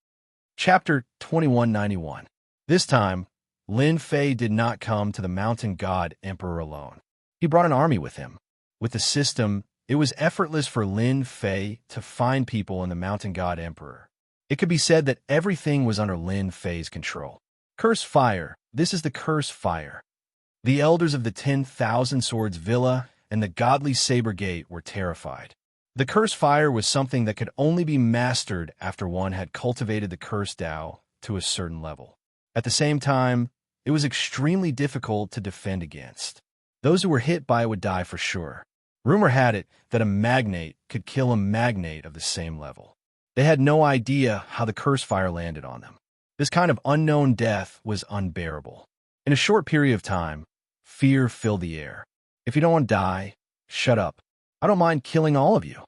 Chapter 2191. This time, Lin Fei did not come to the Mountain God Emperor alone. He brought an army with him. With the system, it was effortless for Lin Fei to find people in the Mountain God Emperor. It could be said that everything was under Lin Fei's control. Curse fire. This is the curse fire. The elders of the 10,000 Swords Villa and the godly Saber Gate were terrified. The curse fire was something that could only be mastered after one had cultivated the curse Tao to a certain level. At the same time, it was extremely difficult to defend against. Those who were hit by it would die for sure. Rumor had it that a magnate could kill a magnate of the same level. They had no idea how the curse fire landed on them. This kind of unknown death was unbearable. In a short period of time, fear filled the air. "If you don't want to die, shut up. I don't mind killing all of you."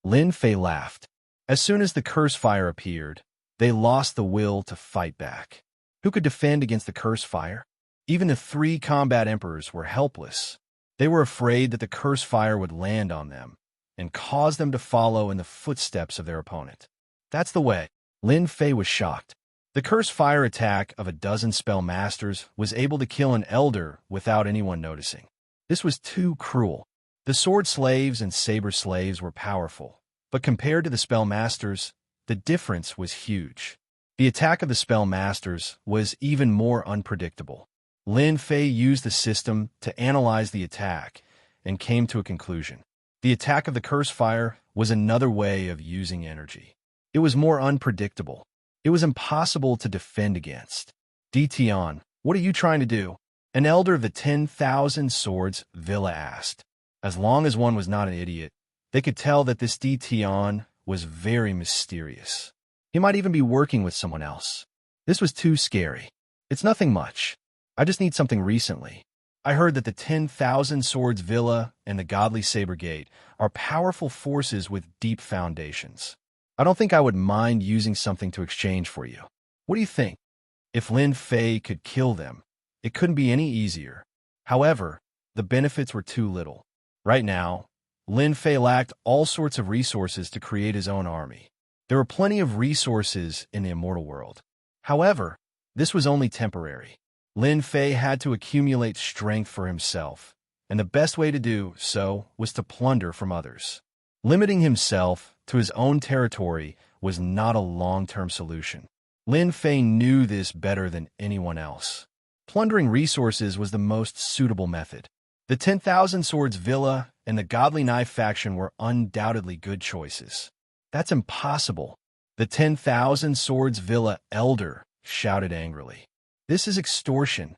Lin Fei laughed. As soon as the curse fire appeared, they lost the will to fight back. Who could defend against the curse fire? Even the 3 combat emperors were helpless. They were afraid that the curse fire would land on them and cause them to follow in the footsteps of their opponent. That's the way. Lin Fei was shocked. The curse fire attack of a dozen spell masters was able to kill an elder without anyone noticing. This was too cruel. The sword slaves and saber slaves were powerful, but compared to the spell masters, the difference was huge. The attack of the spell masters was even more unpredictable. Lin Fei used the system to analyze the attack and came to a conclusion. The attack of the curse fire was another way of using energy. It was more unpredictable. It was impossible to defend against. "Tion, what are you trying to do?" An elder of the 10,000 Swords Villa asked. As long as one was not an idiot, they could tell that this Tion was very mysterious. He might even be working with someone else. This was too scary. "It's nothing much. I just need something recently. I heard that the 10,000 Swords Villa and the Godly Saber Gate are powerful forces with deep foundations. I don't think I would mind using something to exchange for you. What do you think?" If Lin Fei could kill them, it couldn't be any easier. However, the benefits were too little. Right now, Lin Fei lacked all sorts of resources to create his own army. There were plenty of resources in the immortal world. However, this was only temporary. Lin Fei had to accumulate strength for himself, and the best way to do so was to plunder from others. Limiting himself to his own territory was not a long-term solution. Lin Fei knew this better than anyone else. Plundering resources was the most suitable method. The 10,000 Swords Villa and the Godly Knife faction were undoubtedly good choices. "That's impossible. The 10,000 Swords Villa elder shouted angrily. "This is extortion."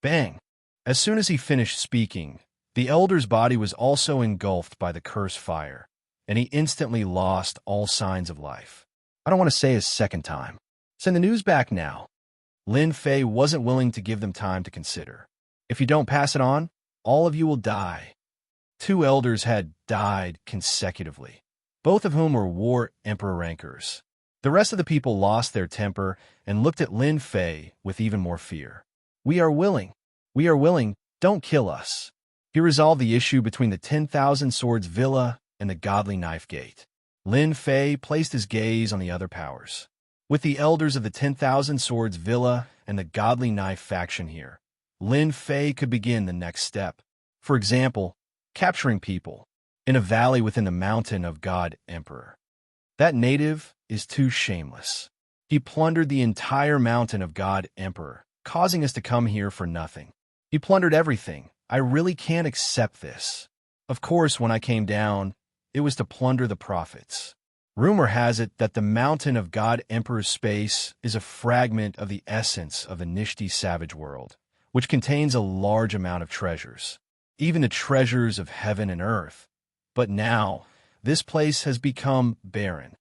Bang! As soon as he finished speaking, the elder's body was also engulfed by the curse fire, and he instantly lost all signs of life. I don't want to say his second time. Send the news back now. Lin Fei wasn't willing to give them time to consider. If you don't pass it on, all of you will die. 2 elders had died consecutively, both of whom were war emperor rankers. The rest of the people lost their temper and looked at Lin Fei with even more fear. We are willing, don't kill us." He resolved the issue between the 10,000 Swords Villa and the Godly Knife Gate. Lin Fei placed his gaze on the other powers. With the elders of the 10,000 Swords Villa and the Godly Knife faction here, Lin Fei could begin the next step. For example, capturing people in a valley within the mountain of God Emperor. That native is too shameless. He plundered the entire mountain of God Emperor, causing us to come here for nothing. He plundered everything. I really can't accept this. Of course, when I came down, it was to plunder the prophets. Rumor has it that the mountain of God Emperor's space is a fragment of the essence of the Nishti savage world, which contains a large amount of treasures, even the treasures of heaven and earth. But now, this place has become barren.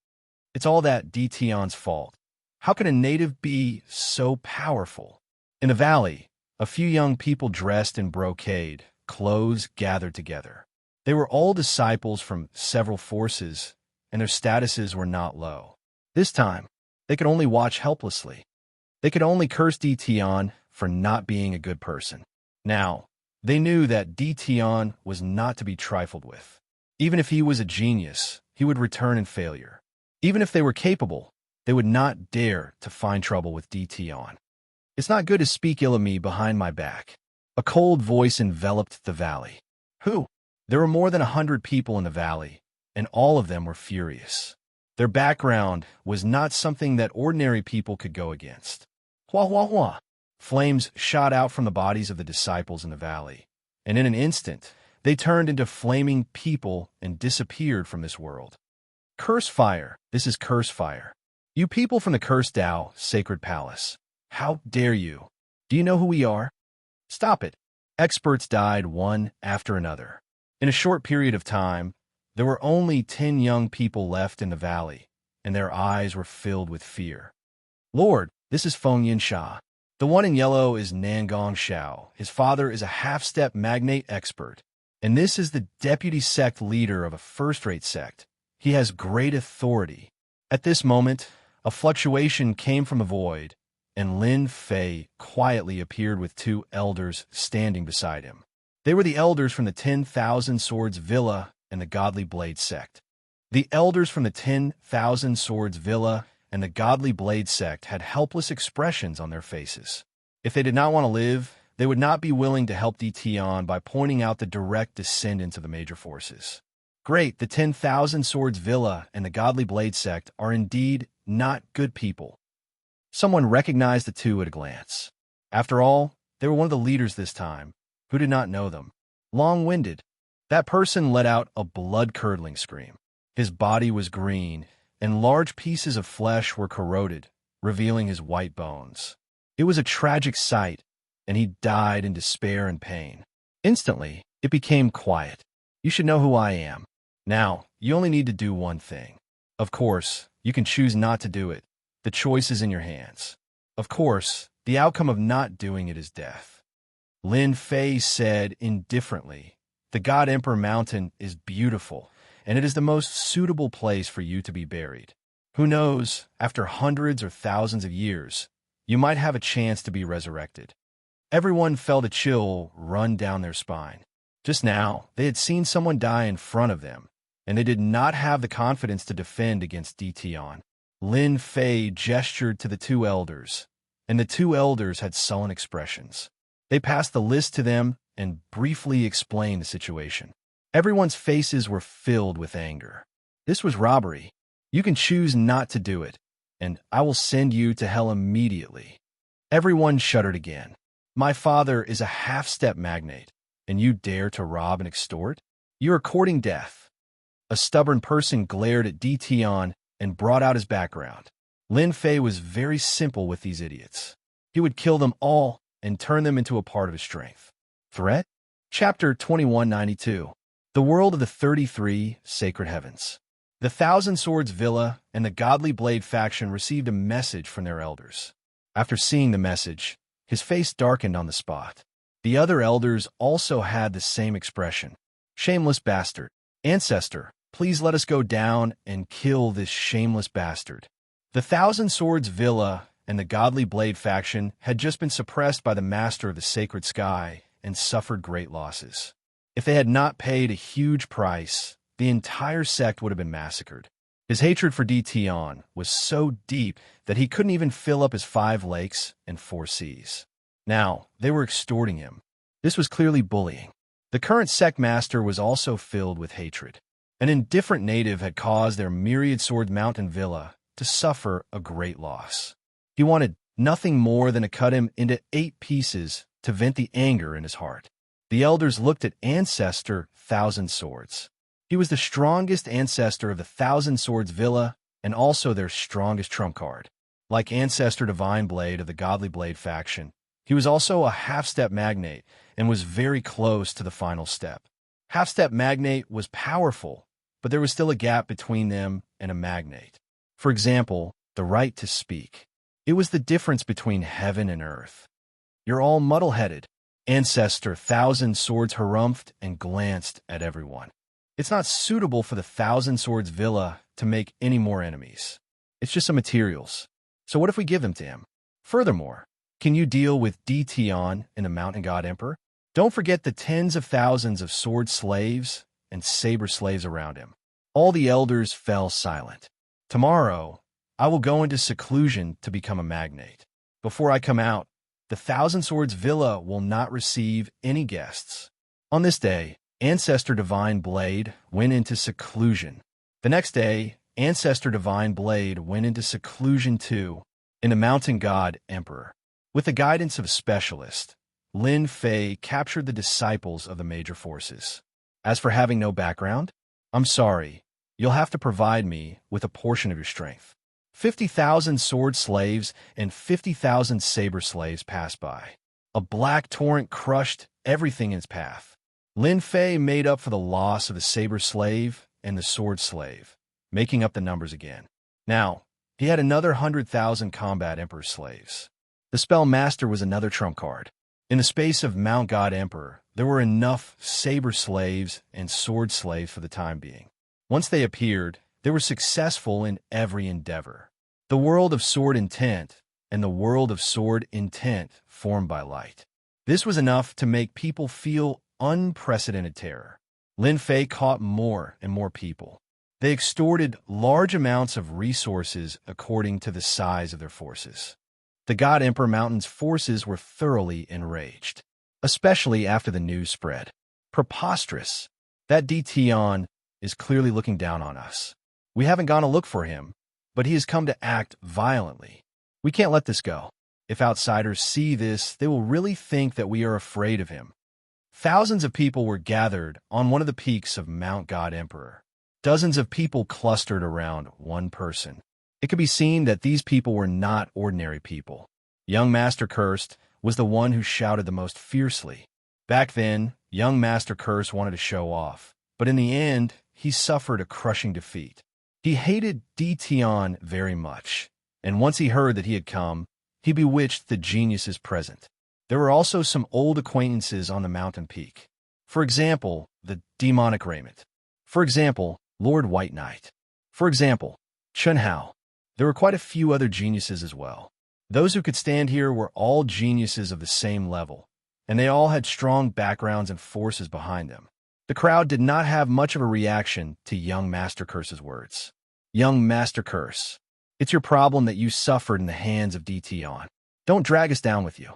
It's all that Dtion's fault. How can a native be so powerful? In the valley, a few young people dressed in brocade clothes gathered together. They were all disciples from several forces, and their statuses were not low. This time, they could only watch helplessly. They could only curse Dtion for not being a good person. Now, they knew that Dtion was not to be trifled with. Even if he was a genius, he would return in failure. Even if they were capable, they would not dare to find trouble with Dtion. It's not good to speak ill of me behind my back. A cold voice enveloped the valley. Who? There were more than 100 people in the valley, and all of them were furious. Their background was not something that ordinary people could go against. Hua hua hua! Flames shot out from the bodies of the disciples in the valley, and in an instant, they turned into flaming people and disappeared from this world. Curse fire! This is curse fire. You people from the Cursed Tao, Sacred Palace. How dare you? Do you know who we are? Stop it. Experts died one after another. In a short period of time, there were only 10 young people left in the valley, and their eyes were filled with fear. Lord, this is Feng Yinsha. The one in yellow is Nangong Shao. His father is a half-step magnate expert, and this is the deputy sect leader of a first-rate sect. He has great authority. At this moment, a fluctuation came from the void, and Lin Fei quietly appeared with 2 elders standing beside him. They were the elders from the 10,000 Swords Villa and the Godly Blade sect. The elders from the 10,000 Swords Villa and the Godly Blade sect had helpless expressions on their faces. If they did not want to live, they would not be willing to help Dtion by pointing out the direct descendants of the major forces. Great, the 10,000 Swords Villa and the Godly Blade sect are indeed not good people. Someone recognized the 2 at a glance. After all, they were one of the leaders this time. Who did not know them? Long-winded. That person let out a blood-curdling scream. His body was green, and large pieces of flesh were corroded, revealing his white bones. It was a tragic sight, and he died in despair and pain. Instantly, it became quiet. You should know who I am. Now, you only need to do one thing. Of course, you can choose not to do it. The choice is in your hands. Of course, the outcome of not doing it is death. Lin Fei said indifferently, the God Emperor Mountain is beautiful, and it is the most suitable place for you to be buried. Who knows, after hundreds or thousands of years, you might have a chance to be resurrected. Everyone felt a chill run down their spine. Just now, they had seen someone die in front of them, and they did not have the confidence to defend against Dtion. Lin Fei gestured to the 2 elders, and the 2 elders had sullen expressions. They passed the list to them and briefly explained the situation. Everyone's faces were filled with anger. This was robbery. You can choose not to do it, and I will send you to hell immediately. Everyone shuddered again. My father is a half-step magnate, and you dare to rob and extort? You are courting death. A stubborn person glared at Dtion and brought out his background. Lin Fei was very simple with these idiots. He would kill them all and turn them into a part of his strength. Threat? Chapter 2192. The World of the 33 Sacred Heavens. The Thousand Swords Villa and the Godly Blade faction received a message from their elders. After seeing the message, his face darkened on the spot. The other elders also had the same expression. Shameless bastard. Ancestor, please let us go down and kill this shameless bastard. The Thousand Swords Villa and the Godly Blade faction had just been suppressed by the Master of the Sacred Sky and suffered great losses. If they had not paid a huge price, the entire sect would have been massacred. His hatred for Tion was so deep that he couldn't even fill up his 5 lakes and 4 seas. Now, they were extorting him. This was clearly bullying. The current sect master was also filled with hatred. An indifferent native had caused their myriad sword mountain villa to suffer a great loss. He wanted nothing more than to cut him into 8 pieces to vent the anger in his heart. The elders looked at Ancestor Thousand Swords. He was the strongest ancestor of the Thousand Swords Villa and also their strongest trump card. Like Ancestor Divine Blade of the Godly Blade faction, he was also a half-step magnate and was very close to the final step. Half-step magnate was powerful, but there was still a gap between them and a magnate. For example, the right to speak. It was the difference between heaven and earth. You're all muddle-headed. Ancestor Thousand Swords harumphed and glanced at everyone. It's not suitable for the Thousand Swords Villa to make any more enemies. It's just some materials. So what if we give them to him? Furthermore, can you deal with Tion and the Mountain God Emperor? Don't forget the tens of thousands of sword slaves and saber slaves around him. All the elders fell silent. Tomorrow, I will go into seclusion to become a magnate. Before I come out, the Thousand Swords Villa will not receive any guests. On this day, Ancestor Divine Blade went into seclusion. The next day, Ancestor Divine Blade went into seclusion too, in the Mountain God Emperor. With the guidance of a specialist, Lin Fei captured the disciples of the major forces. As for having no background, I'm sorry, you'll have to provide me with a portion of your strength. 50,000 sword slaves and 50,000 saber slaves passed by. A black torrent crushed everything in its path. Lin Fei made up for the loss of the saber slave and the sword slave, making up the numbers again. Now, he had another 100,000 combat emperor slaves. The spell master was another trump card. In the space of Mount God Emperor, there were enough saber slaves and sword slaves for the time being. Once they appeared, they were successful in every endeavor. The world of sword intent and the world of sword intent formed by light. This was enough to make people feel unprecedented terror. Lin Fei caught more and more people. They extorted large amounts of resources according to the size of their forces. The God Emperor Mountain's forces were thoroughly enraged, especially after the news spread. Preposterous. That Tion is clearly looking down on us. We haven't gone to look for him, but he has come to act violently. We can't let this go. If outsiders see this, they will really think that we are afraid of him. Thousands of people were gathered on one of the peaks of Mount God Emperor. Dozens of people clustered around one person. It could be seen that these people were not ordinary people. Young Master Cursed was the one who shouted the most fiercely. Back then, young Master Curse wanted to show off, but in the end, he suffered a crushing defeat. He hated Tion very much, and once he heard that he had come, he bewitched the geniuses present. There were also some old acquaintances on the mountain peak. For example, the demonic Raymond. For example, Lord White Knight. For example, Chun Hao. There were quite a few other geniuses as well. Those who could stand here were all geniuses of the same level, and they all had strong backgrounds and forces behind them. The crowd did not have much of a reaction to young Master Curse's words. Young Master Curse, it's your problem that you suffered in the hands of Tion. Don't drag us down with you.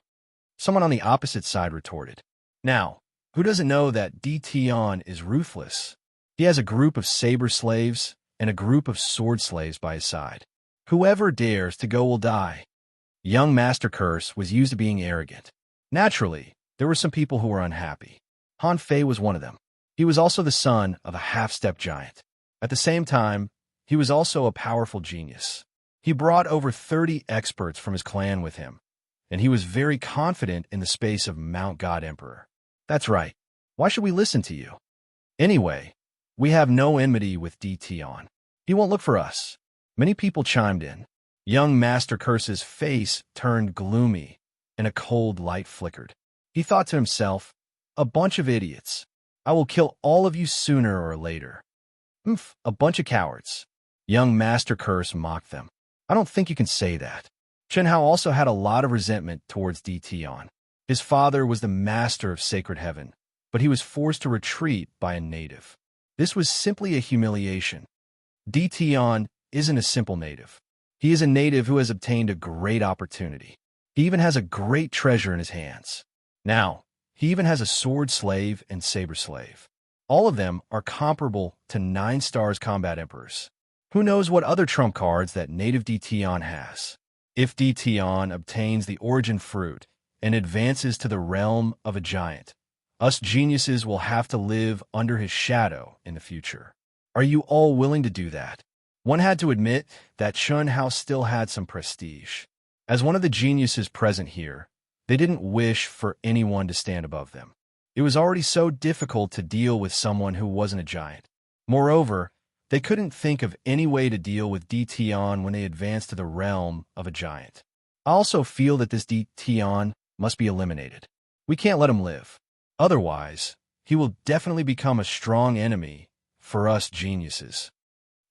Someone on the opposite side retorted. Now, who doesn't know that Tion is ruthless? He has a group of saber slaves and a group of sword slaves by his side. Whoever dares to go will die. Young Master Curse was used to being arrogant. Naturally, there were some people who were unhappy. Han Fei was one of them. He was also the son of a half-step giant. At the same time, he was also a powerful genius. He brought over 30 experts from his clan with him, and he was very confident in the space of Mount God Emperor. That's right. Why should we listen to you? Anyway, we have no enmity with DTon. He won't look for us. Many people chimed in. Young Master Curse's face turned gloomy, and a cold light flickered. He thought to himself, a bunch of idiots. I will kill all of you sooner or later. A bunch of cowards. Young Master Curse mocked them. I don't think you can say that. Chen Hao also had a lot of resentment towards DTon. His father was the master of sacred heaven, but he was forced to retreat by a native. This was simply a humiliation. DTon isn't a simple native. He is a native who has obtained a great opportunity. He even has a great treasure in his hands. Now, he even has a sword slave and saber slave. All of them are comparable to 9 stars combat emperors. Who knows what other trump cards that native DTon has? If DTon obtains the origin fruit and advances to the realm of a giant, us geniuses will have to live under his shadow in the future. Are you all willing to do that? One had to admit that Chen Hao still had some prestige. As one of the geniuses present here, they didn't wish for anyone to stand above them. It was already so difficult to deal with someone who wasn't a giant. Moreover, they couldn't think of any way to deal with DTon when they advanced to the realm of a giant. I also feel that this DTon must be eliminated. We can't let him live. Otherwise, he will definitely become a strong enemy for us geniuses.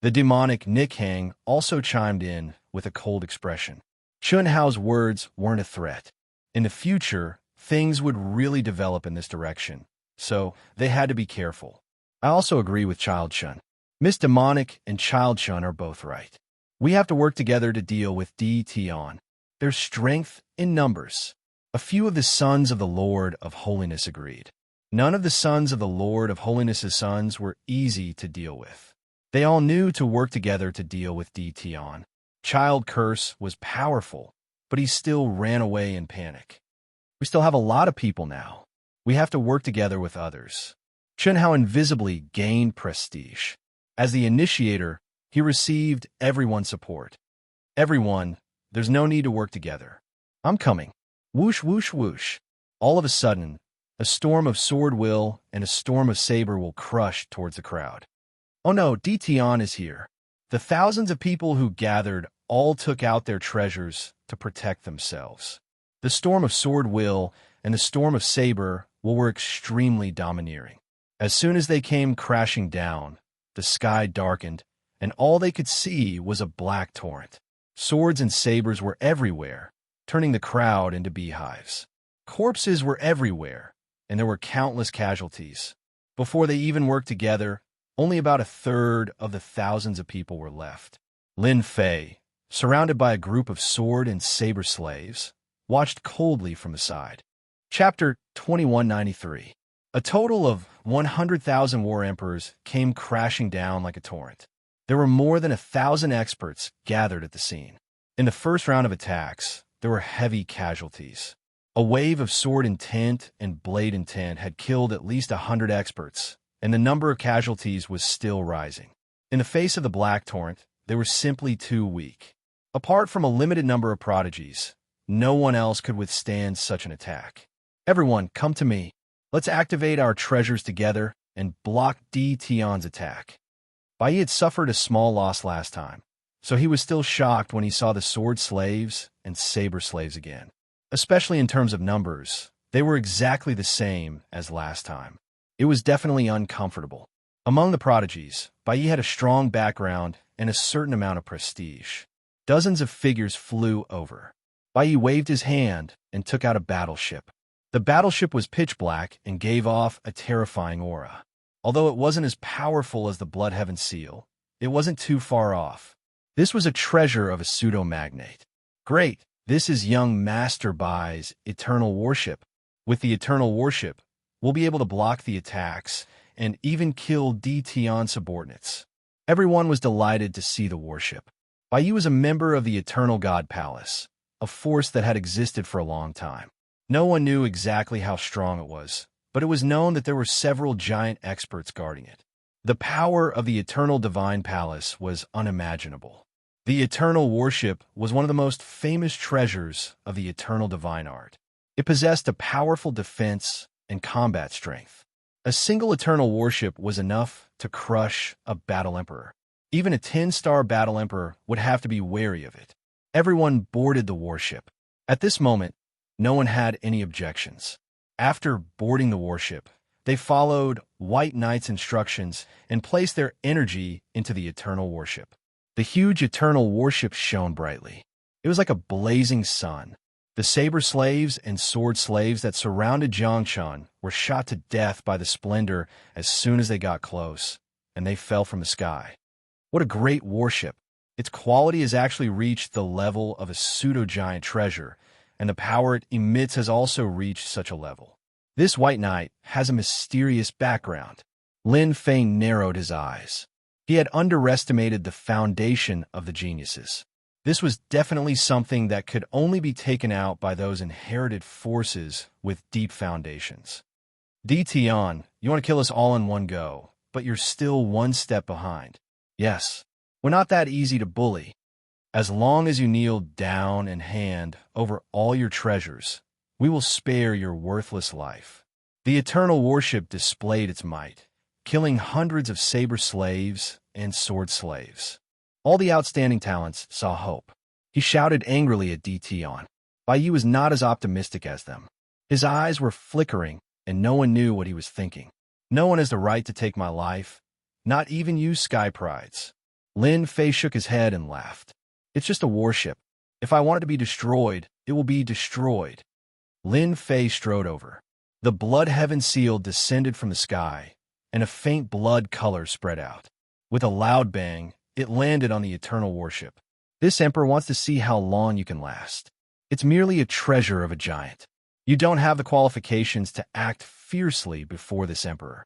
The demonic Nick Hang also chimed in with a cold expression. Chen Hao's words weren't a threat. In the future, things would really develop in this direction, so they had to be careful. I also agree with Child Chen. Miss Demonic and Child Chen are both right. We have to work together to deal with DTon. There's strength in numbers. A few of the sons of the Lord of Holiness agreed. None of the sons of the Lord of Holiness's sons were easy to deal with. They all knew to work together to deal with DTon. Child Curse was powerful, but he still ran away in panic. We still have a lot of people now. We have to work together with others. Chen Hao invisibly gained prestige. As the initiator, he received everyone's support. Everyone, there's no need to work together. I'm coming. Whoosh, whoosh, whoosh. All of a sudden, a storm of sword will and a storm of saber will crush towards the crowd. Oh no, DTon is here. The thousands of people who gathered all took out their treasures to protect themselves. The storm of sword will and the storm of saber were extremely domineering. As soon as they came crashing down, the sky darkened, and all they could see was a black torrent. Swords and sabers were everywhere, turning the crowd into beehives. Corpses were everywhere, and there were countless casualties. Before they even worked together, only about a third of the thousands of people were left. Lin Fei, surrounded by a group of sword and saber slaves, watched coldly from the side. Chapter 2193. A total of 100,000 war emperors came crashing down like a torrent. There were more than 1,000 experts gathered at the scene. In the first round of attacks, there were heavy casualties. A wave of sword intent and blade intent had killed at least 100 experts, and the number of casualties was still rising. In the face of the Black Torrent, they were simply too weak. Apart from a limited number of prodigies, no one else could withstand such an attack. Everyone, come to me. Let's activate our treasures together and block DTon's attack. Bai Yi had suffered a small loss last time, so he was still shocked when he saw the sword slaves and saber slaves again. Especially in terms of numbers, they were exactly the same as last time. It was definitely uncomfortable. Among the prodigies, Bai Yi had a strong background and a certain amount of prestige. Dozens of figures flew over. Bai Yi waved his hand and took out a battleship. The battleship was pitch black and gave off a terrifying aura. Although it wasn't as powerful as the Blood Heaven Seal, it wasn't too far off. This was a treasure of a pseudo-magnate. Great, this is young Master Bai's Eternal Warship. With the Eternal Warship, we'll be able to block the attacks and even kill DTon subordinates. Everyone was delighted to see the warship. Bai Yi was a member of the Eternal God Palace, a force that had existed for a long time. No one knew exactly how strong it was, but it was known that there were several giant experts guarding it. The power of the Eternal Divine Palace was unimaginable. The Eternal Warship was one of the most famous treasures of the Eternal Divine Art. It possessed a powerful defense and combat strength. A single Eternal Warship was enough to crush a Battle Emperor. Even a 10-star Battle Emperor would have to be wary of it. Everyone boarded the warship. At this moment, no one had any objections. After boarding the warship, they followed White Knight's instructions and placed their energy into the Eternal Warship. The huge Eternal Warship shone brightly. It was like a blazing sun. The saber slaves and sword slaves that surrounded Jiangshan were shot to death by the splendor as soon as they got close, and they fell from the sky. What a great warship! Its quality has actually reached the level of a pseudo-giant treasure, and the power it emits has also reached such a level. This White Knight has a mysterious background. Lin Fei narrowed his eyes. He had underestimated the foundation of the geniuses. This was definitely something that could only be taken out by those inherited forces with deep foundations. Di Tian, you want to kill us all in one go, but you're still one step behind. Yes, we're not that easy to bully. As long as you kneel down and hand over all your treasures, we will spare your worthless life. The Eternal Warship displayed its might, killing hundreds of saber slaves and sword slaves. All the outstanding talents saw hope. He shouted angrily at Di Tian. Bai Yi was not as optimistic as them. His eyes were flickering, and no one knew what he was thinking. No one has the right to take my life, not even you Sky Prides. Lin Fei shook his head and laughed. It's just a warship. If I want it to be destroyed, it will be destroyed. Lin Fei strode over. The blood heaven seal descended from the sky, and a faint blood color spread out. With a loud bang, it landed on the Eternal Warship. This Emperor wants to see how long you can last. It's merely a treasure of a giant. You don't have the qualifications to act fiercely before this Emperor.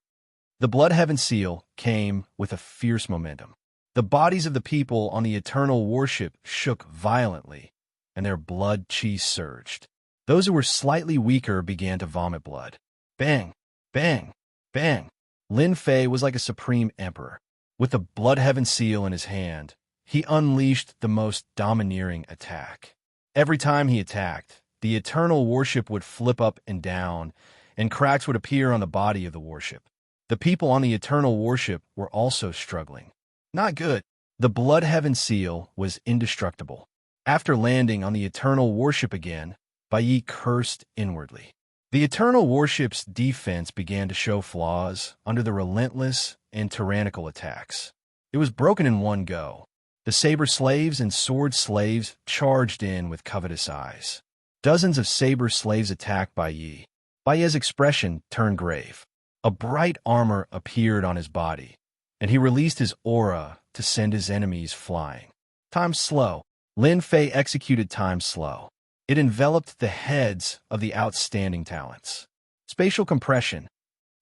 The blood heaven seal came with a fierce momentum. The bodies of the people on the Eternal Warship shook violently, and their blood chi surged. Those who were slightly weaker began to vomit blood. Bang! Bang! Bang! Lin Fei was like a supreme emperor. With the blood heaven seal in his hand, he unleashed the most domineering attack. Every time he attacked, the Eternal Warship would flip up and down, and cracks would appear on the body of the warship. The people on the Eternal Warship were also struggling. Not good. The blood heaven seal was indestructible. After landing on the Eternal Warship again, Bai Yi cursed inwardly. The Eternal Warship's defense began to show flaws under the relentless and tyrannical attacks. It was broken in one go. The saber slaves and sword slaves charged in with covetous eyes. Dozens of saber slaves attacked Bai Yi. Bai Yi's expression turned grave. A bright armor appeared on his body, and he released his aura to send his enemies flying. Time slow. Lin Fei executed time slow. It enveloped the heads of the outstanding talents. Spatial compression.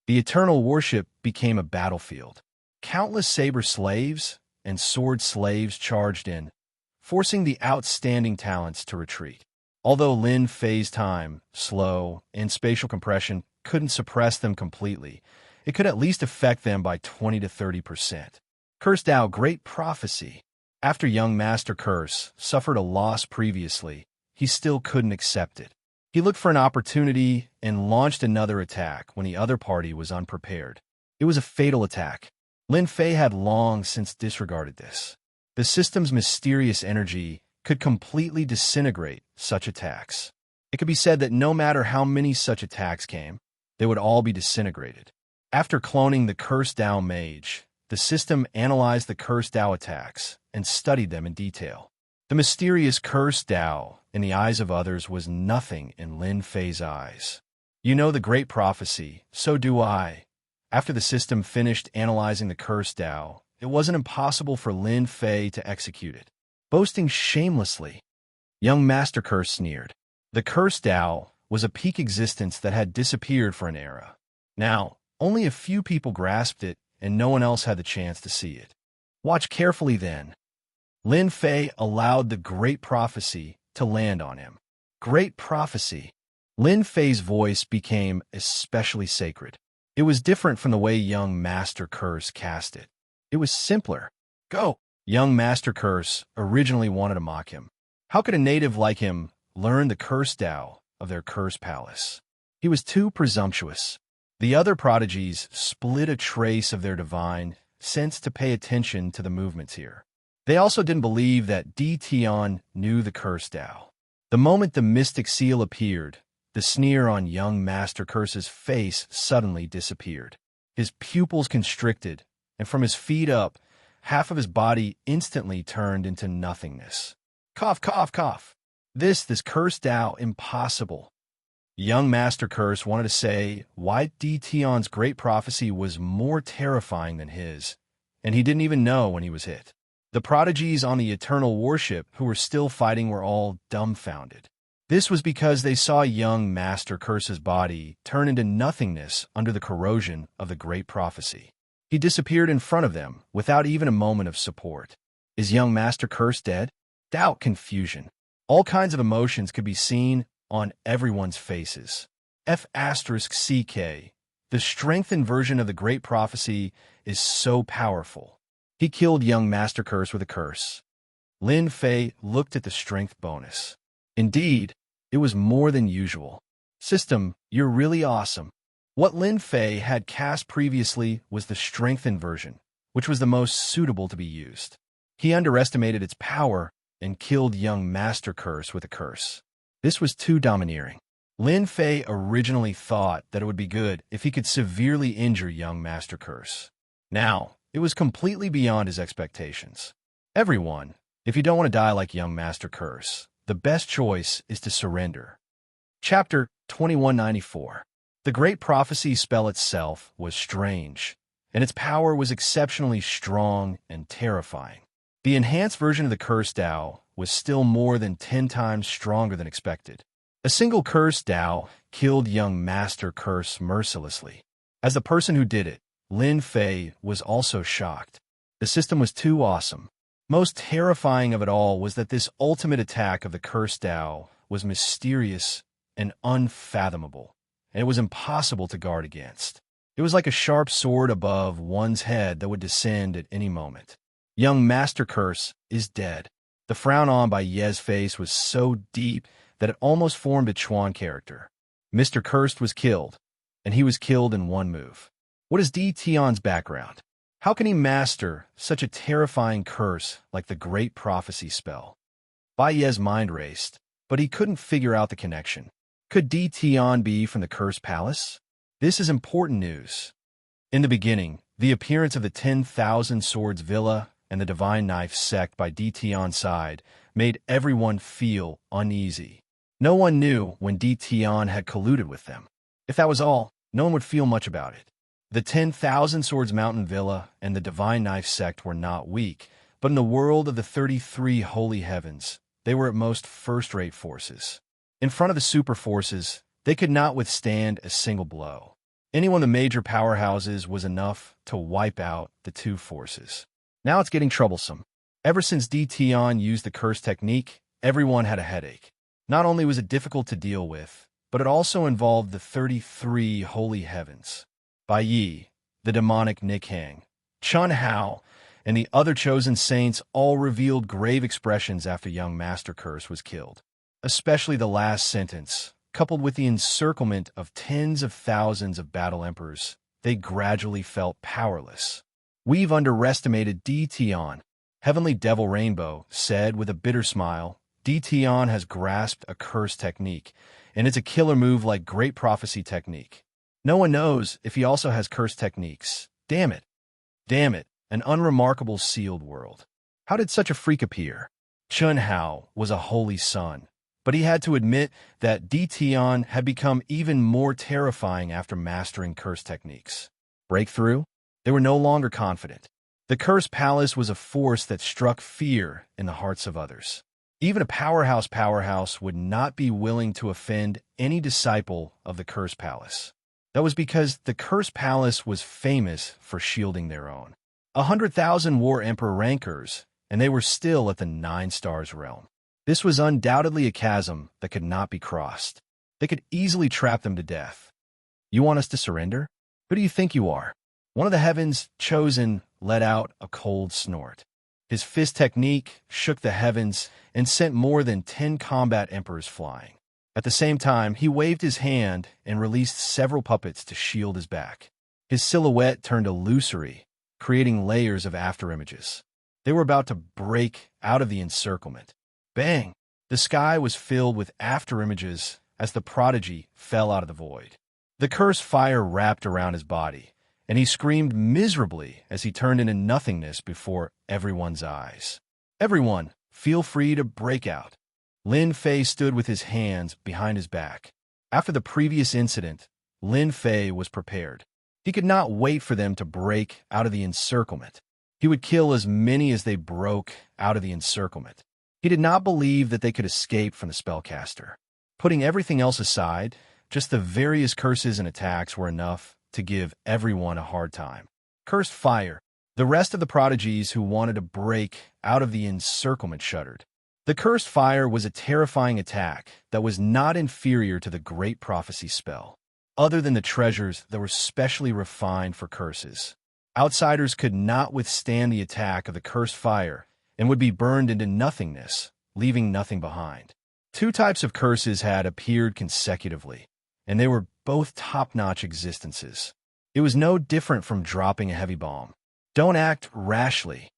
The Eternal Warship became a battlefield. Countless saber slaves and sword slaves charged in, forcing the outstanding talents to retreat. Although Lin Fei's time, slow, and spatial compression couldn't suppress them completely, it could at least affect them by 20 to 30%. Curse Dao Great Prophecy. After young Master Curse suffered a loss previously, he still couldn't accept it. He looked for an opportunity and launched another attack when the other party was unprepared. It was a fatal attack. Lin Fei had long since disregarded this. The system's mysterious energy could completely disintegrate such attacks. It could be said that no matter how many such attacks came, they would all be disintegrated. After cloning the Curse Dao Mage, the system analyzed the Curse Dao attacks and studied them in detail. The mysterious Curse Dao in the eyes of others was nothing in Lin Fei's eyes. You know the great prophecy, so do I. After the system finished analyzing the Curse Dao, it wasn't impossible for Lin Fei to execute it. Boasting shamelessly, young Master Curse sneered. The Curse Dao was a peak existence that had disappeared for an era. Now, only a few people grasped it, and no one else had the chance to see it. Watch carefully then. Lin Fei allowed the great prophecy to land on him. Great prophecy. Lin Fei's voice became especially sacred. It was different from the way young Master Curse cast it. It was simpler. Go! Young Master Curse originally wanted to mock him. How could a native like him learn the curse Tao of their curse palace? He was too presumptuous. The other prodigies split a trace of their divine sense to pay attention to the movements here. They also didn't believe that Di Tian knew the curse Tao. The moment the mystic seal appeared, the sneer on young Master Curse's face suddenly disappeared. His pupils constricted, and from his feet up, half of his body instantly turned into nothingness. Cough, cough, cough. This curse Tao, impossible. Young Master Curse wanted to say why Di Tian's great prophecy was more terrifying than his, and he didn't even know when he was hit. The prodigies on the eternal warship who were still fighting were all dumbfounded. This was because they saw young Master Curse's body turn into nothingness under the corrosion of the great prophecy. He disappeared in front of them without even a moment of support. Is young Master Curse dead? Doubt, confusion. All kinds of emotions could be seen on everyone's faces. F*CK. The strengthened version of the great prophecy is so powerful. He killed young Master Curse with a curse. Lin Fei looked at the strength bonus. Indeed, it was more than usual. System, you're really awesome. What Lin Fei had cast previously was the strengthened version, which was the most suitable to be used. He underestimated its power and killed young Master Curse with a curse. This was too domineering. Lin Fei originally thought that it would be good if he could severely injure young Master Curse. Now, it was completely beyond his expectations. Everyone, if you don't want to die like young Master Curse, the best choice is to surrender. Chapter 2194. The Great Prophecy spell itself was strange, and its power was exceptionally strong and terrifying. The enhanced version of the curse Tao was still more than 10 times stronger than expected. A single curse Tao killed young Master Curse mercilessly. As the person who did it, Lin Fei was also shocked. The system was too awesome. Most terrifying of it all was that this ultimate attack of the curse Tao was mysterious and unfathomable, and it was impossible to guard against. It was like a sharp sword above one's head that would descend at any moment. Young Master Curse is dead. The frown on by Ye's face was so deep that it almost formed a Chuan character. Mr. Cursed was killed, and he was killed in one move. What is Di Tian's background? How can he master such a terrifying curse like the Great Prophecy spell? Bai Ye's mind raced, but he couldn't figure out the connection. Could Di Tian be from the Curse Palace? This is important news. In the beginning, the appearance of the 10,000 Swords Villa and the Divine Knife sect by Di Tian's side made everyone feel uneasy. No one knew when Di Tian had colluded with them. If that was all, no one would feel much about it. The 10,000 Swords Mountain Villa and the Divine Knife sect were not weak, but in the world of the 33 Holy Heavens, they were at most first-rate forces. In front of the super forces, they could not withstand a single blow. Anyone in the major powerhouses was enough to wipe out the two forces. Now it's getting troublesome. Ever since Di Tian used the curse technique, everyone had a headache. Not only was it difficult to deal with, but it also involved the 33 Holy Heavens. Bai Yi, the demonic Nikhang, Chun Hao, and the other chosen saints all revealed grave expressions after young Master Curse was killed. Especially the last sentence, coupled with the encirclement of tens of thousands of battle emperors, they gradually felt powerless. We've underestimated Di Tian, Heavenly Devil Rainbow said with a bitter smile. Di Tian has grasped a curse technique, and it's a killer move like Great Prophecy technique. No one knows if he also has curse techniques. Damn it. Damn it, an unremarkable sealed world. How did such a freak appear? Chun Hao was a holy son, but he had to admit that Di Tian had become even more terrifying after mastering curse techniques. Breakthrough? They were no longer confident. The Curse Palace was a force that struck fear in the hearts of others. Even a powerhouse would not be willing to offend any disciple of the Curse Palace. That was because the Curse Palace was famous for shielding their own. 100,000 War Emperor rankers, and they were still at the 9 stars realm. This was undoubtedly a chasm that could not be crossed. They could easily trap them to death. You want us to surrender? Who do you think you are? One of the heavens chosen let out a cold snort. His fist technique shook the heavens and sent more than 10 combat emperors flying. At the same time, he waved his hand and released several puppets to shield his back. His silhouette turned illusory, creating layers of afterimages. They were about to break out of the encirclement. Bang! The sky was filled with afterimages as the prodigy fell out of the void. The cursed fire wrapped around his body, and he screamed miserably as he turned into nothingness before everyone's eyes. Everyone, feel free to break out. Lin Fei stood with his hands behind his back. After the previous incident, Lin Fei was prepared. He could not wait for them to break out of the encirclement. He would kill as many as they broke out of the encirclement. He did not believe that they could escape from the spellcaster. Putting everything else aside, just the various curses and attacks were enough to give everyone a hard time. Cursed fire. The rest of the prodigies who wanted to break out of the encirclement shuddered. The cursed fire was a terrifying attack that was not inferior to the Great Prophecy spell, other than the treasures that were specially refined for curses. Outsiders could not withstand the attack of the cursed fire and would be burned into nothingness, leaving nothing behind. Two types of curses had appeared consecutively, and they were both top-notch existences. It was no different from dropping a heavy bomb. Don't act rashly.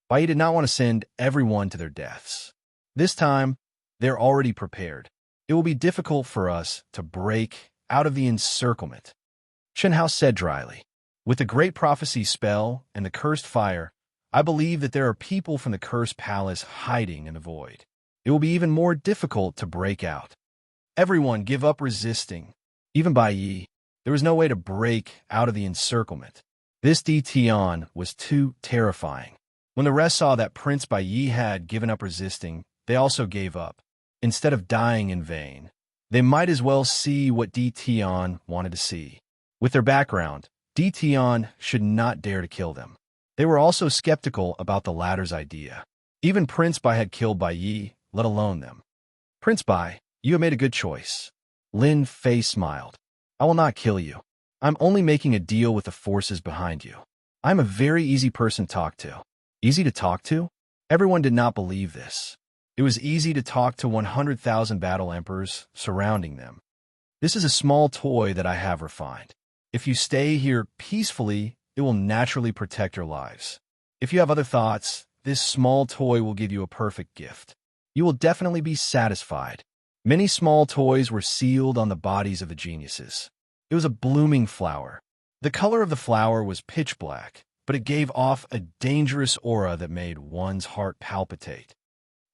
Bai Yi did not want to send everyone to their deaths. This time, they're already prepared. It will be difficult for us to break out of the encirclement, Shen Hao said dryly. With the Great Prophecy spell and the cursed fire, I believe that there are people from the cursed palace hiding in the void. It will be even more difficult to break out. Everyone give up resisting. Even Bai Yi, there was no way to break out of the encirclement. This Tian was too terrifying. When the rest saw that Prince Bai Yi had given up resisting, they also gave up. Instead of dying in vain, they might as well see what Tian wanted to see. With their background, Tian should not dare to kill them. They were also skeptical about the latter's idea. Even Prince Bai had killed Bai Yi, let alone them. Prince Bai, you have made a good choice. Lin Fei smiled. I will not kill you. I'm only making a deal with the forces behind you. I'm a very easy person to talk to. Easy to talk to? Everyone did not believe this. It was easy to talk to 100,000 battle emperors surrounding them. This is a small toy that I have refined. If you stay here peacefully, it will naturally protect your lives. If you have other thoughts, this small toy will give you a perfect gift. You will definitely be satisfied. Many small toys were sealed on the bodies of the geniuses. It was a blooming flower. The color of the flower was pitch black, but it gave off a dangerous aura that made one's heart palpitate.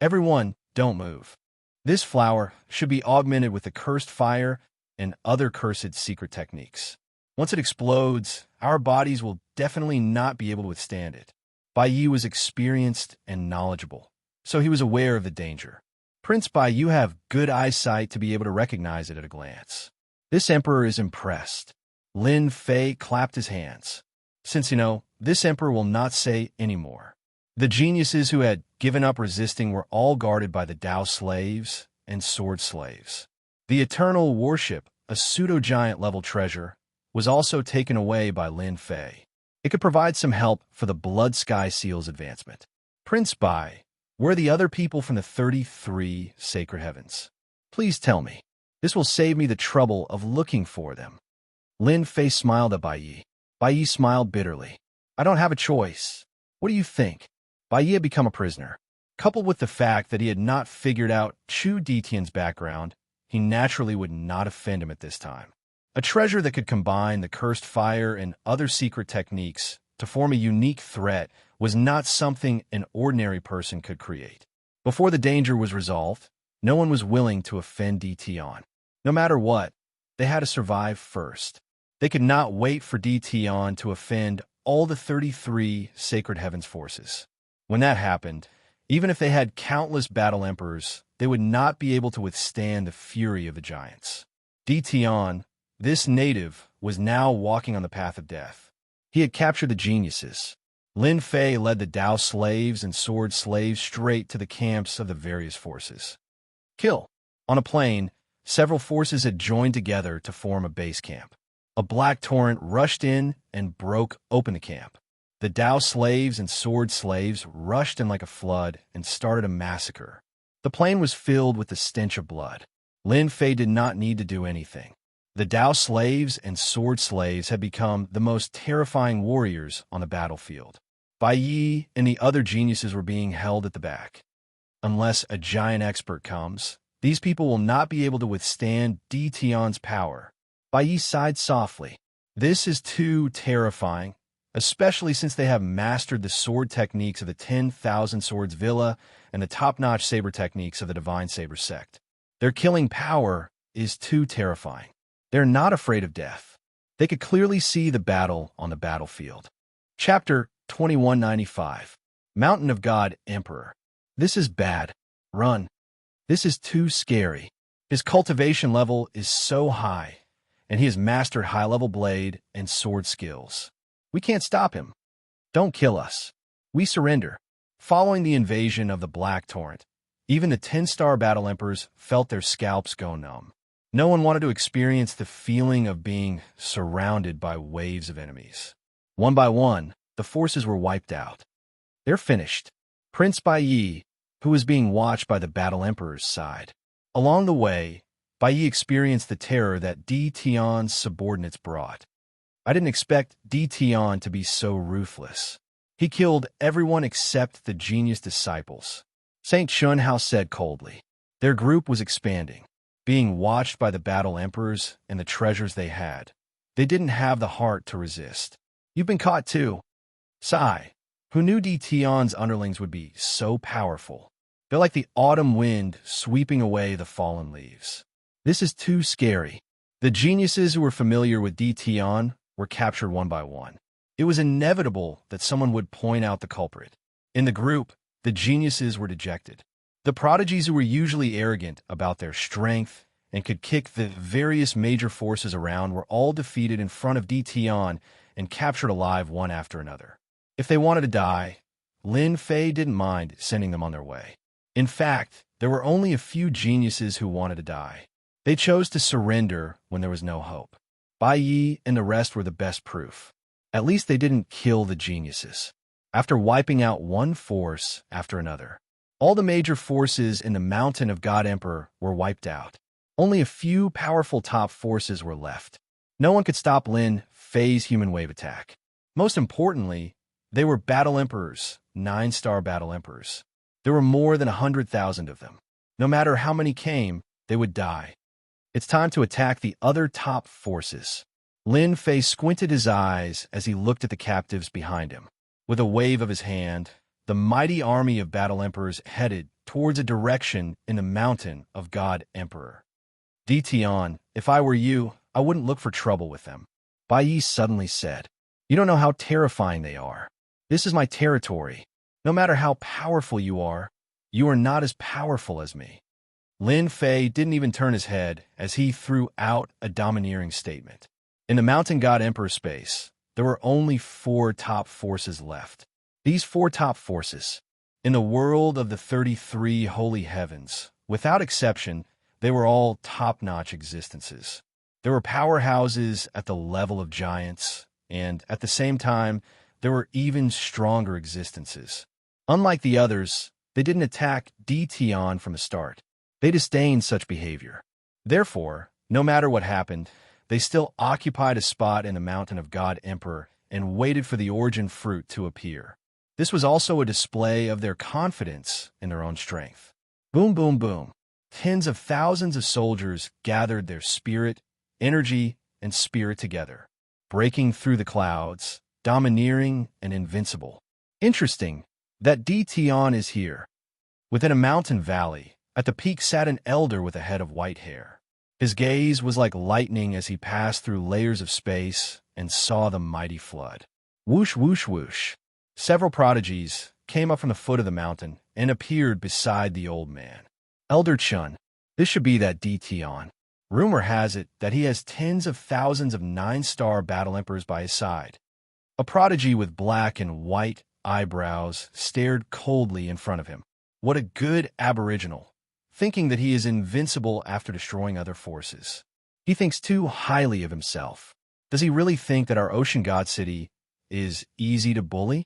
Everyone, don't move. This flower should be augmented with the cursed fire and other cursed secret techniques. Once it explodes, our bodies will definitely not be able to withstand it. Bai Yi was experienced and knowledgeable, so he was aware of the danger. Prince Bai, you have good eyesight to be able to recognize it at a glance. This emperor is impressed. Lin Fei clapped his hands. Since you know, this emperor will not say any more. The geniuses who had given up resisting were all guarded by the Dao slaves and sword slaves. The eternal worship, a pseudo-giant level treasure, was also taken away by Lin Fei. It could provide some help for the Blood Sky Seal's advancement. Prince Bai, where are the other people from the 33 sacred heavens? Please tell me. This will save me the trouble of looking for them. Lin Fei smiled at Bai Yi. Bai Yi smiled bitterly. I don't have a choice. What do you think? Bai Yi had become a prisoner. Coupled with the fact that he had not figured out Chu Ditian's background, he naturally would not offend him at this time. A treasure that could combine the cursed fire and other secret techniques to form a unique threat was not something an ordinary person could create. Before the danger was resolved, no one was willing to offend Tian. No matter what, they had to survive first. They could not wait for Tian to offend all the 33 sacred heavens forces. When that happened, even if they had countless battle emperors, they would not be able to withstand the fury of the giants. Tian, this native, was now walking on the path of death. He had captured the geniuses. Lin Fei led the Dao slaves and sword slaves straight to the camps of the various forces. Kill. On a plain, several forces had joined together to form a base camp. A black torrent rushed in and broke open the camp. The Dao slaves and sword slaves rushed in like a flood and started a massacre. The plain was filled with the stench of blood. Lin Fei did not need to do anything. The Dao slaves and sword slaves had become the most terrifying warriors on the battlefield. Bai Yi and the other geniuses were being held at the back. Unless a giant expert comes, these people will not be able to withstand Di Tian's power. Bai Yi sighed softly. This is too terrifying, especially since they have mastered the sword techniques of the 10,000 Swords Villa and the top-notch saber techniques of the Divine Saber sect. Their killing power is too terrifying. They're not afraid of death. They could clearly see the battle on the battlefield. Chapter 2195. Mountain of God Emperor. This is bad. Run. This is too scary. His cultivation level is so high, and he has mastered high-level blade and sword skills. We can't stop him. Don't kill us. We surrender. Following the invasion of the Black Torrent, even the 10-star battle emperors felt their scalps go numb. No one wanted to experience the feeling of being surrounded by waves of enemies. One by one, the forces were wiped out. They're finished. Prince Bai Yi, who was being watched by the battle emperors, sighed. Along the way, Bai Yi experienced the terror that Di Tian's subordinates brought. I didn't expect Di Tian to be so ruthless. He killed everyone except the genius disciples. Saint Chunhao said coldly. Their group was expanding, being watched by the battle emperors and the treasures they had. They didn't have the heart to resist. You've been caught too. Sai, who knew Di Tian's underlings would be so powerful. They're like the autumn wind sweeping away the fallen leaves. This is too scary. The geniuses who were familiar with Di Tian were captured one by one. It was inevitable that someone would point out the culprit. In the group, the geniuses were dejected. The prodigies who were usually arrogant about their strength and could kick the various major forces around were all defeated in front of Di Tian and captured alive one after another. If they wanted to die, Lin Fei didn't mind sending them on their way. In fact, there were only a few geniuses who wanted to die. They chose to surrender when there was no hope. Bai Yi and the rest were the best proof. At least they didn't kill the geniuses. After wiping out one force after another, all the major forces in the Mountain of God Emperor were wiped out. Only a few powerful top forces were left. No one could stop Lin Fei's human wave attack. Most importantly, they were battle emperors, 9-star battle emperors. There were more than 100,000 of them. No matter how many came, they would die. It's time to attack the other top forces. Lin Fei squinted his eyes as he looked at the captives behind him. With a wave of his hand, the mighty army of battle emperors headed towards a direction in the Mountain of God Emperor. Di Tian, if I were you, I wouldn't look for trouble with them. Bai Yi suddenly said, You don't know how terrifying they are. This is my territory. No matter how powerful you are not as powerful as me. Lin Fei didn't even turn his head as he threw out a domineering statement. In the Mountain God Emperor space, there were only 4 top forces left. These 4 top forces, in the world of the 33 holy heavens, without exception, they were all top-notch existences. There were powerhouses at the level of giants, and at the same time, there were even stronger existences. Unlike the others, they didn't attack Di Tian from the start. They disdained such behavior. Therefore, no matter what happened, they still occupied a spot in the Mountain of God Emperor and waited for the origin fruit to appear. This was also a display of their confidence in their own strength. Boom, boom, boom. Tens of thousands of soldiers gathered their spirit, energy, and spirit together, breaking through the clouds, domineering and invincible. Interesting that Di Tian is here. Within a mountain valley, at the peak sat an elder with a head of white hair. His gaze was like lightning as he passed through layers of space and saw the mighty flood. Whoosh, whoosh, whoosh. Several prodigies came up from the foot of the mountain and appeared beside the old man. Elder Chun, this should be that Di Tian. Rumor has it that he has tens of thousands of 9-star battle emperors by his side. A prodigy with black and white eyebrows stared coldly in front of him. What a good aboriginal, thinking that he is invincible after destroying other forces. He thinks too highly of himself. Does he really think that our ocean god city is easy to bully?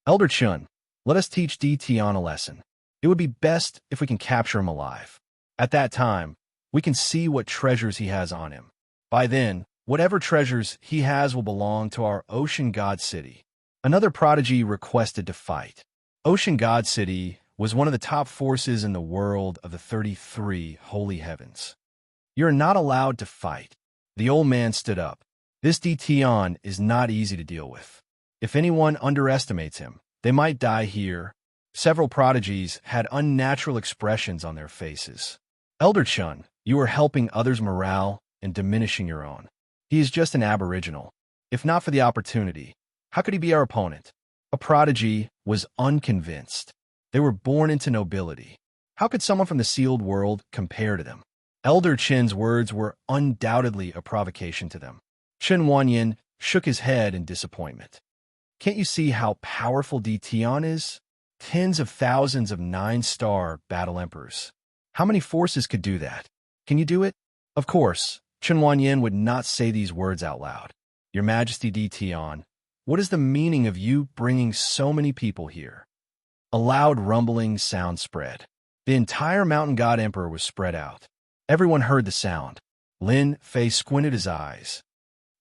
Elder Chun, let us teach Tion a lesson. It would be best if we can capture him alive. At that time, we can see what treasures he has on him. By then, whatever treasures he has will belong to our ocean god city. Another prodigy requested to fight. Ocean god city was one of the top forces in the world of the 33 holy heavens. You're not allowed to fight. The old man stood up. This Tion is not easy to deal with. If anyone underestimates him, they might die here. Several prodigies had unnatural expressions on their faces. Elder Chun, you are helping others' morale and diminishing your own. He is just an aboriginal. If not for the opportunity, how could he be our opponent? A prodigy was unconvinced. They were born into nobility. How could someone from the sealed world compare to them? Elder Chin's words were undoubtedly a provocation to them. Chen Wanyin shook his head in disappointment. Can't you see how powerful Tion is? Tens of thousands of 9-star battle emperors. How many forces could do that? Can you do it? Of course, Chen Wanyin would not say these words out loud. Your Majesty Tion, what is the meaning of you bringing so many people here? A loud rumbling sound spread. The entire mountain god emperor was spread out. Everyone heard the sound. Lin Fei squinted his eyes.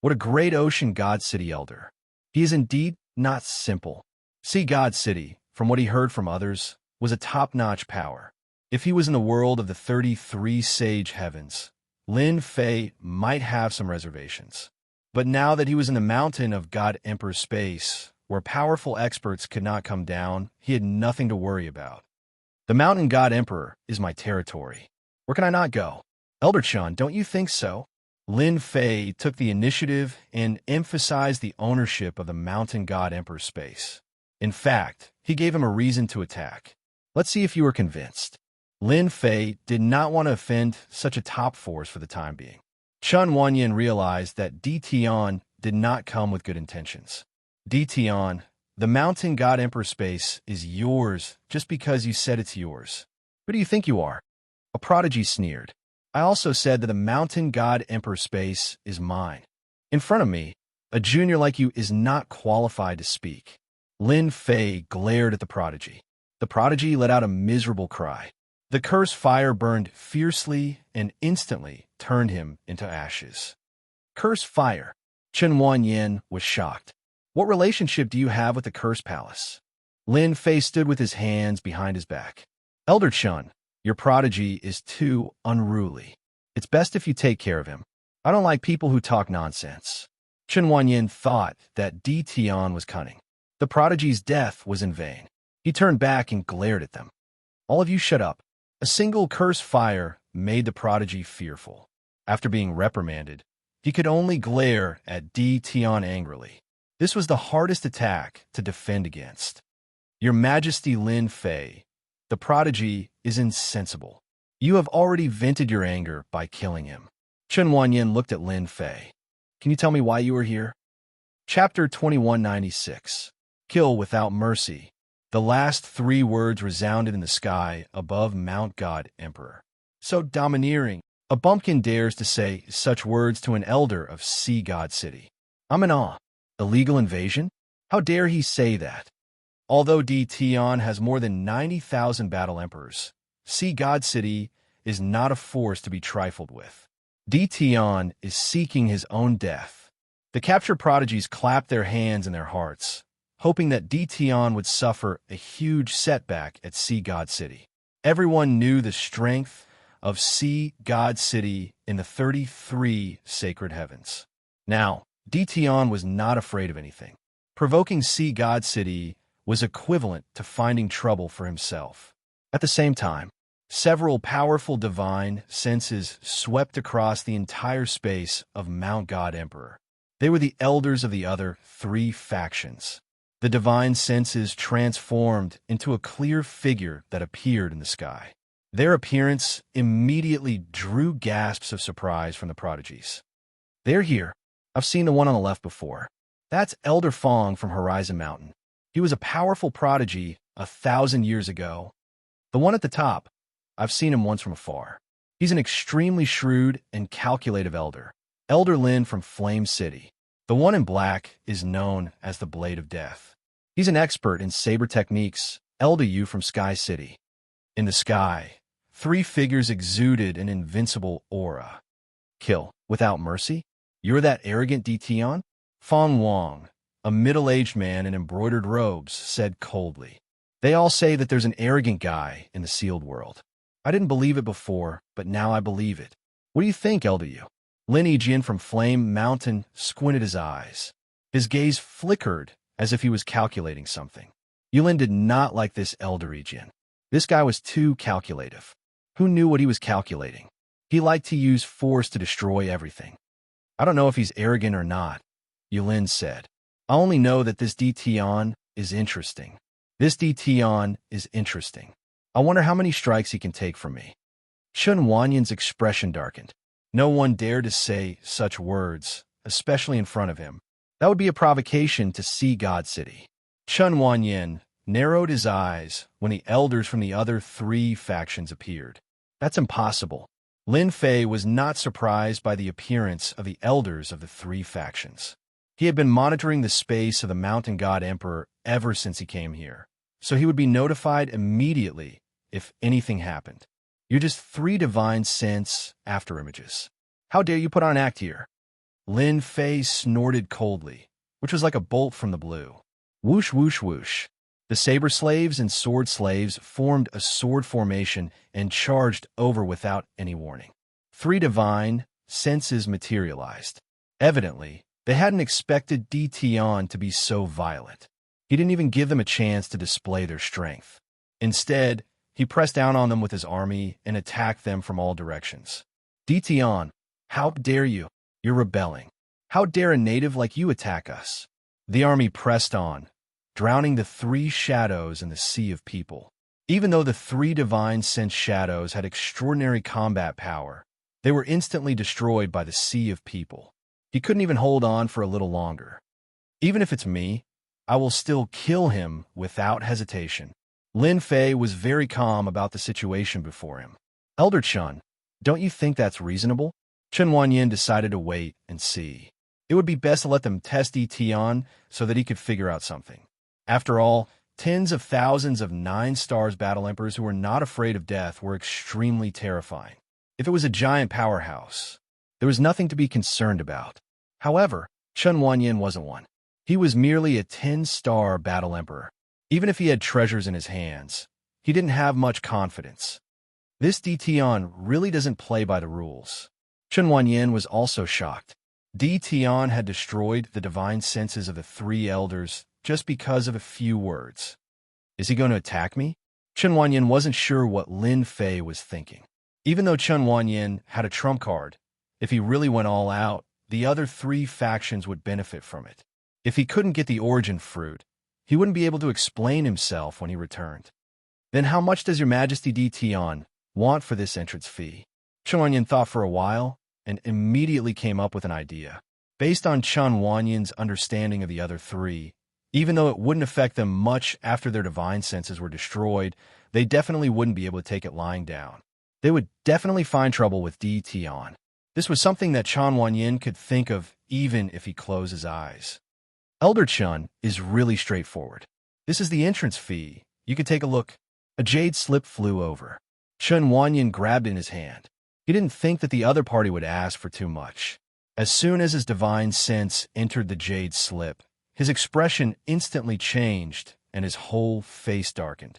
What a great ocean god city elder. He is indeed not simple. Sea god city, from what he heard from others, was a top-notch power. If he was in the world of the 33 sage heavens, Lin Fei might have some reservations. But now that he was in the mountain of God Emperor space, where powerful experts could not come down, he had nothing to worry about. The mountain god emperor is my territory. Where can I not go? Elder Chun, don't you think so? Lin Fei took the initiative and emphasized the ownership of the mountain god emperor space. In fact, he gave him a reason to attack. Let's see if you are convinced. Lin Fei did not want to offend such a top force for the time being. Chun Wanyin realized that Tion did not come with good intentions. Tion, the mountain god emperor space is yours just because you said it's yours. Who do you think you are? A prodigy sneered. I also said that the mountain god emperor space is mine. In front of me, a junior like you is not qualified to speak. Lin Fei glared at the prodigy. The prodigy let out a miserable cry. The cursed fire burned fiercely and instantly turned him into ashes. Cursed fire. Chen Wanyin was shocked. What relationship do you have with the cursed palace? Lin Fei stood with his hands behind his back. Elder Chun, your prodigy is too unruly. It's best if you take care of him. I don't like people who talk nonsense. Chen Wanyin thought that Tion was cunning. The prodigy's death was in vain. He turned back and glared at them. All of you shut up. A single cursed fire made the prodigy fearful. After being reprimanded, he could only glare at Tion angrily. This was the hardest attack to defend against. Your Majesty Lin Fei, the prodigy is insensible. You have already vented your anger by killing him. Chen Wanyin looked at Lin Fei. Can you tell me why you are here? Chapter 2196. Kill without mercy. The last 3 words resounded in the sky above Mount God Emperor. So domineering, a bumpkin dares to say such words to an elder of Sea God City. I'm in awe. Illegal invasion? How dare he say that? Although Tion has more than 90,000 battle emperors, Sea God City is not a force to be trifled with. Tion is seeking his own death. The captured prodigies clapped their hands in their hearts, hoping that Tion would suffer a huge setback at Sea God City. Everyone knew the strength of Sea God City in the 33 sacred heavens. Now, Tion was not afraid of anything. Provoking Sea God City was equivalent to finding trouble for himself. At the same time, several powerful divine senses swept across the entire space of Mount God Emperor. They were the elders of the other 3 factions. The divine senses transformed into a clear figure that appeared in the sky. Their appearance immediately drew gasps of surprise from the prodigies. They're here. I've seen the one on the left before. That's Elder Fong from Horizon Mountain. He was a powerful prodigy 1,000 years ago. The one at the top, I've seen him once from afar. He's an extremely shrewd and calculative elder. Elder Lin from Flame City. The one in black is known as the Blade of Death. He's an expert in saber techniques, Eldayu from Sky City. In the sky, 3 figures exuded an invincible aura. Kill, without mercy? You're that arrogant Dtion? Fong Wong, a middle-aged man in embroidered robes, said coldly. They all say that there's an arrogant guy in the sealed world. I didn't believe it before, but now I believe it. What do you think, Eldayu? Lin Yijin from Flame Mountain squinted his eyes. His gaze flickered as if he was calculating something. Yulin did not like this Elder Yijin. This guy was too calculative. Who knew what he was calculating? He liked to use force to destroy everything. I don't know if he's arrogant or not, Yulin said. I only know that this Dtion is interesting. This Dtion is interesting. I wonder how many strikes he can take from me. Chun Wanyan's expression darkened. No one dared to say such words, especially in front of him. That would be a provocation to see God City. Chun Wanyan narrowed his eyes when the elders from the other 3 factions appeared. That's impossible. Lin Fei was not surprised by the appearance of the elders of the 3 factions. He had been monitoring the space of the Mountain God Emperor ever since he came here, so he would be notified immediately if anything happened. You're just 3 divine sense afterimages. How dare you put on an act here? Lin Fei snorted coldly, which was like a bolt from the blue. Whoosh, whoosh, whoosh. The saber slaves and sword slaves formed a sword formation and charged over without any warning. 3 divine senses materialized. Evidently, they hadn't expected Dtion to be so violent. He didn't even give them a chance to display their strength. Instead, he pressed down on them with his army and attacked them from all directions. Dtion, how dare you? You're rebelling. How dare a native like you attack us? The army pressed on, drowning the 3 shadows in the sea of people. Even though the 3 divine sense shadows had extraordinary combat power, they were instantly destroyed by the sea of people. He couldn't even hold on for a little longer. Even if it's me, I will still kill him without hesitation. Lin Fei was very calm about the situation before him. Elder Chun, don't you think that's reasonable? Chun Wanyan decided to wait and see. It would be best to let them test Dtion so that he could figure out something. After all, tens of thousands of 9 stars battle emperors who were not afraid of death were extremely terrifying. If it was a giant powerhouse, there was nothing to be concerned about. However, Chun Wanyan wasn't one. He was merely a 10-star battle emperor. Even if he had treasures in his hands, he didn't have much confidence. This Dtion really doesn't play by the rules. Chun Wanyan was also shocked. Dtion had destroyed the divine senses of the 3 elders just because of a few words. Is he going to attack me? Chun Wanyan wasn't sure what Lin Fei was thinking. Even though Chun Wanyan had a trump card, if he really went all out, the other 3 factions would benefit from it. If he couldn't get the origin fruit, he wouldn't be able to explain himself when he returned. Then how much does your Majesty Dtion want for this entrance fee? Chun Wanyan thought for a while and immediately came up with an idea. Based on Chun Wanyan's understanding of the other 3, even though it wouldn't affect them much after their divine senses were destroyed, they definitely wouldn't be able to take it lying down. They would definitely find trouble with Dtion. This was something that Chun Wanyan could think of even if he closed his eyes. Elder Chun is really straightforward. This is the entrance fee. You could take a look. A jade slip flew over. Chun Wanyan grabbed it in his hand. He didn't think that the other party would ask for too much. As soon as his divine sense entered the jade slip, his expression instantly changed and his whole face darkened.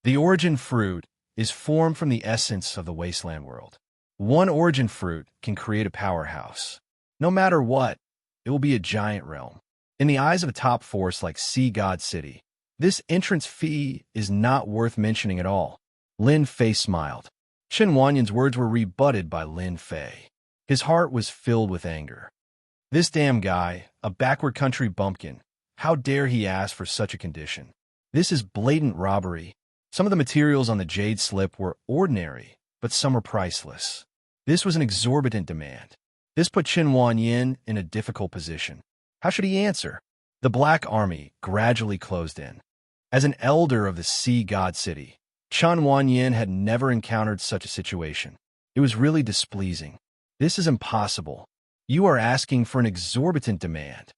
The origin fruit is formed from the essence of the wasteland world. One origin fruit can create a powerhouse. No matter what, it will be a giant realm. In the eyes of a top force like Sea God City, this entrance fee is not worth mentioning at all. Lin Fei smiled. Chun Wanyan's words were rebutted by Lin Fei. His heart was filled with anger. This damn guy, a backward country bumpkin, how dare he ask for such a condition? This is blatant robbery. Some of the materials on the jade slip were ordinary, but some are priceless. This was an exorbitant demand. This put Chun Wanyan in a difficult position. How should he answer? The Black Army gradually closed in. As an elder of the Sea God City, Chun Wanyan had never encountered such a situation. It was really displeasing. This is impossible. You are asking for an exorbitant demand.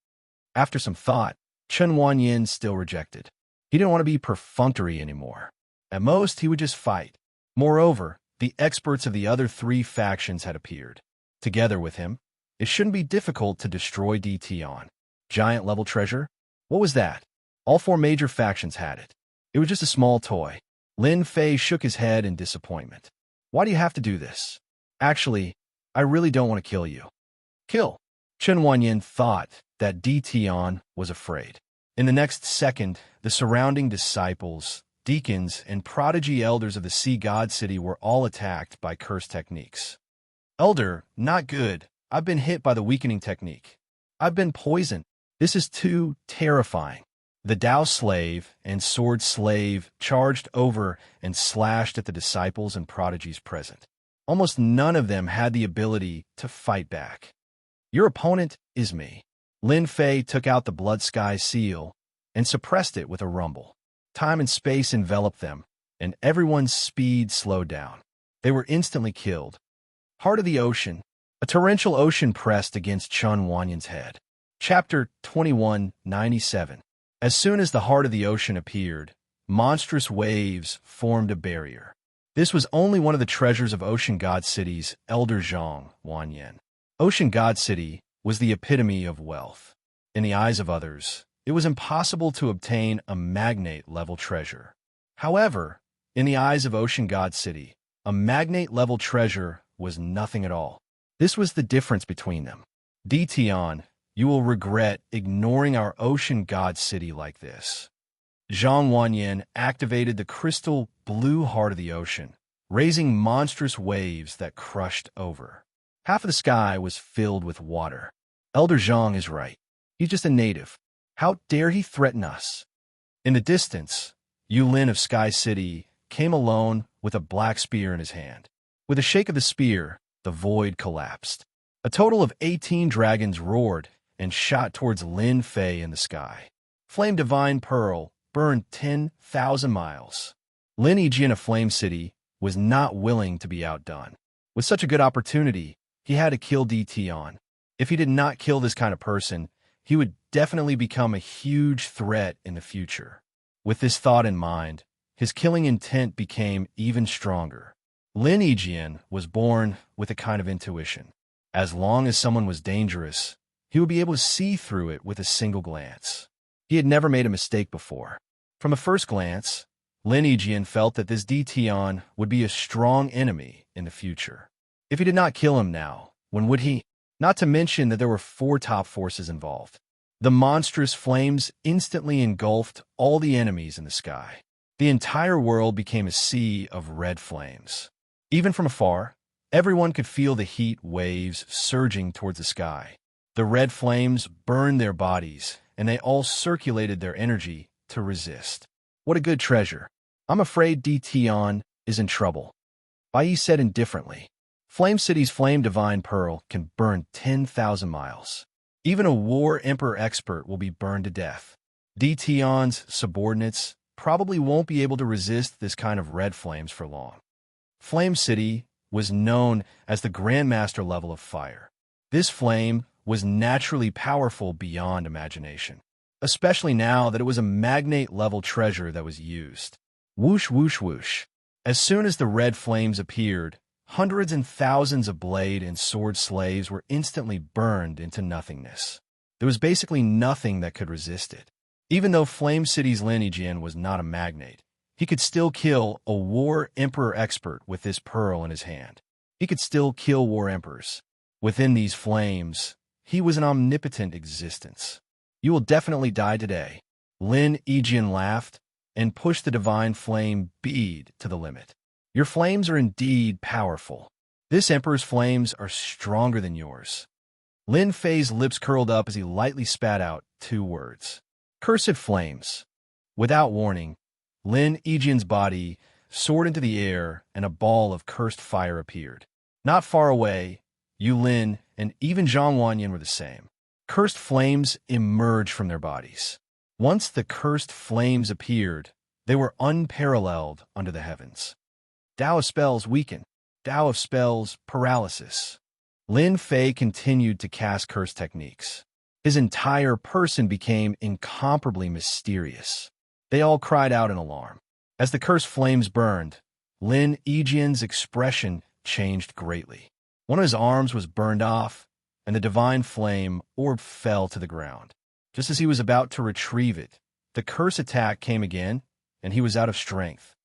After some thought, Chen Wanyin still rejected. He didn't want to be perfunctory anymore. At most, he would just fight. Moreover, the experts of the other three factions had appeared. Together with him, it shouldn't be difficult to destroy DTon. Giant-level treasure? What was that? All four major factions had it. It was just a small toy. Lin Fei shook his head in disappointment. Why do you have to do this? Actually, I really don't want to kill you. Kill. Chen Wanyin thought that DTon was afraid. In the next second, the surrounding disciples, deacons, and prodigy elders of the Sea God City were all attacked by curse techniques. Elder, not good. I've been hit by the weakening technique. I've been poisoned. This is too terrifying. The Tao slave and sword slave charged over and slashed at the disciples and prodigies present. Almost none of them had the ability to fight back. Your opponent is me. Lin Fei took out the blood sky seal and suppressed it with a rumble. Time and space enveloped them, and everyone's speed slowed down. They were instantly killed. Heart of the Ocean. A torrential ocean pressed against Chen Wanyin's head. Chapter 2197. As soon as the heart of the ocean appeared, monstrous waves formed a barrier. This was only one of the treasures of Ocean God City's Elder Zhang Wanyan. Ocean God City was the epitome of wealth. In the eyes of others, it was impossible to obtain a magnate-level treasure. However, in the eyes of Ocean God City, a magnate-level treasure was nothing at all. This was the difference between them. DTon, you will regret ignoring our Ocean God City like this. Zhang Wanyan activated the crystal blue heart of the ocean, raising monstrous waves that crushed over. Half of the sky was filled with water. Elder Zhang is right. He's just a native. How dare he threaten us? In the distance, Yulin of Sky City came alone with a black spear in his hand. With a shake of the spear, the void collapsed. A total of 18 dragons roared and shot towards Lin Fei in the sky. Flame Divine Pearl burned 10,000 miles. Lin Yijian of Flame City was not willing to be outdone. With such a good opportunity, he had to kill DTon. If he did not kill this kind of person, he would definitely become a huge threat in the future. With this thought in mind, his killing intent became even stronger. Lin Yijian was born with a kind of intuition. As long as someone was dangerous, he would be able to see through it with a single glance. He had never made a mistake before. From a first glance, Lin Yijian felt that this DTon would be a strong enemy in the future. If he did not kill him now, when would he? Not to mention that there were 4 top forces involved. The monstrous flames instantly engulfed all the enemies in the sky. The entire world became a sea of red flames. Even from afar, everyone could feel the heat waves surging towards the sky. The red flames burned their bodies, and they all circulated their energy to resist. What a good treasure. I'm afraid DTon is in trouble. Bai said indifferently. Flame City's Flame Divine Pearl can burn 10,000 miles. Even a War Emperor expert will be burned to death. DTon's subordinates probably won't be able to resist this kind of red flames for long. Flame City was known as the Grandmaster level of fire. This flame was naturally powerful beyond imagination, especially now that it was a magnate-level treasure that was used. Whoosh, whoosh, whoosh. As soon as the red flames appeared, hundreds and thousands of blade and sword slaves were instantly burned into nothingness. There was basically nothing that could resist it. Even though Flame City's Lin Yijian was not a magnate, he could still kill a War Emperor expert with this pearl in his hand. He could still kill War Emperors. Within these flames, he was an omnipotent existence. You will definitely die today. Lin Yijian laughed and pushed the divine flame bead to the limit. Your flames are indeed powerful. This Emperor's flames are stronger than yours. Lin Fei's lips curled up as he lightly spat out 2 words. Cursed flames. Without warning, Lin Yijian's body soared into the air and a ball of cursed fire appeared. Not far away, Yulin and even Zhang Wanyan were the same. Cursed flames emerged from their bodies. Once the cursed flames appeared, they were unparalleled under the heavens. Tao of spells weaken. Tao of spells paralysis. Lin Fei continued to cast curse techniques. His entire person became incomparably mysterious. They all cried out in alarm. As the cursed flames burned, Lin Yijian's expression changed greatly. One of his arms was burned off, and the divine flame orb fell to the ground. Just as he was about to retrieve it, the curse attack came again, and he was out of strength.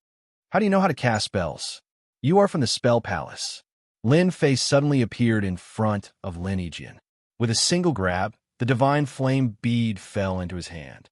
How do you know how to cast spells? You are from the Spell Palace. Lin Fei suddenly appeared in front of Lin Yijian. With a single grab, the divine flame bead fell into his hand.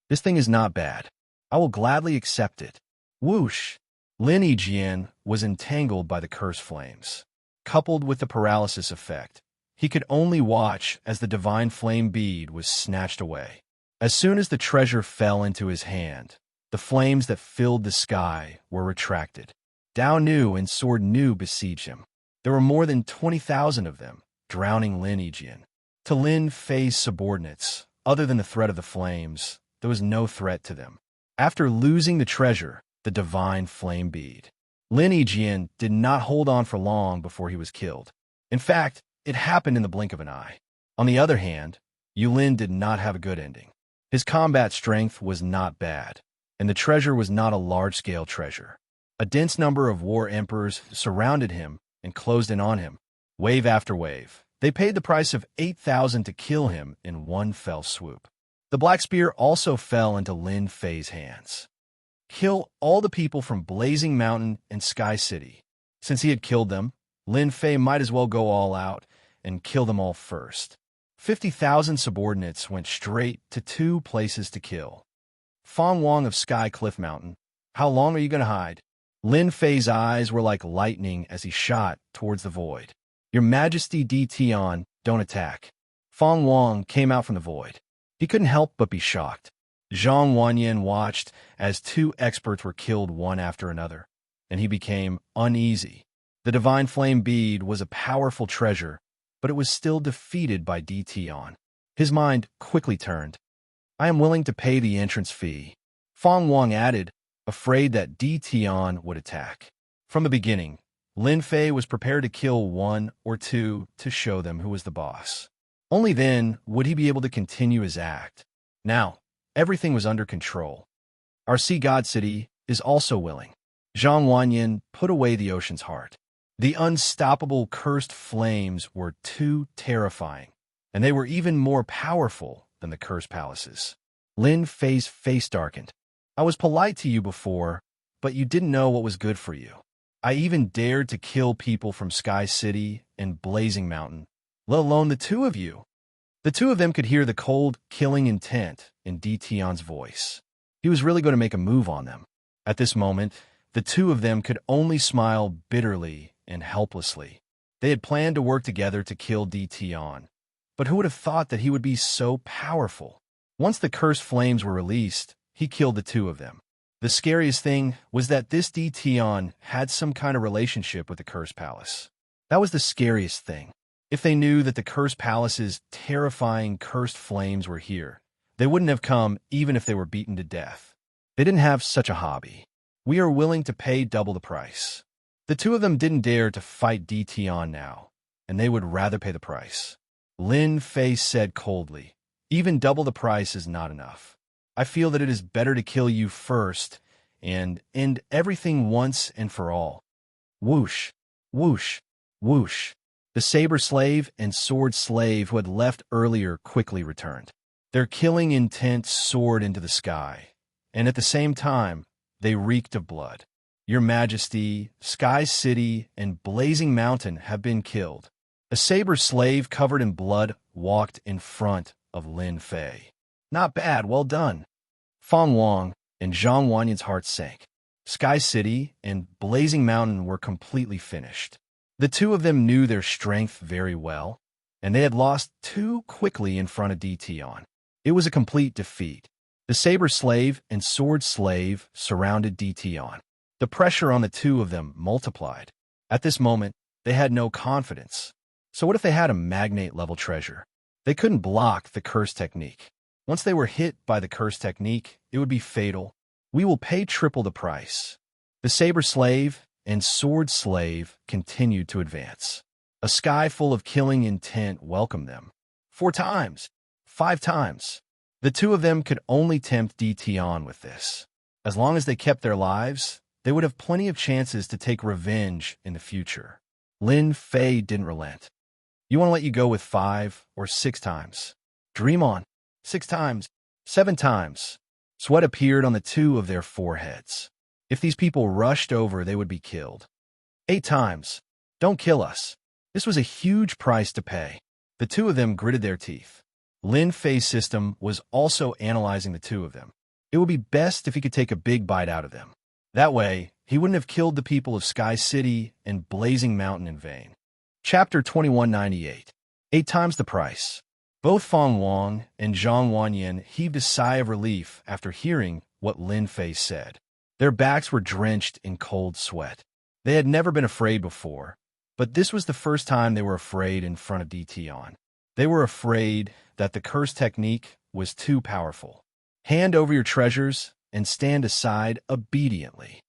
This thing is not bad. I will gladly accept it. Whoosh! Lin Yijian was entangled by the curse flames. Coupled with the paralysis effect, he could only watch as the divine flame bead was snatched away. As soon as the treasure fell into his hand, the flames that filled the sky were retracted. Dao Nu and Sword Nu besieged him. There were more than 20,000 of them, drowning Lin Yijian. To Lin Fei's subordinates, other than the threat of the flames, there was no threat to them. After losing the treasure, the divine flame bead, Lin Yijian did not hold on for long before he was killed. In fact, it happened in the blink of an eye. On the other hand, Yulin did not have a good ending. His combat strength was not bad, and the treasure was not a large-scale treasure. A dense number of war emperors surrounded him and closed in on him, wave after wave. They paid the price of 8,000 to kill him in one fell swoop. The Black Spear also fell into Lin Fei's hands. Kill all the people from Blazing Mountain and Sky City. Since he had killed them, Lin Fei might as well go all out and kill them all first. 50,000 subordinates went straight to 2 places to kill. Fang Wang of Sky Cliff Mountain, how long are you going to hide? Lin Fei's eyes were like lightning as he shot towards the void. Your Majesty Di Tian, don't attack. Fang Wang came out from the void. He couldn't help but be shocked. Zhang Wanyan watched as 2 experts were killed one after another, and he became uneasy. The divine flame bead was a powerful treasure, but it was still defeated by Di Tian. His mind quickly turned. I am willing to pay the entrance fee. Fang Wang added, afraid that Di Tian would attack. From the beginning, Lin Fei was prepared to kill 1 or 2 to show them who was the boss. Only then would he be able to continue his act. Now, everything was under control. Our sea god city is also willing. Zhang Wanyan put away the ocean's heart. The unstoppable cursed flames were too terrifying, and they were even more powerful than the cursed palaces. Lin Fei's face darkened. I was polite to you before, but you didn't know what was good for you. I even dared to kill people from Sky City and Blazing Mountain, let alone the 2 of you. The 2 of them could hear the cold, killing intent in Di Tian's voice. He was really going to make a move on them. At this moment, the 2 of them could only smile bitterly and helplessly. They had planned to work together to kill Di Tian, but who would have thought that he would be so powerful? Once the cursed flames were released, he killed the 2 of them. The scariest thing was that this Di Tian had some kind of relationship with the Cursed Palace. That was the scariest thing. If they knew that the Cursed Palace's terrifying cursed flames were here, they wouldn't have come even if they were beaten to death. They didn't have such a hobby. We are willing to pay double the price. The 2 of them didn't dare to fight Di Tian now, and they would rather pay the price. Lin Fei said coldly, even double the price is not enough. I feel that it is better to kill you first and end everything once and for all. Whoosh, whoosh, whoosh. The saber slave and sword slave who had left earlier quickly returned. Their killing intent soared into the sky, and at the same time, they reeked of blood. Your Majesty, Sky City, and Blazing Mountain have been killed. A saber slave covered in blood walked in front of Lin Fei. Not bad, well done. Fang Wang and Zhang Wanyan's hearts sank. Sky City and Blazing Mountain were completely finished. The 2 of them knew their strength very well, and they had lost too quickly in front of Di Tian. It was a complete defeat. The saber slave and sword slave surrounded Di Tian. The pressure on the 2 of them multiplied. At this moment, they had no confidence. So what if they had a magnate-level treasure? They couldn't block the curse technique. Once they were hit by the curse technique, it would be fatal. We will pay triple the price. The saber slave and sword slave continued to advance. A sky full of killing intent welcomed them. 4 times. 5 times. The two of them could only tempt DT on with this. As long as they kept their lives, they would have plenty of chances to take revenge in the future. Lin Fei didn't relent. You want to let you go with 5 or 6 times. Dream on. 6 times. 7 times. Sweat appeared on the two of their foreheads. If these people rushed over, they would be killed. 8 times. Don't kill us. This was a huge price to pay. The two of them gritted their teeth. Lin Fei's system was also analyzing the two of them. It would be best if he could take a big bite out of them. That way, he wouldn't have killed the people of Sky City and Blazing Mountain in vain. Chapter 2198. 8 times the price. Both Feng Wang and Zhang Wanyan heaved a sigh of relief after hearing what Lin Fei said. Their backs were drenched in cold sweat. They had never been afraid before, but this was the first time they were afraid in front of DT. They were afraid that the curse technique was too powerful. Hand over your treasures and stand aside obediently.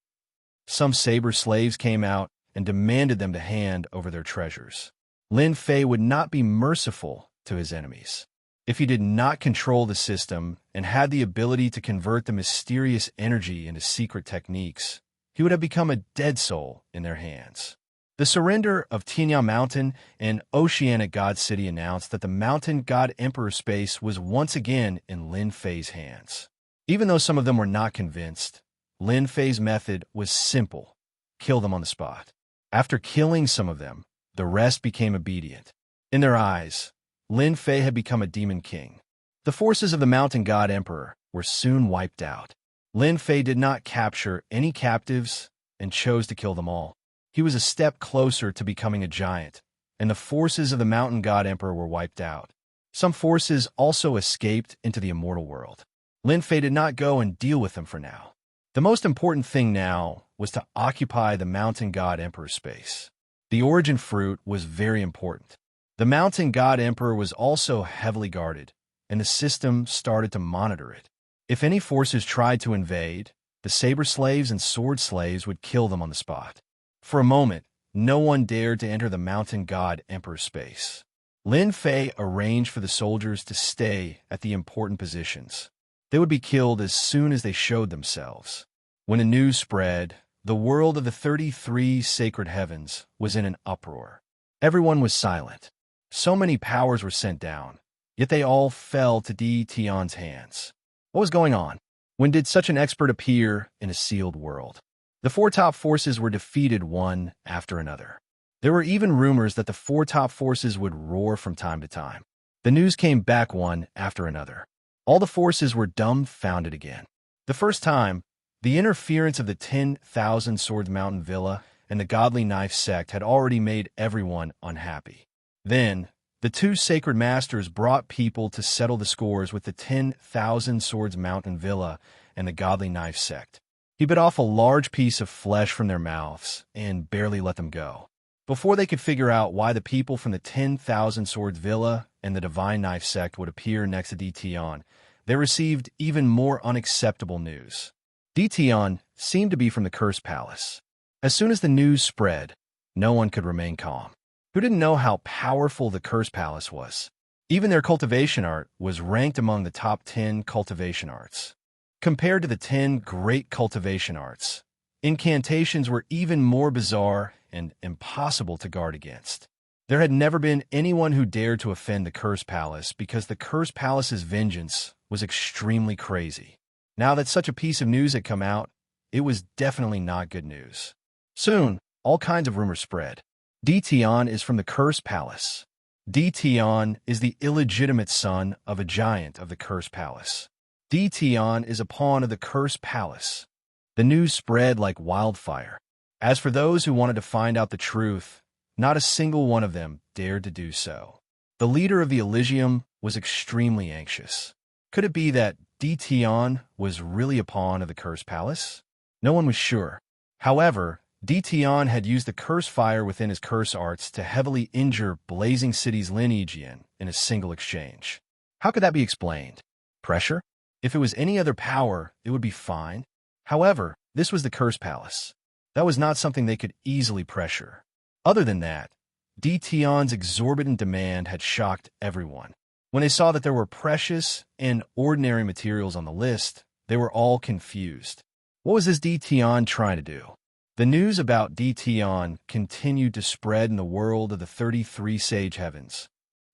Some saber slaves came out and demanded them to hand over their treasures. Lin Fei would not be merciful to his enemies. If he did not control the system and had the ability to convert the mysterious energy into secret techniques, he would have become a dead soul in their hands. The surrender of Tianyang Mountain and Oceanic God City announced that the Mountain God Emperor space was once again in Lin Fei's hands. Even though some of them were not convinced, Lin Fei's method was simple: kill them on the spot. After killing some of them, the rest became obedient. In their eyes, Lin Fei had become a demon king. The forces of the Mountain God Emperor were soon wiped out. Lin Fei did not capture any captives and chose to kill them all. He was a step closer to becoming a giant, and the forces of the Mountain God Emperor were wiped out. Some forces also escaped into the immortal world. Lin Fei did not go and deal with them for now. The most important thing now was to occupy the Mountain God Emperor space. The origin fruit was very important. The Mountain God Emperor was also heavily guarded, and the system started to monitor it. If any forces tried to invade, the saber slaves and sword slaves would kill them on the spot. For a moment, no one dared to enter the Mountain God Emperor space. Lin Fei arranged for the soldiers to stay at the important positions. They would be killed as soon as they showed themselves. When the news spread, the world of the 33 sacred heavens was in an uproar. Everyone was silent. So many powers were sent down, yet they all fell to DT's hands. What was going on? When did such an expert appear in a sealed world? The 4 top forces were defeated one after another. There were even rumors that the 4 top forces would roar from time to time. The news came back one after another. All the forces were dumbfounded again. The first time, the interference of the 10,000 Swords Mountain Villa and the Godly Knife sect had already made everyone unhappy. Then, the 2 sacred masters brought people to settle the scores with the 10,000 Swords Mountain Villa and the Godly Knife sect. He bit off a large piece of flesh from their mouths and barely let them go. Before they could figure out why the people from the 10,000 Swords Villa and the Divine Knife sect would appear next to DT, they received even more unacceptable news. DT seemed to be from the Curse Palace. As soon as the news spread, no one could remain calm. Who didn't know how powerful the Curse Palace was? Even their cultivation art was ranked among the top 10 cultivation arts. Compared to the 10 great cultivation arts, incantations were even more bizarre and impossible to guard against. There had never been anyone who dared to offend the Curse Palace because the Curse Palace's vengeance was extremely crazy. Now that such a piece of news had come out, it was definitely not good news. Soon, all kinds of rumors spread. DT is from the Curse Palace. DT is the illegitimate son of a giant of the Curse Palace. DT is a pawn of the Curse Palace. The news spread like wildfire. As for those who wanted to find out the truth, not a single one of them dared to do so. The leader of the Elysium was extremely anxious. Could it be that DT was really a pawn of the Curse Palace? No one was sure. However, DT had used the curse fire within his curse arts to heavily injure Blazing City's lineage in a single exchange. How could that be explained? Pressure? If it was any other power, it would be fine. However, this was the Curse Palace. That was not something they could easily pressure. Other than that, Dtion's exorbitant demand had shocked everyone. When they saw that there were precious and ordinary materials on the list, they were all confused. What was this Dtion trying to do? The news about Dtion continued to spread in the world of the 33 Sage Heavens.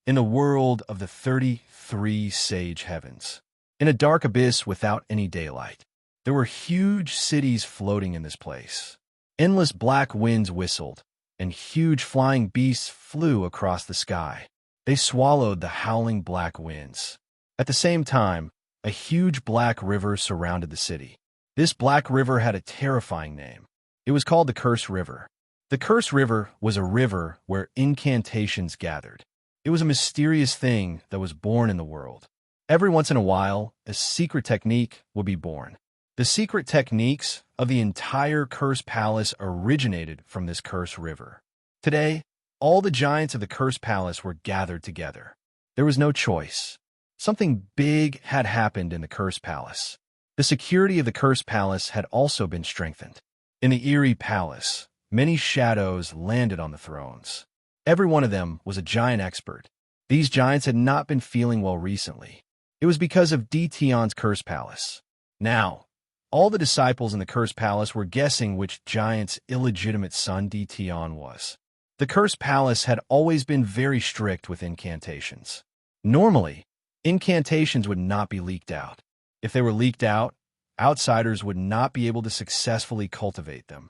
In the world of the 33 Sage Heavens. In a dark abyss without any daylight. There were huge cities floating in this place. Endless black winds whistled, and huge flying beasts flew across the sky. They swallowed the howling black winds. At the same time, a huge black river surrounded the city. This black river had a terrifying name. It was called the Curse River. The Curse River was a river where incantations gathered. It was a mysterious thing that was born in the world. Every once in a while, a secret technique would be born. The secret techniques of the entire Curse Palace originated from this Curse River. Today, all the giants of the Curse Palace were gathered together. There was no choice. Something big had happened in the Curse Palace. The security of the Curse Palace had also been strengthened. In the eerie palace, many shadows landed on the thrones. Every one of them was a giant expert. These giants had not been feeling well recently. It was because of Dtion's Curse Palace. Now, all the disciples in the Curse Palace were guessing which giant's illegitimate son Dtion was. The Curse Palace had always been very strict with incantations. Normally, incantations would not be leaked out. If they were leaked out, outsiders would not be able to successfully cultivate them.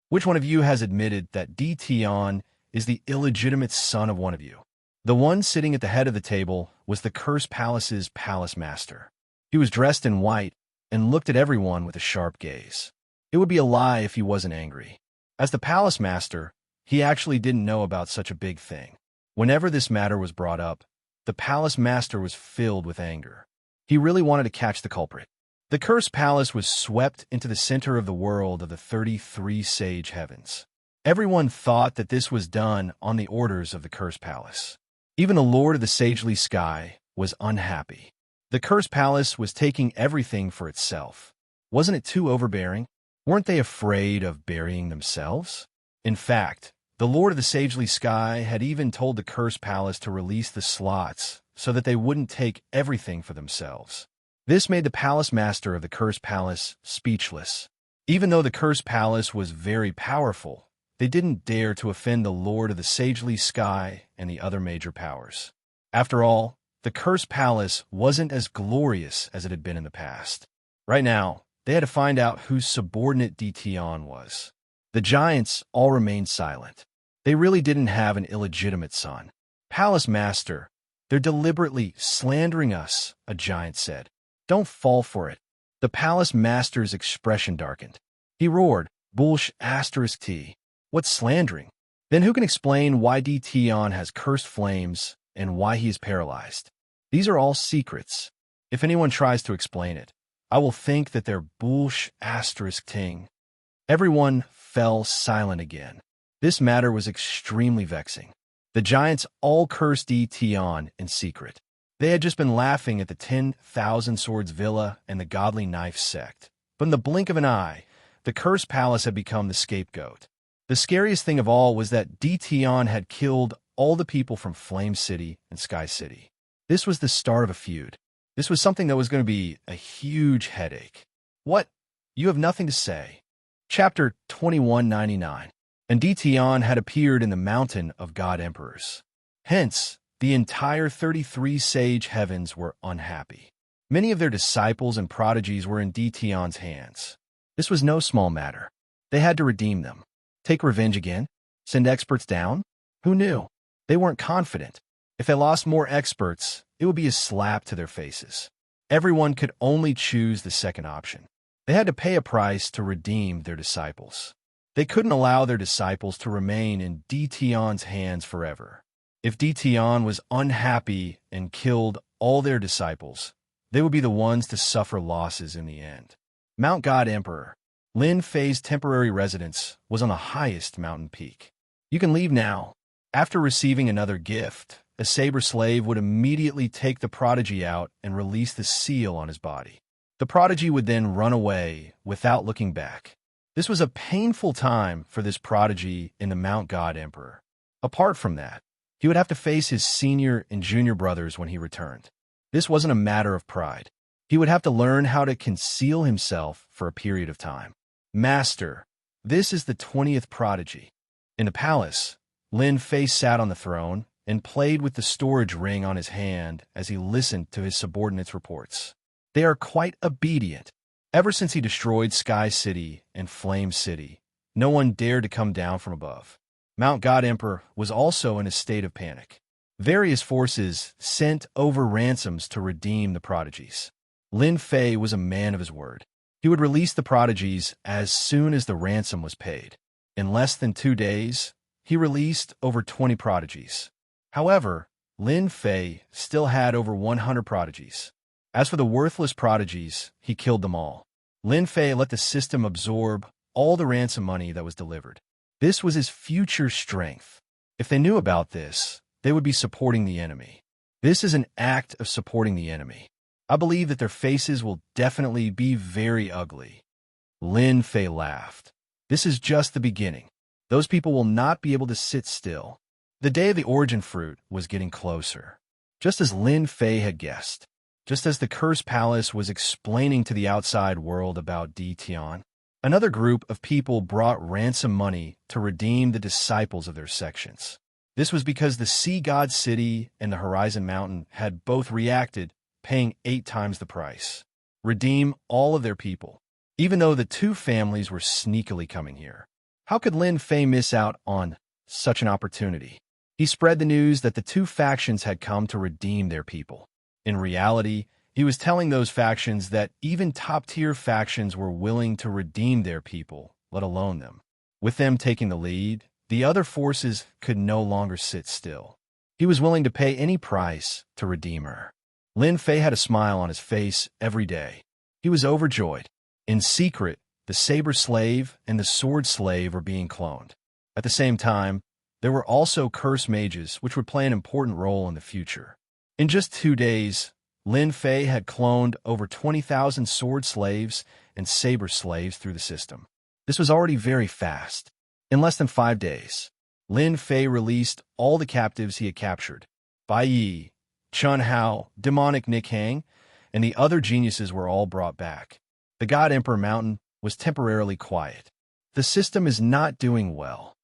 Which one of you has admitted that Dtion is the illegitimate son of one of you? The one sitting at the head of the table was the Curse Palace's palace master. He was dressed in white and looked at everyone with a sharp gaze. It would be a lie if he wasn't angry. As the palace master, he actually didn't know about such a big thing. Whenever this matter was brought up, the palace master was filled with anger. He really wanted to catch the culprit. The Curse Palace was swept into the center of the world of the 33 Sage Heavens. Everyone thought that this was done on the orders of the Curse Palace. Even the Lord of the Sagely Sky was unhappy. The Curse Palace was taking everything for itself. Wasn't it too overbearing? Weren't they afraid of burying themselves? In fact, the Lord of the Sagely Sky had even told the Curse Palace to release the slots so that they wouldn't take everything for themselves. This made the palace master of the Curse Palace speechless. Even though the Curse Palace was very powerful, they didn't dare to offend the Lord of the Sagely Sky and the other major powers. After all, the Curse Palace wasn't as glorious as it had been in the past. Right now, they had to find out whose subordinate Dtion was. The giants all remained silent. They really didn't have an illegitimate son. Palace Master, they're deliberately slandering us, a giant said. Don't fall for it. The Palace Master's expression darkened. He roared, Bullsh asterisk T. What's slandering? Then who can explain why Dtion has cursed flames and why he is paralyzed? These are all secrets. If anyone tries to explain it, I will think that they're Bullsh asterisk ting. Everyone fell silent again. This matter was extremely vexing. The giants all cursed Dtion in secret. They had just been laughing at the 10,000 Swords Villa and the Godly Knife sect. But in the blink of an eye, the Cursed Palace had become the scapegoat. The scariest thing of all was that Dtion had killed all the people from Flame City and Sky City. This was the start of a feud. This was something that was going to be a huge headache. What? You have nothing to say. Chapter 2199. And Dtion had appeared in the mountain of God Emperors. Hence, the entire 33 Sage Heavens were unhappy. Many of their disciples and prodigies were in Dtion's hands. This was no small matter. They had to redeem them. Take revenge again? Send experts down? Who knew? They weren't confident. If they lost more experts, it would be a slap to their faces. Everyone could only choose the second option. They had to pay a price to redeem their disciples. They couldn't allow their disciples to remain in Dtion's hands forever. If Dtion was unhappy and killed all their disciples, they would be the ones to suffer losses in the end. Mount God Emperor. Lin Fei's temporary residence was on the highest mountain peak. You can leave now. After receiving another gift, a saber slave would immediately take the prodigy out and release the seal on his body. The prodigy would then run away without looking back. This was a painful time for this prodigy in the Mount God Emperor. Apart from that, he would have to face his senior and junior brothers when he returned. This wasn't a matter of pride. He would have to learn how to conceal himself for a period of time. Master, this is the 20th prodigy. In the palace, Lin Fei sat on the throne and played with the storage ring on his hand as he listened to his subordinates' reports. They are quite obedient. Ever since he destroyed Sky City and Flame City, no one dared to come down from above. Mount God Emperor was also in a state of panic. Various forces sent over ransoms to redeem the prodigies. Lin Fei was a man of his word. He would release the prodigies as soon as the ransom was paid. In less than 2 days, he released over 20 prodigies. However, Lin Fei still had over 100 prodigies. As for the worthless prodigies, he killed them all. Lin Fei let the system absorb all the ransom money that was delivered. This was his future strength. If they knew about this, they would be supporting the enemy. This is an act of supporting the enemy. I believe that their faces will definitely be very ugly. Lin Fei laughed. This is just the beginning. Those people will not be able to sit still. The day of the origin fruit was getting closer. Just as Lin Fei had guessed. Just as the Cursed Palace was explaining to the outside world about Di Tian, another group of people brought ransom money to redeem the disciples of their sections. This was because the Sea God City and the Horizon Mountain had both reacted, paying 8 times the price. Redeem all of their people, even though the 2 families were sneakily coming here. How could Lin Fei miss out on such an opportunity? He spread the news that the 2 factions had come to redeem their people. In reality, he was telling those factions that even top-tier factions were willing to redeem their people, let alone them. With them taking the lead, the other forces could no longer sit still. He was willing to pay any price to redeem her. Lin Fei had a smile on his face every day. He was overjoyed. In secret, the Saber Slave and the Sword Slave were being cloned. At the same time, there were also Curse Mages, which would play an important role in the future. In just 2 days, Lin Fei had cloned over 20,000 Sword Slaves and Saber Slaves through the system. This was already very fast. In less than 5 days, Lin Fei released all the captives he had captured. Bai Yi, Chun Hao, Demonic Nick Hang, and the other geniuses were all brought back. The God Emperor Mountain was temporarily quiet. The system is not doing well.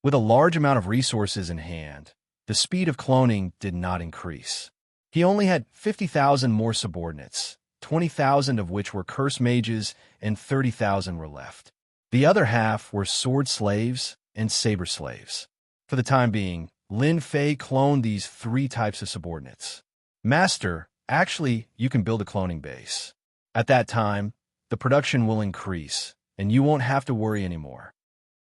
With a large amount of resources in hand, the speed of cloning did not increase. He only had 50,000 more subordinates, 20,000 of which were Curse Mages and 30,000 were left. The other half were Sword Slaves and Saber Slaves. For the time being, Lin Fei cloned these 3 types of subordinates. Master, actually, you can build a cloning base. At that time, the production will increase, and you won't have to worry anymore.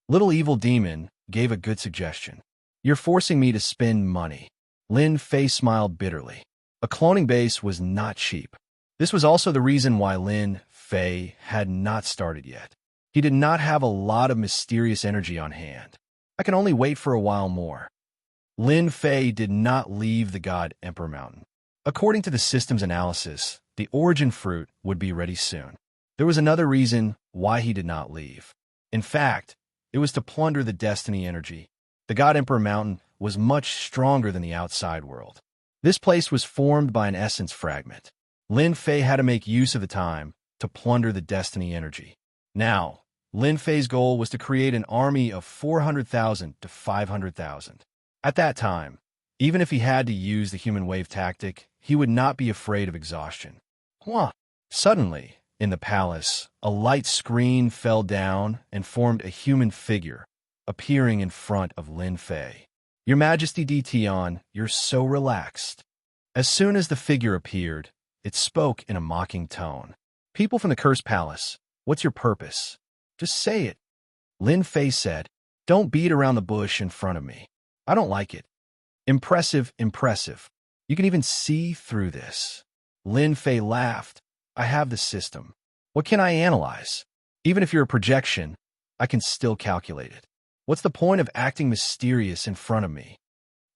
Little Evil Demon gave a good suggestion. You're forcing me to spend money. Lin Fei smiled bitterly. A cloning base was not cheap. This was also the reason why Lin Fei had not started yet. He did not have a lot of mysterious energy on hand. I can only wait for a while more. Lin Fei did not leave the God Emperor Mountain. According to the system's analysis, the origin fruit would be ready soon. There was another reason why he did not leave. In fact, it was to plunder the destiny energy. The God Emperor Mountain was much stronger than the outside world. This place was formed by an essence fragment. Lin Fei had to make use of the time to plunder the destiny energy. Now, Lin Fei's goal was to create an army of 400,000 to 500,000. At that time, even if he had to use the human wave tactic, he would not be afraid of exhaustion. Suddenly, in the palace, a light screen fell down and formed a human figure, appearing in front of Lin Fei. Your Majesty Di Tian, you're so relaxed. As soon as the figure appeared, it spoke in a mocking tone. People from the Cursed Palace, what's your purpose? Just say it. Lin Fei said, don't beat around the bush in front of me. I don't like it. Impressive, impressive. You can even see through this. Lin Fei laughed. I have the system. What can I analyze? Even if you're a projection, I can still calculate it. What's the point of acting mysterious in front of me?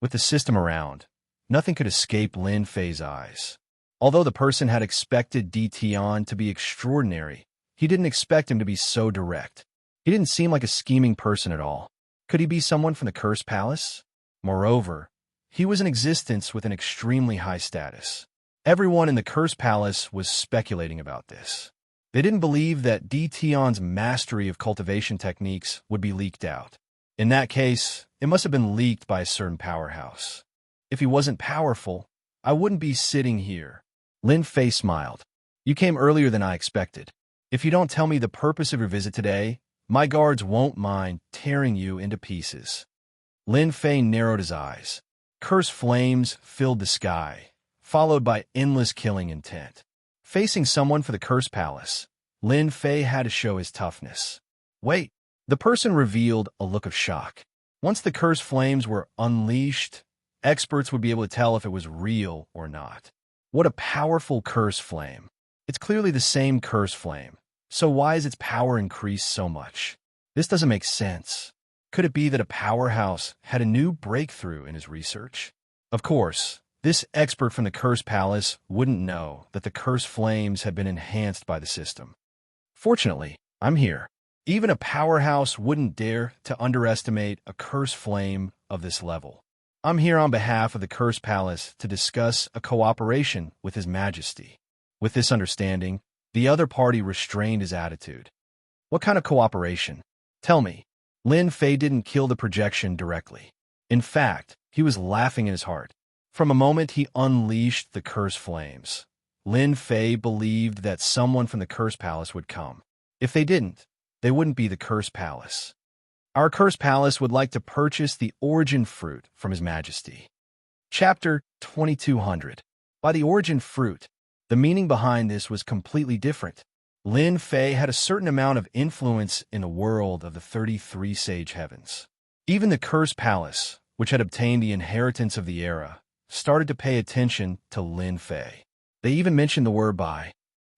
With the system around, nothing could escape Lin Fei's eyes. Although the person had expected Di Tian to be extraordinary, he didn't expect him to be so direct. He didn't seem like a scheming person at all. Could he be someone from the Cursed Palace? Moreover, he was in existence with an extremely high status. Everyone in the Curse Palace was speculating about this. They didn't believe that Tion's mastery of cultivation techniques would be leaked out. In that case, it must have been leaked by a certain powerhouse. If he wasn't powerful, I wouldn't be sitting here. Lin Fei smiled. You came earlier than I expected. If you don't tell me the purpose of your visit today, my guards won't mind tearing you into pieces. Lin Fei narrowed his eyes. Curse flames filled the sky, followed by endless killing intent. Facing someone for the Curse Palace, Lin Fei had to show his toughness. Wait, the person revealed a look of shock. Once the curse flames were unleashed, experts would be able to tell if it was real or not. What a powerful curse flame. It's clearly the same curse flame. So why is its power increased so much? This doesn't make sense. Could it be that a powerhouse had a new breakthrough in his research? Of course, this expert from the Curse Palace wouldn't know that the curse flames had been enhanced by the system. Fortunately, I'm here. Even a powerhouse wouldn't dare to underestimate a curse flame of this level. I'm here on behalf of the Curse Palace to discuss a cooperation with His Majesty. With this understanding, the other party restrained his attitude. What kind of cooperation? Tell me. Lin Fei didn't kill the projection directly. In fact, he was laughing in his heart. From a moment he unleashed the curse flames, Lin Fei believed that someone from the Curse Palace would come. If they didn't, they wouldn't be the Curse Palace. Our Curse Palace would like to purchase the origin fruit from His Majesty. Chapter 2200. By the origin fruit, the meaning behind this was completely different. Lin Fei had a certain amount of influence in the world of the 33 Sage Heavens. Even the Curse Palace, which had obtained the inheritance of the era, started to pay attention to Lin Fei. They even mentioned the word buy.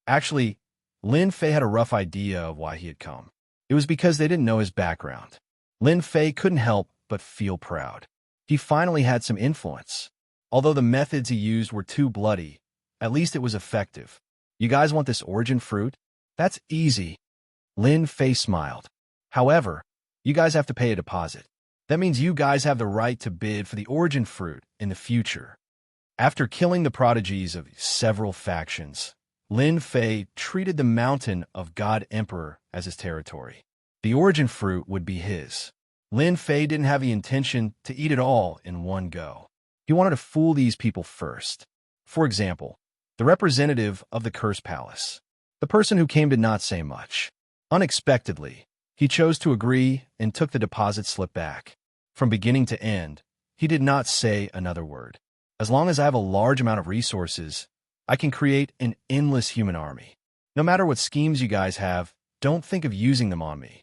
Actually, Lin Fei had a rough idea of why he had come. It was because they didn't know his background. Lin Fei couldn't help but feel proud. He finally had some influence. Although the methods he used were too bloody, at least it was effective. You guys want this origin fruit? That's easy. Lin Fei smiled. However, you guys have to pay a deposit. That means you guys have the right to bid for the origin fruit in the future. After killing the prodigies of several factions, Lin Fei treated the mountain of God Emperor as his territory. The origin fruit would be his. Lin Fei didn't have the intention to eat it all in one go. He wanted to fool these people first. For example, the representative of the Curse Palace. The person who came did not say much. Unexpectedly, he chose to agree and took the deposit slip back. From beginning to end, he did not say another word. As long as I have a large amount of resources, I can create an endless human army. No matter what schemes you guys have, don't think of using them on me.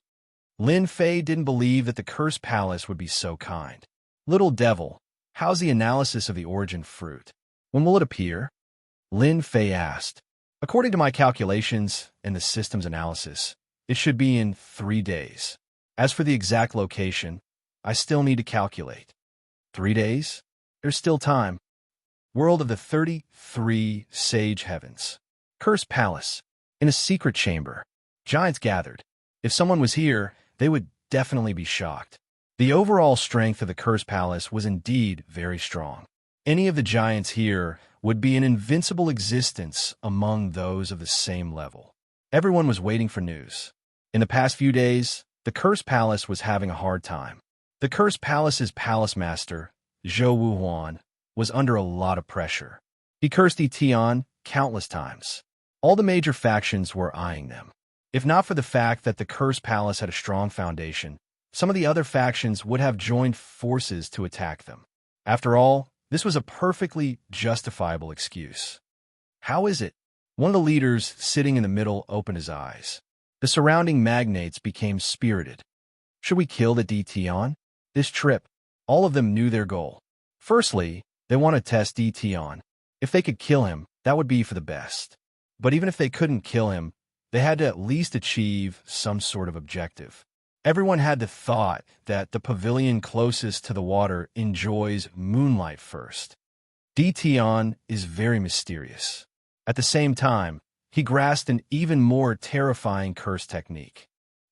Lin Fei didn't believe that the Curse Palace would be so kind. Little devil, how's the analysis of the origin fruit? When will it appear? Lin Fei asked. According to my calculations and the system's analysis, it should be in 3 days. As for the exact location, I still need to calculate. 3 days? There's still time. World of the 33 Sage Heavens. Curse Palace. In a secret chamber. Giants gathered. If someone was here, they would definitely be shocked. The overall strength of the Curse Palace was indeed very strong. Any of the giants here would be an invincible existence among those of the same level. Everyone was waiting for news. In the past few days, the Curse Palace was having a hard time. The Curse Palace's palace master, Zhou Wuhuan, was under a lot of pressure. He cursed Tion countless times. All the major factions were eyeing them. If not for the fact that the Curse Palace had a strong foundation, some of the other factions would have joined forces to attack them. After all, this was a perfectly justifiable excuse. How is it? One of the leaders sitting in the middle opened his eyes. The surrounding magnates became spirited. Should we kill the Tion? This trip, all of them knew their goal. Firstly, they want to test Tion. If they could kill him, that would be for the best. But even if they couldn't kill him, they had to at least achieve some sort of objective. Everyone had the thought that the pavilion closest to the water enjoys moonlight first. Tion is very mysterious. At the same time, he grasped an even more terrifying curse technique.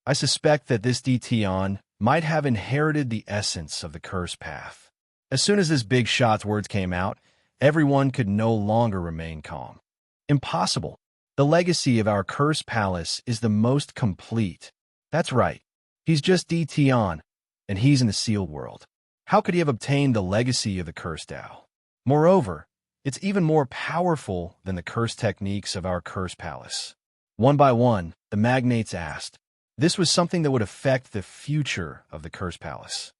I suspect that this Tion might have inherited the essence of the curse path. As soon as this big shot's words came out, everyone could no longer remain calm. Impossible. The legacy of our cursed palace is the most complete. That's right. He's just Tion, and he's in the sealed world. How could he have obtained the legacy of the cursed Tao? Moreover, it's even more powerful than the cursed techniques of our cursed palace. One by one, the magnates asked. This was something that would affect the future of the cursed palace.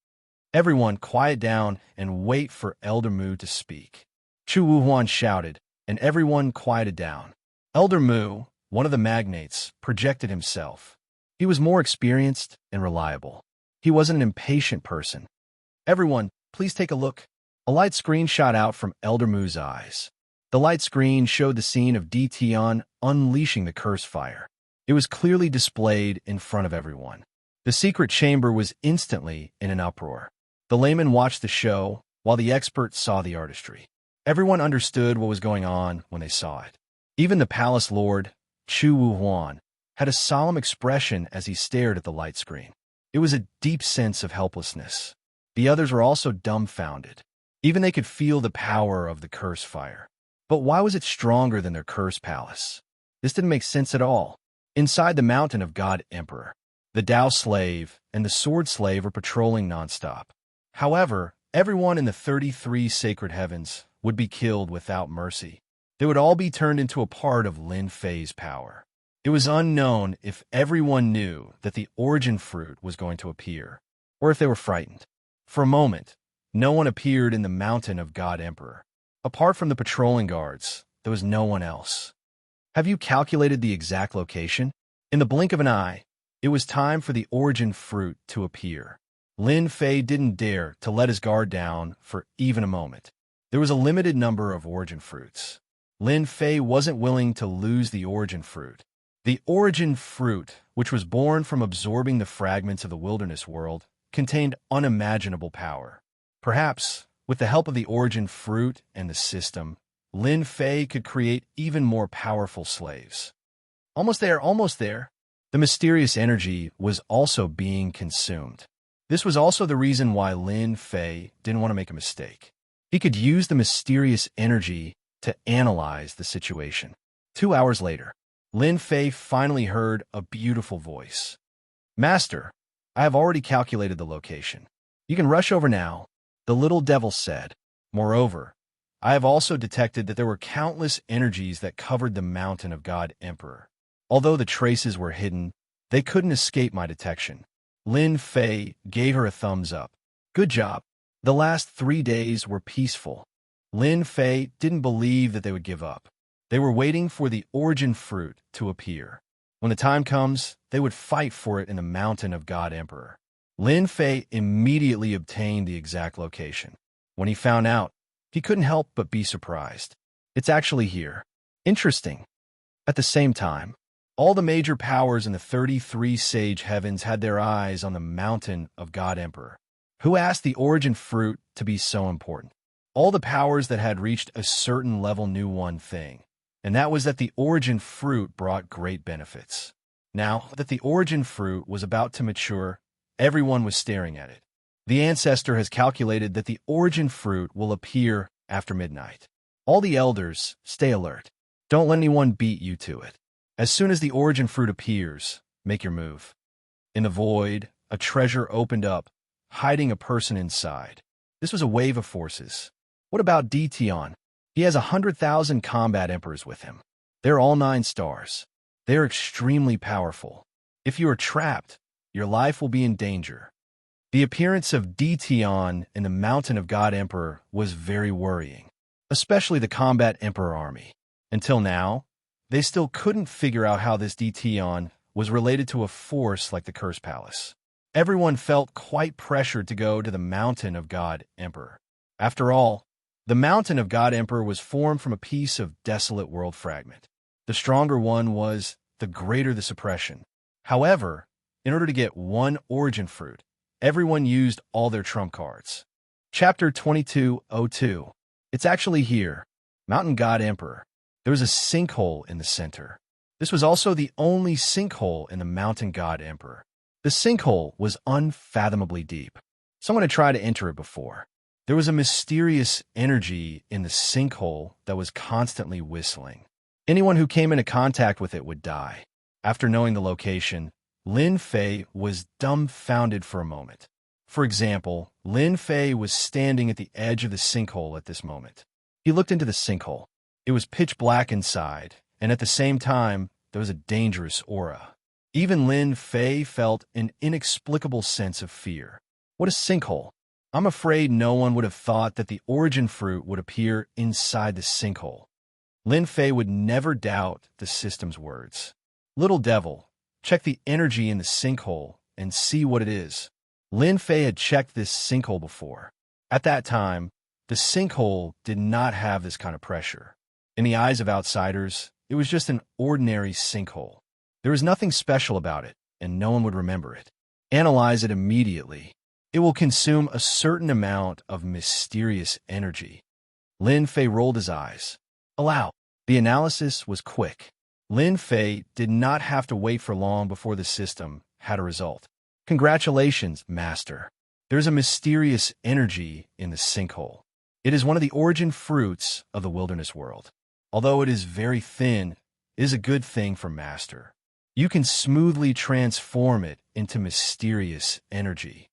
Everyone quiet down and wait for Elder Mu to speak. Chu Wuhuan shouted, and everyone quieted down. Elder Mu, one of the magnates, projected himself. He was more experienced and reliable. He wasn't an impatient person. Everyone, please take a look. A light screen shot out from Elder Mu's eyes. The light screen showed the scene of Tion unleashing the curse fire. It was clearly displayed in front of everyone. The secret chamber was instantly in an uproar. The layman watched the show, while the experts saw the artistry. Everyone understood what was going on when they saw it. Even the palace lord, Chu Wuhuan, had a solemn expression as he stared at the light screen. It was a deep sense of helplessness. The others were also dumbfounded. Even they could feel the power of the curse fire. But why was it stronger than their cursed palace? This didn't make sense at all. Inside the mountain of God Emperor, the Tao slave and the sword slave were patrolling nonstop. However, everyone in the 33 sacred heavens would be killed without mercy. They would all be turned into a part of Lin Fei's power. It was unknown if everyone knew that the origin fruit was going to appear, or if they were frightened. For a moment, no one appeared in the mountain of God Emperor. Apart from the patrolling guards, there was no one else. Have you calculated the exact location? In the blink of an eye, it was time for the origin fruit to appear. Lin Fei didn't dare to let his guard down for even a moment. There was a limited number of origin fruits. Lin Fei wasn't willing to lose the origin fruit. The origin fruit, which was born from absorbing the fragments of the wilderness world, contained unimaginable power. Perhaps, with the help of the origin fruit and the system, Lin Fei could create even more powerful slaves. Almost there, almost there. The mysterious energy was also being consumed. This was also the reason why Lin Fei didn't want to make a mistake. He could use the mysterious energy to analyze the situation. 2 hours later, Lin Fei finally heard a beautiful voice. Master, I have already calculated the location. You can rush over now, the little devil said. Moreover, I have also detected that there were countless energies that covered the mountain of God Emperor. Although the traces were hidden, they couldn't escape my detection. Lin Fei gave her a thumbs up. Good job. The last 3 days were peaceful. Lin Fei didn't believe that they would give up. They were waiting for the origin fruit to appear. When the time comes, they would fight for it in the mountain of God Emperor. Lin Fei immediately obtained the exact location. When he found out, he couldn't help but be surprised. It's actually here. Interesting. At the same time, all the major powers in the 33 sage heavens had their eyes on the mountain of God Emperor. Who asked the origin fruit to be so important? All the powers that had reached a certain level knew one thing, and that was that the origin fruit brought great benefits. Now that the origin fruit was about to mature, everyone was staring at it. The ancestor has calculated that the origin fruit will appear after midnight. All the elders, stay alert. Don't let anyone beat you to it. As soon as the origin fruit appears, make your move. In the void, a treasure opened up, hiding a person inside. This was a wave of forces. What about Tion? He has 100,000 combat emperors with him. They're all 9 stars. They're extremely powerful. If you are trapped, your life will be in danger. The appearance of Tion in the mountain of God Emperor was very worrying, especially the combat emperor army. Until now, they still couldn't figure out how this Tion was related to a force like the Curse Palace. Everyone felt quite pressured to go to the mountain of God Emperor. After all, the mountain of God Emperor was formed from a piece of desolate world fragment. The stronger one was, the greater the suppression. However, in order to get one origin fruit, everyone used all their trump cards. Chapter 2202. It's actually here. Mountain God Emperor. There was a sinkhole in the center. This was also the only sinkhole in the Mountain God Emperor. The sinkhole was unfathomably deep. Someone had tried to enter it before. There was a mysterious energy in the sinkhole that was constantly whistling. Anyone who came into contact with it would die. After knowing the location, Lin Fei was dumbfounded for a moment. For example, Lin Fei was standing at the edge of the sinkhole at this moment. He looked into the sinkhole. It was pitch black inside, and at the same time, there was a dangerous aura. Even Lin Fei felt an inexplicable sense of fear. What a sinkhole! I'm afraid no one would have thought that the origin fruit would appear inside the sinkhole. Lin Fei would never doubt the system's words. Little devil, check the energy in the sinkhole and see what it is. Lin Fei had checked this sinkhole before. At that time, the sinkhole did not have this kind of pressure. In the eyes of outsiders, it was just an ordinary sinkhole. There was nothing special about it, and no one would remember it. Analyze it immediately. It will consume a certain amount of mysterious energy. Lin Fei rolled his eyes. Allow. The analysis was quick. Lin Fei did not have to wait for long before the system had a result. Congratulations, Master. There's a mysterious energy in the sinkhole. It is one of the origin fruits of the wilderness world. Although it is very thin, it is a good thing for Master. You can smoothly transform it into mysterious energy.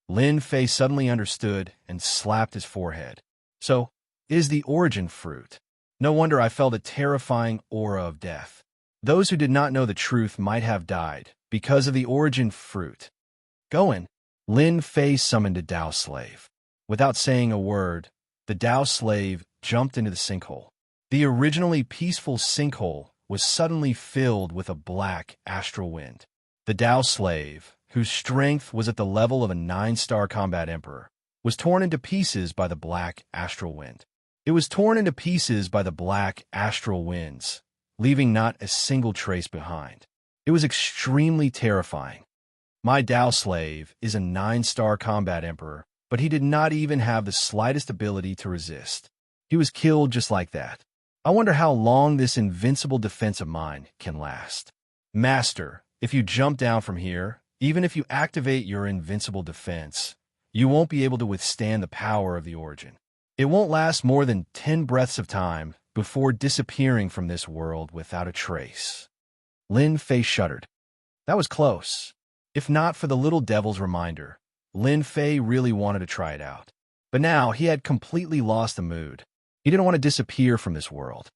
Lin Fei suddenly understood and slapped his forehead. So, it is the origin fruit. No wonder I felt a terrifying aura of death. Those who did not know the truth might have died because of the origin fruit. Go in. Lin Fei summoned a Tao slave. Without saying a word, the Tao slave jumped into the sinkhole. The originally peaceful sinkhole was suddenly filled with a black astral wind. The Tao slave, whose strength was at the level of a 9-star combat emperor, was torn into pieces by the black astral wind. It was torn into pieces by the black astral winds, leaving not a single trace behind. It was extremely terrifying. My Tao slave is a 9-star combat emperor, but he did not even have the slightest ability to resist. He was killed just like that. I wonder how long this invincible defense of mine can last. Master, if you jump down from here, even if you activate your invincible defense, you won't be able to withstand the power of the origin. It won't last more than 10 breaths of time before disappearing from this world without a trace. Lin Fei shuddered. That was close. If not for the little devil's reminder, Lin Fei really wanted to try it out. But now he had completely lost the mood. He didn't want to disappear from this world.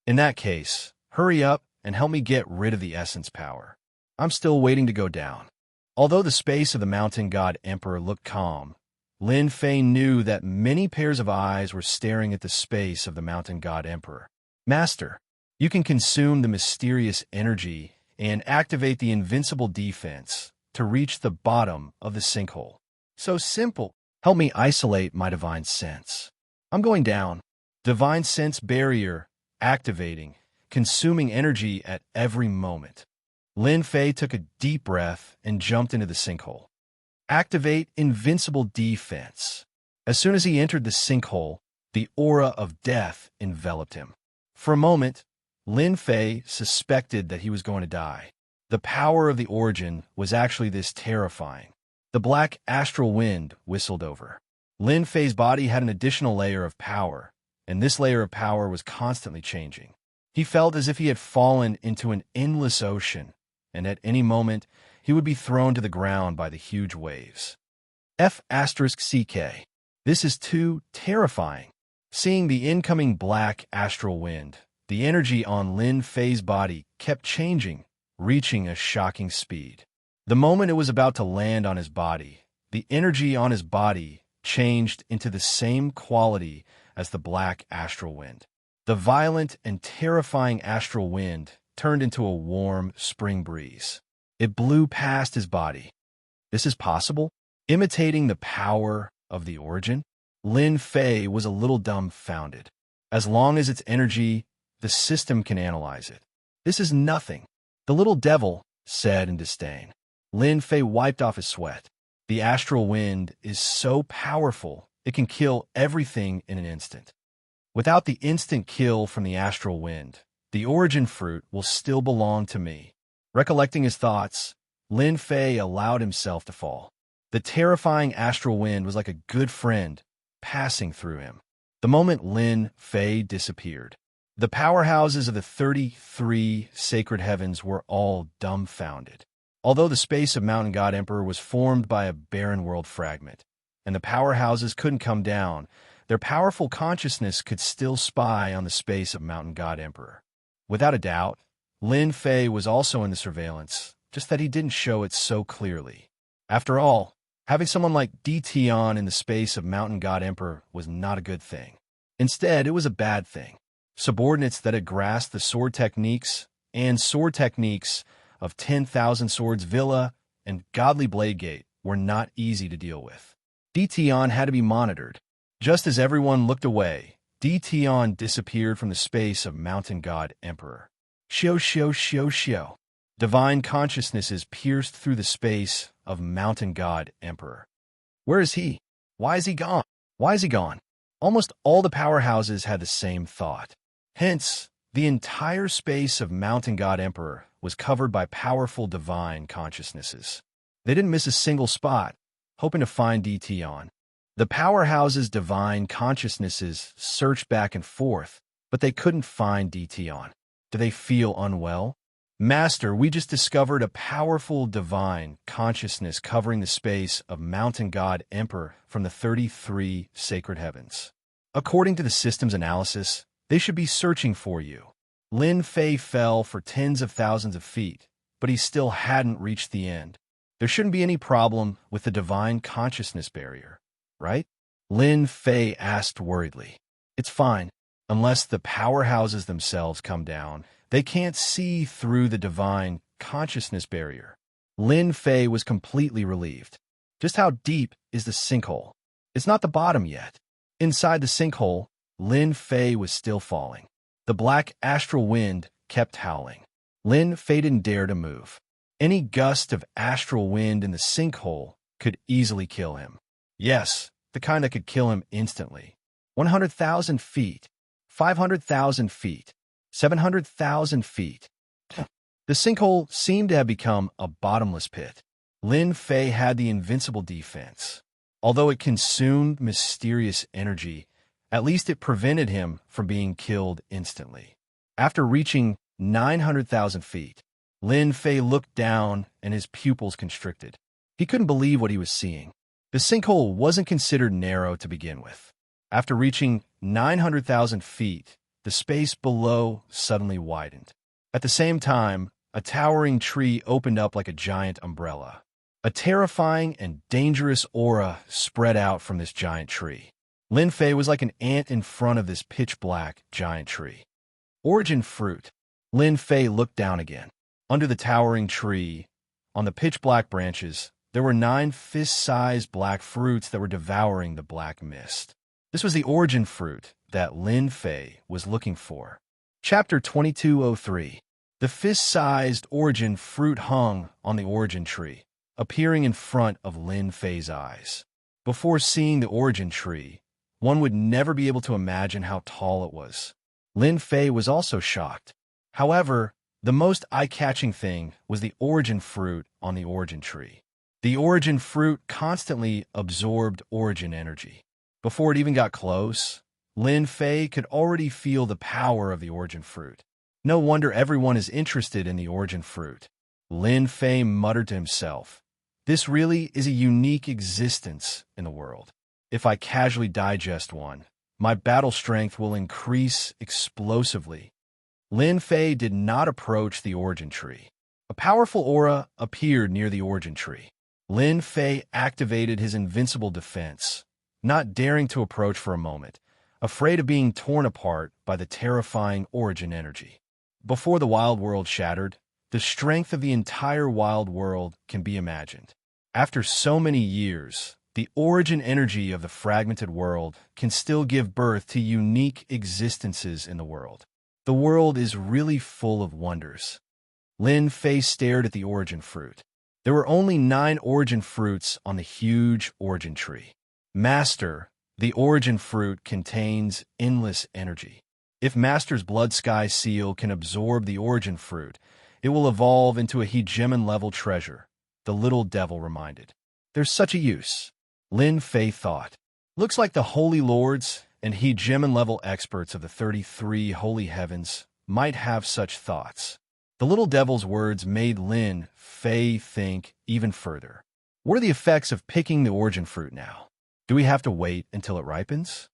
In that case, hurry up and help me get rid of the essence power. I'm still waiting to go down. Although the space of the mountain god emperor looked calm, Lin Fei knew that many pairs of eyes were staring at the space of the mountain god emperor. Master, you can consume the mysterious energy and activate the invincible defense to reach the bottom of the sinkhole. So simple. Help me isolate my divine sense. I'm going down. Divine sense barrier activating, consuming energy at every moment. Lin Fei took a deep breath and jumped into the sinkhole. Activate invincible defense. As soon as he entered the sinkhole, the aura of death enveloped him. For a moment, Lin Fei suspected that he was going to die. The power of the origin was actually this terrifying. The black astral wind whistled over. Lin Fei's body had an additional layer of power, and this layer of power was constantly changing. He felt as if he had fallen into an endless ocean, and at any moment, he would be thrown to the ground by the huge waves. F*CK. This is too terrifying. Seeing the incoming black astral wind, the energy on Lin Fei's body kept changing, reaching a shocking speed. The moment it was about to land on his body, the energy on his body changed into the same quality as the black astral wind. The violent and terrifying astral wind turned into a warm spring breeze. It blew past his body. This is possible? Imitating the power of the origin? Lin Fei was a little dumbfounded. As long as it's energy, the system can analyze it. This is nothing. The little devil said in disdain. Lin Fei wiped off his sweat. The astral wind is so powerful, it can kill everything in an instant. Without the instant kill from the astral wind, the origin fruit will still belong to me. Recollecting his thoughts, Lin Fei allowed himself to fall. The terrifying astral wind was like a good friend passing through him. The moment Lin Fei disappeared, the powerhouses of the 33 sacred heavens were all dumbfounded. Although the space of Mountain God Emperor was formed by a barren world fragment, and the powerhouses couldn't come down, their powerful consciousness could still spy on the space of Mountain God Emperor. Without a doubt, Lin Fei was also in the surveillance, just that he didn't show it so clearly. After all, having someone like Di Tian in the space of Mountain God Emperor was not a good thing. Instead, it was a bad thing. Subordinates that had grasped the sword techniques of 10,000 Swords Villa and Godly Bladegate were not easy to deal with. Di Tian had to be monitored. Just as everyone looked away, Di Tian disappeared from the space of Mountain God Emperor. Shio. Divine consciousnesses pierced through the space of Mountain God Emperor. Where is he? Why is he gone? Why is he gone? Almost all the powerhouses had the same thought. Hence, the entire space of Mountain God Emperor was covered by powerful divine consciousnesses. They didn't miss a single spot, hoping to find Di Tian. The powerhouse's divine consciousnesses searched back and forth, but they couldn't find Di Tian. Do they feel unwell? Master, we just discovered a powerful divine consciousness covering the space of Mountain God Emperor from the 33 sacred heavens. According to the system's analysis, they should be searching for you. Lin Fei fell for tens of thousands of feet, but he still hadn't reached the end. There shouldn't be any problem with the divine consciousness barrier, right? Lin Fei asked worriedly. It's fine, unless the powerhouses themselves come down. They can't see through the divine consciousness barrier. Lin Fei was completely relieved. Just how deep is the sinkhole? It's not the bottom yet. Inside the sinkhole, Lin Fei was still falling. The black astral wind kept howling. Lin Fei didn't dare to move. Any gust of astral wind in the sinkhole could easily kill him. Yes, the kind that could kill him instantly. 100,000 feet, 500,000 feet, 700,000 feet. The sinkhole seemed to have become a bottomless pit. Lin Fei had the invincible defense. Although it consumed mysterious energy, at least it prevented him from being killed instantly. After reaching 900,000 feet, Lin Fei looked down and his pupils constricted. He couldn't believe what he was seeing. The sinkhole wasn't considered narrow to begin with. After reaching 900,000 feet, the space below suddenly widened. At the same time, a towering tree opened up like a giant umbrella. A terrifying and dangerous aura spread out from this giant tree. Lin Fei was like an ant in front of this pitch-black giant tree. Origin fruit. Lin Fei looked down again. Under the towering tree, on the pitch-black branches, there were 9 fist-sized black fruits that were devouring the black mist. This was the origin fruit that Lin Fei was looking for. Chapter 2203. The fist-sized origin fruit hung on the origin tree, appearing in front of Lin Fei's eyes. Before seeing the origin tree, one would never be able to imagine how tall it was. Lin Fei was also shocked. However, the most eye-catching thing was the origin fruit on the origin tree. The origin fruit constantly absorbed origin energy. Before it even got close, Lin Fei could already feel the power of the origin fruit. No wonder everyone is interested in the origin fruit. Lin Fei muttered to himself, "This really is a unique existence in the world. If I casually digest one, my battle strength will increase explosively." Lin Fei did not approach the origin tree. A powerful aura appeared near the origin tree. Lin Fei activated his invincible defense, not daring to approach for a moment, afraid of being torn apart by the terrifying origin energy. Before the wild world shattered, the strength of the entire wild world can be imagined. After so many years, the origin energy of the fragmented world can still give birth to unique existences in the world. The world is really full of wonders. Lin Fei stared at the origin fruit. There were only 9 origin fruits on the huge origin tree. Master, the origin fruit contains endless energy. If Master's blood sky seal can absorb the origin fruit, it will evolve into a hegemon-level treasure, the little devil reminded. There's such a use. Lin Fei thought. Looks like the Holy Lords and Gemin level experts of the 33 Holy Heavens might have such thoughts. The little devil's words made Lin Fei think even further. What are the effects of picking the origin fruit now? Do we have to wait until it ripens?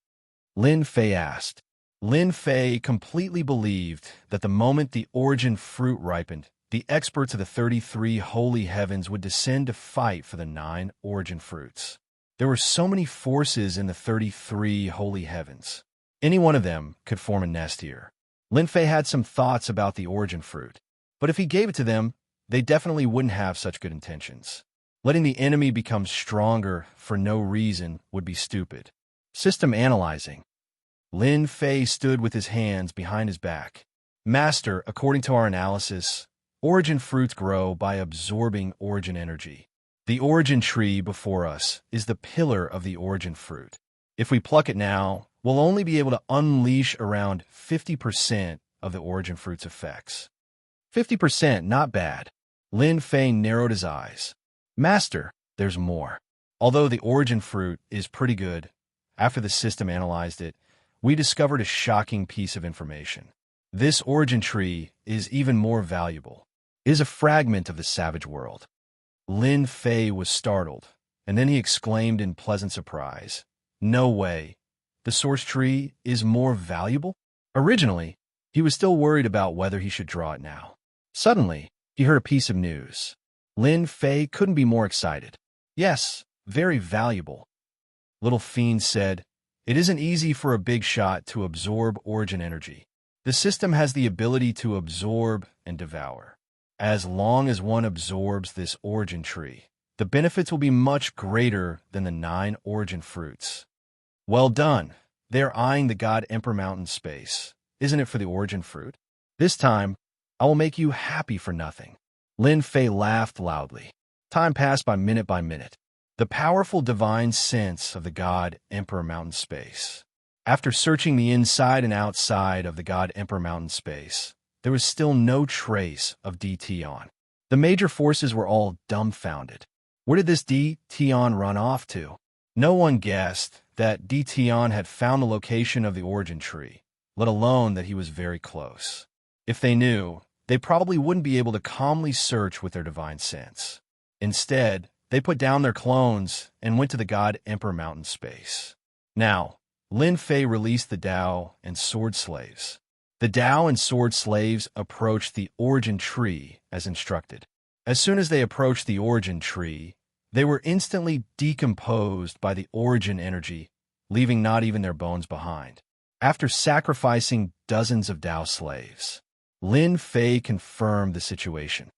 Lin Fei asked. Lin Fei completely believed that the moment the origin fruit ripened, the experts of the 33 Holy Heavens would descend to fight for the 9 origin fruits. There were so many forces in the 33 Holy Heavens. Any one of them could form a nest here. Lin Fei had some thoughts about the origin fruit, but if he gave it to them, they definitely wouldn't have such good intentions. Letting the enemy become stronger for no reason would be stupid. System analyzing. Lin Fei stood with his hands behind his back. Master, according to our analysis, origin fruits grow by absorbing origin energy. The origin tree before us is the pillar of the origin fruit. If we pluck it now, we'll only be able to unleash around 50% of the origin fruit's effects. 50%, not bad. Lin Fei narrowed his eyes. Master, there's more. Although the origin fruit is pretty good, after the system analyzed it, we discovered a shocking piece of information. This origin tree is even more valuable. It is a fragment of the savage world. Lin Fei was startled, and then he exclaimed in pleasant surprise, "No way! The source tree is more valuable?" Originally, he was still worried about whether he should draw it now. Suddenly, he heard a piece of news. Lin Fei couldn't be more excited. "Yes, very valuable." Little Fiend said, "It isn't easy for a big shot to absorb origin energy. The system has the ability to absorb and devour. As long as one absorbs this origin tree, the benefits will be much greater than the 9 origin fruits." Well done. They are eyeing the God Emperor Mountain space. Isn't it for the origin fruit? This time, I will make you happy for nothing. Lin Fei laughed loudly. Time passed by minute. The powerful divine sense of the God Emperor Mountain space. After searching the inside and outside of the God Emperor Mountain space, there was still no trace of D-Tion. The major forces were all dumbfounded. Where did this D-Tion run off to? No one guessed that D-Tion had found the location of the origin tree, let alone that he was very close. If they knew, they probably wouldn't be able to calmly search with their divine sense. Instead, they put down their clones and went to the God Emperor Mountain space. Now, Lin Fei released the Dao and Sword Slaves. The Dao and Sword Slaves approached the origin tree as instructed. As soon as they approached the origin tree, they were instantly decomposed by the origin energy, leaving not even their bones behind. After sacrificing dozens of Dao slaves, Lin Fei confirmed the situation.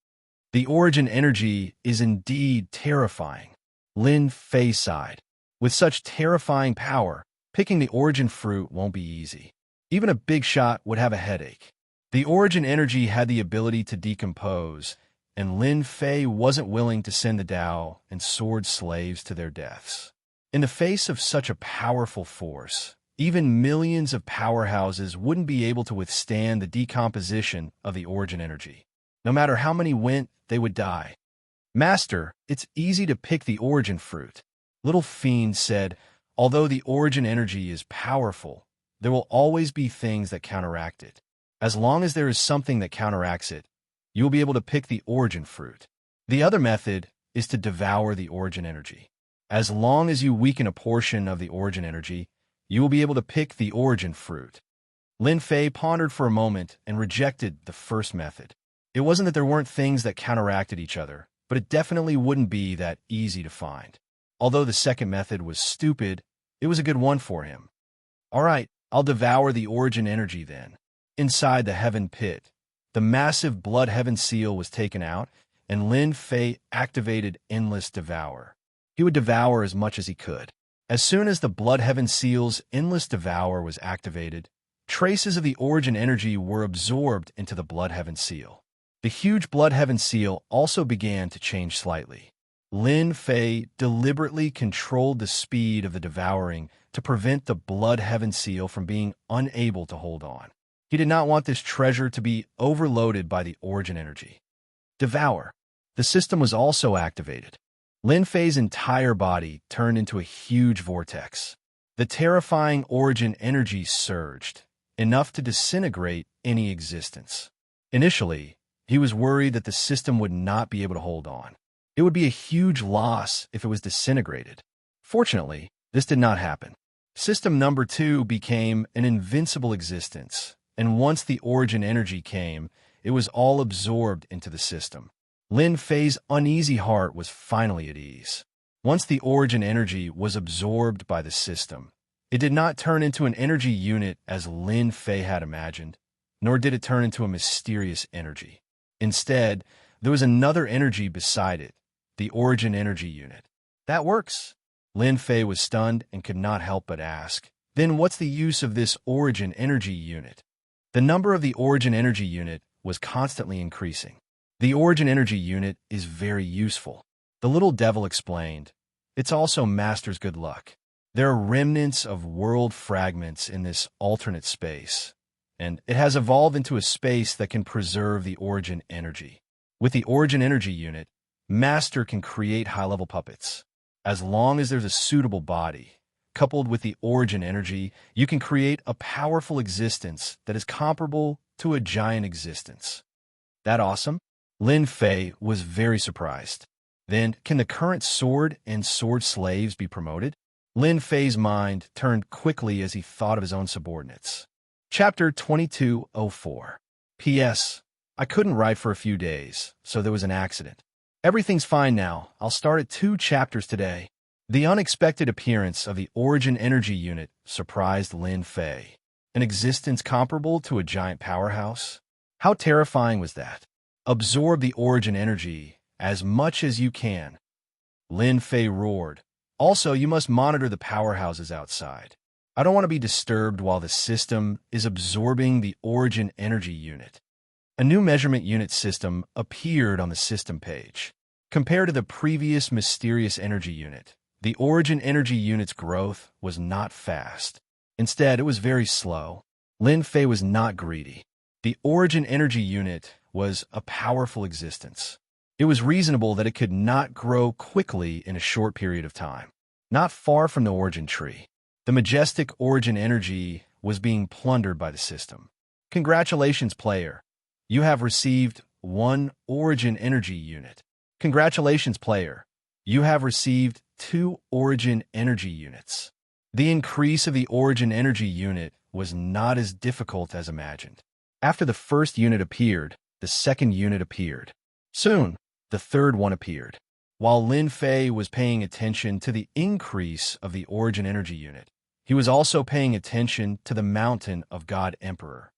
The origin energy is indeed terrifying. Lin Fei sighed. With such terrifying power, picking the origin fruit won't be easy. Even a big shot would have a headache. The origin energy had the ability to decompose, and Lin Fei wasn't willing to send the Dao and Sword Slaves to their deaths. In the face of such a powerful force, even millions of powerhouses wouldn't be able to withstand the decomposition of the origin energy. No matter how many went, they would die. "Master, it's easy to pick the origin fruit," Little Fiend said. "Although the origin energy is powerful, there will always be things that counteract it. As long as there is something that counteracts it, you will be able to pick the origin fruit. The other method is to devour the origin energy. As long as you weaken a portion of the origin energy, you will be able to pick the origin fruit." Lin Fei pondered for a moment and rejected the first method. It wasn't that there weren't things that counteracted each other, but it definitely wouldn't be that easy to find. Although the second method was stupid, it was a good one for him. "All right, I'll devour the origin energy then." Inside the heaven pit, the massive blood heaven seal was taken out, and Lin Fei activated Endless Devour. He would devour as much as he could. As soon as the blood heaven seal's Endless Devour was activated, traces of the origin energy were absorbed into the blood heaven seal. The huge blood heaven seal also began to change slightly. Lin Fei deliberately controlled the speed of the devouring to prevent the blood heaven seal from being unable to hold on. He did not want this treasure to be overloaded by the origin energy. Devour. The system was also activated. Lin Fei's entire body turned into a huge vortex. The terrifying origin energy surged, enough to disintegrate any existence. Initially, he was worried that the system would not be able to hold on. It would be a huge loss if it was disintegrated. Fortunately, this did not happen. System number 2 became an invincible existence, and once the origin energy came, it was all absorbed into the system. Lin Fei's uneasy heart was finally at ease. Once the origin energy was absorbed by the system, it did not turn into an energy unit as Lin Fei had imagined, nor did it turn into a mysterious energy. Instead, there was another energy beside it, the origin energy unit. That works. Lin Fei was stunned and could not help but ask, then what's the use of this origin energy unit? The number of the origin energy unit was constantly increasing. The origin energy unit is very useful. The little devil explained. It's also Master's good luck. There are remnants of world fragments in this alternate space, and it has evolved into a space that can preserve the origin energy. With the origin energy unit, Master can create high-level puppets. As long as there's a suitable body, coupled with the origin energy, you can create a powerful existence that is comparable to a giant existence. That awesome? Lin Fei was very surprised. Then, can the current sword and sword slaves be promoted? Lin Fei's mind turned quickly as he thought of his own subordinates. Chapter 2204. P.S. I couldn't write for a few days, so there was an accident. Everything's fine now. I'll start at 2 chapters today. The unexpected appearance of the origin energy unit surprised Lin Fei. An existence comparable to a giant powerhouse? How terrifying was that? Absorb the origin energy as much as you can. Lin Fei roared. Also, you must monitor the powerhouses outside. I don't want to be disturbed while the system is absorbing the origin energy unit. A new measurement unit system appeared on the system page. Compared to the previous mysterious energy unit, the origin energy unit's growth was not fast. Instead, it was very slow. Lin Fei was not greedy. The origin energy unit was a powerful existence. It was reasonable that it could not grow quickly in a short period of time. Not far from the origin tree, the majestic origin energy was being plundered by the system. Congratulations, player. You have received 1 origin energy unit. Congratulations, player. You have received 2 origin energy units. The increase of the origin energy unit was not as difficult as imagined. After the first unit appeared, the second unit appeared. Soon, the third one appeared. While Lin Fei was paying attention to the increase of the origin energy unit, he was also paying attention to the mountain of God Emperor.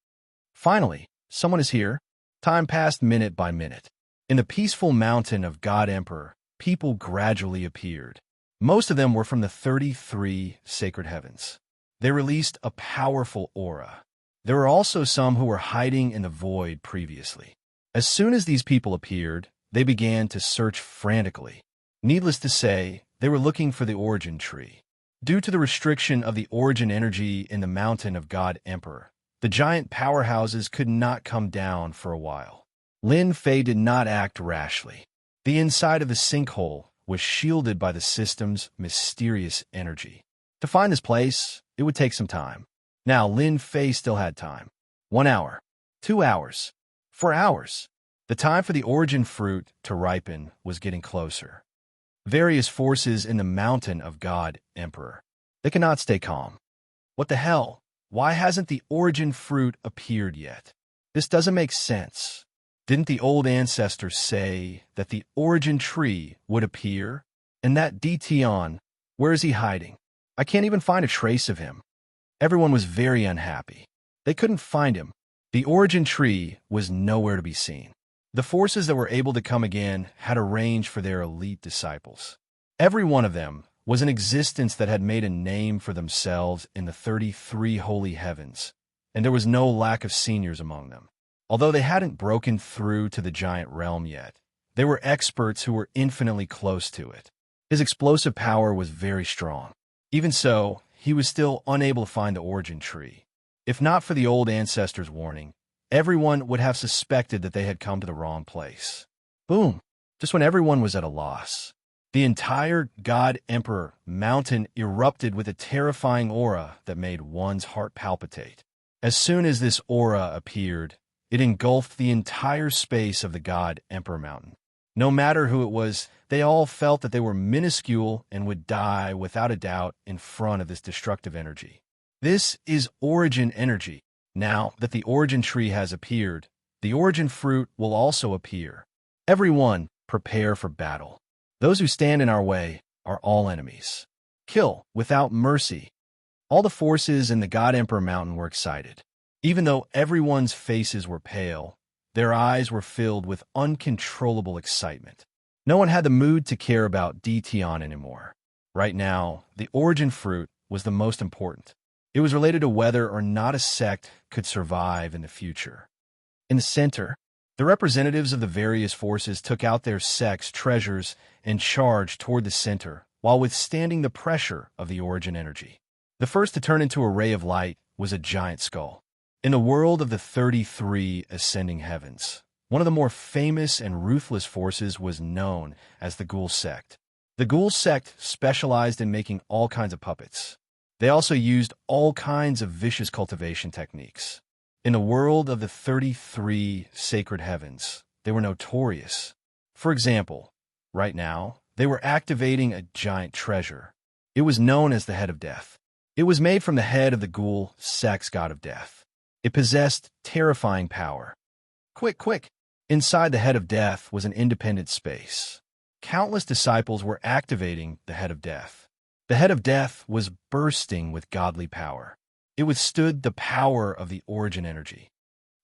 Finally, someone is here. Time passed minute by minute. In the peaceful mountain of God Emperor, people gradually appeared. Most of them were from the 33 sacred heavens. They released a powerful aura. There were also some who were hiding in the void previously. As soon as these people appeared, they began to search frantically. Needless to say, they were looking for the origin tree. Due to the restriction of the origin energy in the mountain of God Emperor, the giant powerhouses could not come down for a while. Lin Fei did not act rashly. The inside of the sinkhole was shielded by the system's mysterious energy. To find this place, it would take some time. Now, Lin Fei still had time. 1 hour, 2 hours, 4 hours. The time for the origin fruit to ripen was getting closer. Various forces in the mountain of God Emperor. They cannot stay calm. What the hell? Why hasn't the origin fruit appeared yet? This doesn't make sense. Didn't the old ancestors say that the origin tree would appear? And that Tion, where is he hiding? I can't even find a trace of him. Everyone was very unhappy. They couldn't find him. The origin tree was nowhere to be seen. The forces that were able to come again had arranged for their elite disciples. Every one of them was an existence that had made a name for themselves in the 33 holy heavens, and there was no lack of seniors among them. Although they hadn't broken through to the giant realm yet, they were experts who were infinitely close to it. His explosive power was very strong. Even so, he was still unable to find the origin tree. If not for the old ancestors' warning, everyone would have suspected that they had come to the wrong place. Boom! Just when everyone was at a loss, The entire God Emperor mountain erupted with a terrifying aura that made one's heart palpitate. As soon as this aura appeared, it engulfed the entire space of the God Emperor mountain. No matter who it was, they all felt that they were minuscule and would die without a doubt in front of this destructive energy. This is origin energy. Now that the origin tree has appeared, the origin fruit will also appear. Everyone, prepare for battle. Those who stand in our way are all enemies. Kill without mercy. All the forces in the God Emperor mountain were excited. Even though everyone's faces were pale, their eyes were filled with uncontrollable excitement. No one had the mood to care about Dtion anymore. Right now, the origin fruit was the most important. It was related to whether or not a sect could survive in the future. In the center, the representatives of the various forces took out their sect's treasures and charged toward the center while withstanding the pressure of the origin energy. The first to turn into a ray of light was a giant skull. In the world of the 33 ascending heavens, one of the more famous and ruthless forces was known as the Ghoul sect. The Ghoul sect specialized in making all kinds of puppets. They also used all kinds of vicious cultivation techniques. In the world of the 33 sacred heavens, they were notorious. For example, right now, they were activating a giant treasure. It was known as the Head of Death. It was made from the head of the Ghoul sect's god of death. It possessed terrifying power. Quick! Inside the Head of Death was an independent space. Countless disciples were activating the Head of Death. The Head of Death was bursting with godly power. It withstood the power of the origin energy.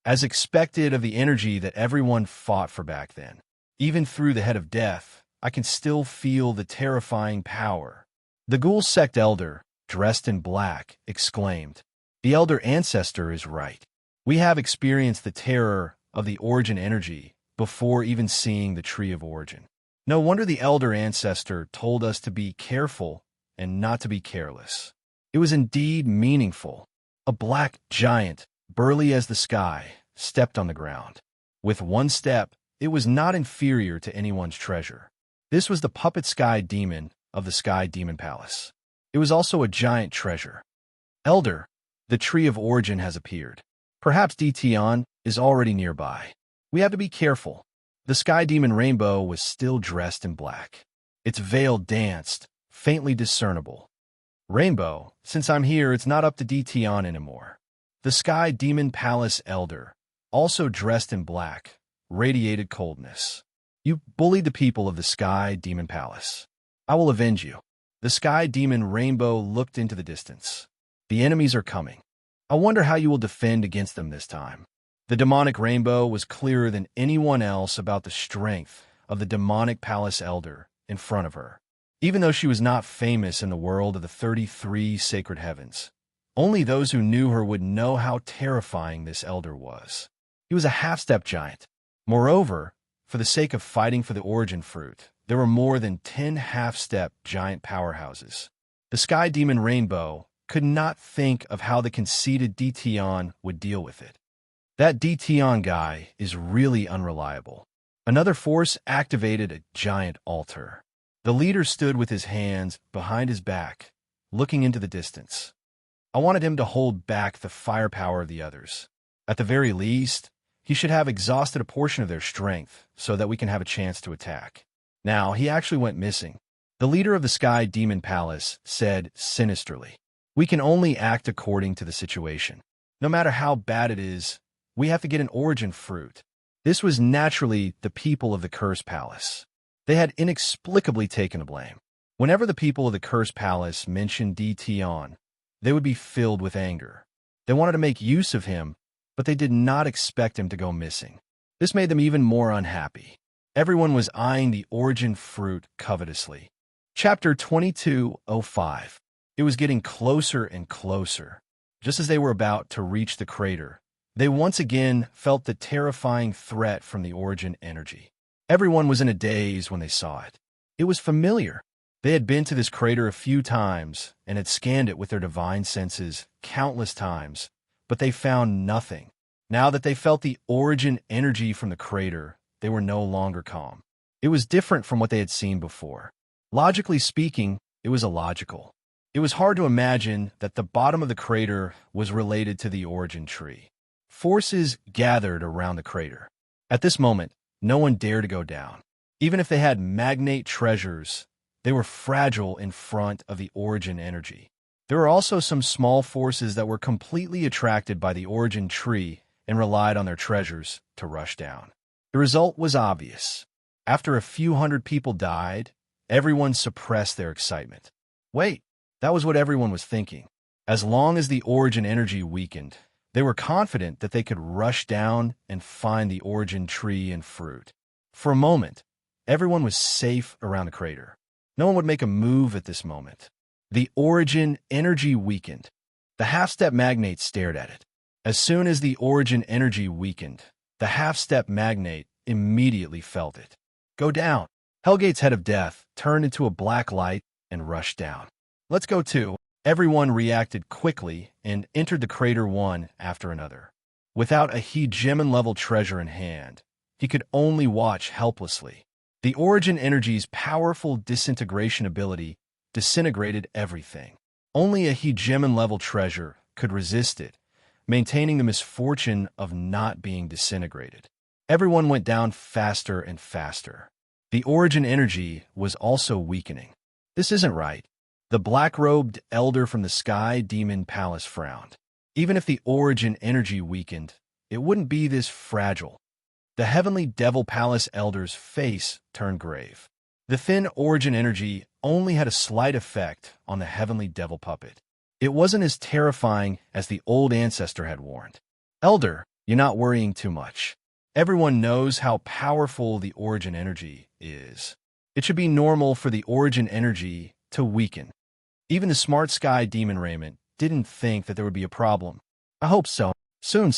As expected of the energy that everyone fought for back then, even through the Head of Death, I can still feel the terrifying power. The Ghoul sect elder, dressed in black, exclaimed, "The elder ancestor is right. We have experienced the terror of the origin energy before even seeing the tree of origin. No wonder the elder ancestor told us to be careful and not to be careless." It was indeed meaningful. A black giant, burly as the sky, stepped on the ground. With one step, it was not inferior to anyone's treasure. This was the puppet sky demon of the Sky Demon Palace. It was also a giant treasure. "Elder, the tree of origin has appeared. Perhaps Dtion is already nearby. We have to be careful." The Sky Demon Rainbow was still dressed in black. Its veil danced, faintly discernible. "Rainbow, since I'm here, it's not up to Dtion anymore." The Sky Demon Palace Elder, also dressed in black, radiated coldness. "You bullied the people of the Sky Demon Palace. I will avenge you." The Sky Demon Rainbow looked into the distance. "The enemies are coming. I wonder how you will defend against them this time." The demonic rainbow was clearer than anyone else about the strength of the demonic palace elder in front of her. Even though she was not famous in the world of the 33 sacred heavens, only those who knew her would know how terrifying this elder was. He was a half-step giant. Moreover, for the sake of fighting for the origin fruit, there were more than 10 half-step giant powerhouses. The Sky Demon Rainbow could not think of how the conceited Dtion would deal with it. That Dtion guy is really unreliable. Another force activated a giant altar. The leader stood with his hands behind his back, looking into the distance. I wanted him to hold back the firepower of the others. At the very least, he should have exhausted a portion of their strength so that we can have a chance to attack. Now, he actually went missing. The leader of the Sky Demon Palace said sinisterly, "We can only act according to the situation. No matter how bad it is, we have to get an origin fruit." This was naturally the people of the Cursed Palace. They had inexplicably taken the blame. Whenever the people of the Cursed Palace mentioned Dtion, they would be filled with anger. They wanted to make use of him, but they did not expect him to go missing. This made them even more unhappy. Everyone was eyeing the origin fruit covetously. Chapter 22:05. It was getting closer and closer. Just as they were about to reach the crater, they once again felt the terrifying threat from the origin energy. Everyone was in a daze when they saw it. It was familiar. They had been to this crater a few times and had scanned it with their divine senses countless times, but they found nothing. Now that they felt the origin energy from the crater, they were no longer calm. It was different from what they had seen before. Logically speaking, it was illogical. It was hard to imagine that the bottom of the crater was related to the origin tree. Forces gathered around the crater. At this moment, no one dared to go down. Even if they had magnate treasures, they were fragile in front of the origin energy. There were also some small forces that were completely attracted by the origin tree and relied on their treasures to rush down. The result was obvious. After a few hundred people died, everyone suppressed their excitement. Wait, that was what everyone was thinking. As long as the origin energy weakened, they were confident that they could rush down and find the origin tree and fruit. For a moment, everyone was safe around the crater. No one would make a move at this moment. The origin energy weakened. The half-step magnate stared at it. As soon as the origin energy weakened, the half-step magnate immediately felt it. Go down. Hellgate's head of death turned into a black light and rushed down. Let's go too. Everyone reacted quickly and entered the crater one after another. Without a hegemon-level treasure in hand, he could only watch helplessly. The origin energy's powerful disintegration ability disintegrated everything. Only a hegemon-level treasure could resist it, maintaining the misfortune of not being disintegrated. Everyone went down faster and faster. The origin energy was also weakening. This isn't right. The black-robed elder from the Sky Demon Palace frowned. Even if the origin energy weakened, it wouldn't be this fragile. The Heavenly Devil Palace elder's face turned grave. The thin origin energy only had a slight effect on the Heavenly Devil puppet. It wasn't as terrifying as the old ancestor had warned. Elder, you're not worrying too much. Everyone knows how powerful the origin energy is. It should be normal for the origin energy to weaken. Even the smart Sky Demon Raymond didn't think that there would be a problem. I hope so. Soon.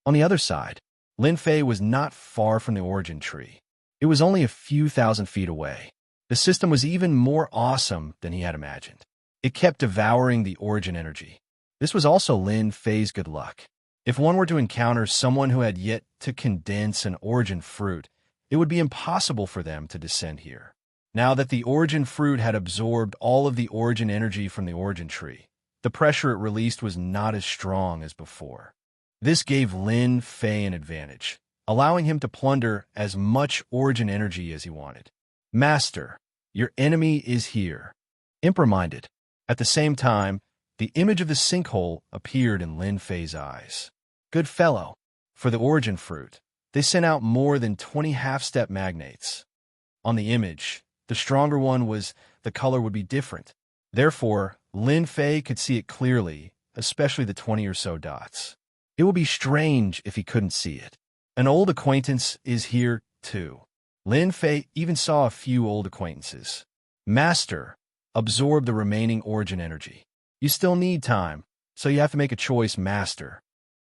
On the other side, Lin Fei was not far from the origin tree. It was only a few thousand feet away. The system was even more awesome than he had imagined. It kept devouring the origin energy. This was also Lin Fei's good luck. If one were to encounter someone who had yet to condense an origin fruit, it would be impossible for them to descend here. Now that the origin fruit had absorbed all of the origin energy from the origin tree, the pressure it released was not as strong as before. This gave Lin Fei an advantage, allowing him to plunder as much origin energy as he wanted. Master, your enemy is here. Imp reminded. At the same time, the image of the sinkhole appeared in Lin Fei's eyes. Good fellow. For the origin fruit, they sent out more than 20 half-step magnates. On the image, the stronger one the color would be different. Therefore, Lin Fei could see it clearly, especially the 20 or so dots. It would be strange if he couldn't see it. An old acquaintance is here, too. Lin Fei even saw a few old acquaintances. Master, absorb the remaining origin energy. You still need time, so you have to make a choice, Master.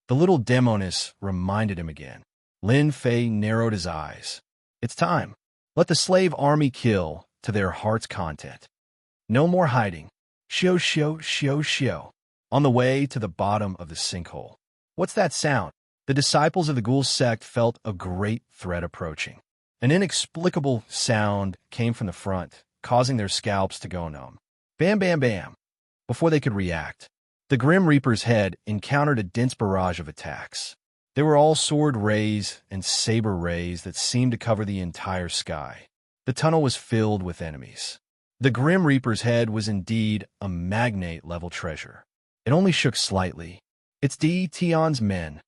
The little demoness reminded him again. Lin Fei narrowed his eyes. It's time. Let the slave army kill to their heart's content. No more hiding. Shio. On the way to the bottom of the sinkhole. What's that sound? The disciples of the ghoul sect felt a great threat approaching. An inexplicable sound came from the front, causing their scalps to go numb. Bam, bam, bam. Before they could react, the Grim Reaper's head encountered a dense barrage of attacks. They were all sword rays and saber rays that seemed to cover the entire sky. The tunnel was filled with enemies. The Grim Reaper's head was indeed a magnate-level treasure. It only shook slightly. It's Di Tion's men.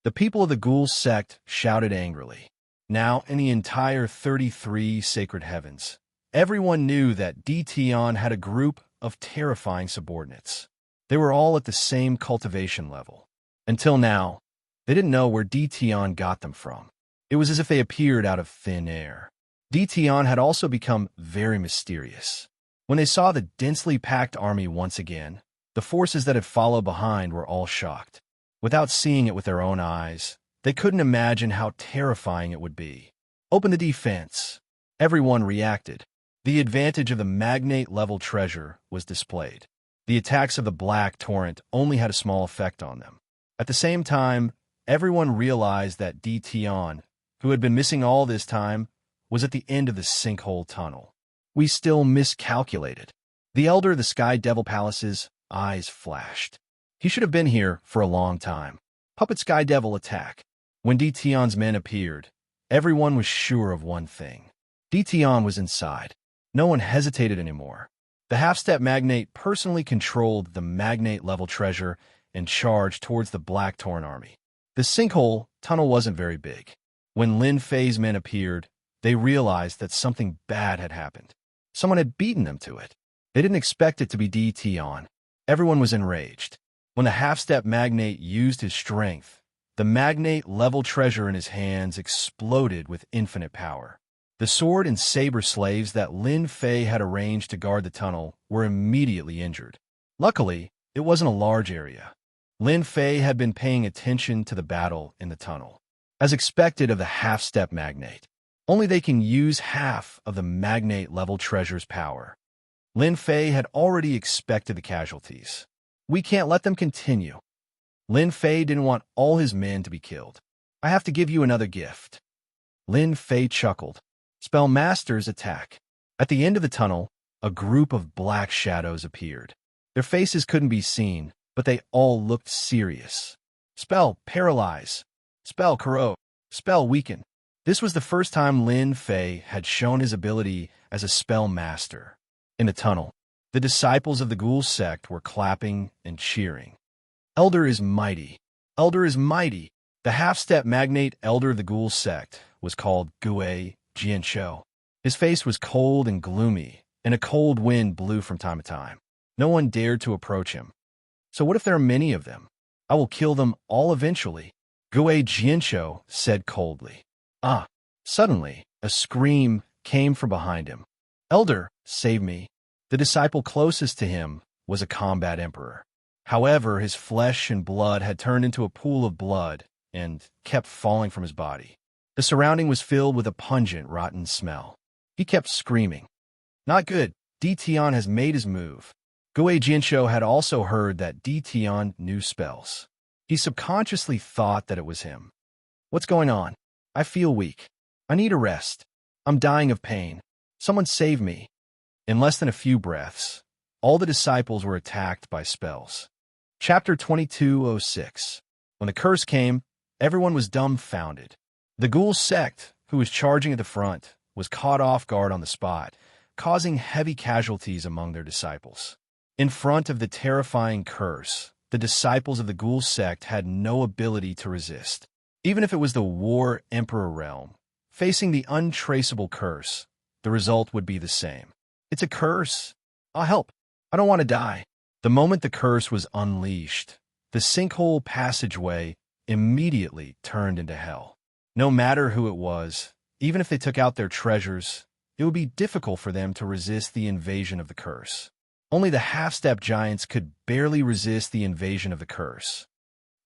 The people of the ghoul sect shouted angrily. Now, in the entire 33 sacred heavens, everyone knew that Di Tion had a group of terrifying subordinates. They were all at the same cultivation level. Until now, they didn't know where Di Tion got them from. It was as if they appeared out of thin air. Di Tion had also become very mysterious. When they saw the densely packed army once again, the forces that had followed behind were all shocked. Without seeing it with their own eyes, they couldn't imagine how terrifying it would be. Open the defense. Everyone reacted. The advantage of the magnate-level treasure was displayed. The attacks of the Black Torrent only had a small effect on them. At the same time, everyone realized that Di Tion, who had been missing all this time, was at the end of the sinkhole tunnel. We still miscalculated. The elder of the Sky Devil Palace's eyes flashed. He should have been here for a long time. Puppet Sky Devil attack. When Dtion's men appeared, everyone was sure of one thing. Dtion was inside. No one hesitated anymore. The half-step magnate personally controlled the magnate-level treasure and charged towards the Blackthorn army. The sinkhole tunnel wasn't very big. When Lin Fei's men appeared, they realized that something bad had happened. Someone had beaten them to it. They didn't expect it to be Dtion. Everyone was enraged. When the half-step magnate used his strength, the magnate-level treasure in his hands exploded with infinite power. The sword and saber slaves that Lin Fei had arranged to guard the tunnel were immediately injured. Luckily, it wasn't a large area. Lin Fei had been paying attention to the battle in the tunnel. As expected of the half-step magnate, only they can use half of the magnate-level treasure's power. Lin Fei had already expected the casualties. We can't let them continue. Lin Fei didn't want all his men to be killed. I have to give you another gift. Lin Fei chuckled. Spellmasters attack. At the end of the tunnel, a group of black shadows appeared. Their faces couldn't be seen, but they all looked serious. Spell paralyze. Spell corrode. Spell weaken. This was the first time Lin Fei had shown his ability as a spell master. In the tunnel, the disciples of the Ghoul sect were clapping and cheering. Elder is mighty. Elder is mighty. The half-step magnate elder of the Ghoul sect was called Gue Jianshou. His face was cold and gloomy, and a cold wind blew from time to time. No one dared to approach him. So what if there are many of them? I will kill them all eventually, Gue Jianshou said coldly. Ah! Suddenly, a scream came from behind him. Elder, save me. The disciple closest to him was a combat emperor. However, his flesh and blood had turned into a pool of blood and kept falling from his body. The surrounding was filled with a pungent, rotten smell. He kept screaming. Not good. Dtion has made his move. Gue Jianshou had also heard that Dtion knew spells. He subconsciously thought that it was him. What's going on? I feel weak. I need a rest. I'm dying of pain. Someone save me. In less than a few breaths, all the disciples were attacked by spells. Chapter 2206. When the curse came, everyone was dumbfounded. The Ghoul sect, who was charging at the front, was caught off guard on the spot, causing heavy casualties among their disciples. In front of the terrifying curse, the disciples of the Ghoul sect had no ability to resist. Even if it was the War Emperor realm, facing the untraceable curse, the result would be the same. It's a curse. I'll help. I don't want to die. The moment the curse was unleashed, the sinkhole passageway immediately turned into hell. No matter who it was, even if they took out their treasures, it would be difficult for them to resist the invasion of the curse. Only the half-step giants could barely resist the invasion of the curse.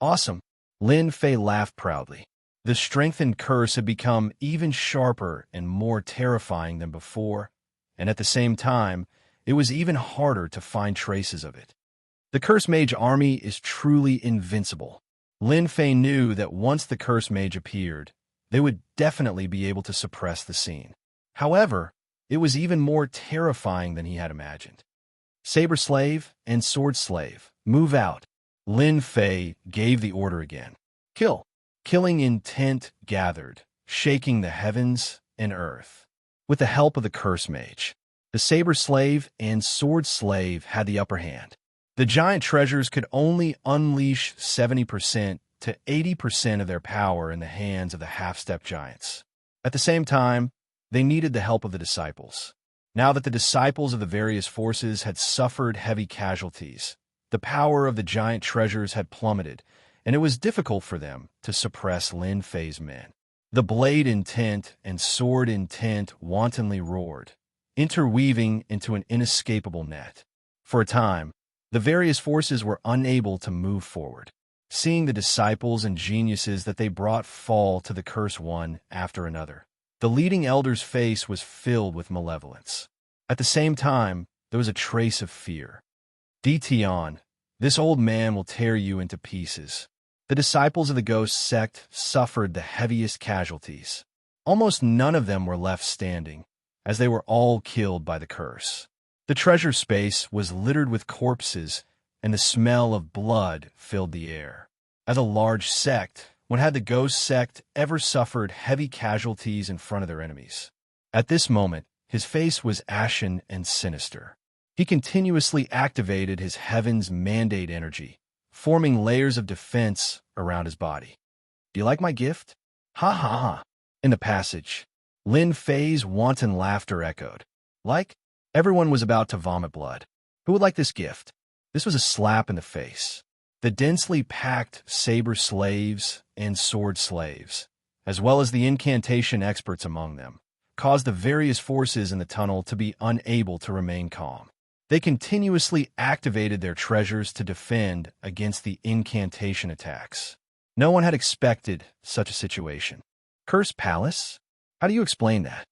Awesome. Lin Fei laughed proudly. The strengthened curse had become even sharper and more terrifying than before, and at the same time, it was even harder to find traces of it. The Curse Mage army is truly invincible. Lin Fei knew that once the Curse Mage appeared, they would definitely be able to suppress the scene. However, it was even more terrifying than he had imagined. Saber Slave and Sword Slave, move out. Lin Fei gave the order again. Kill. Killing intent gathered, shaking the heavens and earth. With the help of the Curse Mage, the Saber Slave and Sword Slave had the upper hand. The giant treasures could only unleash 70% to 80% of their power in the hands of the half-step giants. At the same time, they needed the help of the disciples. Now that the disciples of the various forces had suffered heavy casualties, the power of the giant treasures had plummeted, and it was difficult for them to suppress Lin Fei's men. The blade intent and sword intent wantonly roared, interweaving into an inescapable net. For a time, the various forces were unable to move forward, seeing the disciples and geniuses that they brought fall to the curse one after another. The leading elder's face was filled with malevolence. At the same time, there was a trace of fear. Dtion, this old man will tear you into pieces. The disciples of the Ghost sect suffered the heaviest casualties. Almost none of them were left standing, as they were all killed by the curse. The treasure space was littered with corpses, and the smell of blood filled the air. As a large sect, when had the ghost sect ever suffered heavy casualties in front of their enemies? At this moment, his face was ashen and sinister. He continuously activated his heaven's mandate energy, forming layers of defense around his body. Do you like my gift? Ha ha ha. In the passage, Lin Fei's wanton laughter echoed. Like? Everyone was about to vomit blood. Who would like this gift? This was a slap in the face. The densely packed saber slaves and sword slaves, as well as the incantation experts among them, caused the various forces in the tunnel to be unable to remain calm. They continuously activated their treasures to defend against the incantation attacks. No one had expected such a situation. Cursed Palace? How do you explain that?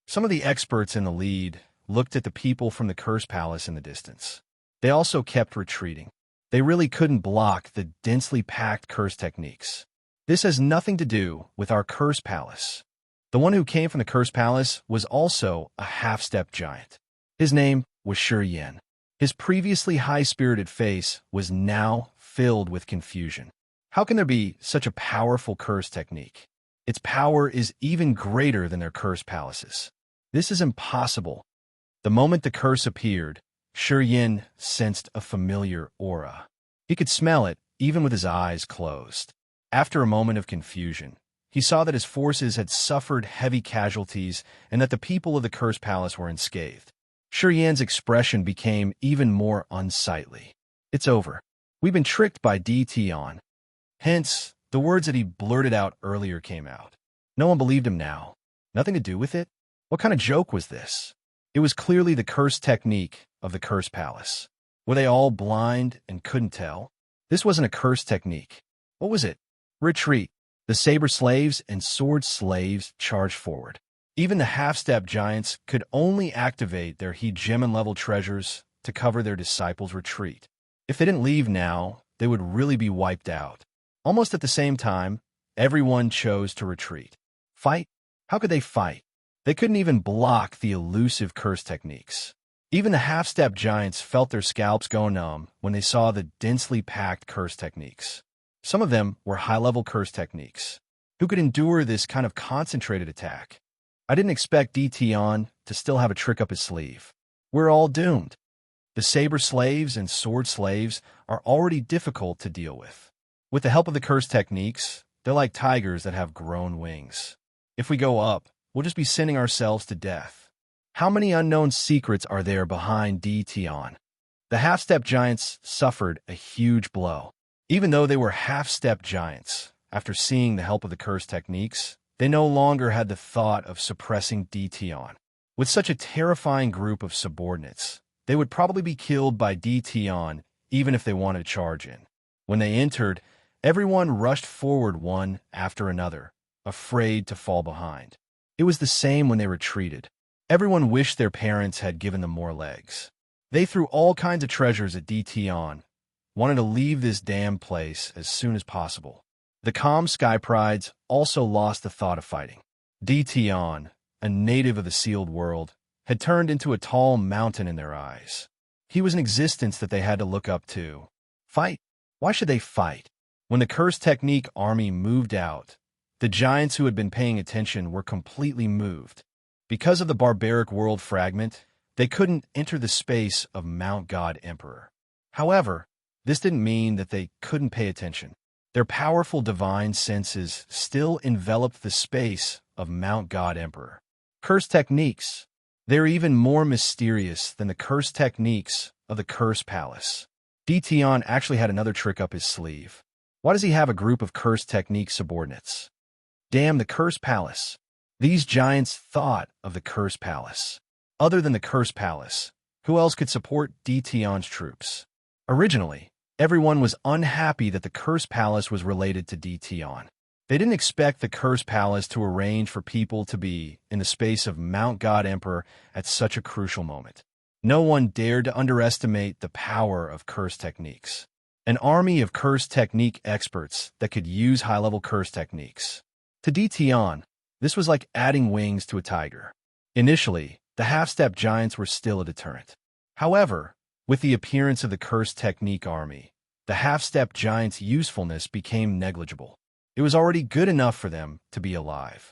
Some of the experts in the lead looked at the people from the Cursed Palace in the distance. They also kept retreating. They really couldn't block the densely packed curse techniques. This has nothing to do with our Cursed Palace. The one who came from the Cursed Palace was also a half-step giant. His name was Shi Yan. His previously high-spirited face was now filled with confusion. How can there be such a powerful curse technique? Its power is even greater than their Cursed Palaces. This is impossible. The moment the curse appeared, Shi Yan sensed a familiar aura. He could smell it even with his eyes closed. After a moment of confusion, he saw that his forces had suffered heavy casualties and that the people of the Cursed Palace were unscathed. Shi Yan's expression became even more unsightly. It's over. We've been tricked by D. Tian. Hence, the words that he blurted out earlier came out. No one believed him now. Nothing to do with it? What kind of joke was this? It was clearly the curse technique of the Cursed Palace. Were they all blind and couldn't tell? This wasn't a curse technique. What was it? Retreat. The saber slaves and sword slaves charged forward. Even the half-step giants could only activate their hegemon-level treasures to cover their disciples' retreat. If they didn't leave now, they would really be wiped out. Almost at the same time, everyone chose to retreat. Fight? How could they fight? They couldn't even block the elusive curse techniques. Even the half-step giants felt their scalps go numb when they saw the densely packed curse techniques. Some of them were high-level curse techniques. Who could endure this kind of concentrated attack? I didn't expect D. Tian to still have a trick up his sleeve. We're all doomed. The saber slaves and sword slaves are already difficult to deal with. With the help of the curse techniques, they're like tigers that have grown wings. If we go up, we'll just be sending ourselves to death. How many unknown secrets are there behind D. Tian? The half-step giants suffered a huge blow. Even though they were half-step giants, after seeing the help of the curse techniques, they no longer had the thought of suppressing D. Tian. With such a terrifying group of subordinates, they would probably be killed by D. Tian even if they wanted to charge in. When they entered, everyone rushed forward one after another, afraid to fall behind. It was the same when they retreated. Everyone wished their parents had given them more legs. They threw all kinds of treasures at D. Tian, wanted to leave this damn place as soon as possible. The calm Sky Prides also lost the thought of fighting. D. Tian, a native of the sealed world, had turned into a tall mountain in their eyes. He was an existence that they had to look up to. Fight? Why should they fight? When the curse technique army moved out, the giants who had been paying attention were completely moved. Because of the barbaric world fragment, they couldn't enter the space of Mount God Emperor. However, this didn't mean that they couldn't pay attention. Their powerful divine senses still enveloped the space of Mount God Emperor. Curse techniques. They're even more mysterious than the curse techniques of the Cursed Palace. D. Tian actually had another trick up his sleeve. Why does he have a group of curse technique subordinates? Damn the Cursed Palace. These giants thought of the Cursed Palace. Other than the Cursed Palace, who else could support D. Tian's troops? Originally, everyone was unhappy that the Cursed Palace was related to D. Tian. They didn't expect the Cursed Palace to arrange for people to be in the space of Mount God Emperor at such a crucial moment. No one dared to underestimate the power of curse techniques. An army of curse technique experts that could use high-level curse techniques. To D. Tian, this was like adding wings to a tiger. Initially, the half-step giants were still a deterrent. However, with the appearance of the cursed technique army, the half-step giants' usefulness became negligible. It was already good enough for them to be alive.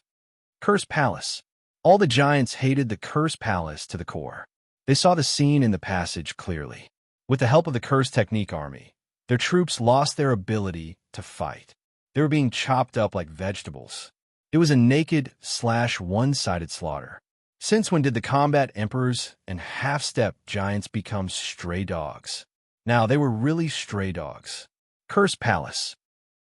Cursed Palace. All the giants hated the Cursed Palace to the core. They saw the scene in the passage clearly. With the help of the cursed technique army, their troops lost their ability to fight. They were being chopped up like vegetables. It was a naked one-sided slaughter. Since when did the combat emperors and half-step giants become stray dogs? Now, they were really stray dogs. Cursed Palace.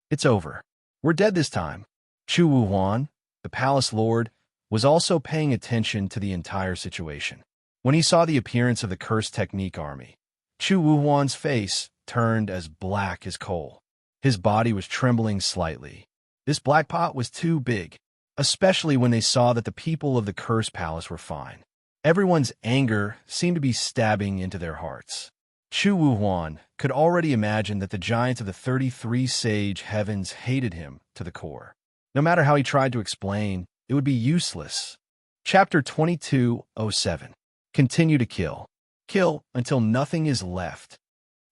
It's over. We're dead this time. Chu Wuhuan, the palace lord, was also paying attention to the entire situation. When he saw the appearance of the cursed technique army, Chu Wuhuan's face turned as black as coal. His body was trembling slightly. This black pot was too big, especially when they saw that the people of the cursed palace were fine. Everyone's anger seemed to be stabbing into their hearts. Chu Wuhuan could already imagine that the giants of the 33 Sage Heavens hated him to the core. No matter how he tried to explain, it would be useless. Chapter 2207. Continue to kill. Kill until nothing is left.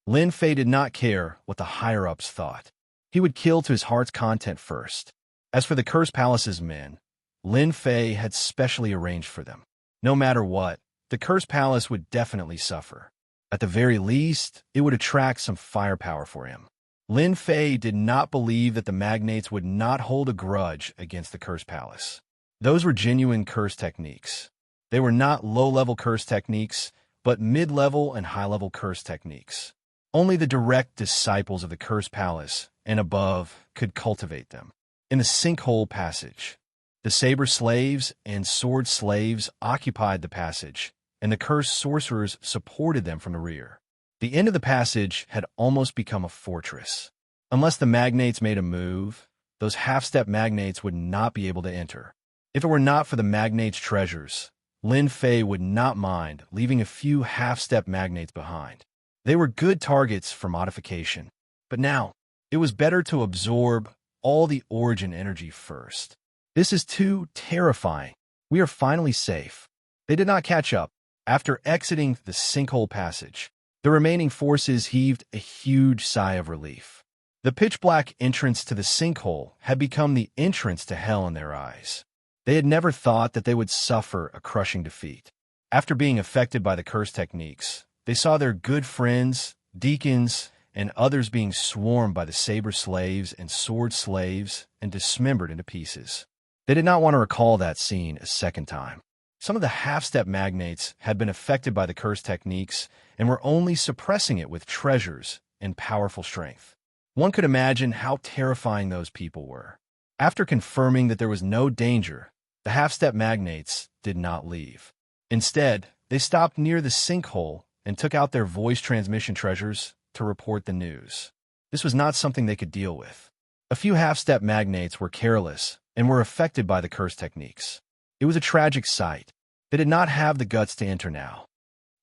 Lin Fei did not care what the higher-ups thought. He would kill to his heart's content first. As for the Cursed Palace's men, Lin Fei had specially arranged for them. No matter what, the Cursed Palace would definitely suffer. At the very least, it would attract some firepower for him. Lin Fei did not believe that the magnates would not hold a grudge against the Cursed Palace. Those were genuine curse techniques. They were not low-level curse techniques, but mid-level and high-level curse techniques. Only the direct disciples of the Cursed Palace and above could cultivate them. In the Sinkhole Passage, the saber slaves and sword slaves occupied the passage, and the cursed sorcerers supported them from the rear. The end of the passage had almost become a fortress. Unless the magnates made a move, those half-step magnates would not be able to enter. If it were not for the magnates' treasures, Lin Fei would not mind leaving a few half-step magnates behind. They were good targets for modification. But now, it was better to absorb all the origin energy first. This is too terrifying. We are finally safe. They did not catch up. After exiting the Sinkhole Passage, the remaining forces heaved a huge sigh of relief. The pitch-black entrance to the sinkhole had become the entrance to hell in their eyes. They had never thought that they would suffer a crushing defeat. After being affected by the curse techniques, they saw their good friends, deacons, and others being swarmed by the saber slaves and sword slaves and dismembered into pieces. They did not want to recall that scene a second time. Some of the half-step magnates had been affected by the curse techniques and were only suppressing it with treasures and powerful strength. One could imagine how terrifying those people were. After confirming that there was no danger, the half-step magnates did not leave. Instead, they stopped near the sinkhole and took out their voice transmission treasures to report the news. This was not something they could deal with. A few half-step magnates were careless and were affected by the curse techniques. It was a tragic sight. They did not have the guts to enter now.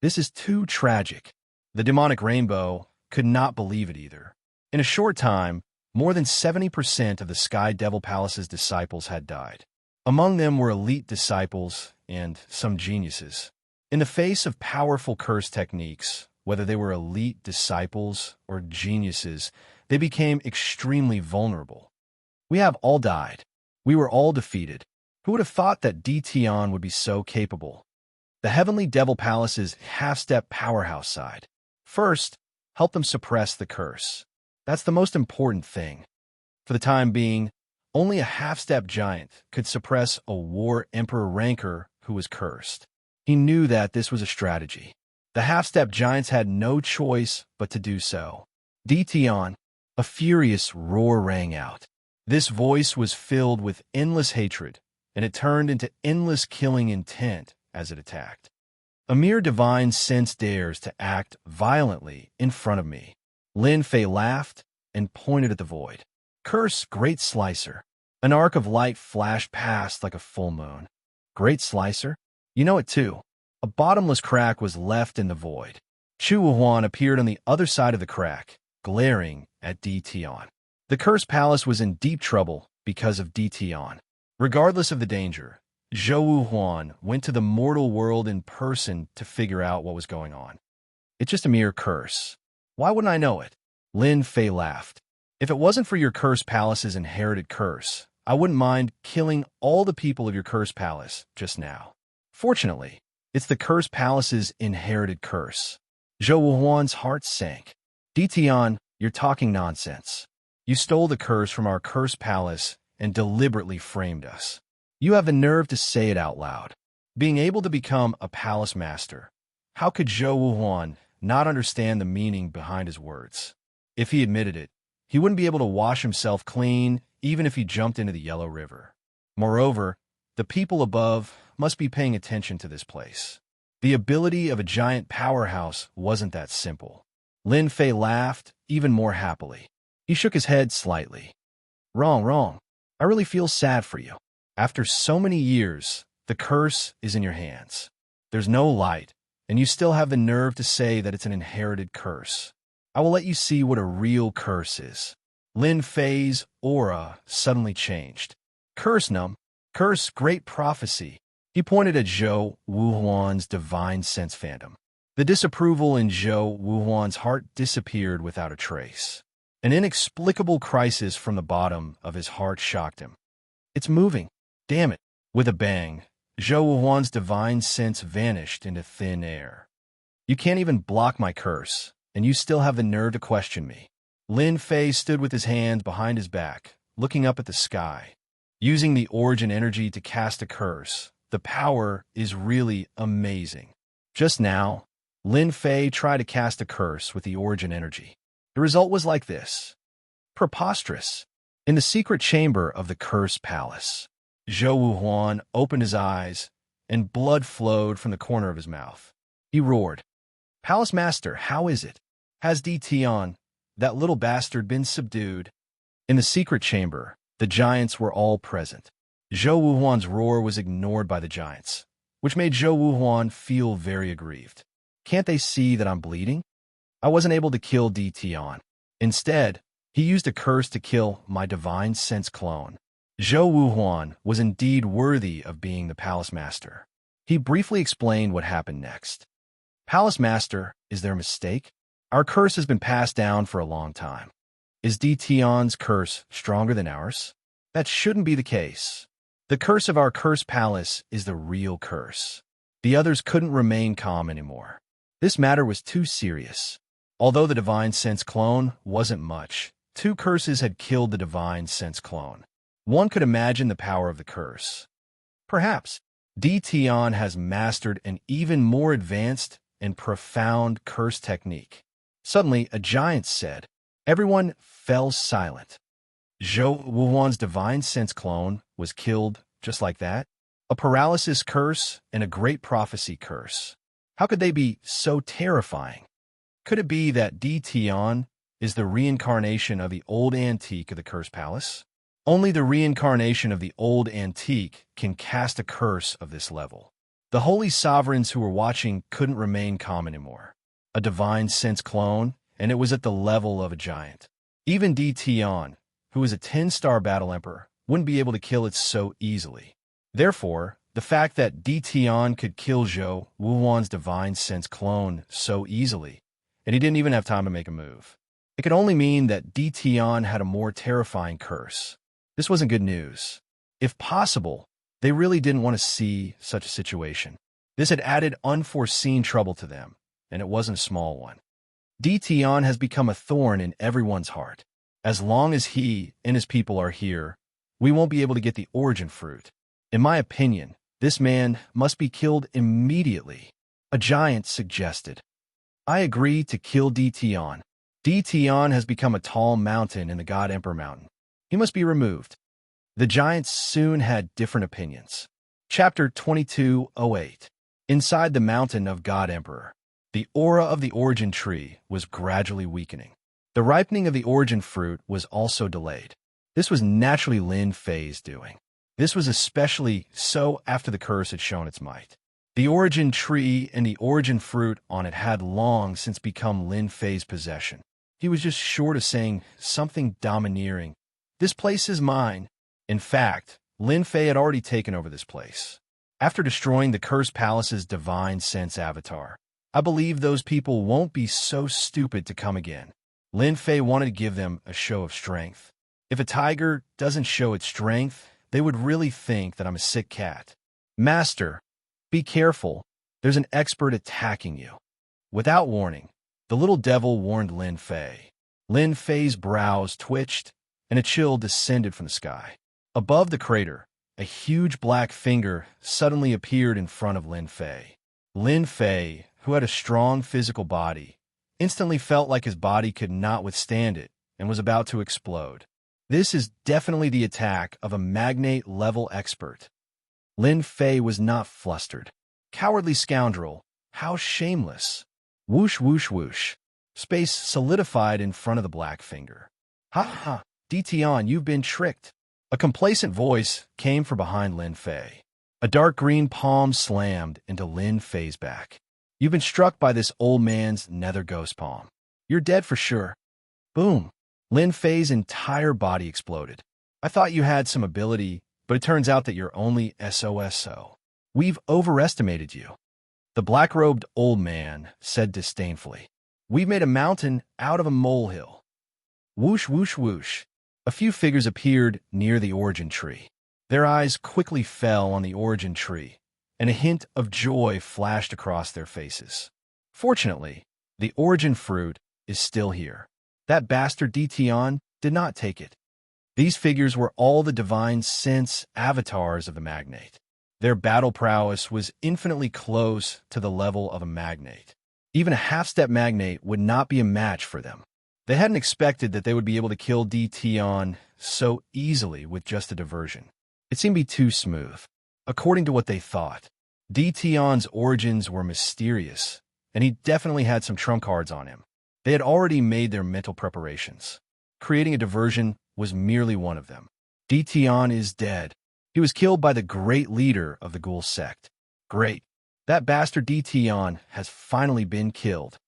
This is too tragic. The demonic rainbow could not believe it either. In a short time, more than 70% of the Sky Devil Palace's disciples had died. Among them were elite disciples and some geniuses. In the face of powerful curse techniques, whether they were elite disciples or geniuses, they became extremely vulnerable. We have all died. We were all defeated. Who would have thought that Dtion would be so capable? The Heavenly Devil Palace's half-step powerhouse side. First, help them suppress the curse. That's the most important thing. For the time being, only a half-step giant could suppress a War Emperor Rancor who was cursed. He knew that this was a strategy. The half-step giants had no choice but to do so. Dtion, a furious roar rang out. This voice was filled with endless hatred, and it turned into endless killing intent as it attacked. A mere divine sense dares to act violently in front of me. Lin Fei laughed and pointed at the void. Curse, Great Slicer. An arc of light flashed past like a full moon. Great Slicer? You know it too. A bottomless crack was left in the void. Chu Wuhuan appeared on the other side of the crack, glaring at Dtion. The Cursed Palace was in deep trouble because of Dtion. Regardless of the danger, Zhou Huan went to the mortal world in person to figure out what was going on. It's just a mere curse. Why wouldn't I know it? Lin Fei laughed. If it wasn't for your cursed palace's inherited curse, I wouldn't mind killing all the people of your cursed palace just now. Fortunately, it's the cursed palace's inherited curse. Zhou Huan's heart sank. Ditian, you're talking nonsense. You stole the curse from our cursed palace and deliberately framed us. You have the nerve to say it out loud. Being able to become a palace master. How could Zhou Huan not understand the meaning behind his words? If he admitted it, he wouldn't be able to wash himself clean even if he jumped into the Yellow River. Moreover, the people above must be paying attention to this place. The ability of a giant powerhouse wasn't that simple. Lin Fei laughed even more happily. He shook his head slightly. Wrong. I really feel sad for you. After so many years, the curse is in your hands. There's no light, and you still have the nerve to say that it's an inherited curse. I will let you see what a real curse is. Lin Fei's aura suddenly changed. Curse num. Curse great prophecy. He pointed at Zhou Wuhuan's divine sense phantom. The disapproval in Zhou Wuhuan's heart disappeared without a trace. An inexplicable crisis from the bottom of his heart shocked him. It's moving. Damn it. With a bang, Zhou Wuhuan's divine sense vanished into thin air. You can't even block my curse, and you still have the nerve to question me. Lin Fei stood with his hands behind his back, looking up at the sky. Using the origin energy to cast a curse, the power is really amazing. Just now, Lin Fei tried to cast a curse with the origin energy. The result was like this. Preposterous. In the secret chamber of the cursed palace, Zhou Wuhuan opened his eyes, and blood flowed from the corner of his mouth. He roared, Palace Master, how is it? Has Ditian, that little bastard, been subdued? In the secret chamber, the giants were all present. Zhou Wuhuan's roar was ignored by the giants, which made Zhou Wuhuan feel very aggrieved. Can't they see that I'm bleeding? I wasn't able to kill Ditian. Instead, he used a curse to kill my divine sense clone. Zhou Wuhuan was indeed worthy of being the Palace Master. He briefly explained what happened next. Palace Master, is there a mistake? Our curse has been passed down for a long time. Is Ditian's curse stronger than ours? That shouldn't be the case. The curse of our cursed palace is the real curse. The others couldn't remain calm anymore. This matter was too serious. Although the divine sense clone wasn't much, 2 curses had killed the divine sense clone. One could imagine the power of the curse. Perhaps Ditian has mastered an even more advanced and profound curse technique. Suddenly, a giant said. Everyone fell silent. Zhou Wuhuan's divine sense clone was killed just like that. A paralysis curse and a great prophecy curse. How could they be so terrifying? Could it be that Ditian is the reincarnation of the old antique of the cursed palace? Only the reincarnation of the old antique can cast a curse of this level. The holy sovereigns who were watching couldn't remain calm anymore. A divine sense clone, and it was at the level of a giant. Even Ditian, who is a 10-star battle emperor, wouldn't be able to kill it so easily. Therefore, the fact that Ditian could kill Zhou Wuhuan's divine sense clone so easily, and he didn't even have time to make a move. It could only mean that Ditian had a more terrifying curse. This wasn't good news. If possible, they really didn't want to see such a situation. This had added unforeseen trouble to them, and it wasn't a small one. Ditian has become a thorn in everyone's heart. As long as he and his people are here, we won't be able to get the origin fruit. In my opinion, this man must be killed immediately. A giant suggested. I agree to kill Ditian. Ditian has become a tall mountain in the God Emperor Mountain. He must be removed. The giants soon had different opinions. Chapter 2208. Inside the mountain of God Emperor, the aura of the origin tree was gradually weakening. The ripening of the origin fruit was also delayed. This was naturally Lin Fei's doing. This was especially so after the curse had shown its might. The origin tree and the origin fruit on it had long since become Lin Fei's possession. He was just short of saying something domineering. This place is mine. In fact, Lin Fei had already taken over this place. After destroying the Cursed Palace's divine sense avatar, I believe those people won't be so stupid to come again. Lin Fei wanted to give them a show of strength. If a tiger doesn't show its strength, they would really think that I'm a sick cat. Master, be careful. There's an expert attacking you. Without warning, the little devil warned Lin Fei. Lin Fei's brows twitched, and a chill descended from the sky. Above the crater, a huge black finger suddenly appeared in front of Lin Fei. Lin Fei, who had a strong physical body, instantly felt like his body could not withstand it and was about to explode. This is definitely the attack of a magnate-level expert. Lin Fei was not flustered. Cowardly scoundrel, how shameless. Whoosh, whoosh, whoosh. Space solidified in front of the black finger. Ha ha, Dition, you've been tricked. A complacent voice came from behind Lin Fei. A dark green palm slammed into Lin Fei's back. You've been struck by this old man's nether ghost palm. You're dead for sure. Boom. Lin Fei's entire body exploded. I thought you had some ability, but it turns out that you're only SOSO. We've overestimated you. The black-robed old man said disdainfully. We've made a mountain out of a molehill. Whoosh, whoosh, whoosh. A few figures appeared near the origin tree. Their eyes quickly fell on the origin tree, and a hint of joy flashed across their faces. Fortunately, the origin fruit is still here. That bastard Dition did not take it. These figures were all the divine sense avatars of the magnate. Their battle prowess was infinitely close to the level of a magnate. Even a half-step magnate would not be a match for them. They hadn't expected that they would be able to kill Dition so easily with just a diversion. It seemed to be too smooth. According to what they thought, Dition's origins were mysterious, and he definitely had some trump cards on him. They had already made their mental preparations. Creating a diversion was merely one of them. Dition is dead. He was killed by the great leader of the ghoul sect. Great. That bastard Dition has finally been killed.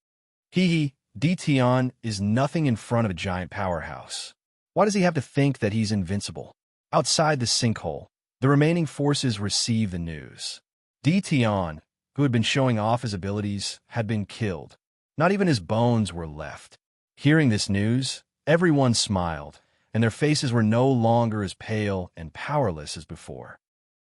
Hee. Dition is nothing in front of a giant powerhouse. Why does he have to think that he's invincible? Outside the sinkhole, the remaining forces receive the news. Dition, who had been showing off his abilities, had been killed. Not even his bones were left. Hearing this news, everyone smiled, and their faces were no longer as pale and powerless as before.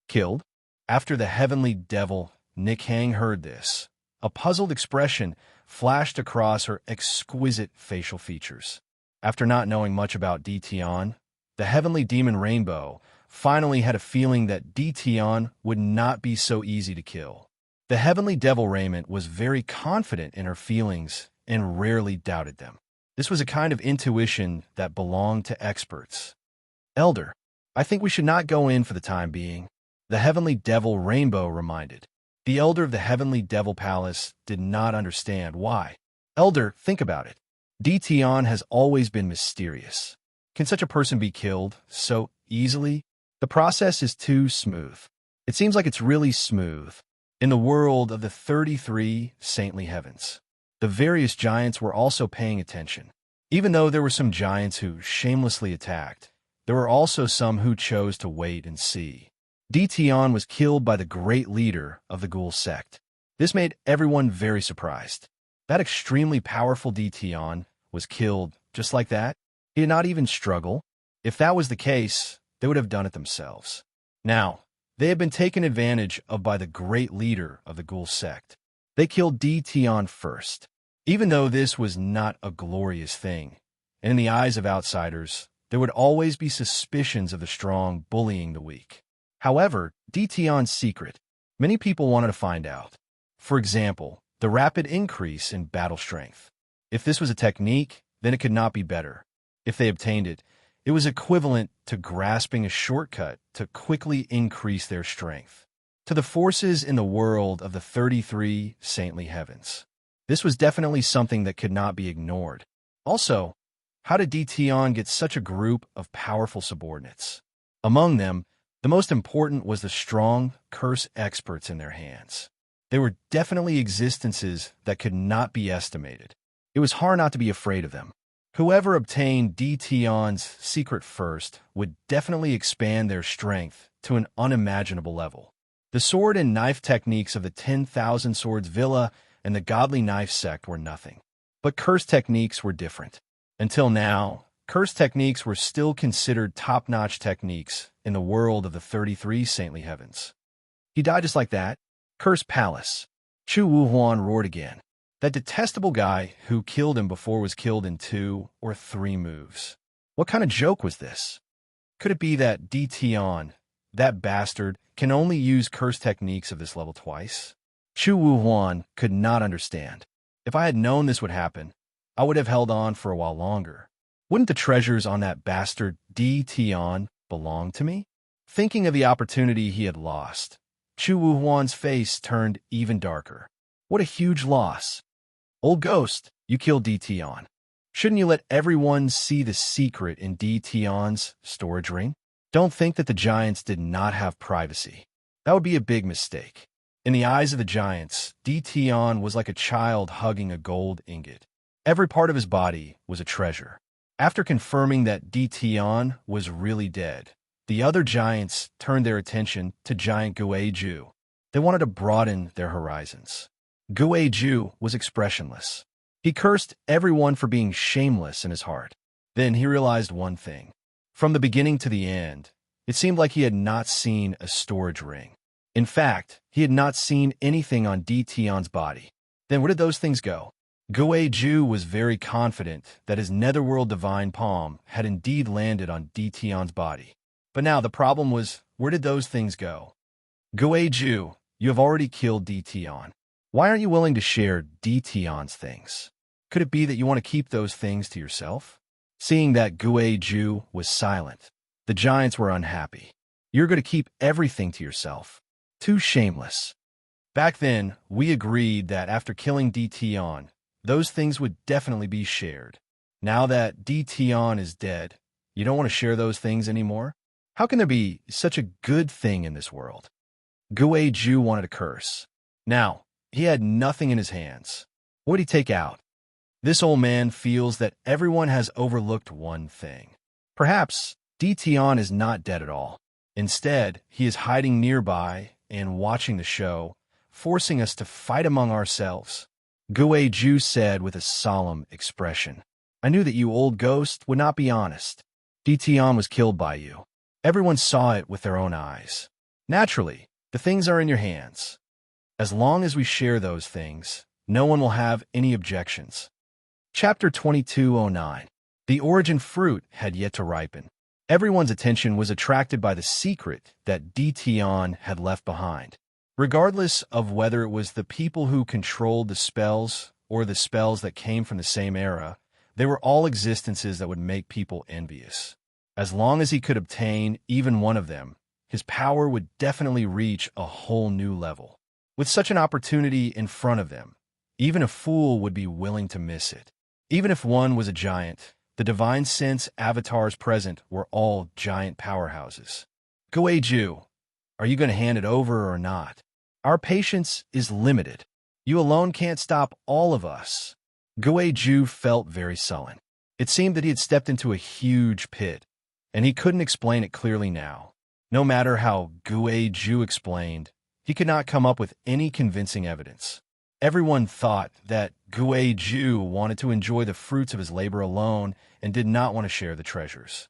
Killed? After the heavenly devil, Nikhang heard this. A puzzled expression flashed across her exquisite facial features. After not knowing much about Dition, the heavenly demon Rainbow finally had a feeling that Dition would not be so easy to kill. The heavenly devil Raymond was very confident in her feelings and rarely doubted them. This was a kind of intuition that belonged to experts. Elder, I think we should not go in for the time being, the heavenly devil Rainbow reminded. The elder of the heavenly devil palace did not understand why. Elder, think about it. Dition has always been mysterious. Can such a person be killed so easily? The process is too smooth. It seems like it's really smooth. In the world of the 33 saintly heavens, the various giants were also paying attention. Even though there were some giants who shamelessly attacked, there were also some who chose to wait and see. Dition was killed by the great leader of the ghoul sect. This made everyone very surprised. That extremely powerful Dition was killed just like that. He did not even struggle. If that was the case, they would have done it themselves. Now, they had been taken advantage of by the great leader of the ghoul sect. They killed Dition first. Even though this was not a glorious thing, and in the eyes of outsiders, there would always be suspicions of the strong bullying the weak. However, Dition's secret, many people wanted to find out. For example, the rapid increase in battle strength. If this was a technique, then it could not be better. If they obtained it, it was equivalent to grasping a shortcut to quickly increase their strength. To the forces in the world of the 33 saintly heavens, this was definitely something that could not be ignored. Also, how did Dition get such a group of powerful subordinates? Among them, the most important was the strong curse experts in their hands. They were definitely existences that could not be estimated. It was hard not to be afraid of them. Whoever obtained Dition's secret first would definitely expand their strength to an unimaginable level. The sword and knife techniques of the 10,000 Swords Villa and the Godly Knife sect were nothing. But curse techniques were different. Until now, curse techniques were still considered top-notch techniques in the world of the 33 saintly heavens. He died just like that. Curse Palace. Chu Wuhuan roared again. That detestable guy who killed him before was killed in 2 or 3 moves. What kind of joke was this? Could it be that Di Tian, that bastard, can only use curse techniques of this level twice? Chu Wuhuan could not understand. If I had known this would happen, I would have held on for a while longer. Wouldn't the treasures on that bastard Di Tian belong to me? Thinking of the opportunity he had lost, Chu Wuhuan's face turned even darker. What a huge loss. Old ghost, you killed Di Tian. Shouldn't you let everyone see the secret in Di Tian's storage ring? Don't think that the giants did not have privacy. That would be a big mistake. In the eyes of the giants, Di Tian was like a child hugging a gold ingot. Every part of his body was a treasure. After confirming that Di Tian was really dead, the other giants turned their attention to giant Guizhu. They wanted to broaden their horizons. Guizhu was expressionless. He cursed everyone for being shameless in his heart. Then he realized one thing. From the beginning to the end, it seemed like he had not seen a storage ring. In fact, he had not seen anything on Di Tian's body. Then where did those things go? Guizhu was very confident that his netherworld divine palm had indeed landed on Di Tian's body. But now the problem was, where did those things go? Guizhu, you have already killed Di Tian. Why aren't you willing to share Di Tian's things? Could it be that you want to keep those things to yourself? Seeing that Guizhu was silent, the giants were unhappy. You're going to keep everything to yourself. Too shameless. Back then, we agreed that after killing Di Tian, those things would definitely be shared. Now that Di Tian is dead, you don't want to share those things anymore? How can there be such a good thing in this world? Guizhu wanted to curse. Now, he had nothing in his hands. What would he take out? This old man feels that everyone has overlooked one thing. Perhaps Di Tian is not dead at all. Instead, he is hiding nearby and watching the show, forcing us to fight among ourselves. Guizhu said with a solemn expression. I knew that you old ghost would not be honest. Di Tian was killed by you. Everyone saw it with their own eyes. Naturally, the things are in your hands. As long as we share those things, no one will have any objections. Chapter 2209. The origin fruit had yet to ripen. Everyone's attention was attracted by the secret that Di Tian had left behind. Regardless of whether it was the people who controlled the spells or the spells that came from the same era, they were all existences that would make people envious. As long as he could obtain even one of them, his power would definitely reach a whole new level. With such an opportunity in front of them, even a fool would be willing to miss it. Even if one was a giant, the divine sense avatars present were all giant powerhouses. Guizhu, are you going to hand it over or not? Our patience is limited. You alone can't stop all of us. Guizhu felt very sullen. It seemed that he had stepped into a huge pit, and he couldn't explain it clearly now. No matter how Guizhu explained, he could not come up with any convincing evidence. Everyone thought that Guizhu wanted to enjoy the fruits of his labor alone and did not want to share the treasures.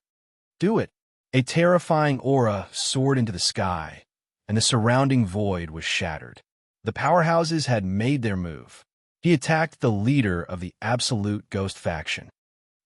Do it. A terrifying aura soared into the sky, and the surrounding void was shattered. The powerhouses had made their move. He attacked the leader of the Absolute Ghost faction.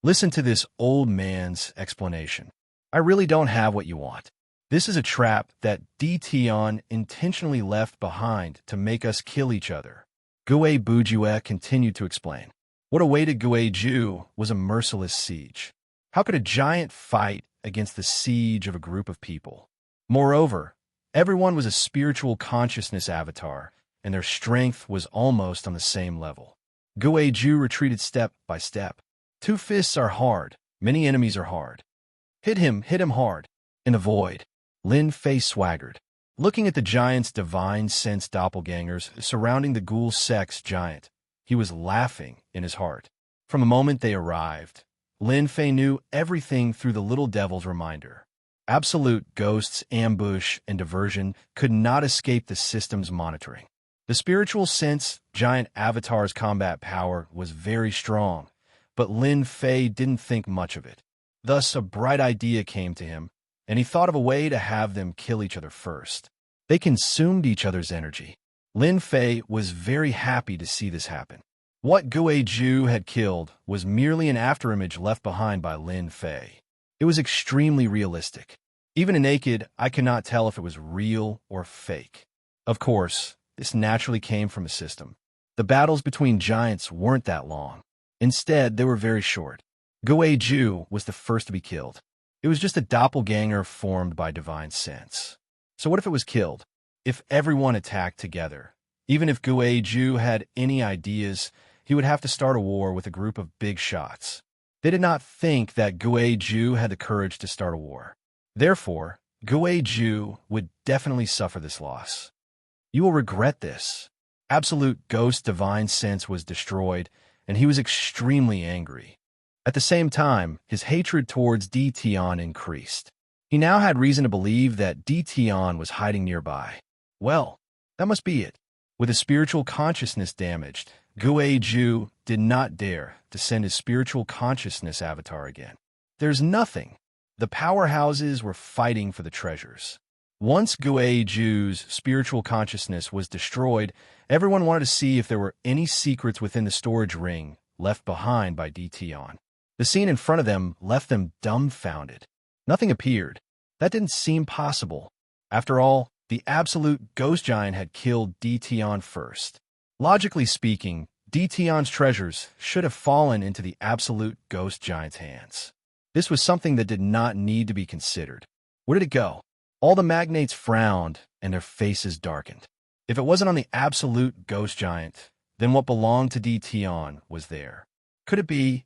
Listen to this old man's explanation. I really don't have what you want. This is a trap that Di Tian intentionally left behind to make us kill each other. Guizhu continued to explain. What awaited Guizhu was a merciless siege. How could a giant fight against the siege of a group of people? Moreover, everyone was a spiritual consciousness avatar, and their strength was almost on the same level. Guizhu retreated step by step. 2 fists are hard, many enemies are hard. Hit him hard. In the void, Lin Fei swaggered. Looking at the giant's divine sense doppelgangers surrounding the ghoul sex giant, he was laughing in his heart. From the moment they arrived, Lin Fei knew everything through the little devil's reminder. Absolute ghosts, ambush, and diversion could not escape the system's monitoring. The spiritual sense giant avatar's combat power was very strong, but Lin Fei didn't think much of it. Thus, a bright idea came to him, and he thought of a way to have them kill each other first. They consumed each other's energy. Lin Fei was very happy to see this happen. What Guizhu had killed was merely an afterimage left behind by Lin Fei. It was extremely realistic. Even naked, I could not tell if it was real or fake. Of course, this naturally came from a system. The battles between giants weren't that long. Instead, they were very short. Guizhu was the first to be killed. It was just a doppelganger formed by divine sense. So what if it was killed? If everyone attacked together? Even if Guizhu had any ideas, he would have to start a war with a group of big shots. They did not think that Guizhu had the courage to start a war. Therefore, Guizhu would definitely suffer this loss. You will regret this. Absolute ghost divine sense was destroyed, and he was extremely angry. At the same time, his hatred towards Di Tian increased. He now had reason to believe that Di Tian was hiding nearby. Well, that must be it. With his spiritual consciousness damaged, Guizhu did not dare to send his spiritual consciousness avatar again. There's nothing. The powerhouses were fighting for the treasures. Once Guizhu's spiritual consciousness was destroyed, everyone wanted to see if there were any secrets within the storage ring left behind by Di Tian. The scene in front of them left them dumbfounded. Nothing appeared. That didn't seem possible. After all, the absolute ghost giant had killed Di Tian first. Logically speaking, Di Tian's treasures should have fallen into the absolute ghost giant's hands. This was something that did not need to be considered. Where did it go? All the magnates frowned, and their faces darkened. If it wasn't on the absolute ghost giant, then what belonged to Di Tian was there. Could it be?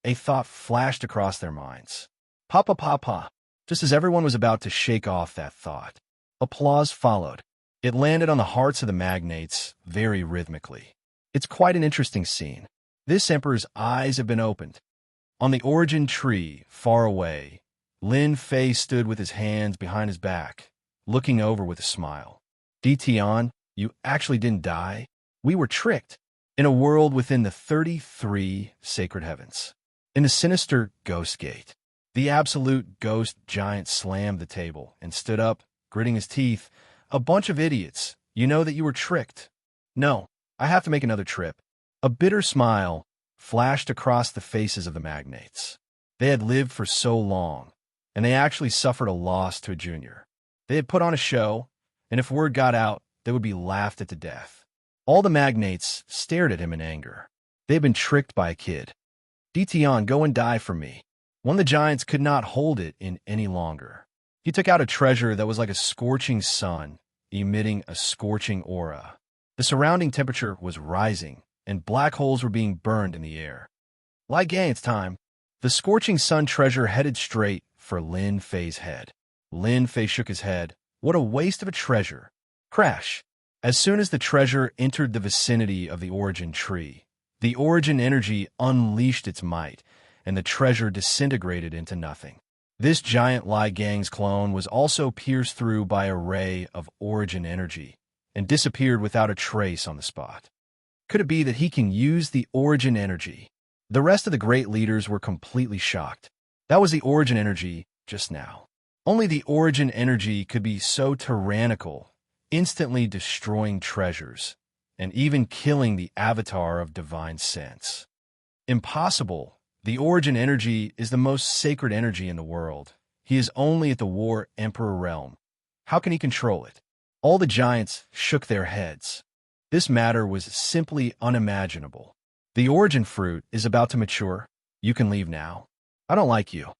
A thought flashed across their minds. Papa papa. Just as everyone was about to shake off that thought, applause followed. It landed on the hearts of the magnates very rhythmically. It's quite an interesting scene. This emperor's eyes have been opened. On the origin tree, far away, Lin Fei stood with his hands behind his back, looking over with a smile. Di Tian, you actually didn't die? We were tricked. In a world within the 33 sacred heavens. In the sinister ghost gate, the absolute ghost giant slammed the table and stood up, gritting his teeth. A bunch of idiots. You know that you were tricked. No, I have to make another trip. A bitter smile flashed across the faces of the magnates. They had lived for so long, and they actually suffered a loss to a junior. They had put on a show, and if word got out, they would be laughed at to death. All the magnates stared at him in anger. They had been tricked by a kid. Di Tian, go and die for me. One of the giants could not hold it in any longer. He took out a treasure that was like a scorching sun, emitting a scorching aura. The surrounding temperature was rising, and black holes were being burned in the air. Like gang, it's time. The scorching sun treasure headed straight for Lin Fei's head. Lin Fei shook his head. What a waste of a treasure. Crash. As soon as the treasure entered the vicinity of the origin tree, the origin energy unleashed its might, and the treasure disintegrated into nothing. This giant Lai Gang's clone was also pierced through by a ray of origin energy and disappeared without a trace on the spot. Could it be that he can use the origin energy? The rest of the great leaders were completely shocked. That was the origin energy just now. Only the origin energy could be so tyrannical, instantly destroying treasures, and even killing the avatar of divine sense. Impossible. The origin energy is the most sacred energy in the world. He is only at the War Emperor realm. How can he control it? All the giants shook their heads. This matter was simply unimaginable. The origin fruit is about to mature. You can leave now. I don't like you.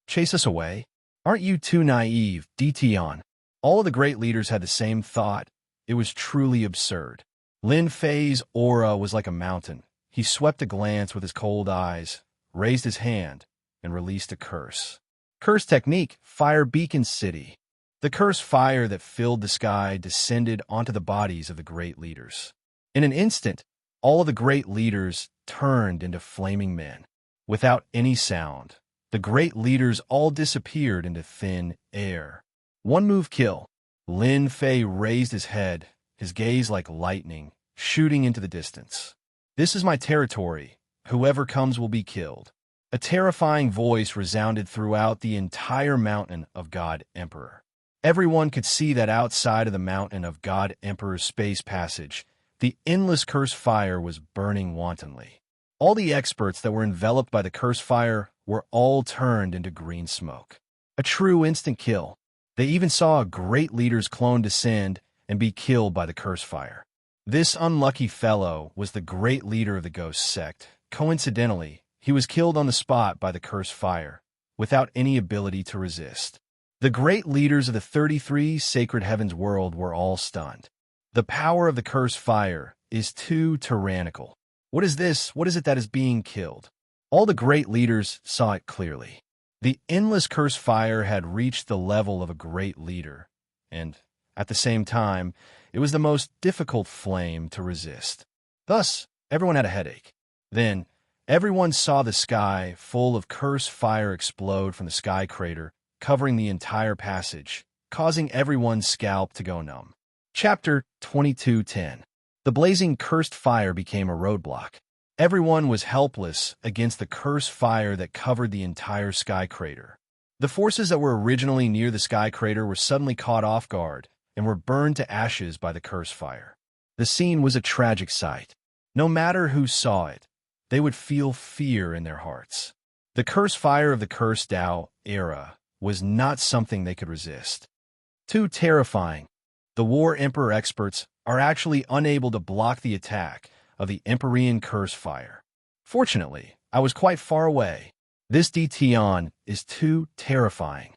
Chase us away. Aren't you too naive, Di Tian? All of the great leaders had the same thought. It was truly absurd. Lin Fei's aura was like a mountain. He swept a glance with his cold eyes, raised his hand, and released a curse. Curse technique, Fire Beacon City. The curse fire that filled the sky descended onto the bodies of the great leaders. In an instant, all of the great leaders turned into flaming men. Without any sound, The great leaders all disappeared into thin air. One move kill. Lin Fei raised his head, his gaze like lightning, shooting into the distance. This is my territory. Whoever comes will be killed. A terrifying voice resounded throughout the entire mountain of God Emperor. Everyone could see that outside of the mountain of God Emperor's space passage, the endless curse fire was burning wantonly. All the experts that were enveloped by the curse fire were all turned into green smoke. A true instant kill. They even saw a great leader's clone descend and be killed by the curse fire. This unlucky fellow was the great leader of the ghost sect. Coincidentally, he was killed on the spot by the curse fire, without any ability to resist. The great leaders of the 33 Sacred Heavens world were all stunned. The power of the curse fire is too tyrannical. What is this? What is it that is being killed? All the great leaders saw it clearly. The endless curse fire had reached the level of a great leader, and, at the same time, it was the most difficult flame to resist. Thus, everyone had a headache. Then, everyone saw the sky full of curse fire explode from the sky crater, covering the entire passage, causing everyone's scalp to go numb. Chapter 22:10. The blazing cursed fire became a roadblock. Everyone was helpless against the cursed fire that covered the entire sky crater. The forces that were originally near the sky crater were suddenly caught off guard and were burned to ashes by the curse fire. The scene was a tragic sight. No matter who saw it, they would feel fear in their hearts. The curse fire of the cursed Tao era was not something they could resist. Too terrifying. The War Emperor experts are actually unable to block the attack of the Empyrean curse fire. Fortunately, I was quite far away. This Detion is too terrifying.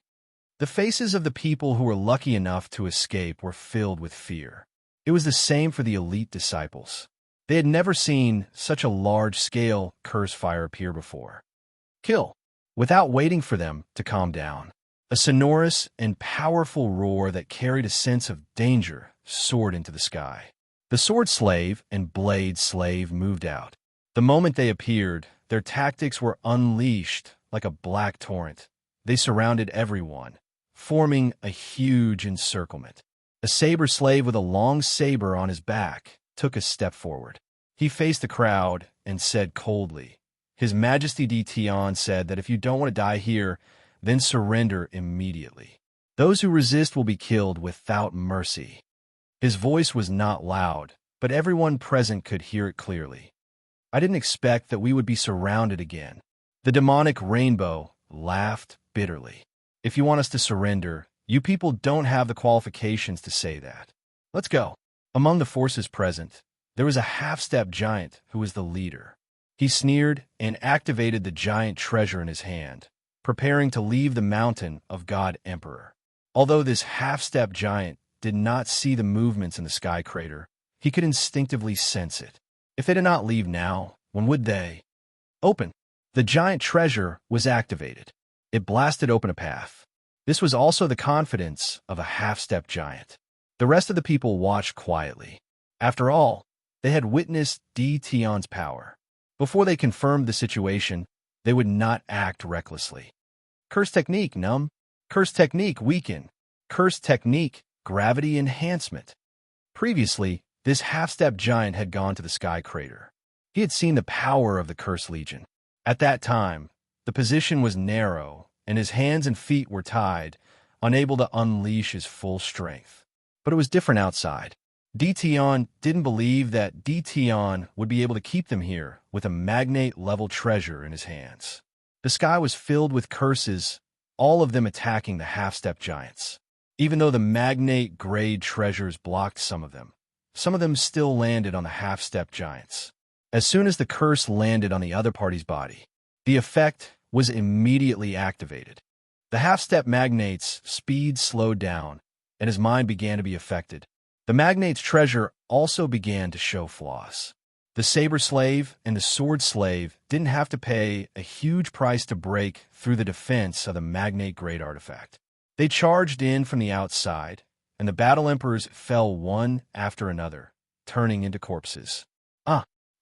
The faces of the people who were lucky enough to escape were filled with fear. It was the same for the elite disciples. They had never seen such a large-scale curse fire appear before. Kill. Without waiting for them to calm down, a sonorous and powerful roar that carried a sense of danger soared into the sky. The sword slave and blade slave moved out. The moment they appeared, their tactics were unleashed like a black torrent. They surrounded everyone, forming a huge encirclement. A saber slave with a long saber on his back took a step forward. He faced the crowd and said coldly, "His Majesty Detion said that if you don't want to die here, then surrender immediately. Those who resist will be killed without mercy." His voice was not loud, but everyone present could hear it clearly. I didn't expect that we would be surrounded again. The demonic rainbow laughed bitterly. "If you want us to surrender, you people don't have the qualifications to say that. Let's go." Among the forces present, there was a half-step giant who was the leader. He sneered and activated the giant treasure in his hand, preparing to leave the mountain of God Emperor. Although this half-step giant did not see the movements in the sky crater, he could instinctively sense it. If they did not leave now, when would they? Open. The giant treasure was activated. It blasted open a path. This was also the confidence of a half-step giant. The rest of the people watched quietly. After all, they had witnessed Detion's power. Before they confirmed the situation, they would not act recklessly. Curse technique, numb. Curse technique, weaken. Curse technique, gravity enhancement. Previously, this half-step giant had gone to the sky crater. He had seen the power of the Curse Legion. At that time, the position was narrow, and his hands and feet were tied, unable to unleash his full strength. But it was different outside. Detion didn't believe that Detion would be able to keep them here with a magnate-level treasure in his hands. The sky was filled with curses, all of them attacking the half-step giants. Even though the magnate-grade treasures blocked some of them still landed on the half-step giants. As soon as the curse landed on the other party's body, the effect was immediately activated. The half-step magnate's speed slowed down, and his mind began to be affected. The magnate's treasure also began to show flaws. The saber slave and the sword slave didn't have to pay a huge price to break through the defense of the magnate-grade artifact. They charged in from the outside, and the battle emperors fell one after another, turning into corpses.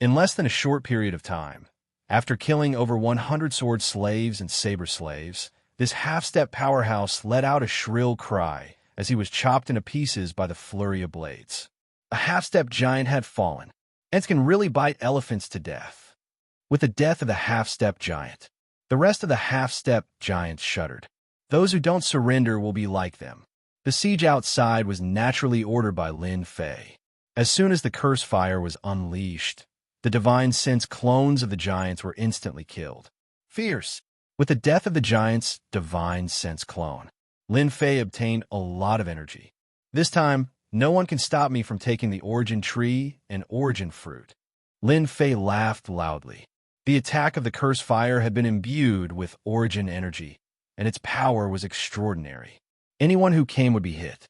In less than a short period of time, After killing over 100 sword slaves and saber slaves, this half-step powerhouse let out a shrill cry as he was chopped into pieces by the flurry of blades. A half-step giant had fallen. Ants can really bite elephants to death. With the death of the half-step giant, the rest of the half-step giants shuddered. Those who don't surrender will be like them. The siege outside was naturally ordered by Lin Fei. As soon as the curse fire was unleashed, the divine sense clones of the giants were instantly killed. Fierce. With the death of the giant's divine sense clone, Lin Fei obtained a lot of energy. This time, no one can stop me from taking the origin tree and origin fruit. Lin Fei laughed loudly. The attack of the curse fire had been imbued with origin energy, and its power was extraordinary. Anyone who came would be hit.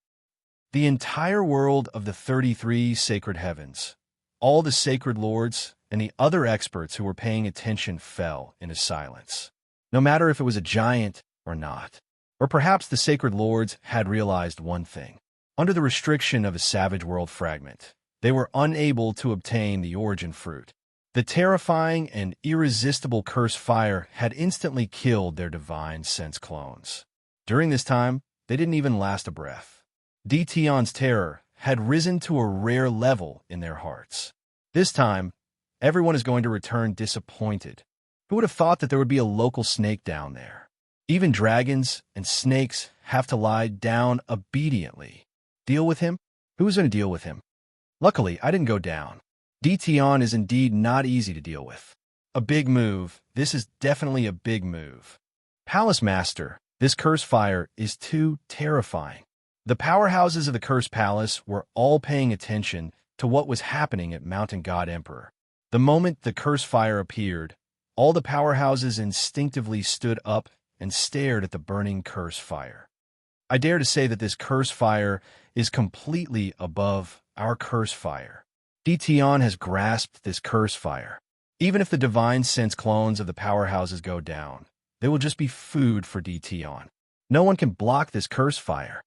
The entire world of the 33 sacred heavens, all the sacred lords, and the other experts who were paying attention fell into silence. No matter if it was a giant or not. Or perhaps the sacred lords had realized one thing. Under the restriction of a savage world fragment, they were unable to obtain the origin fruit. The terrifying and irresistible curse fire had instantly killed their divine sense clones. During this time, they didn't even last a breath. Dtion's terror had risen to a rare level in their hearts. This time, everyone is going to return disappointed. Who would have thought that there would be a local snake down there? Even dragons and snakes have to lie down obediently. Deal with him? Who's going to deal with him? Luckily, I didn't go down. Dtion is indeed not easy to deal with. A big move. This is definitely a big move. Palace Master, this curse fire is too terrifying. The powerhouses of the Curse Palace were all paying attention to what was happening at Mountain God Emperor. The moment the curse fire appeared, all the powerhouses instinctively stood up and stared at the burning curse fire. I dare to say that this curse fire is completely above our curse fire. Dtion has grasped this curse fire. Even if the divine sense clones of the powerhouses go down, they will just be food for Dtion. No one can block this curse fire.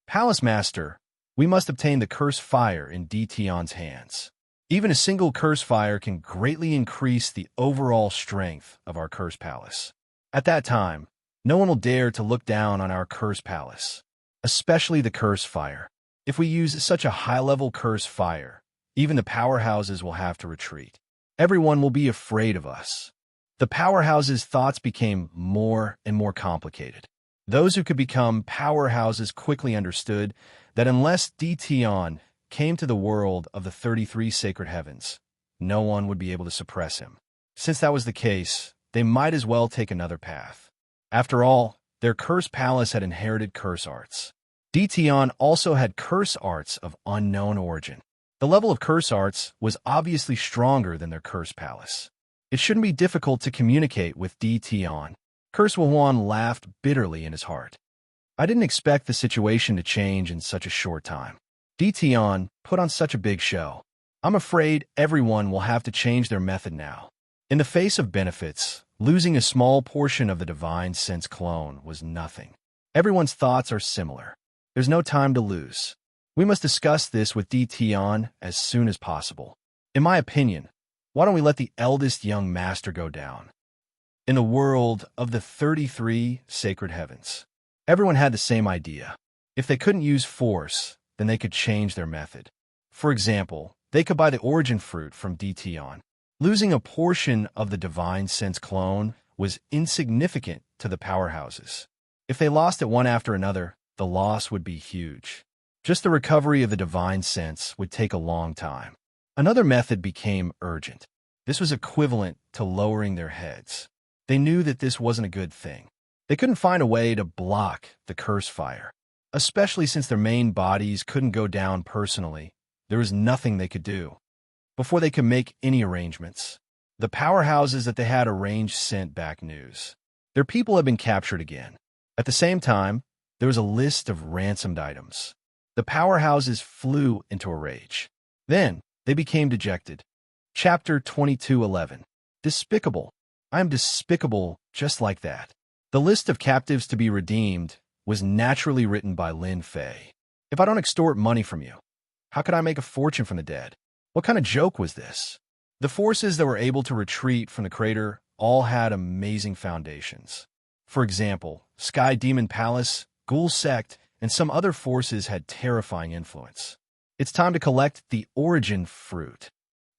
Palace Master, we must obtain the curse fire in Dtion's hands. Even a single curse fire can greatly increase the overall strength of our curse palace. At that time, no one will dare to look down on our curse palace, especially the curse fire. If we use such a high-level curse fire, even the powerhouses will have to retreat. Everyone will be afraid of us. The powerhouses' thoughts became more and more complicated. Those who could become powerhouses quickly understood that unless Dtion came to the world of the 33 sacred heavens, no one would be able to suppress him. Since that was the case, they might as well take another path. After all, their curse palace had inherited curse arts. Dtion also had curse arts of unknown origin. The level of curse arts was obviously stronger than their curse palace. It shouldn't be difficult to communicate with Dtion. Curse Wuhan laughed bitterly in his heart. I didn't expect the situation to change in such a short time. Dtion put on such a big show. I'm afraid everyone will have to change their method now. In the face of benefits, losing a small portion of the divine sense clone was nothing. Everyone's thoughts are similar. There's no time to lose. We must discuss this with Dtion as soon as possible. In my opinion, why don't we let the eldest young master go down? In the world of the 33 sacred heavens, everyone had the same idea. If they couldn't use force, then they could change their method. For example, they could buy the origin fruit from Dtion. Losing a portion of the divine sense clone was insignificant to the powerhouses. If they lost it one after another, the loss would be huge. Just the recovery of the divine sense would take a long time. Another method became urgent. This was equivalent to lowering their heads. They knew that this wasn't a good thing. They couldn't find a way to block the curse fire. Especially since their main bodies couldn't go down personally, there was nothing they could do. Before they could make any arrangements, the powerhouses that they had arranged sent back news. Their people had been captured again. At the same time, there was a list of ransomed items. The powerhouses flew into a rage. Then, they became dejected. Chapter 22:11. Despicable. I am despicable just like that. The list of captives to be redeemed was naturally written by Lin Fei. If I don't extort money from you, how could I make a fortune from the dead? What kind of joke was this? The forces that were able to retreat from the crater all had amazing foundations. For example, Sky Demon Palace, Ghoul Sect, and some other forces had terrifying influence. It's time to collect the origin fruit.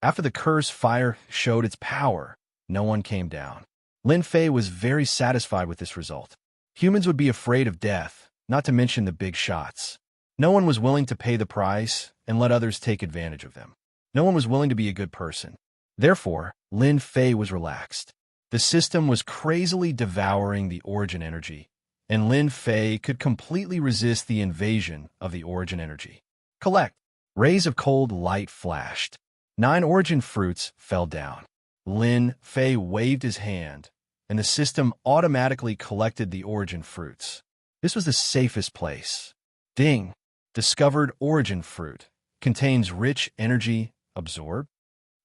After the curse fire showed its power, no one came down. Lin Fei was very satisfied with this result. Humans would be afraid of death, not to mention the big shots. No one was willing to pay the price and let others take advantage of them. No one was willing to be a good person. Therefore, Lin Fei was relaxed. The system was crazily devouring the origin energy, and Lin Fei could completely resist the invasion of the origin energy. Collect. Rays of cold light flashed. 9 origin fruits fell down. Lin Fei waved his hand, and the system automatically collected the origin fruits. This was the safest place. Ding! Discovered origin fruit. Contains rich energy. Absorb.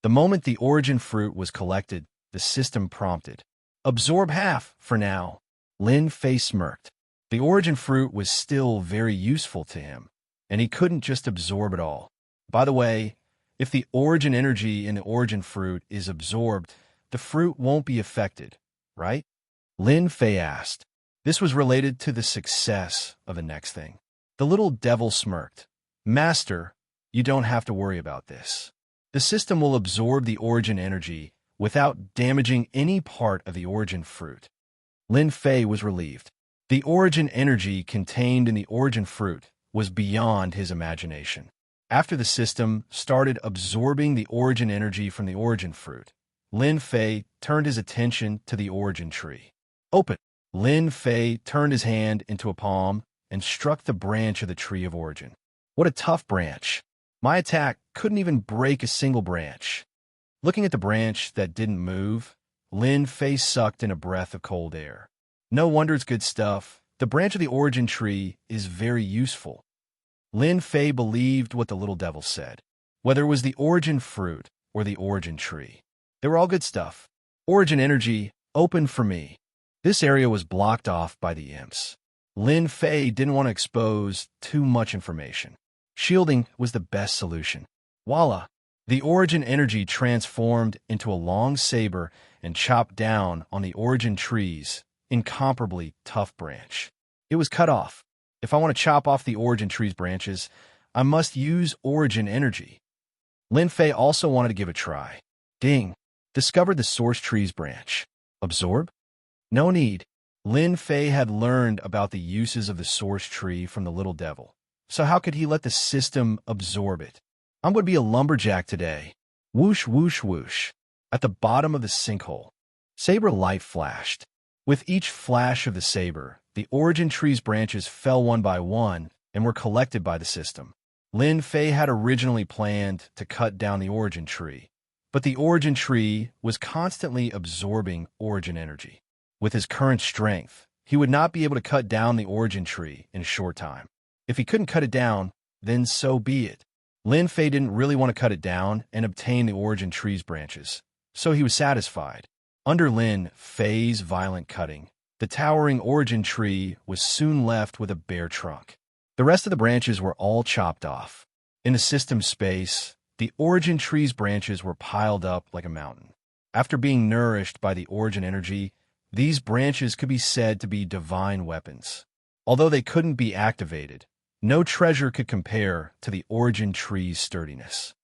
The moment the origin fruit was collected, the system prompted. Absorb half, for now. Lin Fei smirked. The origin fruit was still very useful to him, and he couldn't just absorb it all. By the way, if the origin energy in the origin fruit is absorbed, the fruit won't be affected, right? Lin Fei asked. This was related to the success of the next thing. The little devil smirked. Master, you don't have to worry about this. The system will absorb the origin energy without damaging any part of the origin fruit. Lin Fei was relieved. The origin energy contained in the origin fruit was beyond his imagination. After the system started absorbing the origin energy from the origin fruit, Lin Fei turned his attention to the origin tree. Open. Lin Fei turned his hand into a palm and struck the branch of the tree of origin. What a tough branch. My attack couldn't even break a single branch. Looking at the branch that didn't move, Lin Fei sucked in a breath of cold air. No wonder it's good stuff. The branch of the origin tree is very useful. Lin Fei believed what the little devil said. Whether it was the origin fruit or the origin tree, they were all good stuff. Origin energy, open for me. This area was blocked off by the imps. Lin Fei didn't want to expose too much information. Shielding was the best solution. Voila! The origin energy transformed into a long saber and chopped down on the origin tree's incomparably tough branch. It was cut off. If I want to chop off the origin tree's branches, I must use origin energy. Lin Fei also wanted to give a try. Ding! Discovered the source tree's branch. Absorb? No need. Lin Fei had learned about the uses of the source tree from the little devil. So how could he let the system absorb it? I'm going to be a lumberjack today. Whoosh, whoosh, whoosh. At the bottom of the sinkhole, saber light flashed. With each flash of the saber, the origin tree's branches fell one by one and were collected by the system. Lin Fei had originally planned to cut down the origin tree, but the origin tree was constantly absorbing origin energy. With his current strength, he would not be able to cut down the origin tree in a short time. If he couldn't cut it down, then so be it. Lin Fei didn't really want to cut it down and obtain the origin tree's branches, so he was satisfied. Under Lin Fei's violent cutting, the towering origin tree was soon left with a bare trunk. The rest of the branches were all chopped off. In the system space, the origin tree's branches were piled up like a mountain. After being nourished by the origin energy, these branches could be said to be divine weapons. Although they couldn't be activated, no treasure could compare to the origin tree's sturdiness.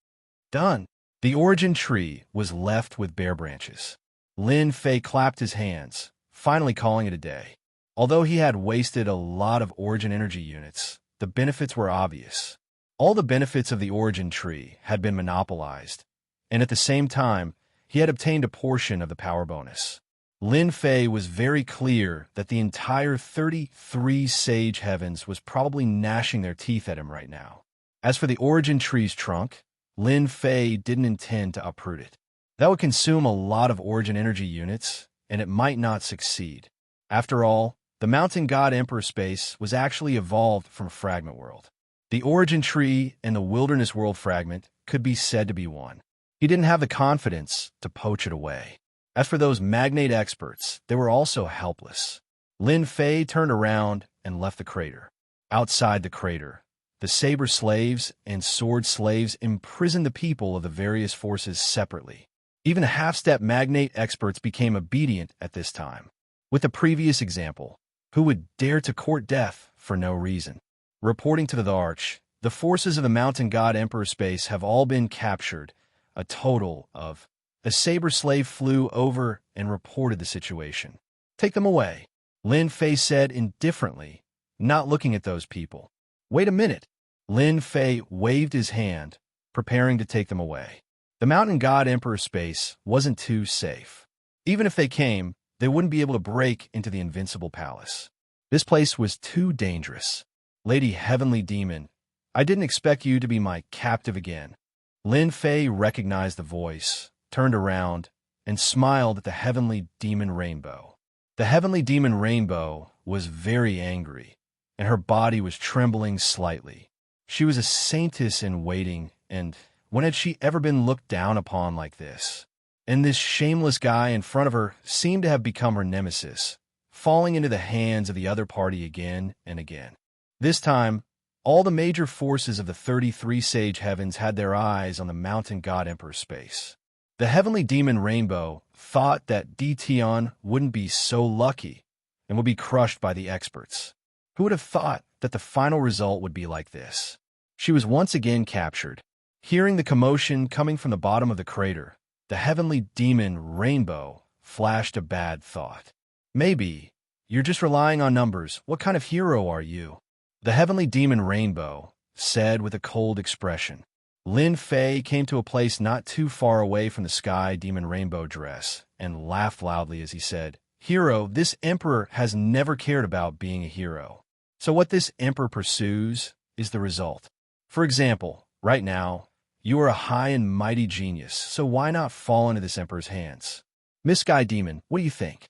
Done. The origin tree was left with bare branches. Lin Fei clapped his hands, finally calling it a day. Although he had wasted a lot of origin energy units, the benefits were obvious. All the benefits of the origin tree had been monopolized, and at the same time, he had obtained a portion of the power bonus. Lin Fei was very clear that the entire 33 Sage Heavens was probably gnashing their teeth at him right now. As for the origin tree's trunk, Lin Fei didn't intend to uproot it. That would consume a lot of origin energy units, and it might not succeed. After all, the Mountain God Emperor space was actually evolved from Fragment World. The origin tree and the Wilderness World fragment could be said to be one. He didn't have the confidence to poach it away. As for those magnate experts, they were also helpless. Lin Fei turned around and left the crater. Outside the crater, the saber slaves and sword slaves imprisoned the people of the various forces separately. Even the half-step magnate experts became obedient at this time. With the previous example, who would dare to court death for no reason? Reporting to the Arch, the forces of the Mountain God Emperor Space have all been captured. A total of... A saber slave flew over and reported the situation. Take them away, Lin Fei said indifferently, not looking at those people. Wait a minute. Lin Fei waved his hand, preparing to take them away. The Mountain God Emperor Space wasn't too safe. Even if they came, they wouldn't be able to break into the Invincible Palace. This place was too dangerous. Lady Heavenly Demon, I didn't expect you to be my captive again. Lin Fei recognized the voice, turned around, and smiled at the Heavenly Demon Rainbow. The Heavenly Demon Rainbow was very angry, and her body was trembling slightly. She was a saintess in waiting, and when had she ever been looked down upon like this? And this shameless guy in front of her seemed to have become her nemesis, falling into the hands of the other party again and again. This time, all the major forces of the 33 Sage Heavens had their eyes on the Mountain God Emperor Space. The Heavenly Demon Rainbow thought that Dition wouldn't be so lucky and would be crushed by the experts. Who would have thought that the final result would be like this? She was once again captured. Hearing the commotion coming from the bottom of the crater, the Heavenly Demon Rainbow flashed a bad thought. Maybe you're just relying on numbers. What kind of hero are you? The Heavenly Demon Rainbow said with a cold expression. Lin Fei came to a place not too far away from the Sky Demon Rainbow dress and laughed loudly as he said, Hero, this emperor has never cared about being a hero. So what this emperor pursues is the result. For example, right now, you are a high and mighty genius, so why not fall into this emperor's hands? Miss Sky Demon, what do you think?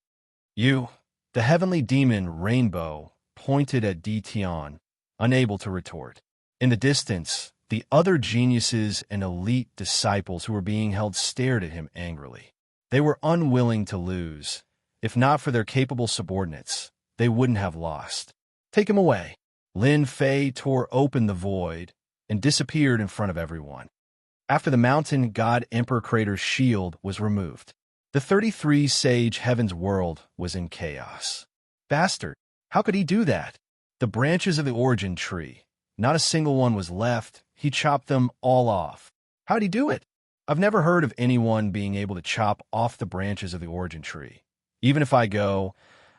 You, the Heavenly Demon Rainbow, pointed at Dition, unable to retort. In the distance, the other geniuses and elite disciples who were being held stared at him angrily. They were unwilling to lose. If not for their capable subordinates, they wouldn't have lost. Take him away. Lin Fei tore open the void and disappeared in front of everyone. After the Mountain God Emperor Crater's shield was removed, the 33 Sage Heavens world was in chaos. Bastard, how could he do that? The branches of the origin tree, not a single one was left. He chopped them all off. How'd he do it? I've never heard of anyone being able to chop off the branches of the origin tree. Even if I go,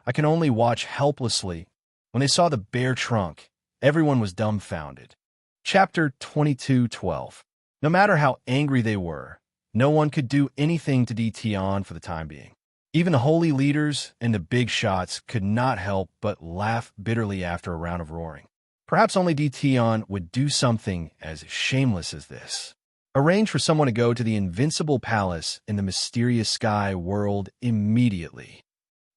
I can only watch helplessly. When they saw the bare trunk, everyone was dumbfounded. Chapter 22:12. No matter how angry they were, no one could do anything to Dition for the time being. Even the holy leaders and the big shots could not help but laugh bitterly after a round of roaring. Perhaps only Dition would do something as shameless as this. Arrange for someone to go to the Invincible Palace in the mysterious sky world immediately.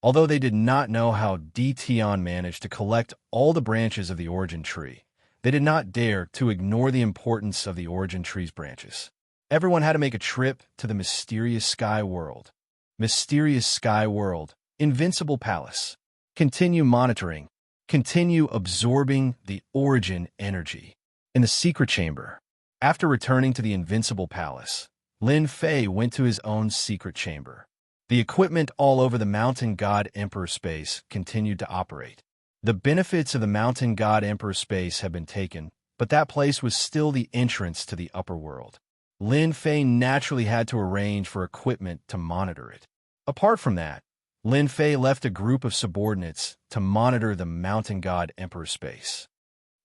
Although they did not know how Dition managed to collect all the branches of the origin tree, they did not dare to ignore the importance of the origin tree's branches. Everyone had to make a trip to the mysterious sky world. Mysterious sky world, Invincible Palace. Continue monitoring. Continue absorbing the origin energy. In the secret chamber. After returning to the Invincible Palace, Lin Fei went to his own secret chamber. The equipment all over the Mountain God Emperor Space continued to operate. The benefits of the Mountain God Emperor Space had been taken, but that place was still the entrance to the upper world. Lin Fei naturally had to arrange for equipment to monitor it. Apart from that, Lin Fei left a group of subordinates to monitor the Mountain God Emperor Space.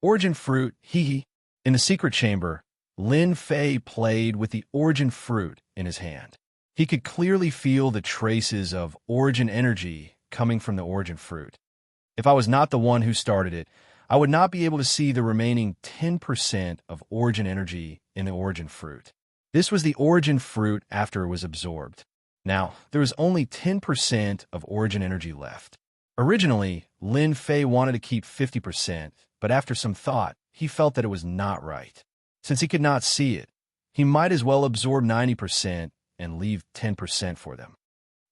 Origin Fruit, hee. In the secret chamber, Lin Fei played with the origin fruit in his hand. He could clearly feel the traces of origin energy coming from the origin fruit. If I was not the one who started it, I would not be able to see the remaining 10% of origin energy in the origin fruit. This was the origin fruit after it was absorbed. Now, there was only 10% of origin energy left. Originally, Lin Fei wanted to keep 50%, but after some thought, he felt that it was not right. Since he could not see it, he might as well absorb 90% and leave 10% for them.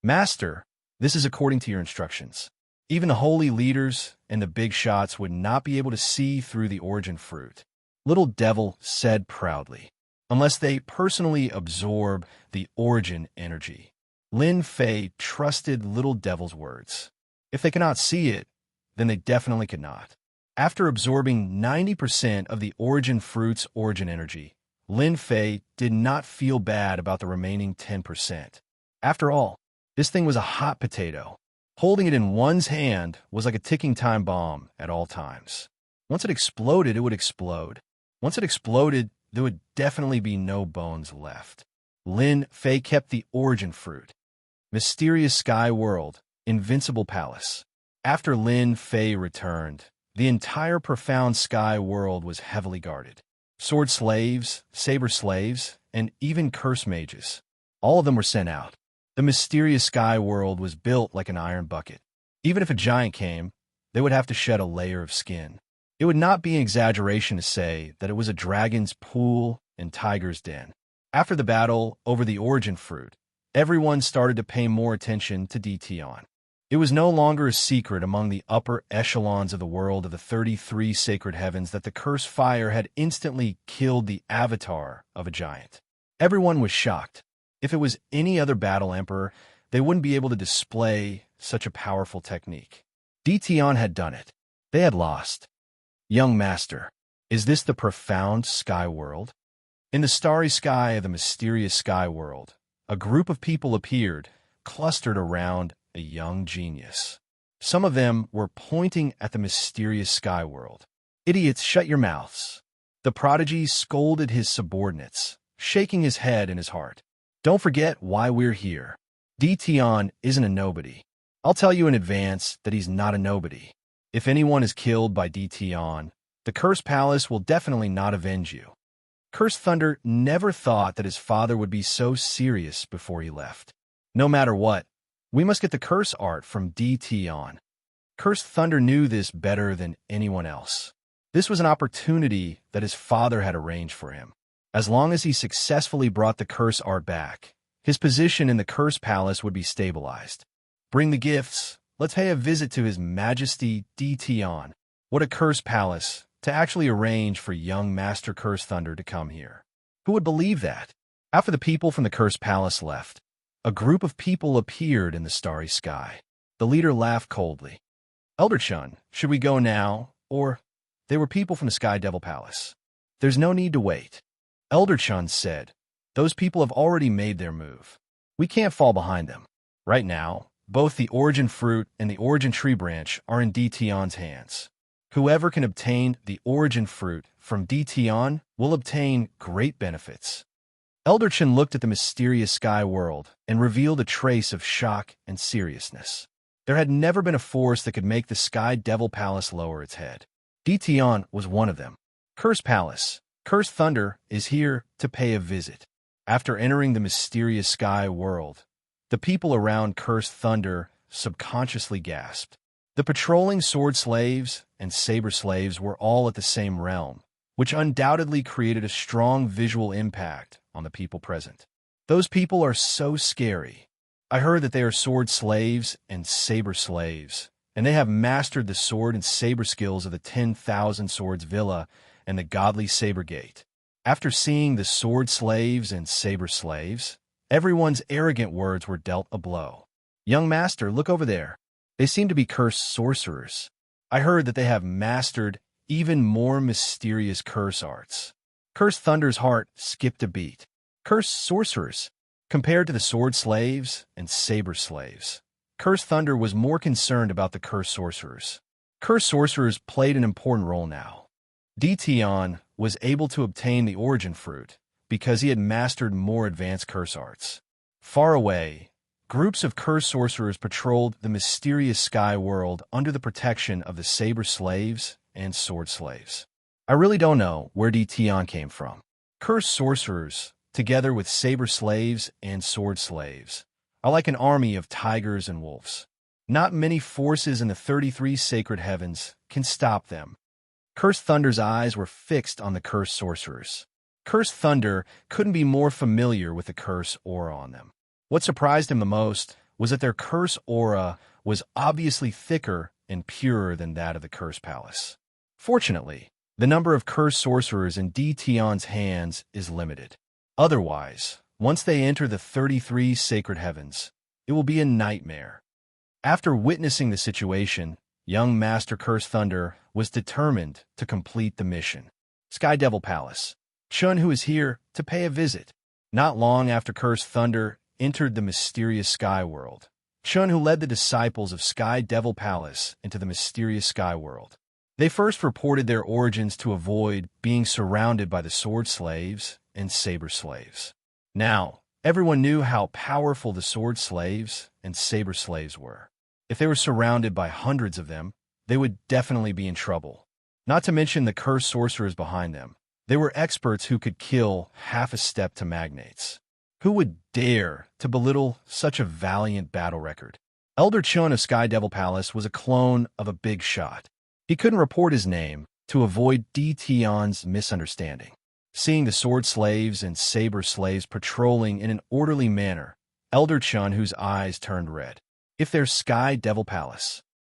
Master, this is according to your instructions. Even the holy leaders and the big shots would not be able to see through the origin fruit. Little Devil said proudly. unless they personally absorb the origin energy. Lin Fei trusted Little Devil's words. If they cannot see it, then they definitely could not. After absorbing 90% of the origin fruit's origin energy, Lin Fei did not feel bad about the remaining 10%. After all, this thing was a hot potato. Holding it in one's hand was like a ticking time bomb at all times. Once it exploded, it would explode. Once it exploded, there would definitely be no bones left. Lin Fei kept the origin fruit. Mysterious Sky World, Invincible Palace. After Lin Fei returned, the entire profound sky world was heavily guarded. Sword slaves, saber slaves, and even curse mages. All of them were sent out. The mysterious sky world was built like an iron bucket. Even if a giant came, they would have to shed a layer of skin. It would not be an exaggeration to say that it was a dragon's pool and tiger's den. After the battle over the origin fruit, everyone started to pay more attention to Dtion. It was no longer a secret among the upper echelons of the world of the 33 sacred heavens that the cursed fire had instantly killed the avatar of a giant. Everyone was shocked. If it was any other battle emperor, they wouldn't be able to display such a powerful technique. Dtion had done it. They had lost. Young master, is this the profound sky world? In the starry sky of the mysterious sky world, a group of people appeared, clustered around a young genius. Some of them were pointing at the mysterious sky world. Idiots, shut your mouths. The prodigy scolded his subordinates, shaking his head in his heart. Don't forget why we're here. Dtion isn't a nobody. I'll tell you in advance that he's not a nobody. If anyone is killed by Dtion, the Cursed Palace will definitely not avenge you. Cursed Thunder never thought that his father would be so serious before he left. No matter what, we must get the curse art from Dtion. Cursed Thunder knew this better than anyone else. This was an opportunity that his father had arranged for him. As long as he successfully brought the curse art back, his position in the Cursed Palace would be stabilized. Bring the gifts. Let's pay a visit to His Majesty Dtion. What a Cursed Palace to actually arrange for young Master Cursed Thunder to come here. Who would believe that? After the people from the Cursed Palace left, a group of people appeared in the starry sky. The leader laughed coldly. Elder Chun, should we go now? Or, they were people from the Sky Devil Palace. There's no need to wait. Elder Chun said, those people have already made their move. We can't fall behind them. Right now, both the Origin Fruit and the Origin Tree Branch are in Dtion's hands. Whoever can obtain the Origin Fruit from Dtion will obtain great benefits. Elder Chun looked at the mysterious sky world and revealed a trace of shock and seriousness. There had never been a force that could make the Sky Devil Palace lower its head. Dtion was one of them. Cursed Palace, Cursed Thunder is here to pay a visit. After entering the mysterious sky world, the people around Cursed Thunder subconsciously gasped. The patrolling sword slaves and saber slaves were all at the same realm, which undoubtedly created a strong visual impact on the people present. Those people are so scary. I heard that they are sword slaves and saber slaves, and they have mastered the sword and saber skills of the 10,000 Swords Villa and the Godly Saber Gate. After seeing the sword slaves and saber slaves, everyone's arrogant words were dealt a blow. Young master, look over there. They seem to be cursed sorcerers. I heard that they have mastered even more mysterious curse arts. Cursed Thunder's heart skipped a beat. Cursed sorcerers. Compared to the sword slaves and saber slaves, Cursed Thunder was more concerned about the cursed sorcerers. Cursed sorcerers played an important role now. Dtion was able to obtain the Origin Fruit because he had mastered more advanced curse arts. Far away, groups of cursed sorcerers patrolled the mysterious sky world under the protection of the saber slaves and sword slaves. I really don't know where Dtion came from. Cursed sorcerers, together with saber slaves and sword slaves, are like an army of tigers and wolves. Not many forces in the 33 sacred heavens can stop them. Cursed Thunder's eyes were fixed on the cursed sorcerers. Cursed Thunder couldn't be more familiar with the curse aura on them. What surprised him the most was that their curse aura was obviously thicker and purer than that of the Cursed Palace. Fortunately, The number of cursed sorcerers in Tion's hands is limited. Otherwise, once they enter the 33 sacred heavens, it will be a nightmare. After witnessing the situation, young Master Curse Thunder was determined to complete the mission. Sky Devil Palace. Chun, who is here to pay a visit. Not long after Curse Thunder entered the mysterious Sky World, Chun, who led the disciples of Sky Devil Palace into the mysterious Sky World. They first reported their origins to avoid being surrounded by the sword slaves and saber slaves. Now, everyone knew how powerful the sword slaves and saber slaves were. If they were surrounded by hundreds of them, they would definitely be in trouble. Not to mention the cursed sorcerers behind them. They were experts who could kill half a step to magnates. Who would dare to belittle such a valiant battle record? Elder Chun of Sky Devil Palace was a clone of a big shot. He couldn't report his name to avoid Tion's misunderstanding. Seeing the sword slaves and saber slaves patrolling in an orderly manner, Elder Chun, whose eyes turned red. If there's Sky Devil Palace,